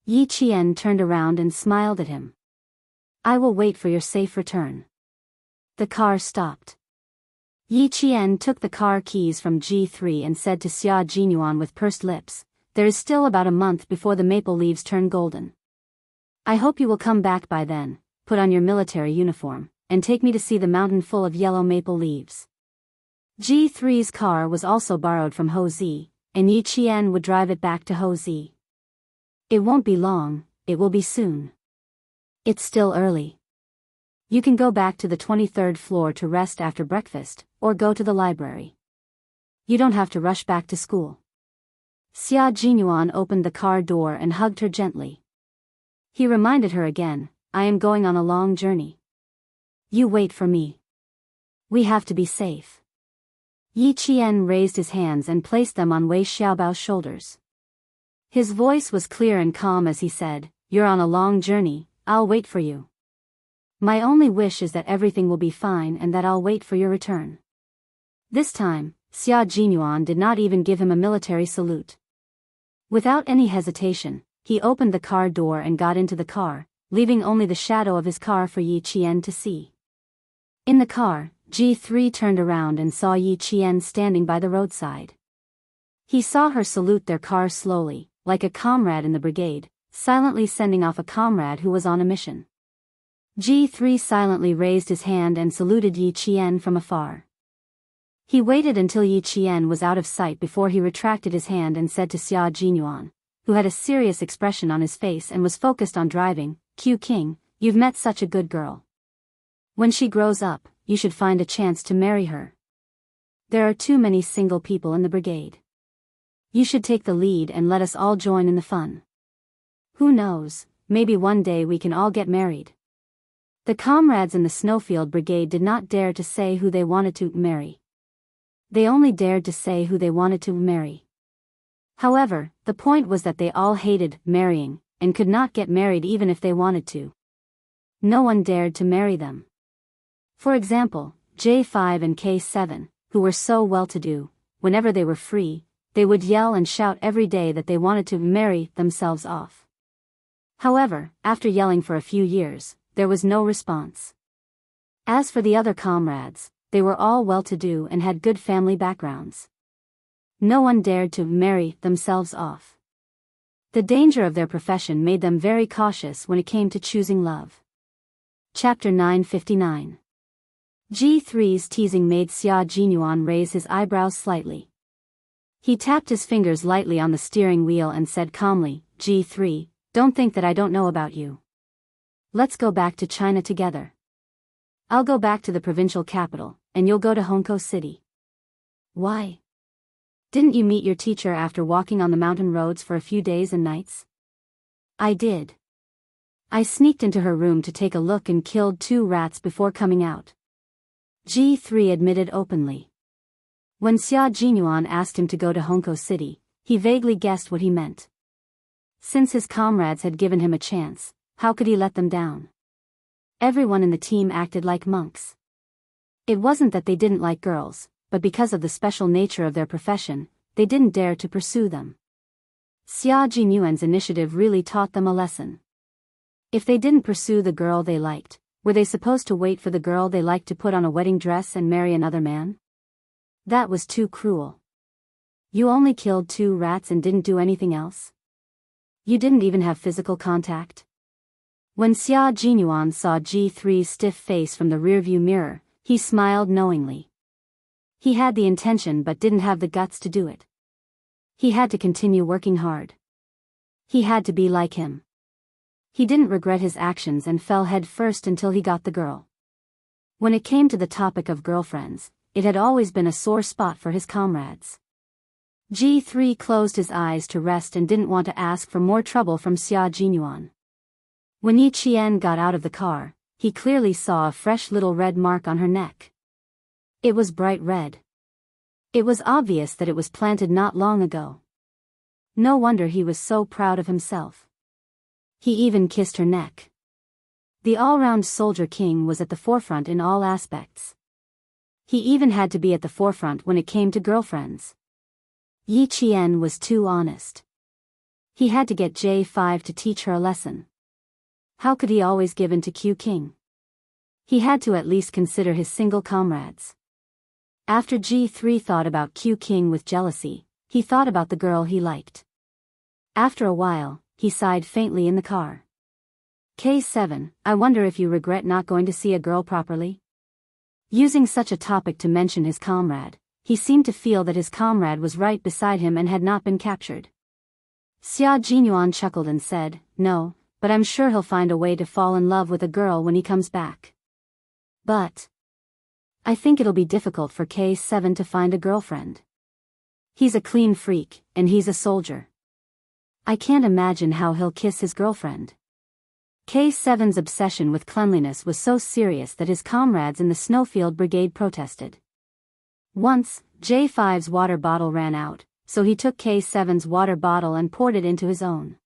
Yi Qian turned around and smiled at him. I will wait for your safe return. The car stopped. Yi Qian took the car keys from G3 and said to Xia Jinyuan with pursed lips, there is still about a month before the maple leaves turn golden. I hope you will come back by then, put on your military uniform, and take me to see the mountain full of yellow maple leaves. G3's car was also borrowed from Hozi, and Yi Qian would drive it back to Hozi. It won't be long, it will be soon. It's still early. You can go back to the 23rd floor to rest after breakfast, or go to the library. You don't have to rush back to school. Xia Jinyuan opened the car door and hugged her gently. He reminded her again, I am going on a long journey. You wait for me. We have to be safe. Yi Qian raised his hands and placed them on Wei Xiaobao's shoulders. His voice was clear and calm as he said, You're on a long journey, I'll wait for you. My only wish is that everything will be fine and that I'll wait for your return. This time, Xia Jinyuan did not even give him a military salute. Without any hesitation, he opened the car door and got into the car, leaving only the shadow of his car for Yi Qian to see. In the car, G3 turned around and saw Yi Qian standing by the roadside. He saw her salute their car slowly, like a comrade in the brigade, silently sending off a comrade who was on a mission. G3 silently raised his hand and saluted Yi Qian from afar. He waited until Yi Qian was out of sight before he retracted his hand and said to Xia Jinyuan, who had a serious expression on his face and was focused on driving, Q King, you've met such a good girl. When she grows up, you should find a chance to marry her. There are too many single people in the brigade. You should take the lead and let us all join in the fun. Who knows, maybe one day we can all get married. The comrades in the Snowfield Brigade did not dare to say who they wanted to marry. They only dared to say who they wanted to marry. However, the point was that they all hated marrying, and could not get married even if they wanted to. No one dared to marry them. For example, J5 and K7, who were so well-to-do, whenever they were free, they would yell and shout every day that they wanted to marry themselves off. However, after yelling for a few years, there was no response. As for the other comrades, they were all well-to-do and had good family backgrounds. No one dared to marry themselves off. The danger of their profession made them very cautious when it came to choosing love. Chapter 959. G3's teasing made Xia Jinyuan raise his eyebrows slightly. He tapped his fingers lightly on the steering wheel and said calmly, G3, don't think that I don't know about you. Let's go back to China together. I'll go back to the provincial capital, and you'll go to Hongkou City. Why? Didn't you meet your teacher after walking on the mountain roads for a few days and nights? I did. I sneaked into her room to take a look and killed 2 rats before coming out. G3 admitted openly. When Xia Jinyuan asked him to go to Hongkou City, he vaguely guessed what he meant. Since his comrades had given him a chance, how could he let them down? Everyone in the team acted like monks. It wasn't that they didn't like girls, but because of the special nature of their profession, they didn't dare to pursue them. Xia Jinyuan's initiative really taught them a lesson. If they didn't pursue the girl they liked, were they supposed to wait for the girl they liked to put on a wedding dress and marry another man? That was too cruel. You only killed 2 rats and didn't do anything else? You didn't even have physical contact? When Xia Jinyuan saw G3's stiff face from the rearview mirror, he smiled knowingly. He had the intention but didn't have the guts to do it. He had to continue working hard. He had to be like him. He didn't regret his actions and fell head first until he got the girl. When it came to the topic of girlfriends, it had always been a sore spot for his comrades. G3 closed his eyes to rest and didn't want to ask for more trouble from Xia Jinyuan. When Yi Qian got out of the car, he clearly saw a fresh little red mark on her neck. It was bright red. It was obvious that it was planted not long ago. No wonder he was so proud of himself. He even kissed her neck. The all-round soldier king was at the forefront in all aspects. He even had to be at the forefront when it came to girlfriends. Yi Qian was too honest. He had to get J5 to teach her a lesson. How could he always give in to Q King? He had to at least consider his single comrades. After G3 thought about Q King with jealousy, he thought about the girl he liked. After a while, he sighed faintly in the car. K7, I wonder if you regret not going to see a girl properly? Using such a topic to mention his comrade, he seemed to feel that his comrade was right beside him and had not been captured. Xia Jinyuan chuckled and said, No, but I'm sure he'll find a way to fall in love with a girl when he comes back. But I think it'll be difficult for K7 to find a girlfriend. He's a clean freak, and he's a soldier. I can't imagine how he'll kiss his girlfriend. K7's obsession with cleanliness was so serious that his comrades in the Snowfield Brigade protested. Once, J5's water bottle ran out, so he took K7's water bottle and poured it into his own.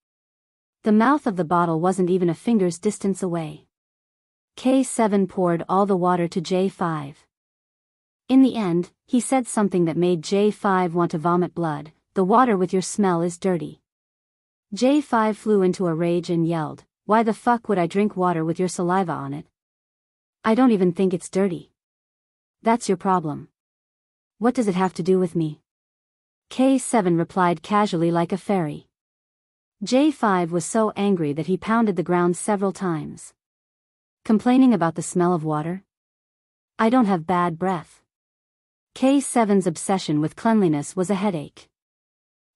The mouth of the bottle wasn't even a finger's distance away. K7 poured all the water to J5. In the end, he said something that made J5 want to vomit blood, "The water with your smell is dirty." J5 flew into a rage and yelled, "Why the fuck would I drink water with your saliva on it? I don't even think it's dirty. That's your problem. What does it have to do with me?" K7 replied casually like a fairy. J5 was so angry that he pounded the ground several times. Complaining about the smell of water? I don't have bad breath. K7's obsession with cleanliness was a headache.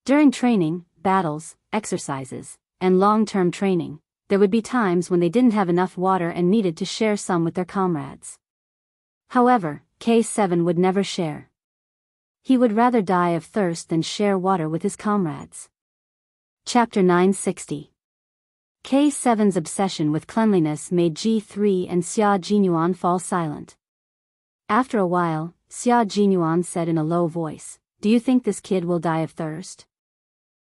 During training, battles, exercises, and long-term training, there would be times when they didn't have enough water and needed to share some with their comrades. However, K7 would never share. He would rather die of thirst than share water with his comrades. Chapter 960. K7's obsession with cleanliness made G3 and Xia Jinyuan fall silent. After a while, Xia Jinyuan said in a low voice, "Do you think this kid will die of thirst?"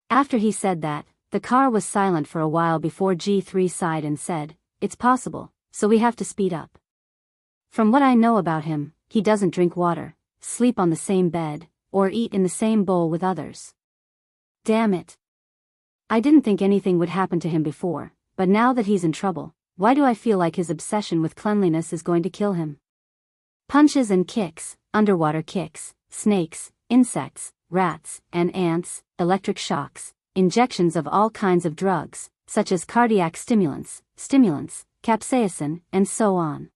After he said that, the car was silent for a while before G3 sighed and said, "It's possible, so we have to speed up. From what I know about him, he doesn't drink water, sleep on the same bed, or eat in the same bowl with others. Damn it. I didn't think anything would happen to him before, but now that he's in trouble, why do I feel like his obsession with cleanliness is going to kill him? Punches and kicks, underwater kicks, snakes, insects, rats, and ants, electric shocks, injections of all kinds of drugs, such as cardiac stimulants, capsaicin, and so on.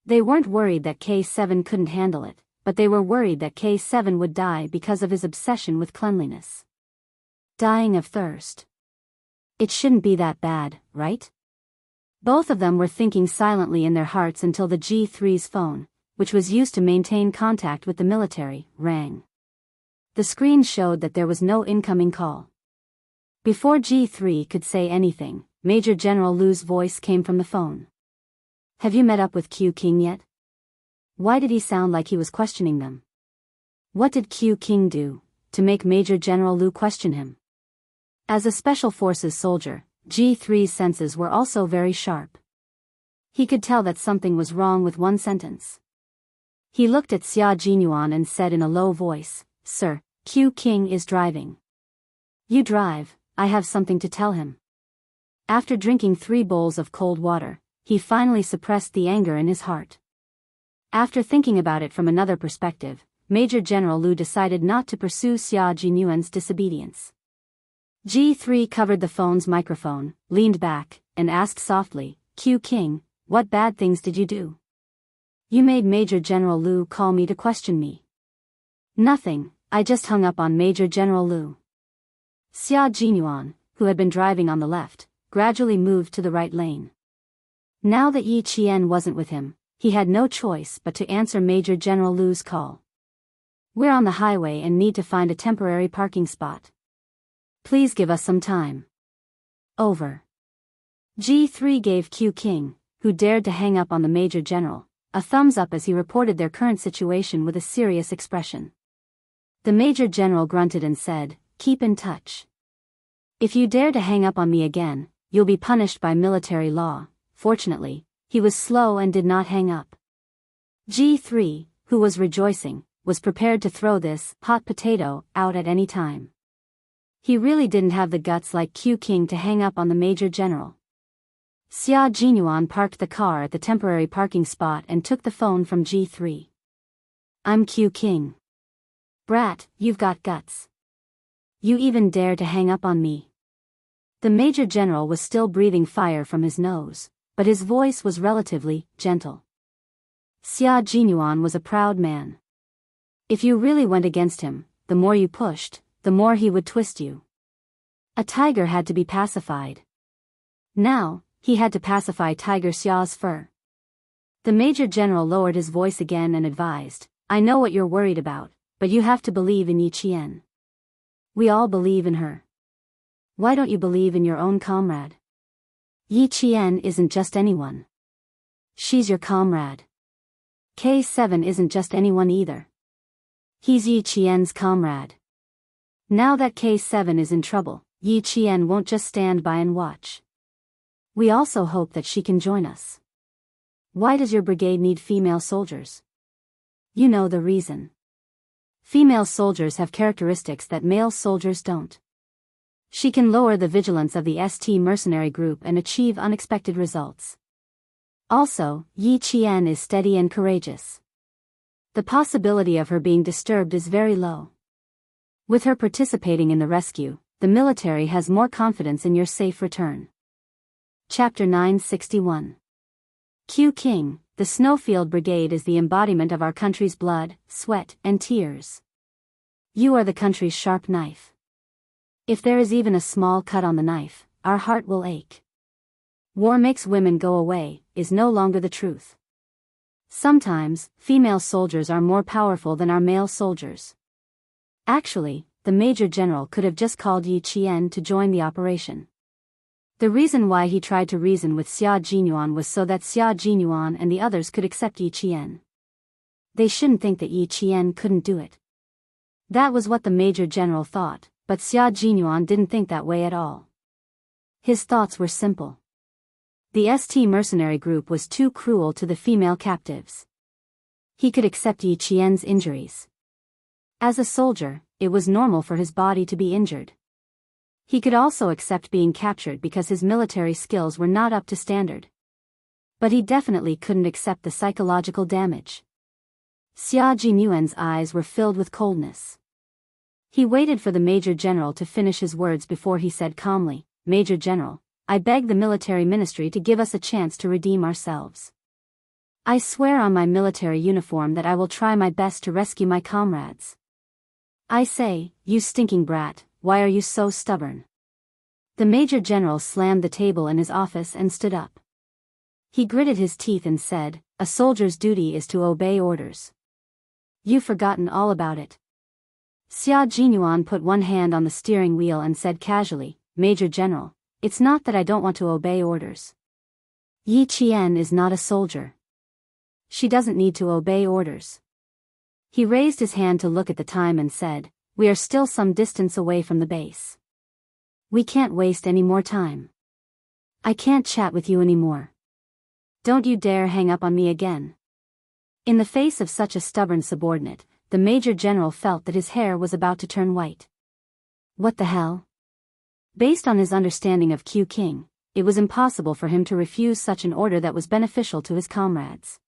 They weren't worried that K7 couldn't handle it, but they were worried that K7 would die because of his obsession with cleanliness. Dying of thirst. It shouldn't be that bad, right? Both of them were thinking silently in their hearts until the G3's phone, which was used to maintain contact with the military, rang. The screen showed that there was no incoming call. Before G3 could say anything, Major General Lu's voice came from the phone. Have you met up with Q King yet? Why did he sound like he was questioning them? What did Q King do to make Major General Lu question him? As a Special Forces soldier, G3's senses were also very sharp. He could tell that something was wrong with one sentence. He looked at Xia Jinyuan and said in a low voice, "Sir, Q King is driving." "You drive, I have something to tell him." After drinking 3 bowls of cold water, he finally suppressed the anger in his heart. After thinking about it from another perspective, Major General Lu decided not to pursue Xia Jinyuan's disobedience. G3 covered the phone's microphone, leaned back, and asked softly, "Q King, what bad things did you do?" "You made Major General Lu call me to question me." "Nothing, I just hung up on Major General Lu." Xia Jinyuan, who had been driving on the left, gradually moved to the right lane. Now that Yi Qian wasn't with him, he had no choice but to answer Major General Lu's call. "We're on the highway and need to find a temporary parking spot. Please give us some time." Over. G3 gave Q King, who dared to hang up on the Major General, a thumbs up as he reported their current situation with a serious expression. The Major General grunted and said, "Keep in touch. If you dare to hang up on me again, you'll be punished by military law." Fortunately, he was slow and did not hang up. G3, who was rejoicing, was prepared to throw this hot potato out at any time. He really didn't have the guts like Q King to hang up on the Major General. Xia Jinyuan parked the car at the temporary parking spot and took the phone from G3. "I'm Q King. Brat, you've got guts. You even dare to hang up on me." The Major General was still breathing fire from his nose, but his voice was relatively gentle. Xia Jinyuan was a proud man. If you really went against him, the more you pushed, the more he would twist you. A tiger had to be pacified. Now, he had to pacify Tiger Xia's fur. The Major General lowered his voice again and advised, "I know what you're worried about, but you have to believe in Yi Qian. We all believe in her. Why don't you believe in your own comrade? Yi Qian isn't just anyone. She's your comrade. K7 isn't just anyone either. He's Yi Qian's comrade. Now that K7 is in trouble, Yi Qian won't just stand by and watch. We also hope that she can join us. Why does your brigade need female soldiers? You know the reason. Female soldiers have characteristics that male soldiers don't. She can lower the vigilance of the ST mercenary group and achieve unexpected results. Also, Yi Qian is steady and courageous. The possibility of her being disturbed is very low. With her participating in the rescue, the military has more confidence in your safe return." Chapter 961. Q King, the Snowfield Brigade is the embodiment of our country's blood, sweat, and tears. You are the country's sharp knife. If there is even a small cut on the knife, our heart will ache. "War makes women go away" is no longer the truth. Sometimes, female soldiers are more powerful than our male soldiers. Actually, the Major General could have just called Yi Qian to join the operation. The reason why he tried to reason with Xia Jinyuan was so that Xia Jinyuan and the others could accept Yi Qian. They shouldn't think that Yi Qian couldn't do it. That was what the Major General thought, but Xia Jinyuan didn't think that way at all. His thoughts were simple. The ST mercenary group was too cruel to the female captives. He could accept Yi Qian's injuries. As a soldier, it was normal for his body to be injured. He could also accept being captured because his military skills were not up to standard. But he definitely couldn't accept the psychological damage. Xia Jinyuan's eyes were filled with coldness. He waited for the Major General to finish his words before he said calmly, "Major General, I beg the military ministry to give us a chance to redeem ourselves. I swear on my military uniform that I will try my best to rescue my comrades. I say, you stinking brat, why are you so stubborn?" The Major General slammed the table in his office and stood up. He gritted his teeth and said, "A soldier's duty is to obey orders. You've forgotten all about it." Xia Jinyuan put one hand on the steering wheel and said casually, "Major General, it's not that I don't want to obey orders. Yi Qian is not a soldier. She doesn't need to obey orders." He raised his hand to look at the time and said, "We are still some distance away from the base. We can't waste any more time. I can't chat with you anymore. Don't you dare hang up on me again." In the face of such a stubborn subordinate, the Major General felt that his hair was about to turn white. What the hell? Based on his understanding of Q King, it was impossible for him to refuse such an order that was beneficial to his comrades.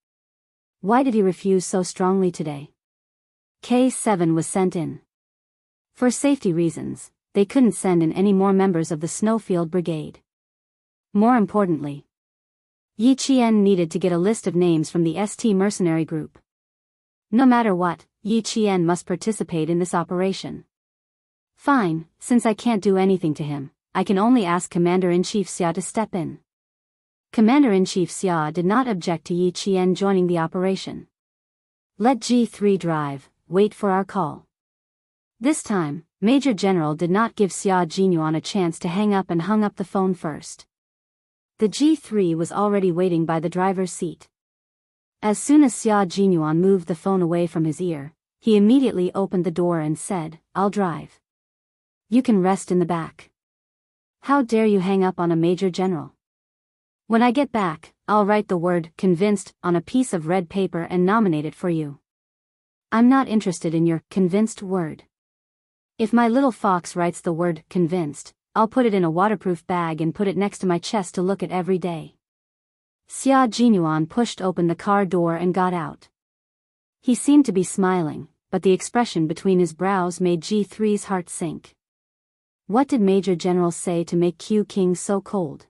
Why did he refuse so strongly today? K7 was sent in. For safety reasons, they couldn't send in any more members of the Snowfield Brigade. More importantly, Yi Qian needed to get a list of names from the ST mercenary group. No matter what, Yi Qian must participate in this operation. Fine, since I can't do anything to him, I can only ask Commander-in-Chief Xia to step in. Commander-in-Chief Xia did not object to Yi Qian joining the operation. Let G3 drive, wait for our call. This time, Major General did not give Xia Jinyuan a chance to hang up and hung up the phone first. The G3 was already waiting by the driver's seat. As soon as Xia Jinyuan moved the phone away from his ear, he immediately opened the door and said, "I'll drive. You can rest in the back. How dare you hang up on a Major General? When I get back, I'll write the word 'convinced' on a piece of red paper and nominate it for you. I'm not interested in your 'convinced' word. If my little fox writes the word 'convinced', I'll put it in a waterproof bag and put it next to my chest to look at every day." Xia Jinyuan pushed open the car door and got out. He seemed to be smiling, but the expression between his brows made G3's heart sink. What did Major General say to make Q King so cold?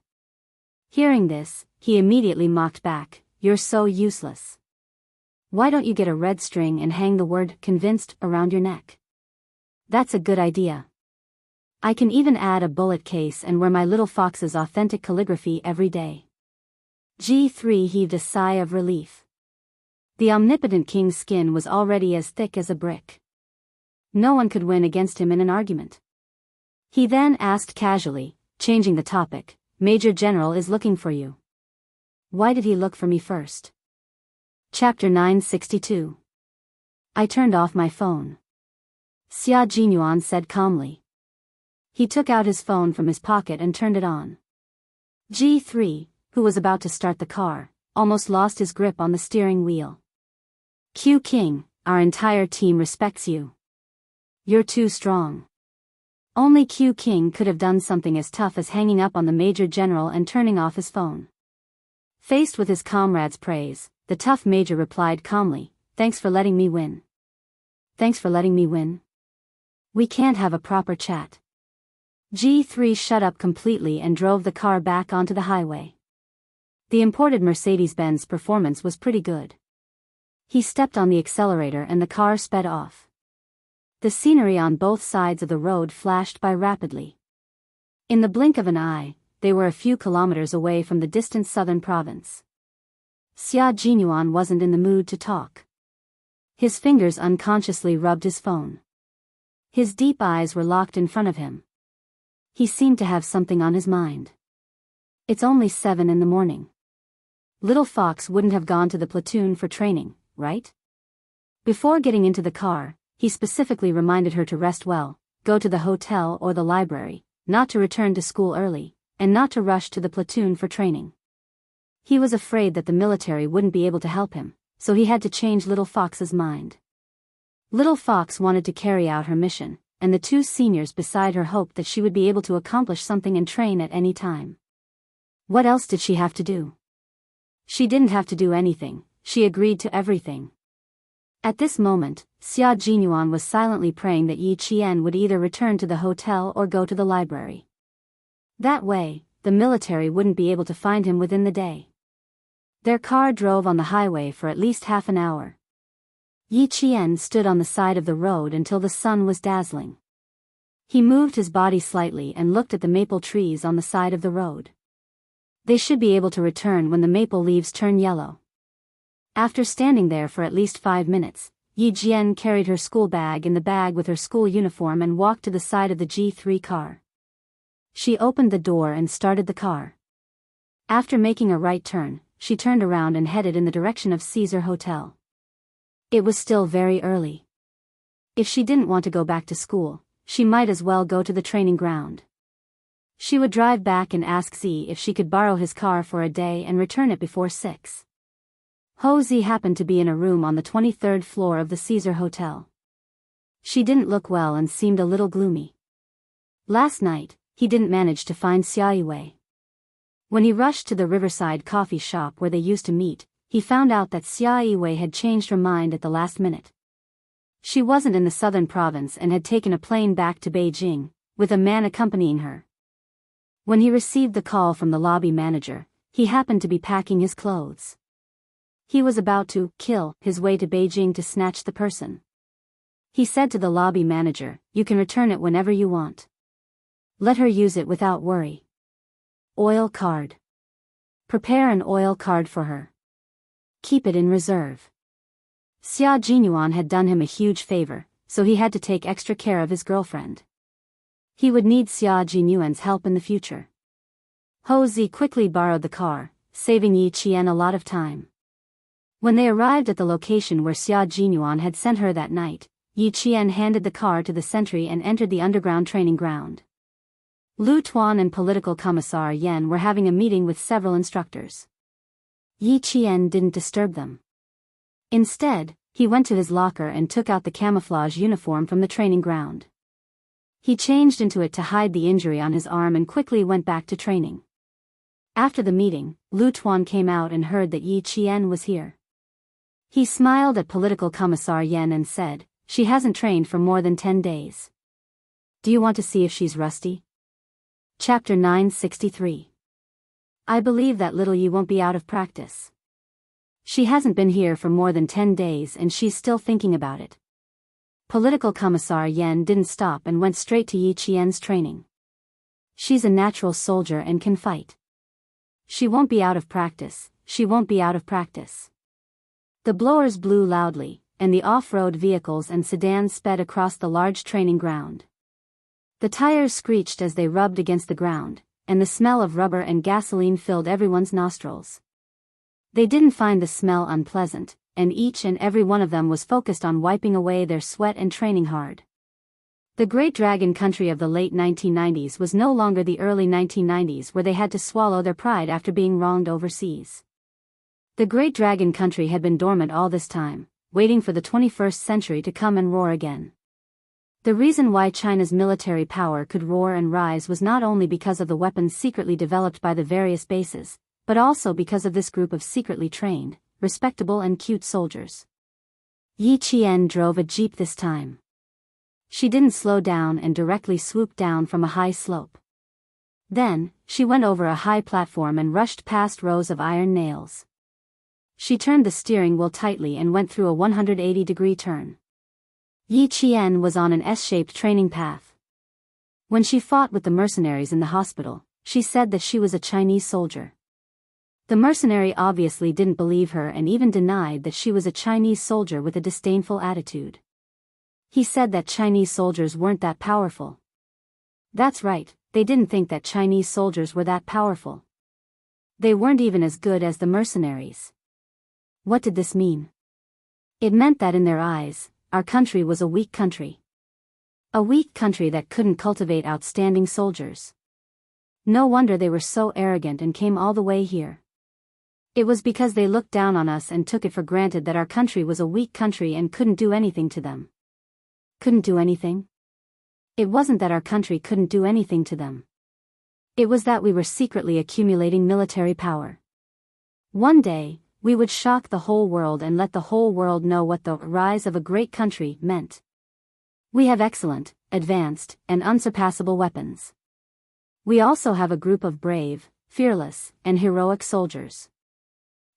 Hearing this, he immediately mocked back, "You're so useless. Why don't you get a red string and hang the word 'convinced' around your neck? That's a good idea. I can even add a bullet case and wear my little fox's authentic calligraphy every day." G3 heaved a sigh of relief. The omnipotent king's skin was already as thick as a brick. No one could win against him in an argument. He then asked casually, changing the topic, "Major General is looking for you. Why did he look for me first?" Chapter 962. I turned off my phone. Xia Jinyuan said calmly. He took out his phone from his pocket and turned it on. G3, who was about to start the car, almost lost his grip on the steering wheel. "Q King, our entire team respects you. You're too strong." Only Q King could have done something as tough as hanging up on the Major General and turning off his phone. Faced with his comrade's praise, the tough Major replied calmly, "Thanks for letting me win." "Thanks for letting me win? We can't have a proper chat." G3 shut up completely and drove the car back onto the highway. The imported Mercedes-Benz performance was pretty good. He stepped on the accelerator and the car sped off. The scenery on both sides of the road flashed by rapidly. In the blink of an eye, they were a few kilometers away from the distant southern province. Xia Jinyuan wasn't in the mood to talk. His fingers unconsciously rubbed his phone. His deep eyes were locked in front of him. He seemed to have something on his mind. It's only 7 in the morning. Little Fox wouldn't have gone to the platoon for training, right? Before getting into the car, he specifically reminded her to rest well, go to the hotel or the library, not to return to school early, and not to rush to the platoon for training. He was afraid that the military wouldn't be able to help him, so he had to change Little Fox's mind. Little Fox wanted to carry out her mission, and the two seniors beside her hoped that she would be able to accomplish something and train at any time. What else did she have to do? She didn't have to do anything, she agreed to everything. At this moment, Xia Jinyuan was silently praying that Yi Qian would either return to the hotel or go to the library. That way, the military wouldn't be able to find him within the day. Their car drove on the highway for at least half an hour. Yi Qian stood on the side of the road until the sun was dazzling. He moved his body slightly and looked at the maple trees on the side of the road. They should be able to return when the maple leaves turn yellow. After standing there for at least 5 minutes, Yi Jian carried her school bag in the bag with her school uniform and walked to the side of the G3 car. She opened the door and started the car. After making a right turn, she turned around and headed in the direction of Caesar Hotel. It was still very early. If she didn't want to go back to school, she might as well go to the training ground. She would drive back and ask Z if she could borrow his car for a day and return it before 6. Ho Z happened to be in a room on the 23rd floor of the Caesar Hotel. She didn't look well and seemed a little gloomy. Last night, he didn't manage to find Xia Yiwei. When he rushed to the Riverside coffee shop where they used to meet, he found out that Xia Yiwei had changed her mind at the last minute. She wasn't in the southern province and had taken a plane back to Beijing, with a man accompanying her. When he received the call from the lobby manager, he happened to be packing his clothes. He was about to kill his way to Beijing to snatch the person. He said to the lobby manager, "You can return it whenever you want. Let her use it without worry. Oil card. Prepare an oil card for her. Keep it in reserve." Xia Jinyuan had done him a huge favor, so he had to take extra care of his girlfriend. He would need Xia Jinyuan's help in the future. Ho Zi quickly borrowed the car, saving Yi Qian a lot of time. When they arrived at the location where Xia Jinyuan had sent her that night, Yi Qian handed the car to the sentry and entered the underground training ground. Lu Tuan and Political Commissar Yan were having a meeting with several instructors. Yi Qian didn't disturb them. Instead, he went to his locker and took out the camouflage uniform from the training ground. He changed into it to hide the injury on his arm and quickly went back to training. After the meeting, Lu Tuan came out and heard that Yi Qian was here. He smiled at Political Commissar Yan and said, "She hasn't trained for more than 10 days. Do you want to see if she's rusty?" Chapter 963. I believe that little Yi won't be out of practice. She hasn't been here for more than 10 days and she's still thinking about it. Political Commissar Yan didn't stop and went straight to Yi Qian's training. She's a natural soldier and can fight. She won't be out of practice, she won't be out of practice. The blowers blew loudly, and the off-road vehicles and sedans sped across the large training ground. The tires screeched as they rubbed against the ground, and the smell of rubber and gasoline filled everyone's nostrils. They didn't find the smell unpleasant, and each and every one of them was focused on wiping away their sweat and training hard. The Great Dragon country of the late 1990s was no longer the early 1990s where they had to swallow their pride after being wronged overseas. The Great Dragon country had been dormant all this time, waiting for the 21st century to come and roar again. The reason why China's military power could roar and rise was not only because of the weapons secretly developed by the various bases, but also because of this group of secretly trained, respectable and cute soldiers. Yi Qian drove a jeep this time. She didn't slow down and directly swooped down from a high slope. Then, she went over a high platform and rushed past rows of iron nails. She turned the steering wheel tightly and went through a 180-degree turn. Yi Qian was on an S-shaped training path. When she fought with the mercenaries in the hospital, she said that she was a Chinese soldier. The mercenary obviously didn't believe her and even denied that she was a Chinese soldier with a disdainful attitude. He said that Chinese soldiers weren't that powerful. That's right, they didn't think that Chinese soldiers were that powerful. They weren't even as good as the mercenaries. What did this mean? It meant that in their eyes, our country was a weak country. A weak country that couldn't cultivate outstanding soldiers. No wonder they were so arrogant and came all the way here. It was because they looked down on us and took it for granted that our country was a weak country and couldn't do anything to them. Couldn't do anything? It wasn't that our country couldn't do anything to them. It was that we were secretly accumulating military power. One day, We would shock the whole world and let the whole world know what the rise of a great country meant. We have excellent, advanced, and unsurpassable weapons. We also have a group of brave, fearless, and heroic soldiers.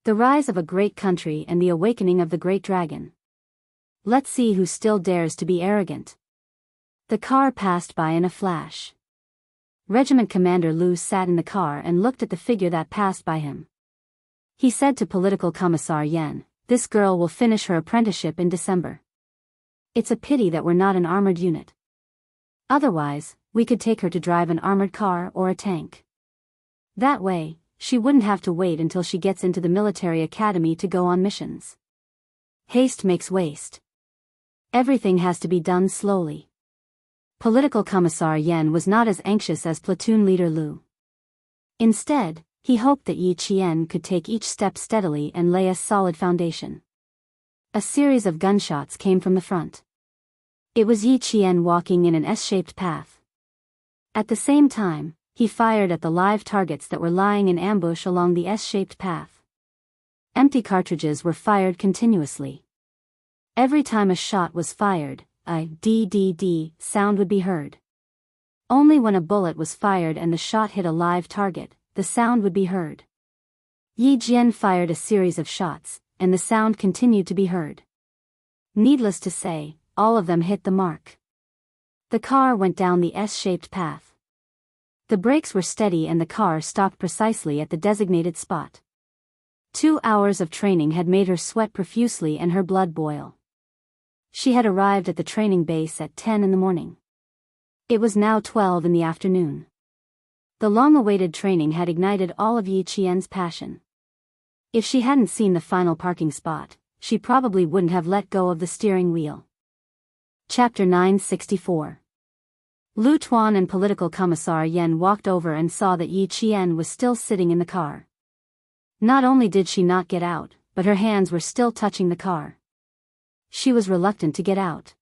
The rise of a great country and the awakening of the great dragon. Let's see who still dares to be arrogant. The car passed by in a flash. Regiment Commander Lu sat in the car and looked at the figure that passed by him. He said to Political Commissar Yen, "This girl will finish her apprenticeship in December. It's a pity that we're not an armored unit. Otherwise, we could take her to drive an armored car or a tank. That way, she wouldn't have to wait until she gets into the military academy to go on missions. Haste makes waste. Everything has to be done slowly." Political Commissar Yen was not as anxious as platoon leader Lu. Instead, he hoped that Yi Qian could take each step steadily and lay a solid foundation. A series of gunshots came from the front. It was Yi Qian walking in an S-shaped path. At the same time, he fired at the live targets that were lying in ambush along the S-shaped path. Empty cartridges were fired continuously. Every time a shot was fired, a DDD sound would be heard. Only when a bullet was fired and the shot hit a live target, the sound would be heard. Yi Jian fired a series of shots, and the sound continued to be heard. Needless to say, all of them hit the mark. The car went down the S-shaped path. The brakes were steady and the car stopped precisely at the designated spot. 2 hours of training had made her sweat profusely and her blood boil. She had arrived at the training base at 10 in the morning. It was now 12 in the afternoon. The long-awaited training had ignited all of Yi Qian's passion. If she hadn't seen the final parking spot, she probably wouldn't have let go of the steering wheel. Chapter 964. Lu Tuan and Political Commissar Yen walked over and saw that Yi Qian was still sitting in the car. Not only did she not get out, but her hands were still touching the car. She was reluctant to get out.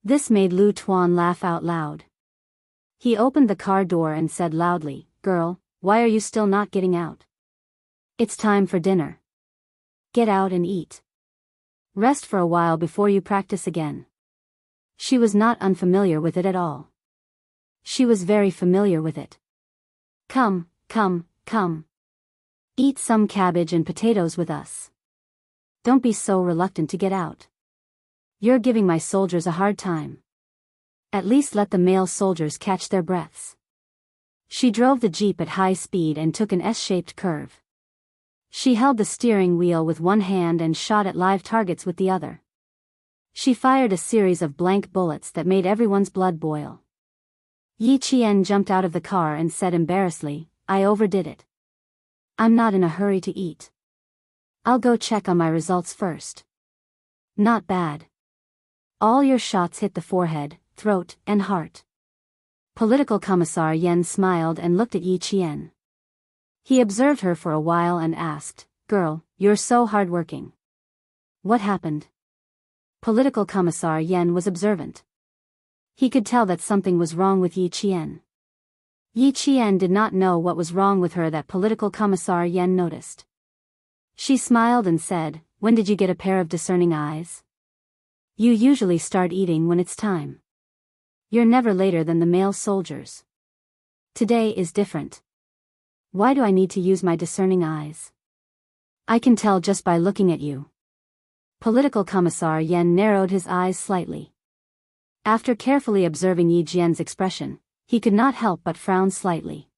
This made Lu Tuan laugh out loud. He opened the car door and said loudly, "Girl, why are you still not getting out? It's time for dinner. Get out and eat. Rest for a while before you practice again." She was not unfamiliar with it at all. She was very familiar with it. Come, come, come. Eat some cabbage and potatoes with us. Don't be so reluctant to get out. You're giving my soldiers a hard time. At least let the male soldiers catch their breaths. She drove the jeep at high speed and took an S-shaped curve. She held the steering wheel with one hand and shot at live targets with the other. She fired a series of blank bullets that made everyone's blood boil. Yi Qian jumped out of the car and said embarrassedly, "I overdid it. I'm not in a hurry to eat. I'll go check on my results first." "Not bad. All your shots hit the forehead, throat, and heart." Political Commissar Yen smiled and looked at Yi Qian. He observed her for a while and asked, "Girl, you're so hardworking. What happened?" Political Commissar Yen was observant. He could tell that something was wrong with Yi Qian. Yi Qian did not know what was wrong with her that Political Commissar Yen noticed. She smiled and said, "When did you get a pair of discerning eyes? You usually start eating when it's time. You're never later than the male soldiers. Today is different. Why do I need to use my discerning eyes? I can tell just by looking at you." Political Commissar Yen narrowed his eyes slightly. After carefully observing Yi Jian's expression, he could not help but frown slightly.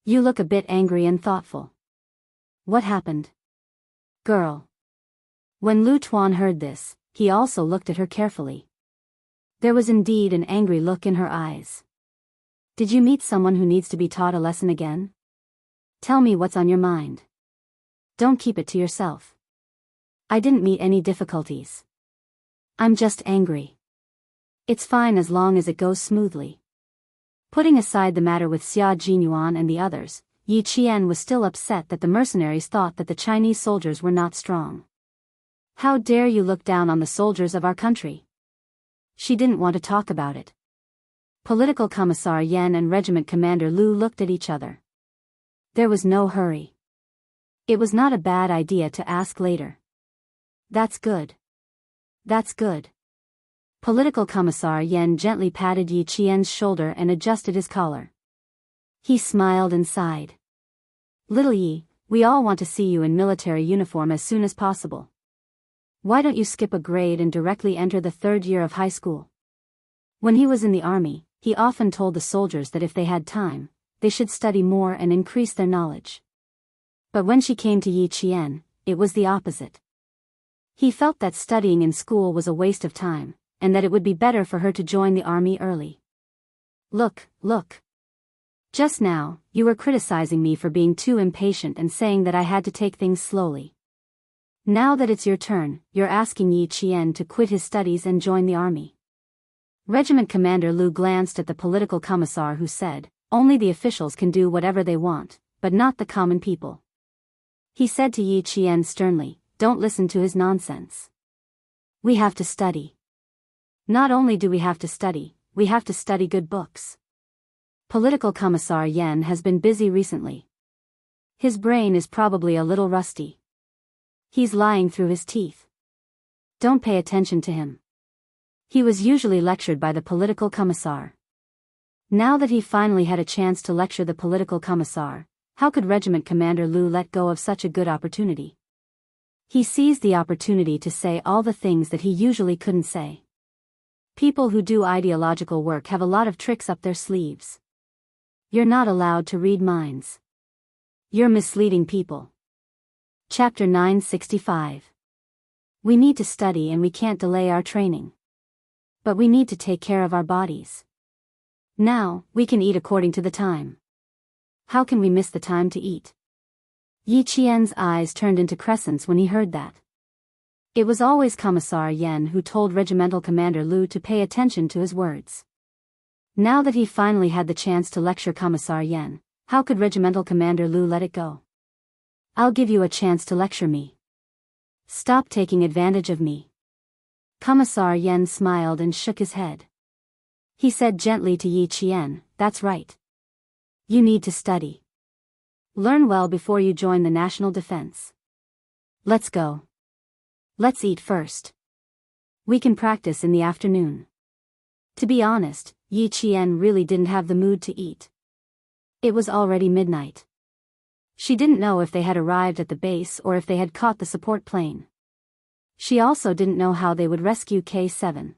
"You look a bit angry and thoughtful. What happened? Girl." When Lu Tuan heard this, he also looked at her carefully. There was indeed an angry look in her eyes. "Did you meet someone who needs to be taught a lesson again? Tell me what's on your mind. Don't keep it to yourself." "I didn't meet any difficulties. I'm just angry. It's fine as long as it goes smoothly." Putting aside the matter with Xia Jinyuan and the others, Yi Qian was still upset that the mercenaries thought that the Chinese soldiers were not strong. "How dare you look down on the soldiers of our country?" She didn't want to talk about it. Political Commissar Yen and Regiment Commander Lu looked at each other. There was no hurry. It was not a bad idea to ask later. That's good. That's good. Political Commissar Yen gently patted Yi Qian's shoulder and adjusted his collar. He smiled and sighed. Little Yi, we all want to see you in military uniform as soon as possible. Why don't you skip a grade and directly enter the 3rd year of high school? When he was in the army, he often told the soldiers that if they had time, they should study more and increase their knowledge. But when she came to Yi Qian, it was the opposite. He felt that studying in school was a waste of time, and that it would be better for her to join the army early. Look. Just now, you were criticizing me for being too impatient and saying that I had to take things slowly. Now that it's your turn, you're asking Yi Qian to quit his studies and join the army. Regiment Commander Lu glanced at the political commissar who said, only the officials can do whatever they want, but not the common people. He said to Yi Qian sternly, don't listen to his nonsense. We have to study. Not only do we have to study good books. Political Commissar Yen has been busy recently. His brain is probably a little rusty. He's lying through his teeth. Don't pay attention to him. He was usually lectured by the political commissar. Now that he finally had a chance to lecture the political commissar, how could Regiment Commander Lu let go of such a good opportunity? He seized the opportunity to say all the things that he usually couldn't say. People who do ideological work have a lot of tricks up their sleeves. You're not allowed to read minds. You're misleading people. Chapter 965. We need to study and we can't delay our training. But we need to take care of our bodies. Now, we can eat according to the time. How can we miss the time to eat? Yi Qian's eyes turned into crescents when he heard that. It was always Commissar Yen who told Regimental Commander Lu to pay attention to his words. Now that he finally had the chance to lecture Commissar Yen, how could Regimental Commander Lu let it go? I'll give you a chance to lecture me. Stop taking advantage of me. Commissar Yen smiled and shook his head. He said gently to Yi Qian, that's right. You need to study. Learn well before you join the national defense. Let's go. Let's eat first. We can practice in the afternoon. To be honest, Yi Qian really didn't have the mood to eat. It was already midnight. She didn't know if they had arrived at the base or if they had caught the support plane. She also didn't know how they would rescue K7.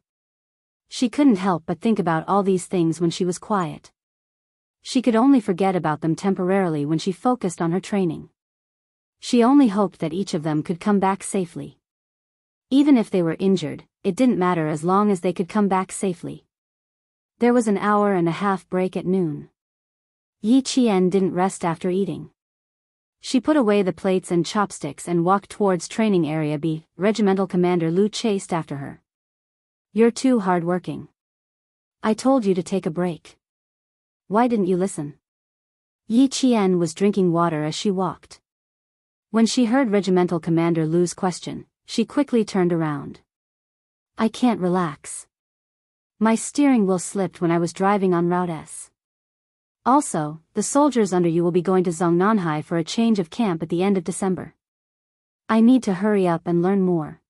She couldn't help but think about all these things when she was quiet. She could only forget about them temporarily when she focused on her training. She only hoped that each of them could come back safely. Even if they were injured, it didn't matter as long as they could come back safely. There was an hour-and-a-half break at noon. Yi Qian didn't rest after eating. She put away the plates and chopsticks and walked towards training area B. Regimental Commander Lu chased after her. You're too hard-working. I told you to take a break. Why didn't you listen? Yi Qian was drinking water as she walked. When she heard Regimental Commander Lu's question, she quickly turned around. I can't relax. My steering wheel slipped when I was driving on Route S. Also, the soldiers under you will be going to Zongnanhai for a change of camp at the end of December. I need to hurry up and learn more.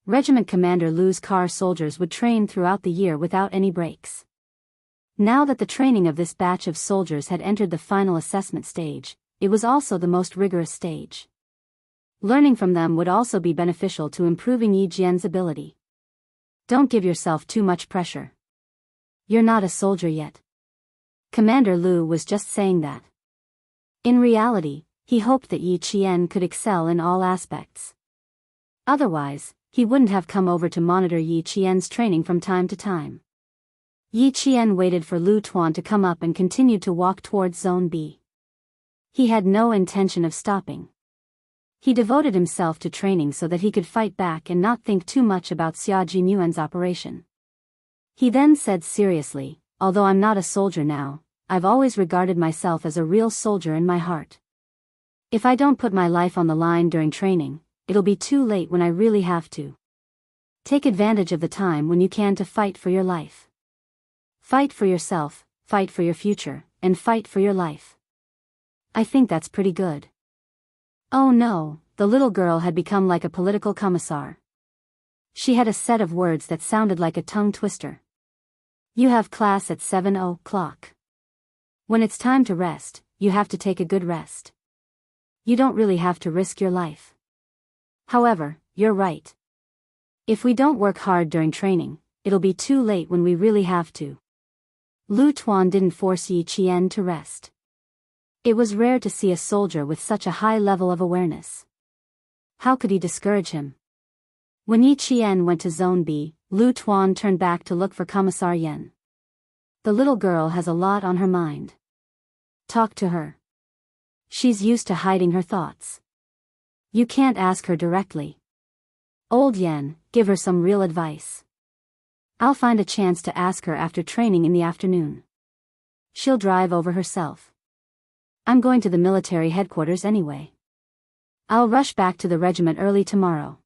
Regiment Commander Lu's car soldiers would train throughout the year without any breaks. Now that the training of this batch of soldiers had entered the final assessment stage, it was also the most rigorous stage. Learning from them would also be beneficial to improving Yi Jian's ability. Don't give yourself too much pressure. You're not a soldier yet. Commander Lu was just saying that. In reality, he hoped that Yi Qian could excel in all aspects. Otherwise, he wouldn't have come over to monitor Yi Qian's training from time to time. Yi Qian waited for Lu Tuan to come up and continued to walk towards Zone B. He had no intention of stopping. He devoted himself to training so that he could fight back and not think too much about Xia Jinyuan's operation. He then said seriously, although I'm not a soldier now, I've always regarded myself as a real soldier in my heart. If I don't put my life on the line during training, it'll be too late when I really have to. Take advantage of the time when you can to fight for your life. Fight for yourself, fight for your future, and fight for your life. I think that's pretty good. Oh no, the little girl had become like a political commissar. She had a set of words that sounded like a tongue twister. You have class at 7 o'clock. When it's time to rest, you have to take a good rest. You don't really have to risk your life. However, you're right. If we don't work hard during training, it'll be too late when we really have to. Lu Tuan didn't force Yi Qian to rest. It was rare to see a soldier with such a high level of awareness. How could he discourage him? When Yi Qian went to Zone B, Lu Tuan turned back to look for Commissar Yen. The little girl has a lot on her mind. Talk to her. She's used to hiding her thoughts. You can't ask her directly. Old Yen, give her some real advice. I'll find a chance to ask her after training in the afternoon. She'll drive over herself. I'm going to the military headquarters anyway. I'll rush back to the regiment early tomorrow.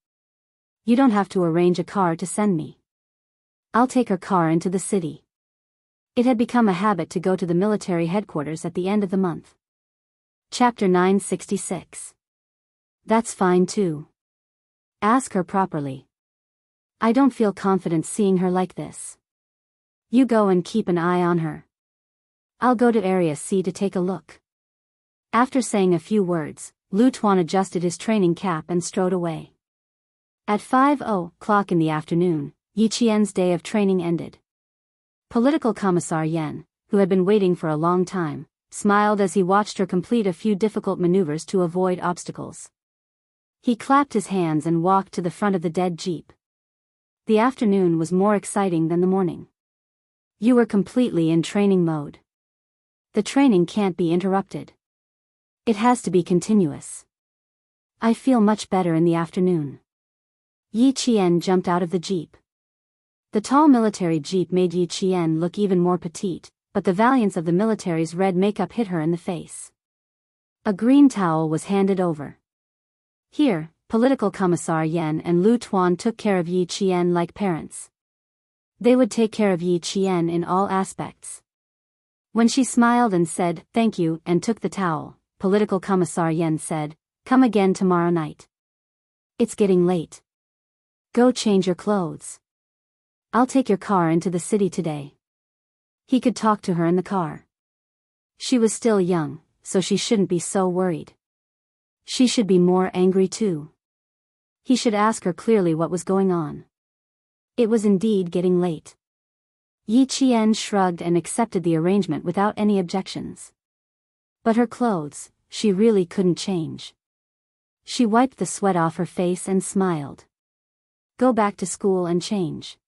You don't have to arrange a car to send me. I'll take her car into the city. It had become a habit to go to the military headquarters at the end of the month. Chapter 966. That's fine too. Ask her properly. I don't feel confident seeing her like this. You go and keep an eye on her. I'll go to Area C to take a look. After saying a few words, Lu Tuan adjusted his training cap and strode away. At 5 o'clock in the afternoon, Yi Qian's day of training ended. Political Commissar Yen, who had been waiting for a long time, smiled as he watched her complete a few difficult maneuvers to avoid obstacles. He clapped his hands and walked to the front of the dead jeep. The afternoon was more exciting than the morning. You were completely in training mode. The training can't be interrupted. It has to be continuous. I feel much better in the afternoon. Yi Qian jumped out of the jeep. The tall military jeep made Yi Qian look even more petite, but the valiance of the military's red makeup hit her in the face. A green towel was handed over. Here, Political Commissar Yen and Lu Tuan took care of Yi Qian like parents. They would take care of Yi Qian in all aspects. When she smiled and said, "Thank you," and took the towel, Political Commissar Yen said, "Come again tomorrow night. It's getting late. Go change your clothes. I'll take your car into the city today." He could talk to her in the car. She was still young, so she shouldn't be so worried. She should be more angry too. He should ask her clearly what was going on. It was indeed getting late. Yi Qian shrugged and accepted the arrangement without any objections. But her clothes, she really couldn't change. She wiped the sweat off her face and smiled. Go back to school and change.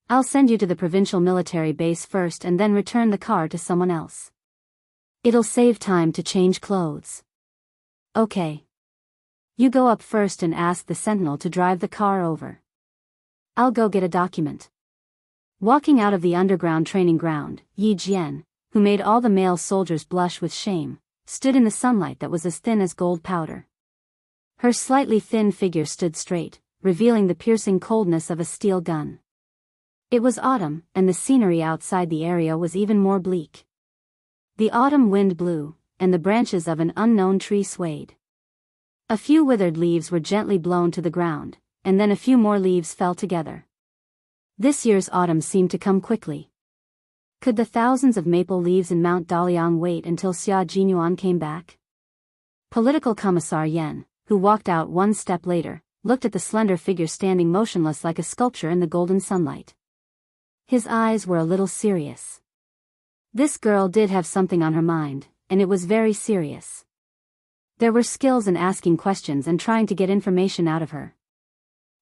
I'll send you to the provincial military base first and then return the car to someone else. It'll save time to change clothes. Okay. You go up first and ask the sentinel to drive the car over. I'll go get a document. Walking out of the underground training ground, Yi Jian, who made all the male soldiers blush with shame, stood in the sunlight that was as thin as gold powder. Her slightly thin figure stood straight, revealing the piercing coldness of a steel gun. It was autumn, and the scenery outside the area was even more bleak. The autumn wind blew, and the branches of an unknown tree swayed. A few withered leaves were gently blown to the ground, and then a few more leaves fell together. This year's autumn seemed to come quickly. Could the thousands of maple leaves in Mount Daliang wait until Xia Jinyuan came back? Political Commissar Yen, who walked out one step later, looked at the slender figure standing motionless like a sculpture in the golden sunlight. His eyes were a little serious. This girl did have something on her mind, and it was very serious. There were skills in asking questions and trying to get information out of her.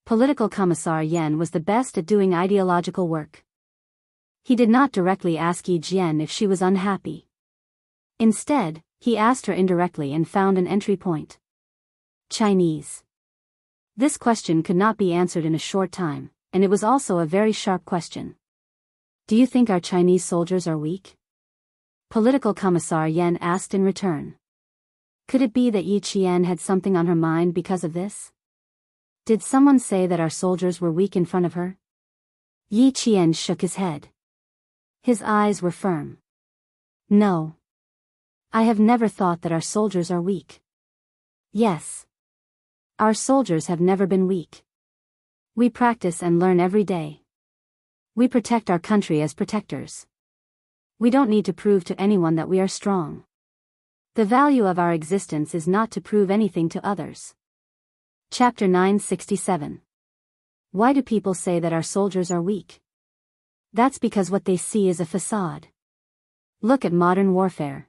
Political Commissar Yen was the best at doing ideological work. He did not directly ask Yi Jian if she was unhappy. Instead, he asked her indirectly and found an entry point. Chinese. This question could not be answered in a short time, and it was also a very sharp question. Do you think our Chinese soldiers are weak? Political Commissar Yen asked in return. Could it be that Yi Qian had something on her mind because of this? Did someone say that our soldiers were weak in front of her? Yi Qian shook his head. His eyes were firm. No. I have never thought that our soldiers are weak. Yes. Our soldiers have never been weak. We practice and learn every day. We protect our country as protectors. We don't need to prove to anyone that we are strong. The value of our existence is not to prove anything to others. Chapter 967. Why do people say that our soldiers are weak? That's because what they see is a facade. Look at modern warfare.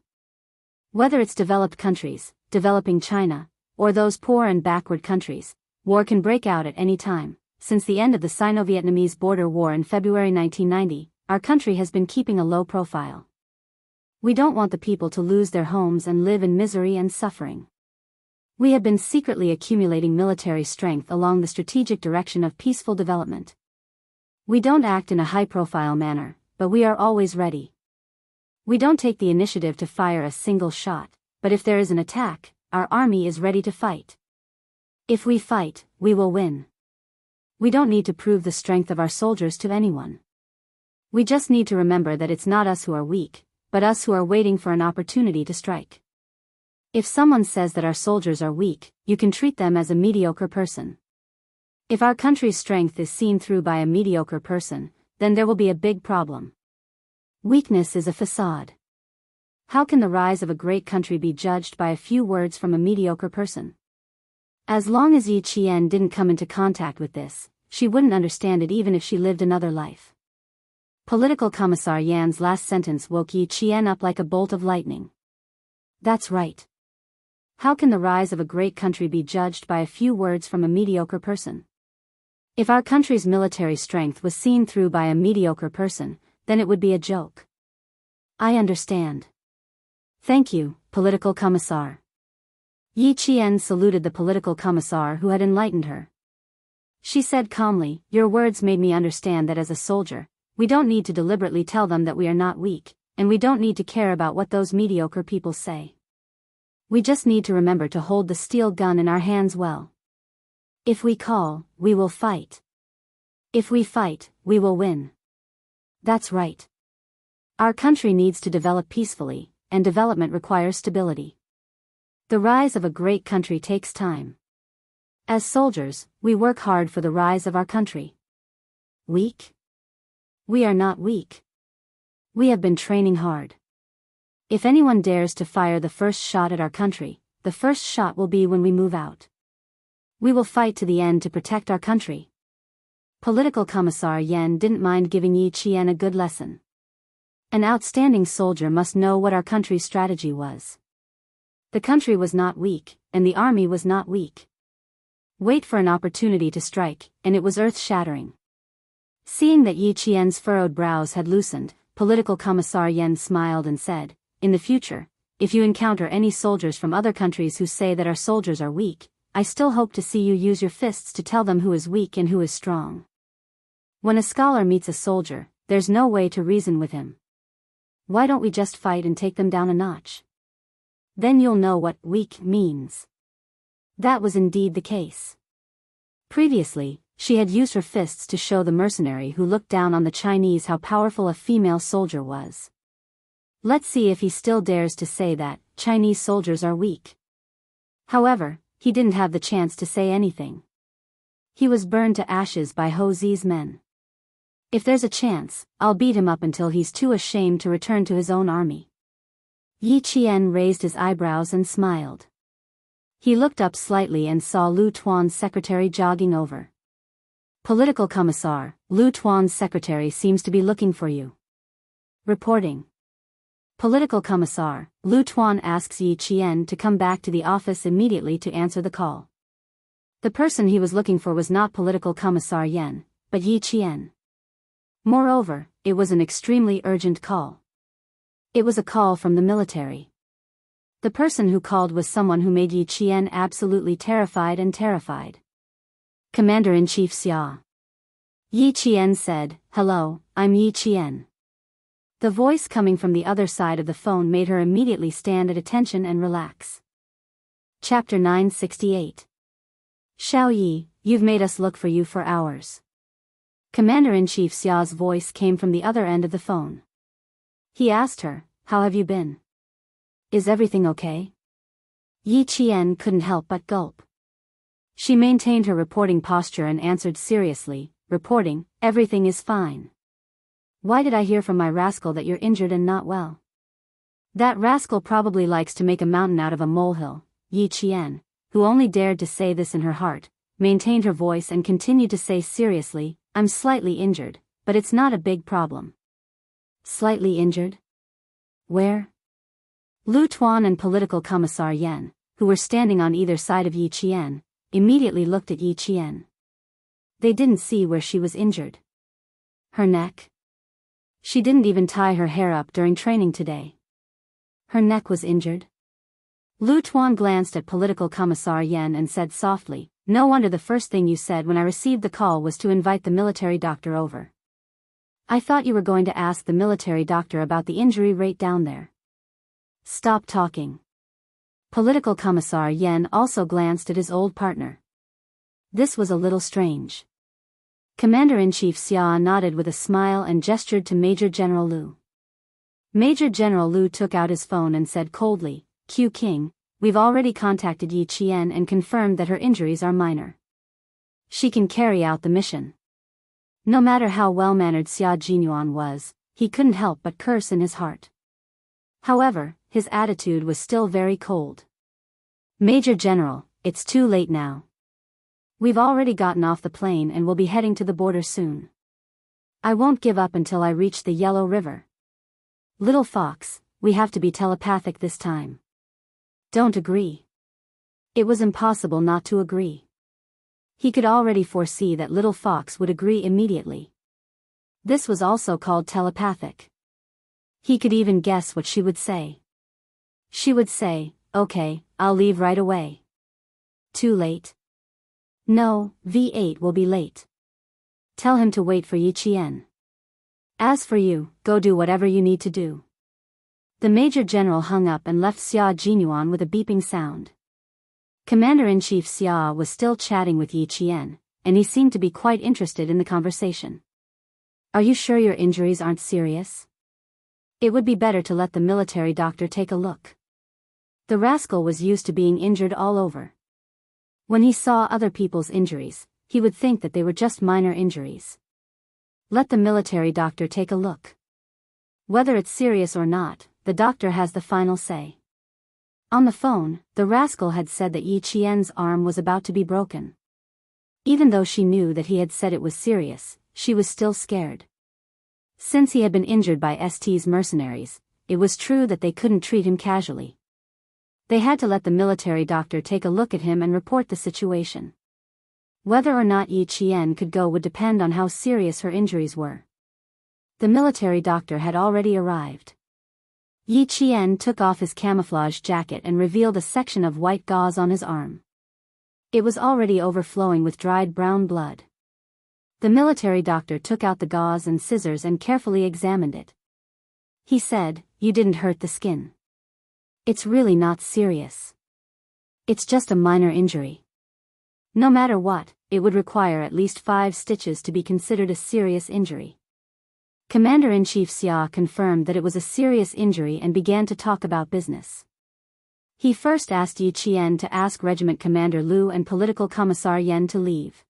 Whether it's developed countries, developing China, or those poor and backward countries, war can break out at any time. Since the end of the Sino-Vietnamese border war in February 1990, our country has been keeping a low profile. We don't want the people to lose their homes and live in misery and suffering. We have been secretly accumulating military strength along the strategic direction of peaceful development. We don't act in a high-profile manner, but we are always ready. We don't take the initiative to fire a single shot, but if there is an attack, our army is ready to fight. If we fight, we will win. We don't need to prove the strength of our soldiers to anyone. We just need to remember that it's not us who are weak, but us who are waiting for an opportunity to strike. If someone says that our soldiers are weak, you can treat them as a mediocre person. If our country's strength is seen through by a mediocre person, then there will be a big problem. Weakness is a facade. How can the rise of a great country be judged by a few words from a mediocre person? As long as Yi Qian didn't come into contact with this, she wouldn't understand it even if she lived another life. Political Commissar Yan's last sentence woke Yi Qian up like a bolt of lightning. That's right. How can the rise of a great country be judged by a few words from a mediocre person? If our country's military strength was seen through by a mediocre person, then it would be a joke. I understand. Thank you, Political Commissar. Yi Qian saluted the Political Commissar who had enlightened her. She said calmly, "Your words made me understand that as a soldier, we don't need to deliberately tell them that we are not weak, and we don't need to care about what those mediocre people say. We just need to remember to hold the steel gun in our hands well. If we call, we will fight. If we fight, we will win." That's right. Our country needs to develop peacefully, and development requires stability. The rise of a great country takes time. As soldiers, we work hard for the rise of our country. Weak? We are not weak. We have been training hard. If anyone dares to fire the first shot at our country, the first shot will be when we move out. We will fight to the end to protect our country. Political Commissar Yan didn't mind giving Yi Qian a good lesson. An outstanding soldier must know what our country's strategy was. The country was not weak, and the army was not weak. Wait for an opportunity to strike, and it was earth-shattering. Seeing that Yi Qian's furrowed brows had loosened, Political Commissar Yan smiled and said, "In the future, if you encounter any soldiers from other countries who say that our soldiers are weak, I still hope to see you use your fists to tell them who is weak and who is strong." When a scholar meets a soldier, there's no way to reason with him. Why don't we just fight and take them down a notch? Then you'll know what weak means. That was indeed the case. Previously, she had used her fists to show the mercenary who looked down on the Chinese how powerful a female soldier was. Let's see if he still dares to say that Chinese soldiers are weak. However, he didn't have the chance to say anything. He was burned to ashes by Ho Zi's men. If there's a chance, I'll beat him up until he's too ashamed to return to his own army. Yi Qian raised his eyebrows and smiled. He looked up slightly and saw Lu Tuan's secretary jogging over. "Political Commissar, Lu Tuan's secretary seems to be looking for you." Reporting. Political Commissar, Lu Tuan asks Yi Qian to come back to the office immediately to answer the call. The person he was looking for was not Political Commissar Yan, but Yi Qian. Moreover, it was an extremely urgent call. It was a call from the military. The person who called was someone who made Yi Qian absolutely terrified and terrified. Commander-in-Chief Xia. Yi Qian said, "Hello, I'm Yi Qian." The voice coming from the other side of the phone made her immediately stand at attention and relax. Chapter 968. "Xiao Yi, you've made us look for you for hours." Commander-in-Chief Xia's voice came from the other end of the phone. He asked her, "How have you been? Is everything okay?" Yi Qian couldn't help but gulp. She maintained her reporting posture and answered seriously, reporting, everything is fine. Why did I hear from my rascal that you're injured and not well? That rascal probably likes to make a mountain out of a molehill. Yi Qian, who only dared to say this in her heart, maintained her voice and continued to say seriously, I'm slightly injured, but it's not a big problem. Slightly injured? Where? Lu Tuan and Political Commissar Yan, who were standing on either side of Yi Qian, immediately looked at Yi Qian. They didn't see where she was injured. Her neck? She didn't even tie her hair up during training today. Her neck was injured? Lu Tuan glanced at Political Commissar Yan and said softly, no wonder the first thing you said when I received the call was to invite the military doctor over. I thought you were going to ask the military doctor about the injury rate down there. Stop talking. Political Commissar Yan also glanced at his old partner. This was a little strange. Commander-in-Chief Xia nodded with a smile and gestured to Major General Lu. Major General Lu took out his phone and said coldly, Q King, we've already contacted Yi Qian and confirmed that her injuries are minor. She can carry out the mission. No matter how well-mannered Xia Jinyuan was, he couldn't help but curse in his heart. However, his attitude was still very cold. Major General, it's too late now. We've already gotten off the plane and will be heading to the border soon. I won't give up until I reach the Yellow River. Little Fox, we have to be telepathic this time. Don't agree. It was impossible not to agree. He could already foresee that Little Fox would agree immediately. This was also called telepathic. He could even guess what she would say. She would say, okay, I'll leave right away. Too late? No, V8 will be late. Tell him to wait for Yi Qian. As for you, go do whatever you need to do. The Major General hung up and left Xia Jinyuan with a beeping sound. Commander-in-Chief Xia was still chatting with Yi Qian, and he seemed to be quite interested in the conversation. Are you sure your injuries aren't serious? It would be better to let the military doctor take a look. The rascal was used to being injured all over. When he saw other people's injuries, he would think that they were just minor injuries. Let the military doctor take a look. Whether it's serious or not, the doctor has the final say. On the phone, the rascal had said that Yi Qian's arm was about to be broken. Even though she knew that he had said it was serious, she was still scared. Since he had been injured by ST's mercenaries, it was true that they couldn't treat him casually. They had to let the military doctor take a look at him and report the situation. Whether or not Yi Qian could go would depend on how serious her injuries were. The military doctor had already arrived. Yi Qian took off his camouflage jacket and revealed a section of white gauze on his arm. It was already overflowing with dried brown blood. The military doctor took out the gauze and scissors and carefully examined it. He said, "You didn't hurt the skin. It's really not serious. It's just a minor injury. No matter what, it would require at least 5 stitches to be considered a serious injury." Commander-in-Chief Xia confirmed that it was a serious injury and began to talk about business. He first asked Yi Qian to ask Regiment Commander Lu and Political Commissar Yan to leave.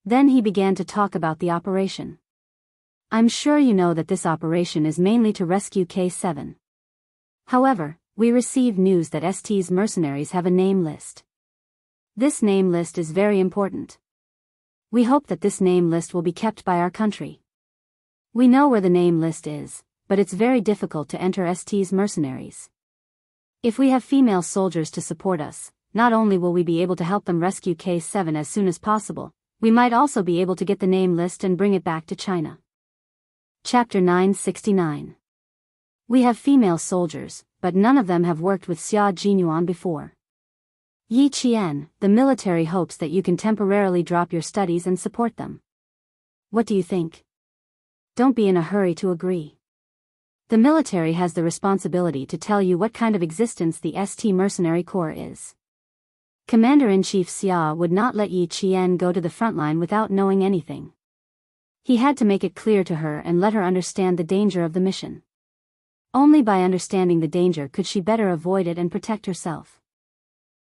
Then he began to talk about the operation. I'm sure you know that this operation is mainly to rescue K7. However, we received news that ST's mercenaries have a name list. This name list is very important. We hope that this name list will be kept by our country. We know where the name list is, but it's very difficult to enter ST's mercenaries. If we have female soldiers to support us, not only will we be able to help them rescue K7 as soon as possible, we might also be able to get the name list and bring it back to China. Chapter 969. We have female soldiers, but none of them have worked with Xia Jinyuan before. Yi Qian, the military hopes that you can temporarily drop your studies and support them. What do you think? Don't be in a hurry to agree. The military has the responsibility to tell you what kind of existence the ST Mercenary Corps is. Commander-in-Chief Xia would not let Yi Qian go to the front line without knowing anything. He had to make it clear to her and let her understand the danger of the mission. Only by understanding the danger could she better avoid it and protect herself.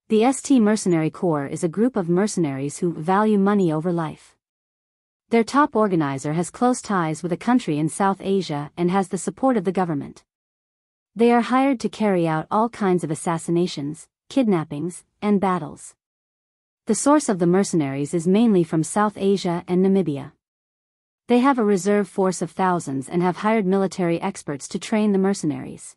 The St. Mercenary Corps is a group of mercenaries who value money over life. Their top organizer has close ties with a country in South Asia and has the support of the government. They are hired to carry out all kinds of assassinations, kidnappings, and battles. The source of the mercenaries is mainly from South Asia and Namibia. They have a reserve force of thousands and have hired military experts to train the mercenaries.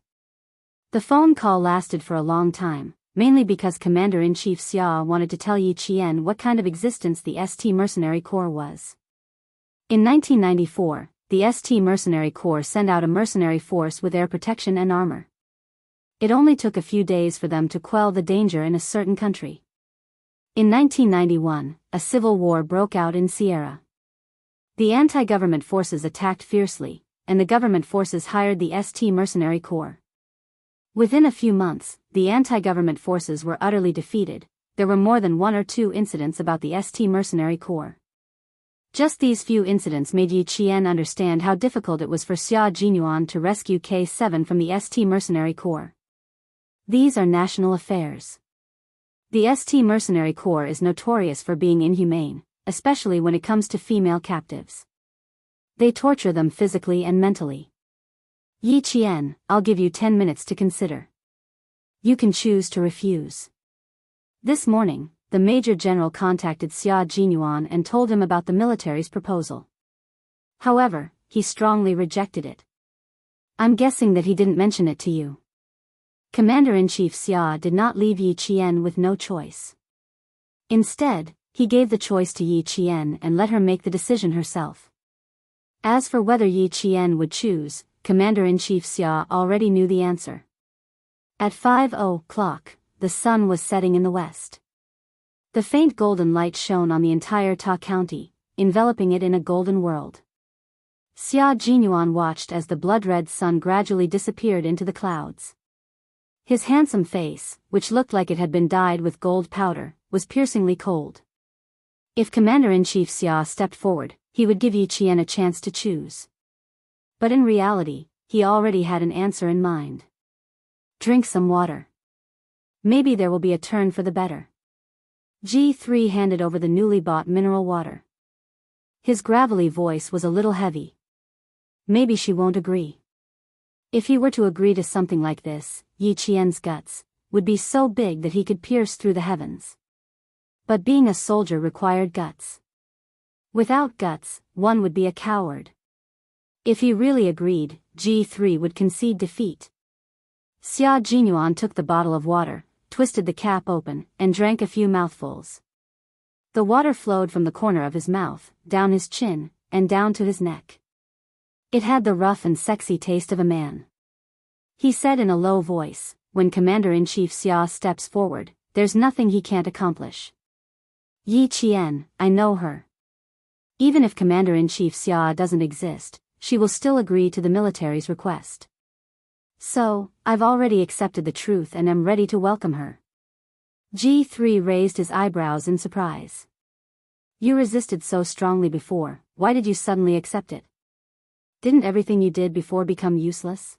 The phone call lasted for a long time, mainly because Commander-in-Chief Xia wanted to tell Yi Qian what kind of existence the St. Mercenary Corps was. In 1994, the St. Mercenary Corps sent out a mercenary force with air protection and armor. It only took a few days for them to quell the danger in a certain country. In 1991, a civil war broke out in Sierra. The anti-government forces attacked fiercely, and the government forces hired the St. Mercenary Corps. Within a few months, the anti-government forces were utterly defeated. There were more than one or two incidents about the St. Mercenary Corps. Just these few incidents made Yi Qian understand how difficult it was for Xia Jinyuan to rescue K7 from the St. Mercenary Corps. These are national affairs. The St. Mercenary Corps is notorious for being inhumane, especially when it comes to female captives. They torture them physically and mentally. Yi Qian, I'll give you 10 minutes to consider. You can choose to refuse. This morning, the Major General contacted Xia Jinyuan and told him about the military's proposal. However, he strongly rejected it. I'm guessing that he didn't mention it to you. Commander-in-Chief Xia did not leave Yi Qian with no choice. Instead, he gave the choice to Yi Qian and let her make the decision herself. As for whether Yi Qian would choose, Commander-in-Chief Xia already knew the answer. At 5:00, the sun was setting in the west. The faint golden light shone on the entire Ta County, enveloping it in a golden world. Xia Jinyuan watched as the blood-red sun gradually disappeared into the clouds. His handsome face, which looked like it had been dyed with gold powder, was piercingly cold. If Commander-in-Chief Xia stepped forward, he would give Yi Qian a chance to choose. But in reality, he already had an answer in mind. Drink some water. Maybe there will be a turn for the better. G3 handed over the newly bought mineral water. His gravelly voice was a little heavy. Maybe she won't agree. If he were to agree to something like this, Yi Qian's guts would be so big that he could pierce through the heavens. But being a soldier required guts. Without guts, one would be a coward. If he really agreed, G3 would concede defeat. Xia Jinyuan took the bottle of water, twisted the cap open, and drank a few mouthfuls. The water flowed from the corner of his mouth, down his chin, and down to his neck. It had the rough and sexy taste of a man. He said in a low voice, when Commander-in-Chief Xia steps forward, there's nothing he can't accomplish. Yi Qian, I know her. Even if Commander-in-Chief Xia doesn't exist, she will still agree to the military's request. So, I've already accepted the truth and am ready to welcome her. G3 raised his eyebrows in surprise. You resisted so strongly before, why did you suddenly accept it? Didn't everything you did before become useless?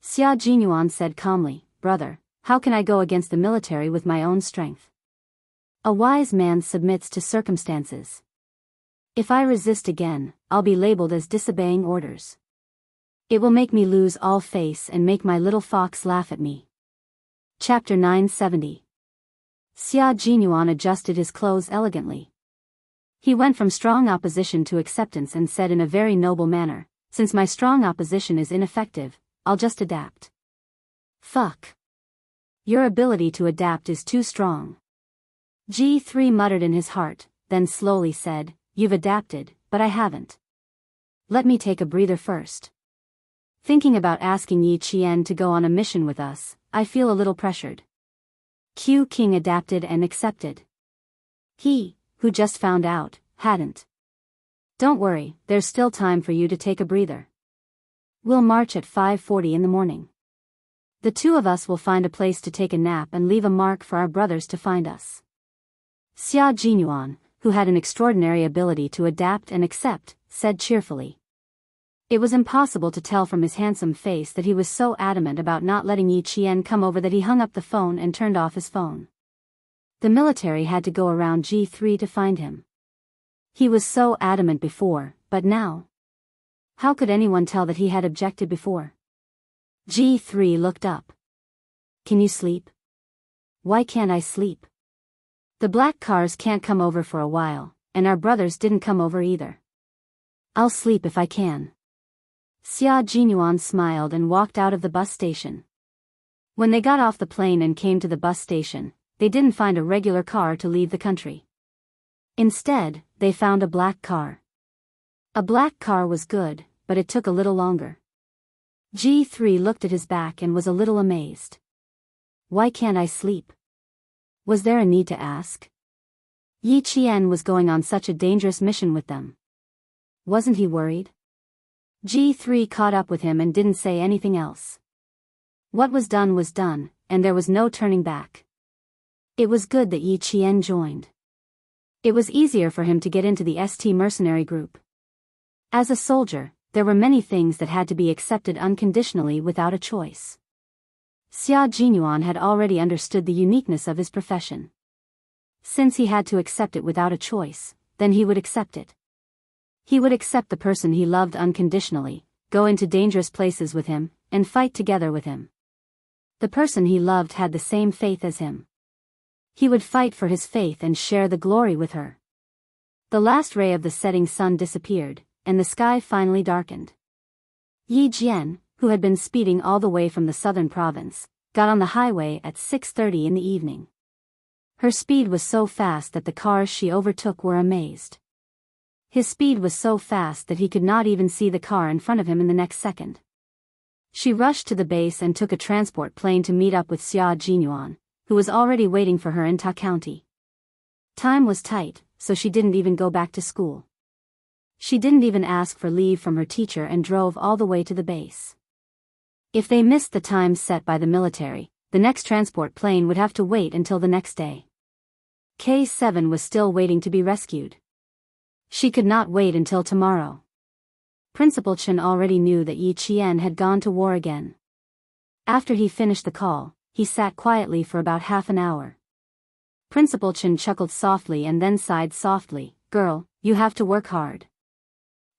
Xia Jinyuan said calmly, Brother, how can I go against the military with my own strength? A wise man submits to circumstances. If I resist again, I'll be labeled as disobeying orders. It will make me lose all face and make my little fox laugh at me. Chapter 970. Xia Jinyuan adjusted his clothes elegantly. He went from strong opposition to acceptance and said in a very noble manner, Since my strong opposition is ineffective, I'll just adapt. Fuck. Your ability to adapt is too strong. G3 muttered in his heart, then slowly said, You've adapted, but I haven't. Let me take a breather first. Thinking about asking Yi Qian to go on a mission with us, I feel a little pressured. Q King adapted and accepted. He, who just found out, hadn't. Don't worry, there's still time for you to take a breather. We'll march at 5:40 in the morning. The two of us will find a place to take a nap and leave a mark for our brothers to find us. Xia Jinyuan, who had an extraordinary ability to adapt and accept, said cheerfully. It was impossible to tell from his handsome face that he was so adamant about not letting Yi Qian come over that he hung up the phone and turned off his phone. The military had to go around G3 to find him. He was so adamant before, but now? How could anyone tell that he had objected before? G3 looked up. Can you sleep? Why can't I sleep? The black cars can't come over for a while, and our brothers didn't come over either. I'll sleep if I can. Xia Jinyuan smiled and walked out of the bus station. When they got off the plane and came to the bus station, they didn't find a regular car to leave the country. Instead, they found a black car. A black car was good, but it took a little longer. G3 looked at his back and was a little amazed. Why can't I sleep? Was there a need to ask? Yi Qian was going on such a dangerous mission with them. Wasn't he worried? G3 caught up with him and didn't say anything else. What was done, and there was no turning back. It was good that Yi Qian joined. It was easier for him to get into the ST mercenary group. As a soldier, there were many things that had to be accepted unconditionally without a choice. Xia Jinyuan had already understood the uniqueness of his profession. Since he had to accept it without a choice, then he would accept it. He would accept the person he loved unconditionally, go into dangerous places with him, and fight together with him. The person he loved had the same faith as him. He would fight for his faith and share the glory with her. The last ray of the setting sun disappeared, and the sky finally darkened. Yi Jian, who had been speeding all the way from the southern province, got on the highway at 6:30 in the evening. Her speed was so fast that the cars she overtook were amazed. His speed was so fast that he could not even see the car in front of him in the next second. She rushed to the base and took a transport plane to meet up with Xia Jinyuan, who was already waiting for her in Ta County. Time was tight, so she didn't even go back to school. She didn't even ask for leave from her teacher and drove all the way to the base. If they missed the time set by the military, the next transport plane would have to wait until the next day. K7 was still waiting to be rescued. She could not wait until tomorrow. Principal Chen already knew that Yi Qian had gone to war again. After he finished the call, he sat quietly for about half an hour. Principal Chen chuckled softly and then sighed softly. Girl, you have to work hard.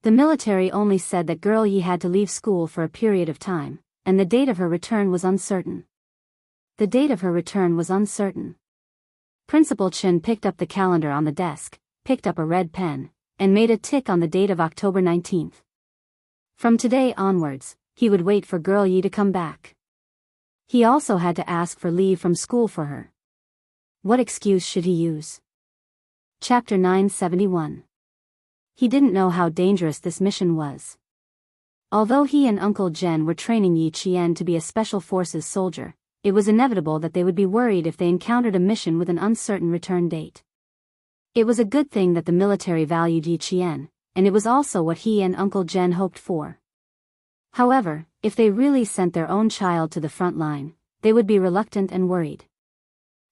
The military only said that girl Yi had to leave school for a period of time, and the date of her return was uncertain. The date of her return was uncertain. Principal Chen picked up the calendar on the desk, picked up a red pen, and made a tick on the date of October 19th. From today onwards, he would wait for girl Yi to come back. He also had to ask for leave from school for her. What excuse should he use? Chapter 971. He didn't know how dangerous this mission was. Although he and Uncle Jen were training Yi Qian to be a special forces soldier, it was inevitable that they would be worried if they encountered a mission with an uncertain return date. It was a good thing that the military valued Yi Qian, and it was also what he and Uncle Jen hoped for. However, if they really sent their own child to the front line, they would be reluctant and worried.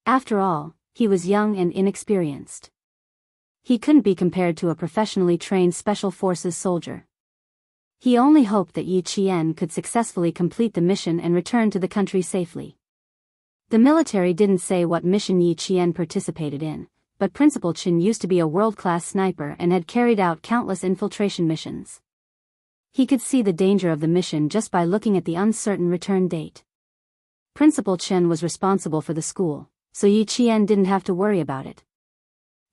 After all, he was young and inexperienced. He couldn't be compared to a professionally trained special forces soldier. He only hoped that Yi Qian could successfully complete the mission and return to the country safely. The military didn't say what mission Yi Qian participated in, but Principal Chen used to be a world-class sniper and had carried out countless infiltration missions. He could see the danger of the mission just by looking at the uncertain return date. Principal Chen was responsible for the school, so Yi Qian didn't have to worry about it.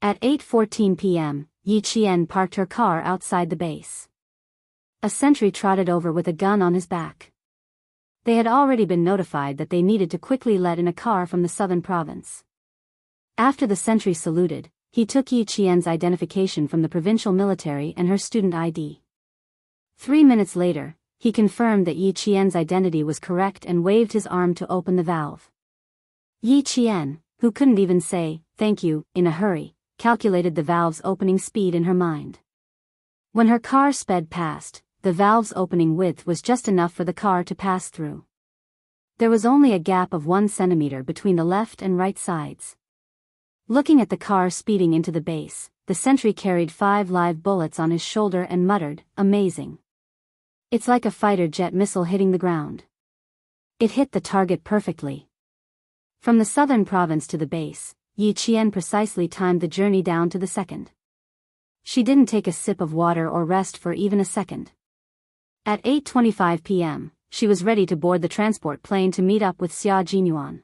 At 8:14 p.m., Yi Qian parked her car outside the base. A sentry trotted over with a gun on his back. They had already been notified that they needed to quickly let in a car from the southern province. After the sentry saluted, he took Yi Qian's identification from the provincial military and her student ID. 3 minutes later, he confirmed that Yi Qian's identity was correct and waved his arm to open the valve. Yi Qian, who couldn't even say, "thank you," in a hurry, calculated the valve's opening speed in her mind. When her car sped past, the valve's opening width was just enough for the car to pass through. There was only a gap of 1 centimeter between the left and right sides. Looking at the car speeding into the base, the sentry carried 5 live bullets on his shoulder and muttered, "Amazing. It's like a fighter jet missile hitting the ground." It hit the target perfectly. From the southern province to the base, Yi Qian precisely timed the journey down to the second. She didn't take a sip of water or rest for even a second. At 8:25 p.m., she was ready to board the transport plane to meet up with Xia Jinyuan.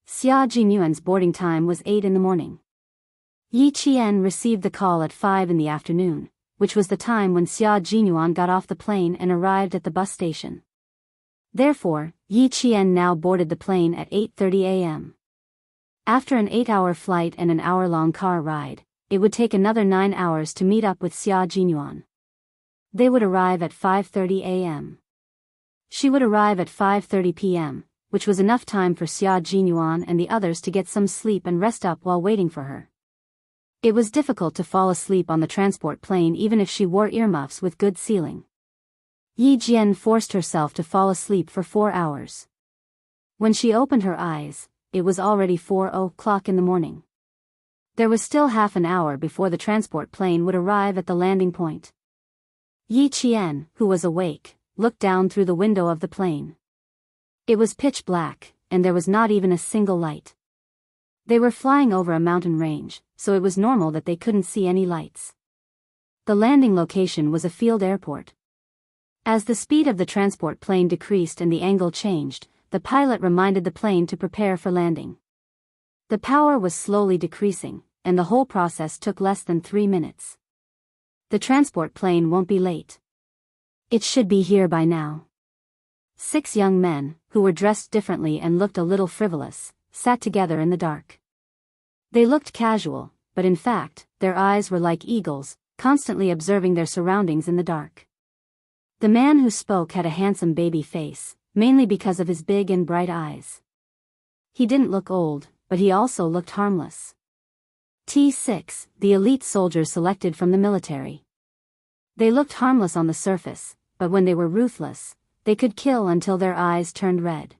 Xia Jinyuan's boarding time was 8 in the morning. Yi Qian received the call at 5 in the afternoon, which was the time when Xia Jinyuan got off the plane and arrived at the bus station. Therefore, Yi Qian now boarded the plane at 8:30 a.m. After an 8-hour flight and an hour-long car ride, it would take another 9 hours to meet up with Xia Jinyuan. They would arrive at 5:30 a.m. She would arrive at 5:30 p.m., which was enough time for Xia Jinyuan and the others to get some sleep and rest up while waiting for her. It was difficult to fall asleep on the transport plane even if she wore earmuffs with good sealing. Yi Jian forced herself to fall asleep for 4 hours. When she opened her eyes, it was already 4:00 in the morning. There was still half an hour before the transport plane would arrive at the landing point. Yi Qian, who was awake, looked down through the window of the plane. It was pitch black, and there was not even a single light. They were flying over a mountain range, so it was normal that they couldn't see any lights. The landing location was a field airport. As the speed of the transport plane decreased and the angle changed, the pilot reminded the plane to prepare for landing. The power was slowly decreasing, and the whole process took less than 3 minutes. The transport plane won't be late. It should be here by now. 6 young men, who were dressed differently and looked a little frivolous, sat together in the dark. They looked casual, but in fact, their eyes were like eagles, constantly observing their surroundings in the dark. The man who spoke had a handsome baby face, mainly because of his big and bright eyes. He didn't look old, but he also looked harmless. T6, the elite soldiers selected from the military. They looked harmless on the surface, but when they were ruthless, they could kill until their eyes turned red.